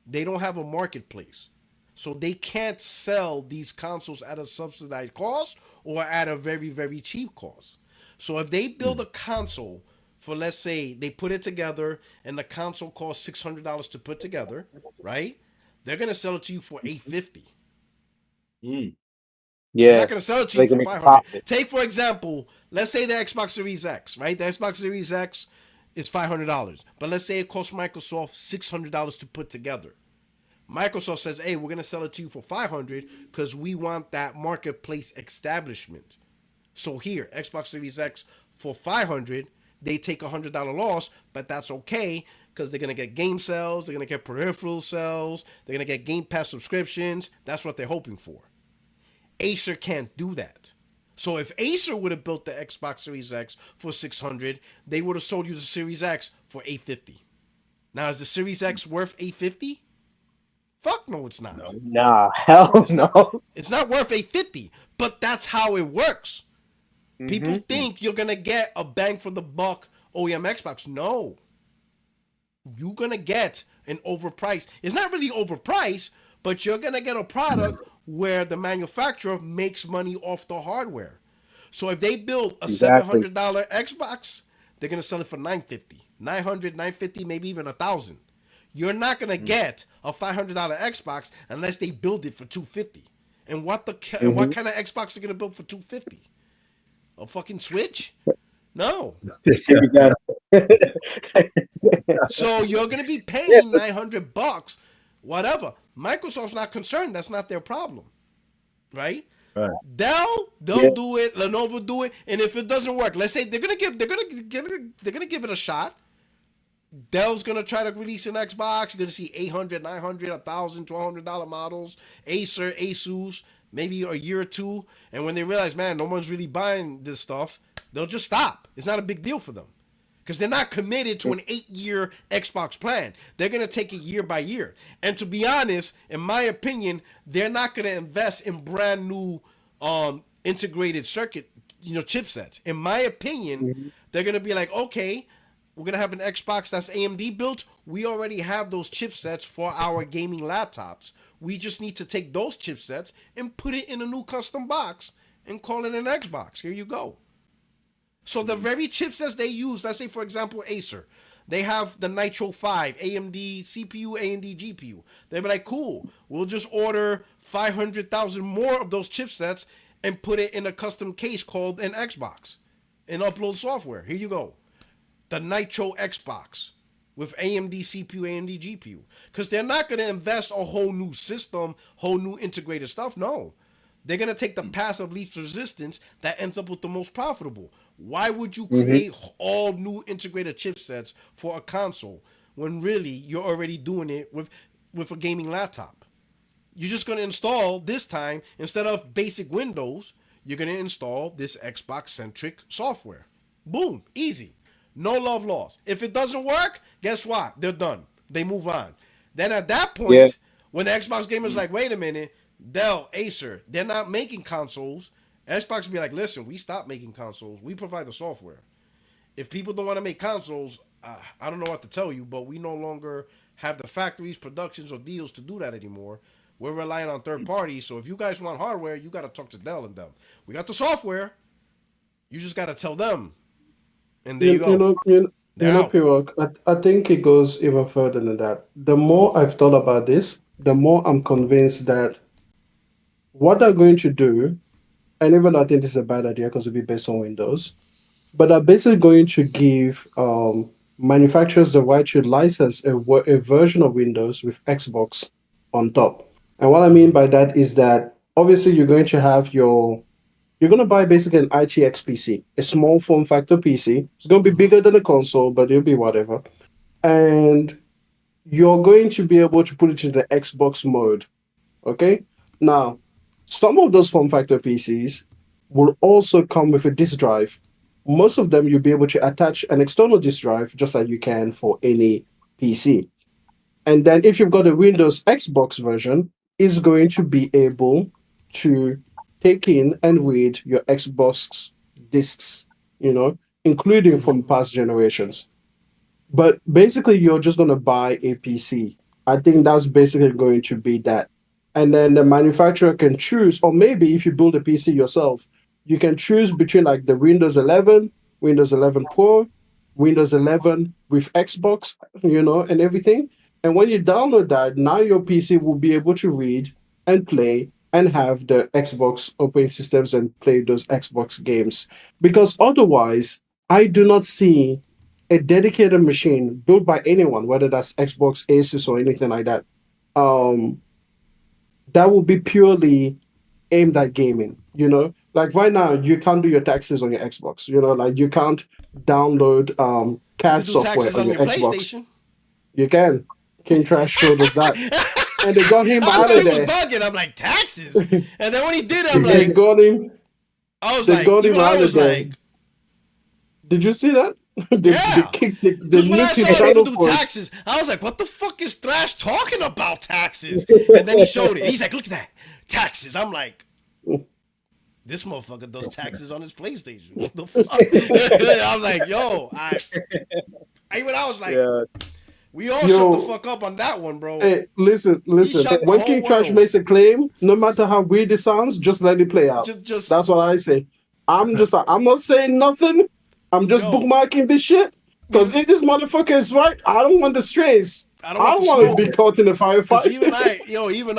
A: They don't have a marketplace. So they can't sell these consoles at a subsidized cost or at a very, very cheap cost. So if they build a console for, let's say, they put it together and the console costs $600 to put together, right? They're gonna sell it to you for $850.
L: Yeah,
A: they're not gonna sell it to you
L: they can
A: for
L: make
A: $500.
L: profit.
A: Take for example, let's say the Xbox Series X, right? The Xbox Series X is $500, but let's say it costs Microsoft $600 to put together. Microsoft says, hey, we're going to sell it to you for $500 because we want that marketplace establishment. So here, Xbox Series X for $500, they take $100 loss, but that's okay because they're going to get game sales, they're going to get peripheral sales, they're going to get Gamepass subscriptions. That's what they're hoping for. Acer can't do that. So if Acer would have built the Xbox Series X for $600, they would have sold you the Series X for $850. Now, is the Series X worth $850? Fuck no, it's not.
L: Nah, hell no.
A: It's not worth $850, but that's how it works. People think you're gonna get a bang for the buck OEM Xbox. No. You're gonna get an overpriced. It's not really overpriced, but you're gonna get a product where the manufacturer makes money off the hardware. So if they build a $700 Xbox, they're gonna sell it for $950, $900, $950, maybe even $1,000. You're not gonna get a $500 Xbox unless they build it for $250. And what what kind of Xbox are gonna build for $250? A fucking Switch? No. So you're gonna be paying $900, whatever. Microsoft's not concerned. That's not their problem, right? They'll do it. Lenovo do it. And if it doesn't work, let's say they're gonna give it a shot. Dell's gonna try to release an Xbox. You're gonna see $800, $900, $1,000, $1,200 models. Acer, Asus, maybe a year or two. And when they realize, man, no one's really buying this stuff, they'll just stop. It's not a big deal for them because they're not committed to an 8-year Xbox plan. They're gonna take it year by year. And to be honest, in my opinion, they're not gonna invest in brand new integrated circuit, chipsets. In my opinion, they're gonna be like, okay, we're going to have an Xbox that's AMD built. We already have those chipsets for our gaming laptops. We just need to take those chipsets and put it in a new custom box and call it an Xbox. Here you go. So the very chipsets they use, let's say, for example, Acer. They have the Nitro 5, AMD CPU, AMD GPU. They'll be like, cool, we'll just order 500,000 more of those chipsets and put it in a custom case called an Xbox and upload software. Here you go. The Nitro Xbox with AMD CPU, AMD GPU. Because they're not going to invest a whole new system, whole new integrated stuff. No. They're going to take the path of least resistance that ends up with the most profitable. Why would you create all new integrated chipsets for a console when really you're already doing it with a gaming laptop? You're just going to install this time, instead of basic Windows, you're going to install this Xbox-centric software. Boom. Easy. No love lost. If it doesn't work, guess what? They're done. They move on. Then at that point, when the Xbox gamer's like, wait a minute, Dell, Acer, they're not making consoles. Xbox will be like, listen, we stopped making consoles. We provide the software. If people don't want to make consoles, I don't know what to tell you, but we no longer have the factories, productions, or deals to do that anymore. We're relying on third parties. So if you guys want hardware, you got to talk to Dell and them. We got the software. You just got to tell them. And there you go.
E: Pirog, I think it goes even further than that. The more I've thought about this, the more I'm convinced that what they're going to do, and even I think this is a bad idea because it'll be based on Windows, but they're basically going to give manufacturers the right to license a version of Windows with Xbox on top. And what I mean by that is that obviously you're going to have you're going to buy basically an ITX PC, a small form factor PC. It's going to be bigger than a console, but it'll be whatever. And you're going to be able to put it in the Xbox mode. Okay? Now, some of those form factor PCs will also come with a disk drive most of them you'll be able to attach an external disk drive just like you can for any PC. And then if you've got a Windows Xbox version, it's going to be able to take in and read your Xbox discs, including from past generations. But basically, you're just going to buy a PC. I think that's basically going to be that. And then the manufacturer can choose, or maybe if you build a PC yourself, you can choose between like the Windows 11, Windows 11 Pro, Windows 11 with Xbox, and everything. And when you download that, now your PC will be able to read and play and have the Xbox operating systems and play those Xbox games. Because otherwise, I do not see a dedicated machine built by anyone, whether that's Xbox, Asus, or anything like that, that will be purely aimed at gaming. Like right now, you can't do your taxes on your Xbox. Like you can't download CAD software on your Xbox. You can. King Trash showed us that. And they got him out of there.
A: I was bugging. I'm like, taxes? And then when he did it, I'm like...
E: They got him.
A: I was like, even I was like...
E: Did you see that?
A: Yeah.
E: Because
A: when I saw people do taxes, I was like, what the fuck is Thrash talking about taxes? And then he showed it. He's like, look at that. Taxes. I'm like... This motherfucker does taxes on his PlayStation. What the fuck? I'm like, yo, I was like... Yeah. We all shut the fuck up on that one, bro.
E: Hey, listen. When King Trash makes a claim, no matter how weird it sounds, just let it play out. That's what I say. I'm not saying nothing. I'm just bookmarking this shit. Because if this motherfucker is right, I don't want the stress. I don't want to be caught in a firefight.
A: Even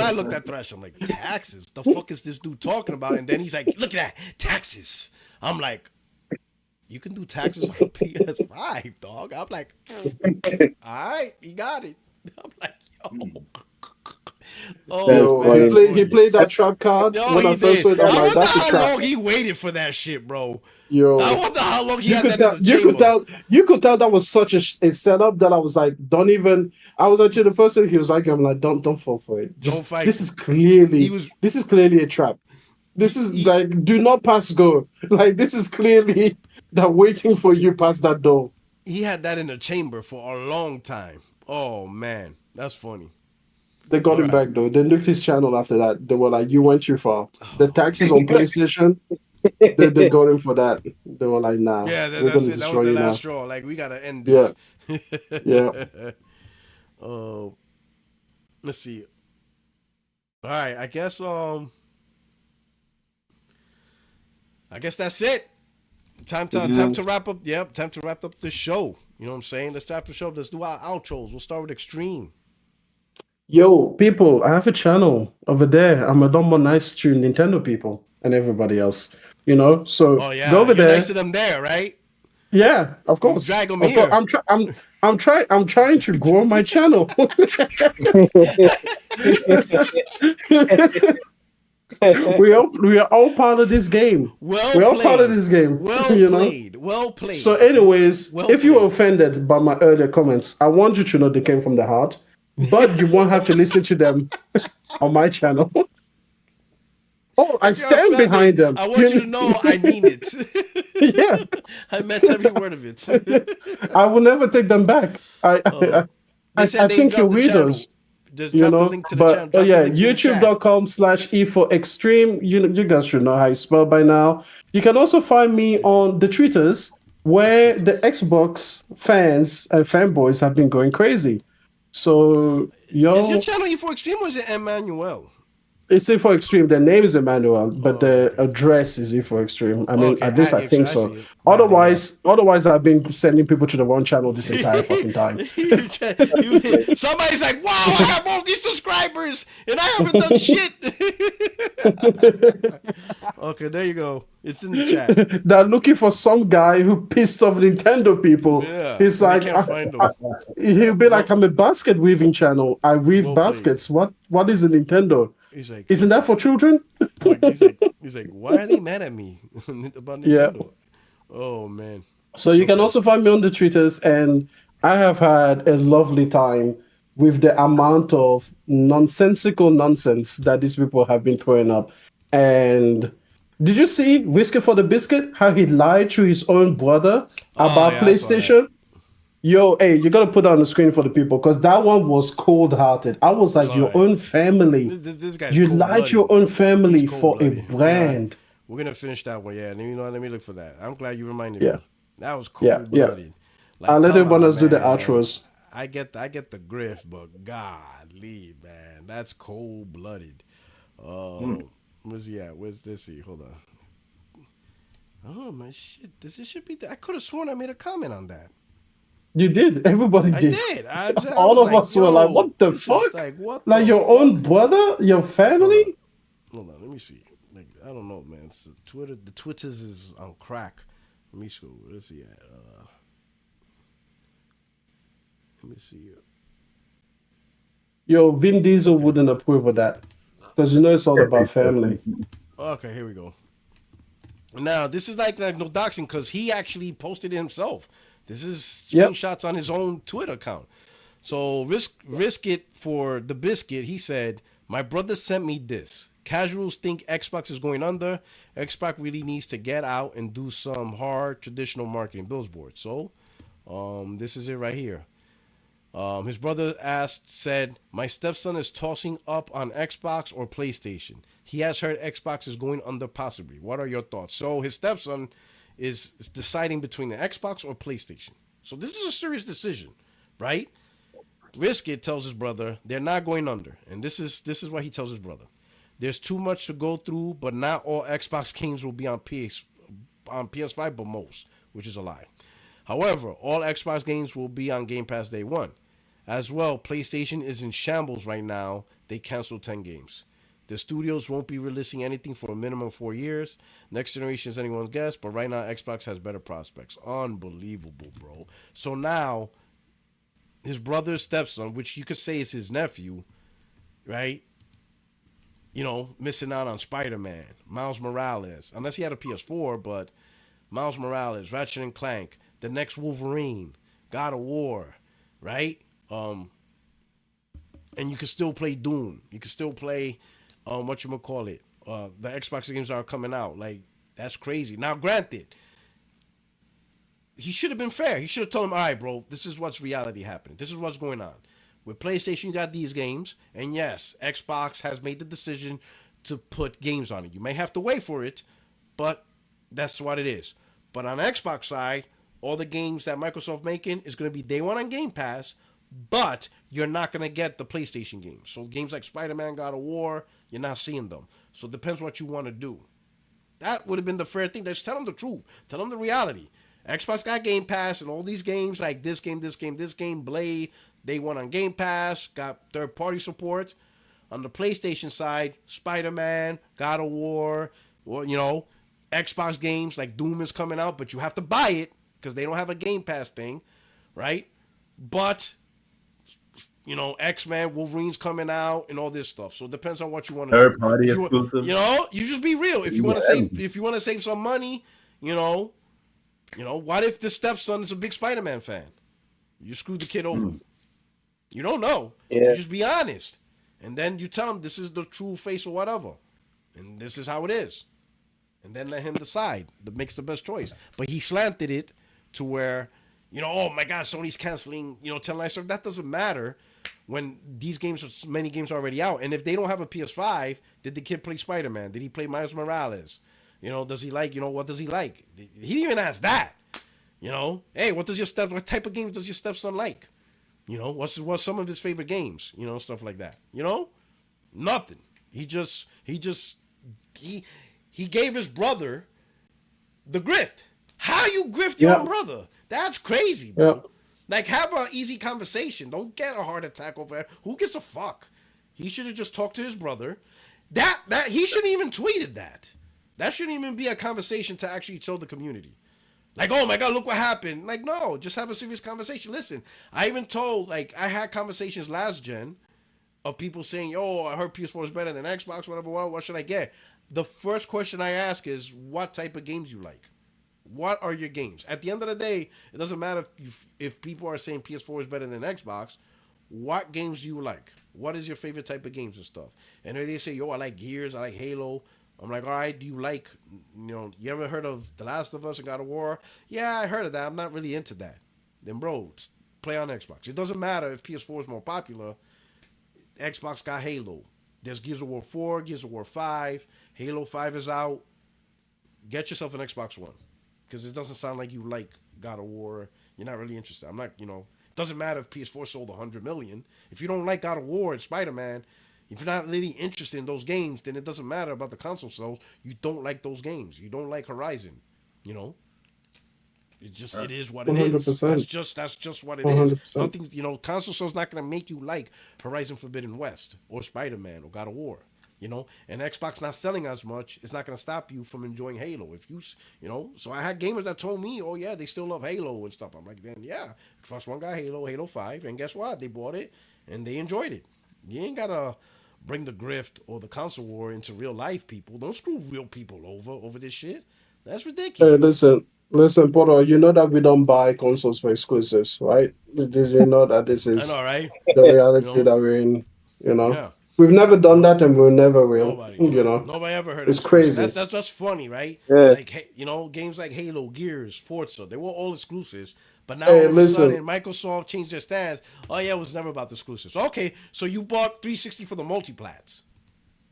A: I looked at Thrash. I'm like, taxes? The fuck is this dude talking about? And then he's like, look at that, taxes. I'm like, you can do taxes on PS5, dog. I'm like, all right, he got it. I'm like, yo.
E: Oh, he played that trap card.
A: No, when I first saw that, I wonder how long he waited for that shit, bro.
E: Yo,
A: I wonder how long he had that in the chamber.
E: You could tell that was such a setup that I was like, don't even. I was actually the person. He was like, I'm like, don't fall for it. Don't fight. This is clearly a trap. This is like, do not pass go. Like, this is clearly that waiting for you past that door.
A: He had that in the chamber for a long time. Oh man, that's funny.
E: They got him back though. They nuked his channel after that. They were like, you went too far. The taxes on PlayStation, they got him for that. They were like, nah.
A: Yeah, that's it. That was the last straw. Like, we gotta end this.
E: Yeah.
A: Let's see. All right, I guess that's it. Time to wrap up. Yep, time to wrap up the show. You know what I'm saying? Let's wrap the show. Let's do our outros. We'll start with Extreme.
E: Yo, people, I have a channel over there. I'm a lot more nice to Nintendo people and everybody else. So go over there.
A: Nice to them there, right?
E: Yeah, of course.
A: Drag them here.
E: I'm trying to grow my channel. we are all part of this game. All part of this game.
A: Well played.
E: So, anyways, if you were offended by my earlier comments, I want you to know they came from the heart. But you won't have to listen to them on my channel. Oh, I stand behind them.
A: I want you to know I mean it.
E: Yeah.
A: I meant every word of it.
E: I will never take them back. I think you'll read those.
A: Just drop the link to the channel.
E: Oh yeah, youtube.com/e4extreme. You guys should know how you spell by now. You can also find me on the Twitters where the Xbox fans and fanboys have been going crazy. So,
A: is your channel E4 Extreme or is it Emmanuel?
E: It's E4 Extreme. The name is Emmanuel, but the address is E4 Extreme. I mean, at least I think so. Otherwise, I've been sending people to the wrong channel this entire fucking time.
A: Somebody's like, "Wow, I have all these subscribers and I haven't done shit." Okay, there you go. It's in the chat.
E: They're looking for some guy who pissed off Nintendo people.
A: Yeah,
E: he's like, he'll be like, "I'm a basket weaving channel. I weave baskets. What is a Nintendo?"
A: He's like,
E: "Isn't that for children?"
A: he's like, "Why are they mad at me about Nintendo?" Yeah. Oh man.
E: So you can also find me on the Twitters, and I have had a lovely time with the amount of nonsensical nonsense that these people have been throwing up. And Did you see Whiskey for the Biscuit? How he lied to his own brother about
A: yeah, I saw that.
E: PlayStation? Yo, hey, you gotta put that on the screen for the people because that one was cold-hearted. I was like, your own family.
A: This guy's
E: You lied
A: cold-blooded.
E: to your own family
A: He's
E: for a
A: cold-blooded.
E: brand.
A: We're gonna finish that one. Yeah, let me look for that. I'm glad you reminded
E: Yeah.
A: me. That was
E: Yeah,
A: cold-blooded.
E: yeah. I'll let
A: come
E: everyone
A: on,
E: else do the
A: man.
E: outros.
A: I get the grift, but golly, man, that's cold-blooded. Where's he at? Where's this? See, hold on. Oh my shit! This should be. I could have sworn I made a comment on that.
E: You did. Everybody
A: I
E: did.
A: did.
E: All of us were like, what the fuck? Like your own brother? Your family?
A: Hold on, let me see. Like, I don't know, man. It's Twitter. The Twitters is on crack. Let me see. Where's he at? Let me see.
E: Yo, Vin Diesel wouldn't approve of that. Because you know it's all about family.
A: Okay, here we go. Now, this is like no doxing because he actually posted it himself. This is screenshots on his own Twitter account. So, risk it for the biscuit. He said, my brother sent me this. Casuals think Xbox is going under. Xbox really needs to get out and do some hard traditional marketing billboards. So, this is it right here. His brother said, my stepson is tossing up on Xbox or PlayStation. He has heard Xbox is going under possibly. What are your thoughts? So his stepson is deciding between the Xbox or PlayStation. So this is a serious decision, right? Risk It tells his brother they're not going under. And this is what he tells his brother. There's too much to go through, but not all Xbox games will be on PS5, but most, which is a lie. However, all Xbox games will be on Game Pass day one. As well, PlayStation is in shambles right now. They canceled 10 games. The studios won't be releasing anything for a minimum of 4 years. Next generation is anyone's guess, but right now Xbox has better prospects. Unbelievable, bro. So now, his brother's stepson, which you could say is his nephew, right? You know, missing out on Spider-Man, Miles Morales. Unless he had a PS4, but Miles Morales, Ratchet and Clank, the next Wolverine, God of War, right? And you can still play Doom. You can still play, the Xbox games are coming out. Like, that's crazy. Now, granted, he should have been fair. He should have told him, all right, bro, this is what's reality happening. This is what's going on. With PlayStation, you got these games. And yes, Xbox has made the decision to put games on it. You may have to wait for it, but that's what it is. But on the Xbox side, all the games that Microsoft making is going to be day one on Game Pass, but you're not going to get the PlayStation games. So games like Spider-Man, God of War, you're not seeing them. So it depends what you want to do. That would have been the fair thing. Just tell them the truth. Tell them the reality. Xbox got Game Pass and all these games like this game, Blade, day one on Game Pass, got third-party support. On the PlayStation side, Spider-Man, God of War, well, you know, Xbox games like Doom is coming out, but you have to buy it because they don't have a Game Pass thing, right? But, you know, X-Men, Wolverine's coming out, and all this stuff. So it depends on what you want to do.
H: Third party exclusive.
A: You know, you just be real. If you want to save some money, you know, what if the stepson is a big Spider-Man fan? You screwed the kid over. You don't know.
L: Yeah.
A: You just be honest. And then you tell him this is the true face or whatever. And this is how it is. And then let him decide that makes the best choice. But he slanted it to where, you know, oh my God, Sony's canceling, 10 live service. That doesn't matter when many games are already out. And if they don't have a PS5, did the kid play Spider-Man? Did he play Miles Morales? Does he like, what does he like? He didn't even ask that. Hey, what type of games does your stepson like? What's some of his favorite games? Stuff like that. Nothing. He gave his brother the grift. How you grift your own brother? That's crazy, bro.
E: Yeah.
A: Like, have an easy conversation. Don't get a heart attack over it. Who gives a fuck? He should have just talked to his brother. That he shouldn't even tweeted that. That shouldn't even be a conversation to actually show the community. Like, oh my God, look what happened. Like, no, just have a serious conversation. Listen, I even told, I had conversations last gen of people saying, yo, I heard PS4 is better than Xbox, whatever, what should I get? The first question I ask is, what type of games you like? What are your games? At the end of the day, it doesn't matter if people are saying PS4 is better than Xbox. What games do you like? What is your favorite type of games and stuff? And if they say, yo, I like Gears, I like Halo, I'm like, all right, do you like, you ever heard of The Last of Us and God of War? Yeah, I heard of that. I'm not really into that. Then, bro, play on Xbox. It doesn't matter if PS4 is more popular. Xbox got Halo. There's Gears of War 4, Gears of War 5. Halo 5 is out. Get yourself an Xbox One. Because it doesn't sound like you like God of War. You're not really interested. I'm not, it doesn't matter if PS4 sold 100 million. If you don't like God of War and Spider-Man, if you're not really interested in those games, then it doesn't matter about the console sales. You don't like those games. You don't like Horizon. It just it is what it is.
E: 100%.
A: That's just what it is.
E: 100%.
A: Nothing, console sales not gonna make you like Horizon Forbidden West or Spider-Man or God of War. And Xbox not selling as much, it's not gonna stop you from enjoying Halo. If you so I had gamers that told me, oh yeah, they still love Halo and stuff. I'm like, then yeah, Xbox One got Halo 5, and guess what? They bought it and they enjoyed it. You ain't gotta bring the grift or the console war into real life people. Don't screw real people over this shit. That's ridiculous.
E: Hey, listen, Porter. You know that we don't buy consoles for exclusives, right? You know that this
A: I
E: is
A: know, right?
E: the reality that we're in.
A: Yeah.
E: We've never done that, and we never will.
A: Nobody ever heard of
E: it's
A: exclusive.
E: crazy.
A: That's just funny, right?
E: Yeah.
A: Like games like Halo, Gears, Forza, they were all exclusives. But now
E: Hey,
A: all of a
E: listen.
A: sudden, Microsoft changed their stance. Oh yeah, it was never about the exclusives. Okay, so you bought 360 for the multiplats.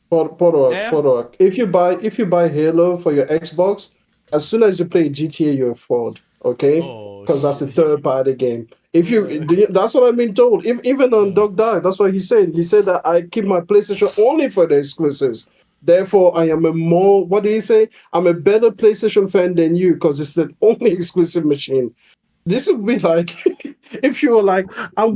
E: Porter, if you buy Halo for your Xbox, as soon as you play GTA, you're a fraud. Okay, because that's a third party game. That's what I've been told. Even on Dog Dog, that's what he said. He said that I keep my PlayStation only for the exclusives. Therefore, I am what did he say? I'm a better PlayStation fan than you because it's the only exclusive machine. This would be like if you were like, I'm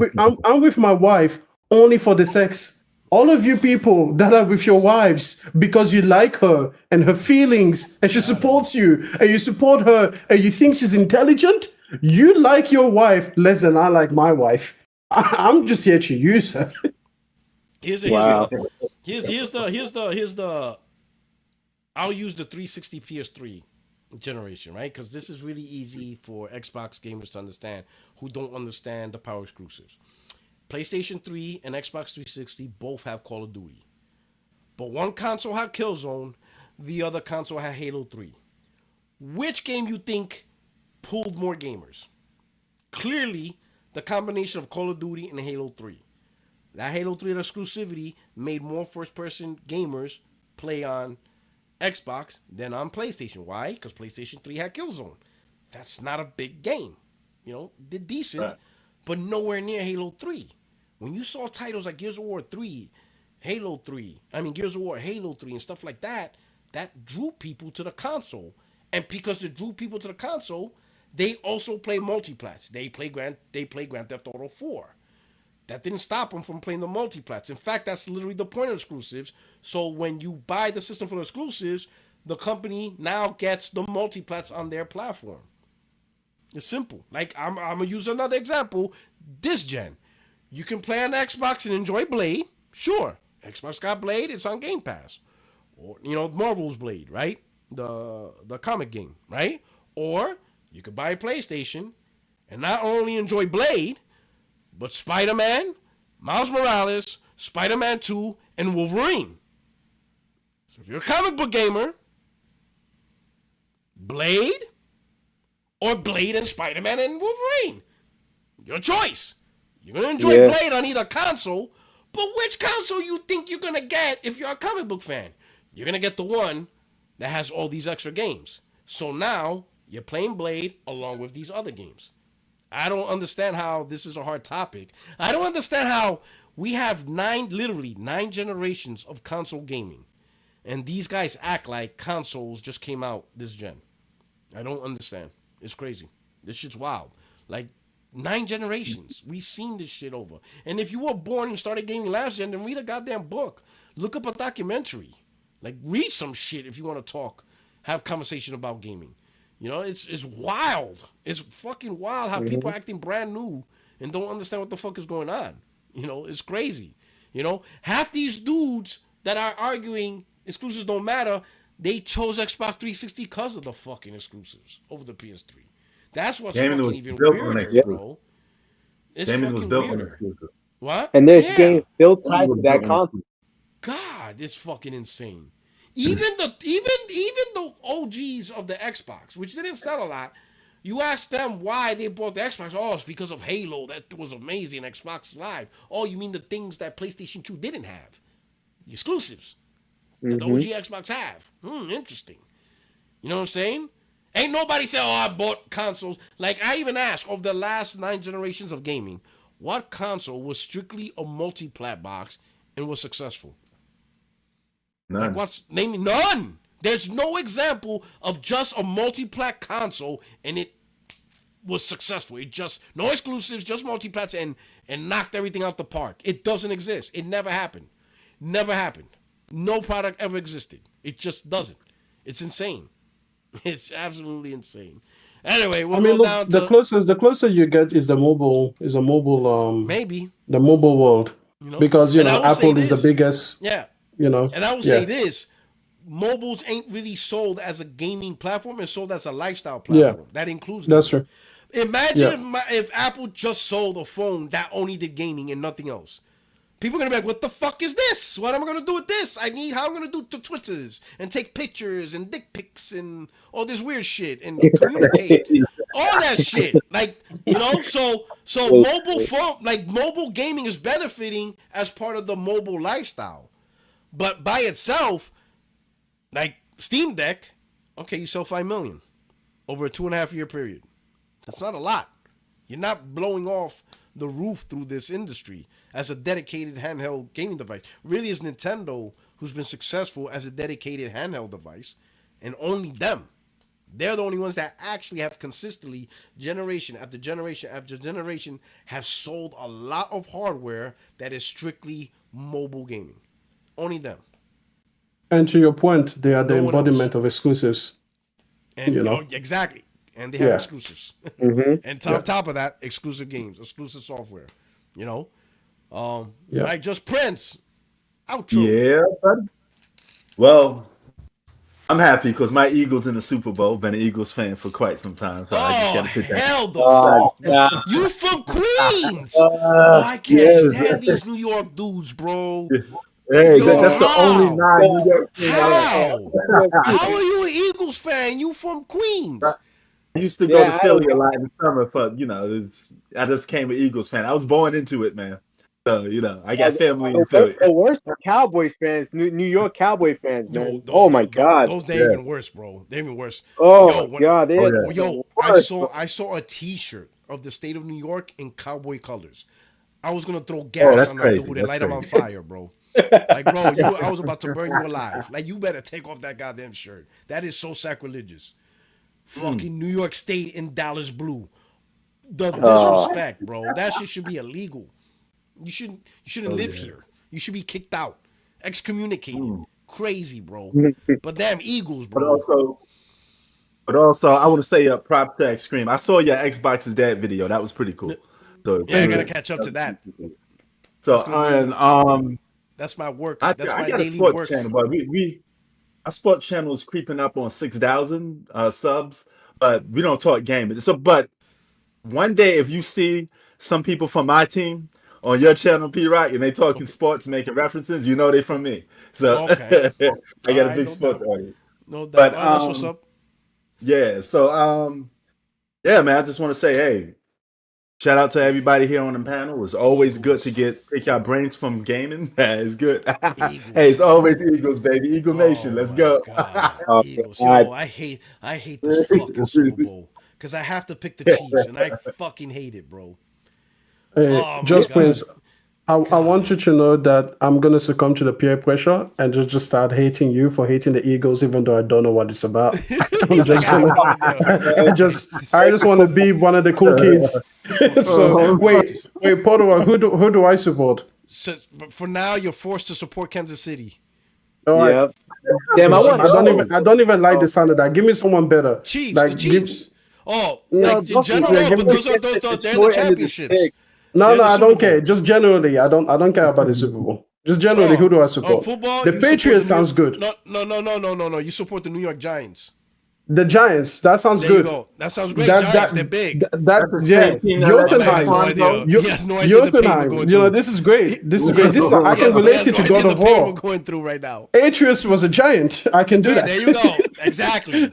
E: with my wife only for the sex. All of you people that are with your wives because you like her and her feelings and she supports you and you support her and you think she's intelligent, you like your wife less than I like my wife. I'm just here to use her.
A: Here's the I'll use the 360 PS3 generation, right? Because this is really easy for Xbox gamers to understand who don't understand the power exclusives. PlayStation 3 and Xbox 360 both have Call of Duty. But one console had Killzone, the other console had Halo 3. Which game you think pulled more gamers? Clearly, the combination of Call of Duty and Halo 3. That Halo 3 exclusivity made more first-person gamers play on Xbox than on PlayStation. Why? Because PlayStation 3 had Killzone. That's not a big game. Did decent, right, but nowhere near Halo 3. When you saw titles like Gears of War 3, Gears of War, Halo 3, and stuff like that, that drew people to the console. And because it drew people to the console, they also play multiplats. They play Grand Theft Auto 4. That didn't stop them from playing the multiplats. In fact, that's literally the point of exclusives. So when you buy the system for the exclusives, the company now gets the multiplats on their platform. It's simple. Like, I'm going to use another example. This gen. You can play on Xbox and enjoy Blade. Sure. Xbox got Blade. It's on Gamepass. Or, Marvel's Blade, right? The comic game, right? Or you could buy a PlayStation and not only enjoy Blade, but Spider-Man, Miles Morales, Spider-Man 2, and Wolverine. So if you're a comic book gamer, Blade or Blade and Spider-Man and Wolverine. Your choice. You're going to enjoy Blade on either console, but which console you think you're going to get if you're a comic book fan? You're going to get the one that has all these extra games. So now you're playing Blade along with these other games. I don't understand how this is a hard topic. I don't understand how we have 9 generations of console gaming, and these guys act like consoles just came out this gen. I don't understand. It's crazy. This shit's wild. Like, 9 generations. We've seen this shit over. And if you were born and started gaming last gen, then read a goddamn book. Look up a documentary. Like, read some shit if you want to talk. Have conversation about gaming. It's wild. It's fucking wild how people are acting brand new and don't understand what the fuck is going on. It's crazy. Half these dudes that are arguing exclusives don't matter, they chose Xbox 360 because of the fucking exclusives over the PS3. That's what's fucking even weirder, bro. It's fucking weirder. What?
L: And there's games built tied to that console.
A: God, it's fucking insane. Even the OGs of the Xbox, which didn't sell a lot, you ask them why they bought the Xbox. Oh, it's because of Halo. That was amazing. Xbox Live. Oh, you mean the things that PlayStation 2 didn't have? The exclusives that the OG Xbox have. Interesting. You know what I'm saying? Ain't nobody say, oh, I bought consoles. Like, I even asked, of the last 9 generations of gaming, what console was strictly a multi-plat box and was successful?
H: None.
A: Like, name me none. There's no example of just a multi-plat console and it was successful. It just, no exclusives, just multi-plats and knocked everything out the park. It doesn't exist. It never happened. Never happened. No product ever existed. It just doesn't. It's insane. It's absolutely insane. Anyway, we'll go down to
E: the closer you get is the mobile
A: maybe
E: the mobile world.
A: You know?
E: Because Apple is the biggest.
A: Yeah.
E: And
A: I will say this. Mobiles ain't really sold as a gaming platform. It's sold as a lifestyle platform. That includes gaming.
E: That's true.
A: Imagine if Apple just sold a phone that only did gaming and nothing else. People are gonna be like, "What the fuck is this? What am I gonna do with this? How am I gonna do to Twitters and take pictures and dick pics and all this weird shit and communicate, all that shit." Like, so mobile phone, like mobile gaming is benefiting as part of the mobile lifestyle, but by itself, like Steam Deck, okay, you sell 5 million over a 2.5 year period. That's not a lot. You're not blowing off the roof through this industry as a dedicated handheld gaming device. Really, it's Nintendo who's been successful as a dedicated handheld device, and only them. They're the only ones that actually have consistently, generation after generation after generation, have sold a lot of hardware that is strictly mobile gaming. Only them.
E: And to your point, they are the embodiment of exclusives.
A: And exactly. And they have exclusives. And top of that, exclusive games, exclusive software. Like just Prince. Outro.
H: Yeah, buddy. Well, I'm happy because my Eagles in the Super Bowl. Been an Eagles fan for quite some time. So I just gotta put that.
A: Hell the fuck. You from Queens. I can't stand these New York dudes, bro.
H: Hey, that's the only New York team.
A: How are you an Eagles fan? You from Queens?
H: I used to go to Philly a lot in the summer, but I just came an Eagles fan. I was born into it, man. So I got family in Philly.
L: The worst are Cowboys fans, New York Cowboy fans, man. My God,
A: those they even worse, bro. They even worse.
L: God,
A: I saw a T-shirt of the state of New York in cowboy colors. I was gonna throw gas on that dude and light him on fire, bro. Like, bro, I was about to burn you alive. Like, you better take off that goddamn shirt. That is so sacrilegious. Fucking New York State in Dallas blue. The disrespect, bro. That shit should be illegal. You shouldn't live here. You should be kicked out, excommunicated. Crazy, bro. But damn Eagles, bro.
H: But also, I want to say props to Extreme. I saw your Xbox's dad video. That was pretty cool. So
A: I gotta catch up to that.
H: So
A: that's my work.
H: That's
A: my
H: got
A: daily
H: a sports
A: work.
H: channel, but our sports channel is creeping up on 6,000 subs, but we don't talk gaming. So, but one day, if you see some people from my team on your channel, P Rock, and they talking sports, making references, they from me. So
A: okay.
H: I got a big sports audience.
A: No doubt.
H: But
A: that's what's up.
H: Yeah. So man, I just want to say, hey, shout out to everybody here on the panel. It's always good to pick your brains from gaming. It's good. Hey, it's always Eagles, baby. Eagle Nation. Let's go.
A: Eagles. Yo, I hate this fucking Super Bowl because I have to pick the Chiefs, and I fucking hate it, bro.
E: Hey, just please, I want you to know that I'm gonna succumb to the peer pressure and just start hating you for hating the Eagles, even though I don't know what it's about. I just want to be one of the cool kids. So wait, Porter, who do I support?
A: So, for now, you're forced to support Kansas City.
E: Yeah. Damn, I don't even like the sound of that. Give me someone better.
A: Chiefs, the Chiefs. In general, but they're the championships.
E: No, I don't care. Just generally, I don't care about the Super Bowl. Just generally, who do I support?
A: Football.
E: The Patriots sounds good.
A: No. You support the New York Giants.
E: The Giants. That sounds
A: There
E: good.
A: you go. That sounds great. Giants, they're big.
E: Jotunheim.
A: He has no idea the pain we're
E: Jotunheim.
A: going
E: You know,
A: through.
E: this is great. This is great. This I can relate it to God of
A: We're
E: War.
A: going through right now.
E: Atreus was a giant. I can do that.
A: There you go. Exactly.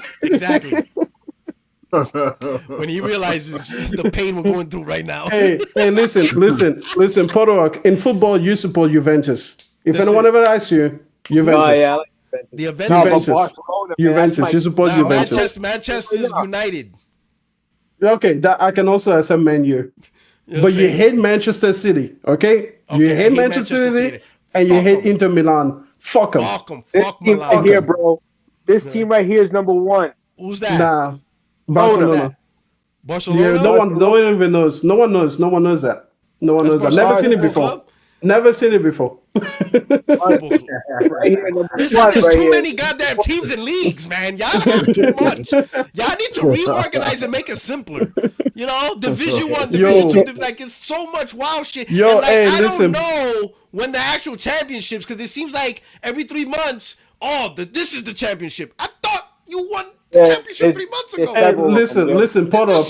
A: When he realizes the pain we're going through right now.
E: Hey, listen, Podorok. In football, you support Juventus. If anyone ever asks you, Juventus.
L: Oh, yeah.
A: The Juventus.
E: Juventus. You support Juventus.
A: Manchester United.
E: Okay, that I can also accept Man U. But you hate Manchester City, okay? You hate Manchester City and you hate Inter Milan. Fuck them.
A: Fuck
L: team right here, bro. This team right here is number one.
A: Who's that?
E: Nah, Barcelona.
A: Barcelona.
E: Yeah, no one even knows. No one knows that. No one knows that. Never seen it before. Never seen it before.
A: There's too many goddamn teams and leagues, man. Y'all have too much. Y'all need to reorganize and make it simpler. You know, Division 1, Division 2, like it's so much wild shit. And like, I don't know when the actual championships, because it seems like every 3 months, this is the championship. I thought you won the championship 3 months ago.
E: Hey, listen, Potter,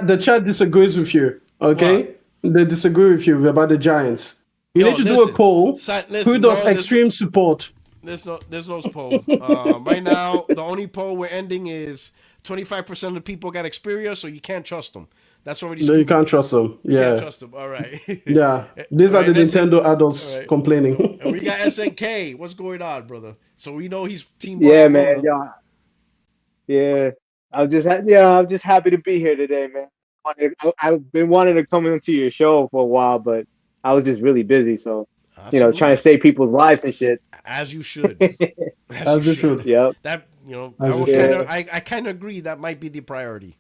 E: the chat disagrees with you. Okay, they disagree with you about the Giants. You need to do a poll. Who does extreme support?
A: There's no poll. Right now, the only poll we're ending is 25% of the people got Xperia, so you can't trust them. That's already
E: No, you can't trust them. Yeah.
A: You can't trust them. All right.
E: Yeah. These are the Nintendo adults complaining.
A: And we got SNK. What's going on, brother? So we know he's team
L: Barcelona.
A: Man.
L: Yeah. I'm just happy to be here today, man. I've been wanting to come into your show for a while, but I was just really busy, so trying to save people's lives and shit.
A: As you should.
E: As you should.
L: Yep.
A: That I kind of agree that might be the priority.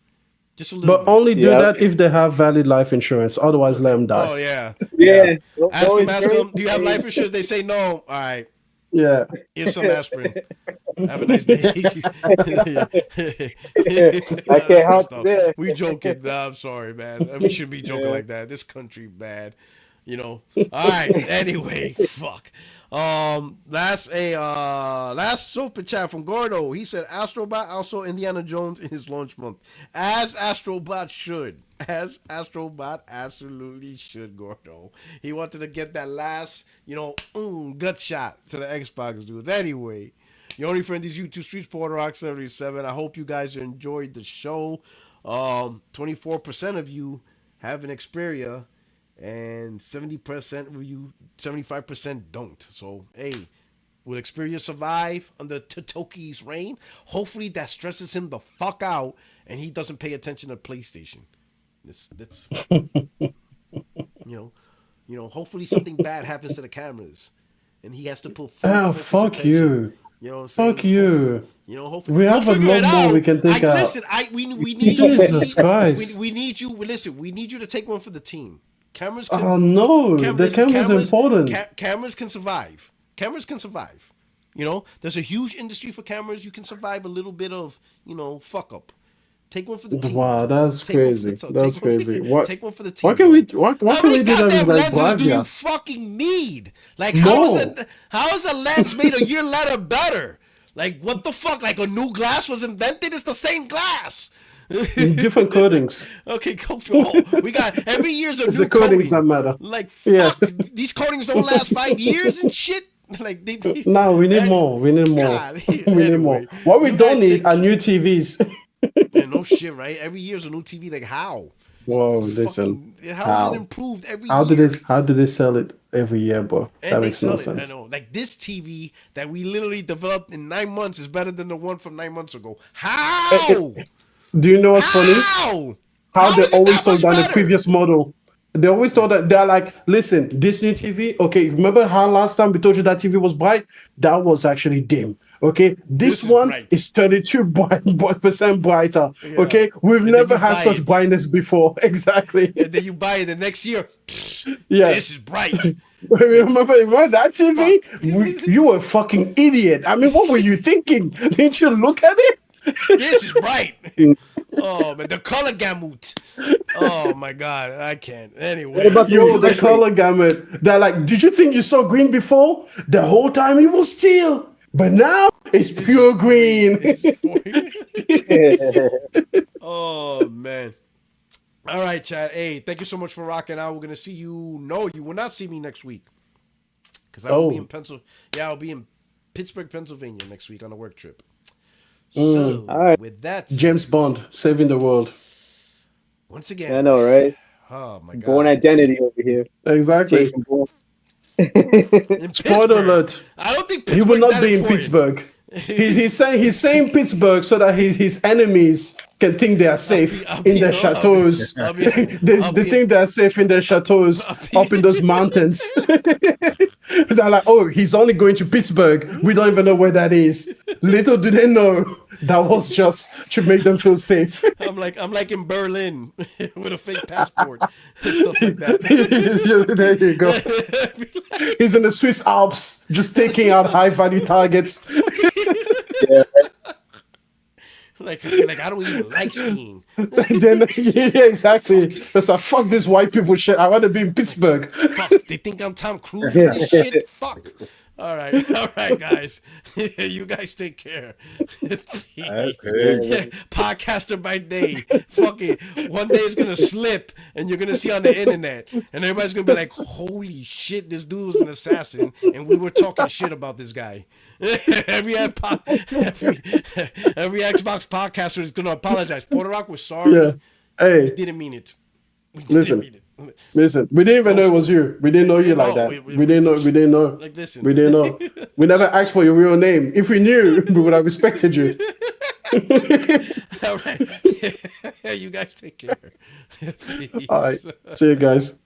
A: Just a little.
E: But only do that if they have valid life insurance. Otherwise, let them die.
A: Oh yeah.
L: Yeah.
A: Ask them. Do you have life insurance? They say no. All right.
E: Yeah.
A: Here's some aspirin. Have a nice day.
L: I can't help it.
A: We joking. Nah, I'm sorry, man. We shouldn't be joking like that. This country bad. All right. Anyway, fuck. Last super chat from Gordo. He said Astrobot also Indiana Jones in his launch month. As Astrobot should. As Astrobot absolutely should, Gordo. He wanted to get that last, gut shot to the Xbox dudes. Anyway, your only friend is YouTube Streets PorterRock77. I hope you guys enjoyed the show. 24% of you have an Xperia. And 70% of you, 75% don't. So, hey, will Xperia survive under Totoki's reign? Hopefully that stresses him the fuck out and he doesn't pay attention to PlayStation. That's hopefully something bad happens to the cameras and he has to put full
E: fuck
A: attention.
E: You.
A: You know what I'm saying?
E: Fuck you.
A: Hopefully
E: we have a lot more we can take out.
A: Listen, we need
E: Jesus Christ.
A: We need you. Listen, we need you to take one for the team. Cameras
E: the camera's important.
A: Cameras can survive. Cameras can survive. There's a huge industry for cameras. You can survive a little bit of, fuck up. Take one for the team.
E: Wow, that's crazy. That's crazy.
A: Take one for the team.
E: Why can we do that with
A: lenses do you fucking need? Like, how is a lens made a year later better? Like, what the fuck? Like, a new glass was invented? It's the same glass.
E: Different coatings.
A: Okay, go for we got every year's a
E: it's
A: new
E: the coatings
A: coating.
E: That matter.
A: Like, fuck, these coatings don't last 5 years and shit. Like,
E: no, we need more. We need more.
A: God,
E: we need more. What we don't need are new TVs.
A: No shit, right? Every year's a new TV. Like, how?
E: Whoa, listen.
A: How is it improved every year?
E: How do they sell it every year, bro? That makes no sense.
A: I know. Like, this TV that we literally developed in 9 months is better than the one from 9 months ago. How?
E: Do you know what's funny? How they always told down the previous model. They always told that they're like, listen, this new TV, okay, remember how last time we told you that TV was bright? That was actually dim. Okay, this one is 32% brighter. Yeah. Okay, we've never had such brightness before. Exactly.
A: And then you buy it the next year.
E: Yeah,
A: this is bright.
E: Remember that TV? You were a fucking idiot. I mean, what were you thinking? Didn't you look at it?
A: This is bright. Oh man, the color gamut. Oh my god, I can't. Anyway,
E: the color gamut. They're like, did you think you saw green before? The whole time it was teal. But now it's pure green.
A: Oh man. All right, Chad. Hey, thank you so much for rocking out. We're gonna see you. No, you will not see me next week because I will be in Pennsylvania. Yeah, I'll be in Pittsburgh, Pennsylvania next week on a work trip. So,
L: all right.
A: with that,
E: James Bond saving the world.
A: Once again,
L: I know, right?
A: Oh my God,
L: Born Identity over here.
E: Exactly.
L: Jason Bourne.
E: Spoiler alert.
A: I don't think
E: he will
A: Pittsburgh's
E: not be in
A: important.
E: Pittsburgh. He's saying Pittsburgh so that his enemies can think they are safe in their chateaus. They think they are safe in their chateaus up in those mountains. They're like, oh, he's only going to Pittsburgh. We don't even know where that is. Little do they know that was just to make them feel safe.
A: I'm like in Berlin with a fake passport and stuff like that.
E: There you go. He's in the Swiss Alps, just taking out high-value targets.
L: Yeah.
A: Like I don't even like skiing.
E: Then yeah, exactly. It's like fuck this white people shit. I want to be in Pittsburgh.
A: Fuck, they think I'm Tom Cruise with this shit. Fuck. All right, guys. You guys take care. Podcaster by day. Fuck it. One day it's gonna slip, and you're gonna see on the internet, and everybody's gonna be like, "Holy shit, this dude was an assassin," and we were talking shit about this guy. every Xbox podcaster is gonna apologize. Puerto Rock was sorry.
E: Yeah. Hey,
A: we didn't mean it.
E: Listen, we didn't even know it was you. We didn't know you like that. We didn't know. We didn't know.
A: Like, listen.
E: We didn't know. We never asked for your real name. If we knew, we would have respected you.
A: All right. You guys take care.
E: All right. See you guys.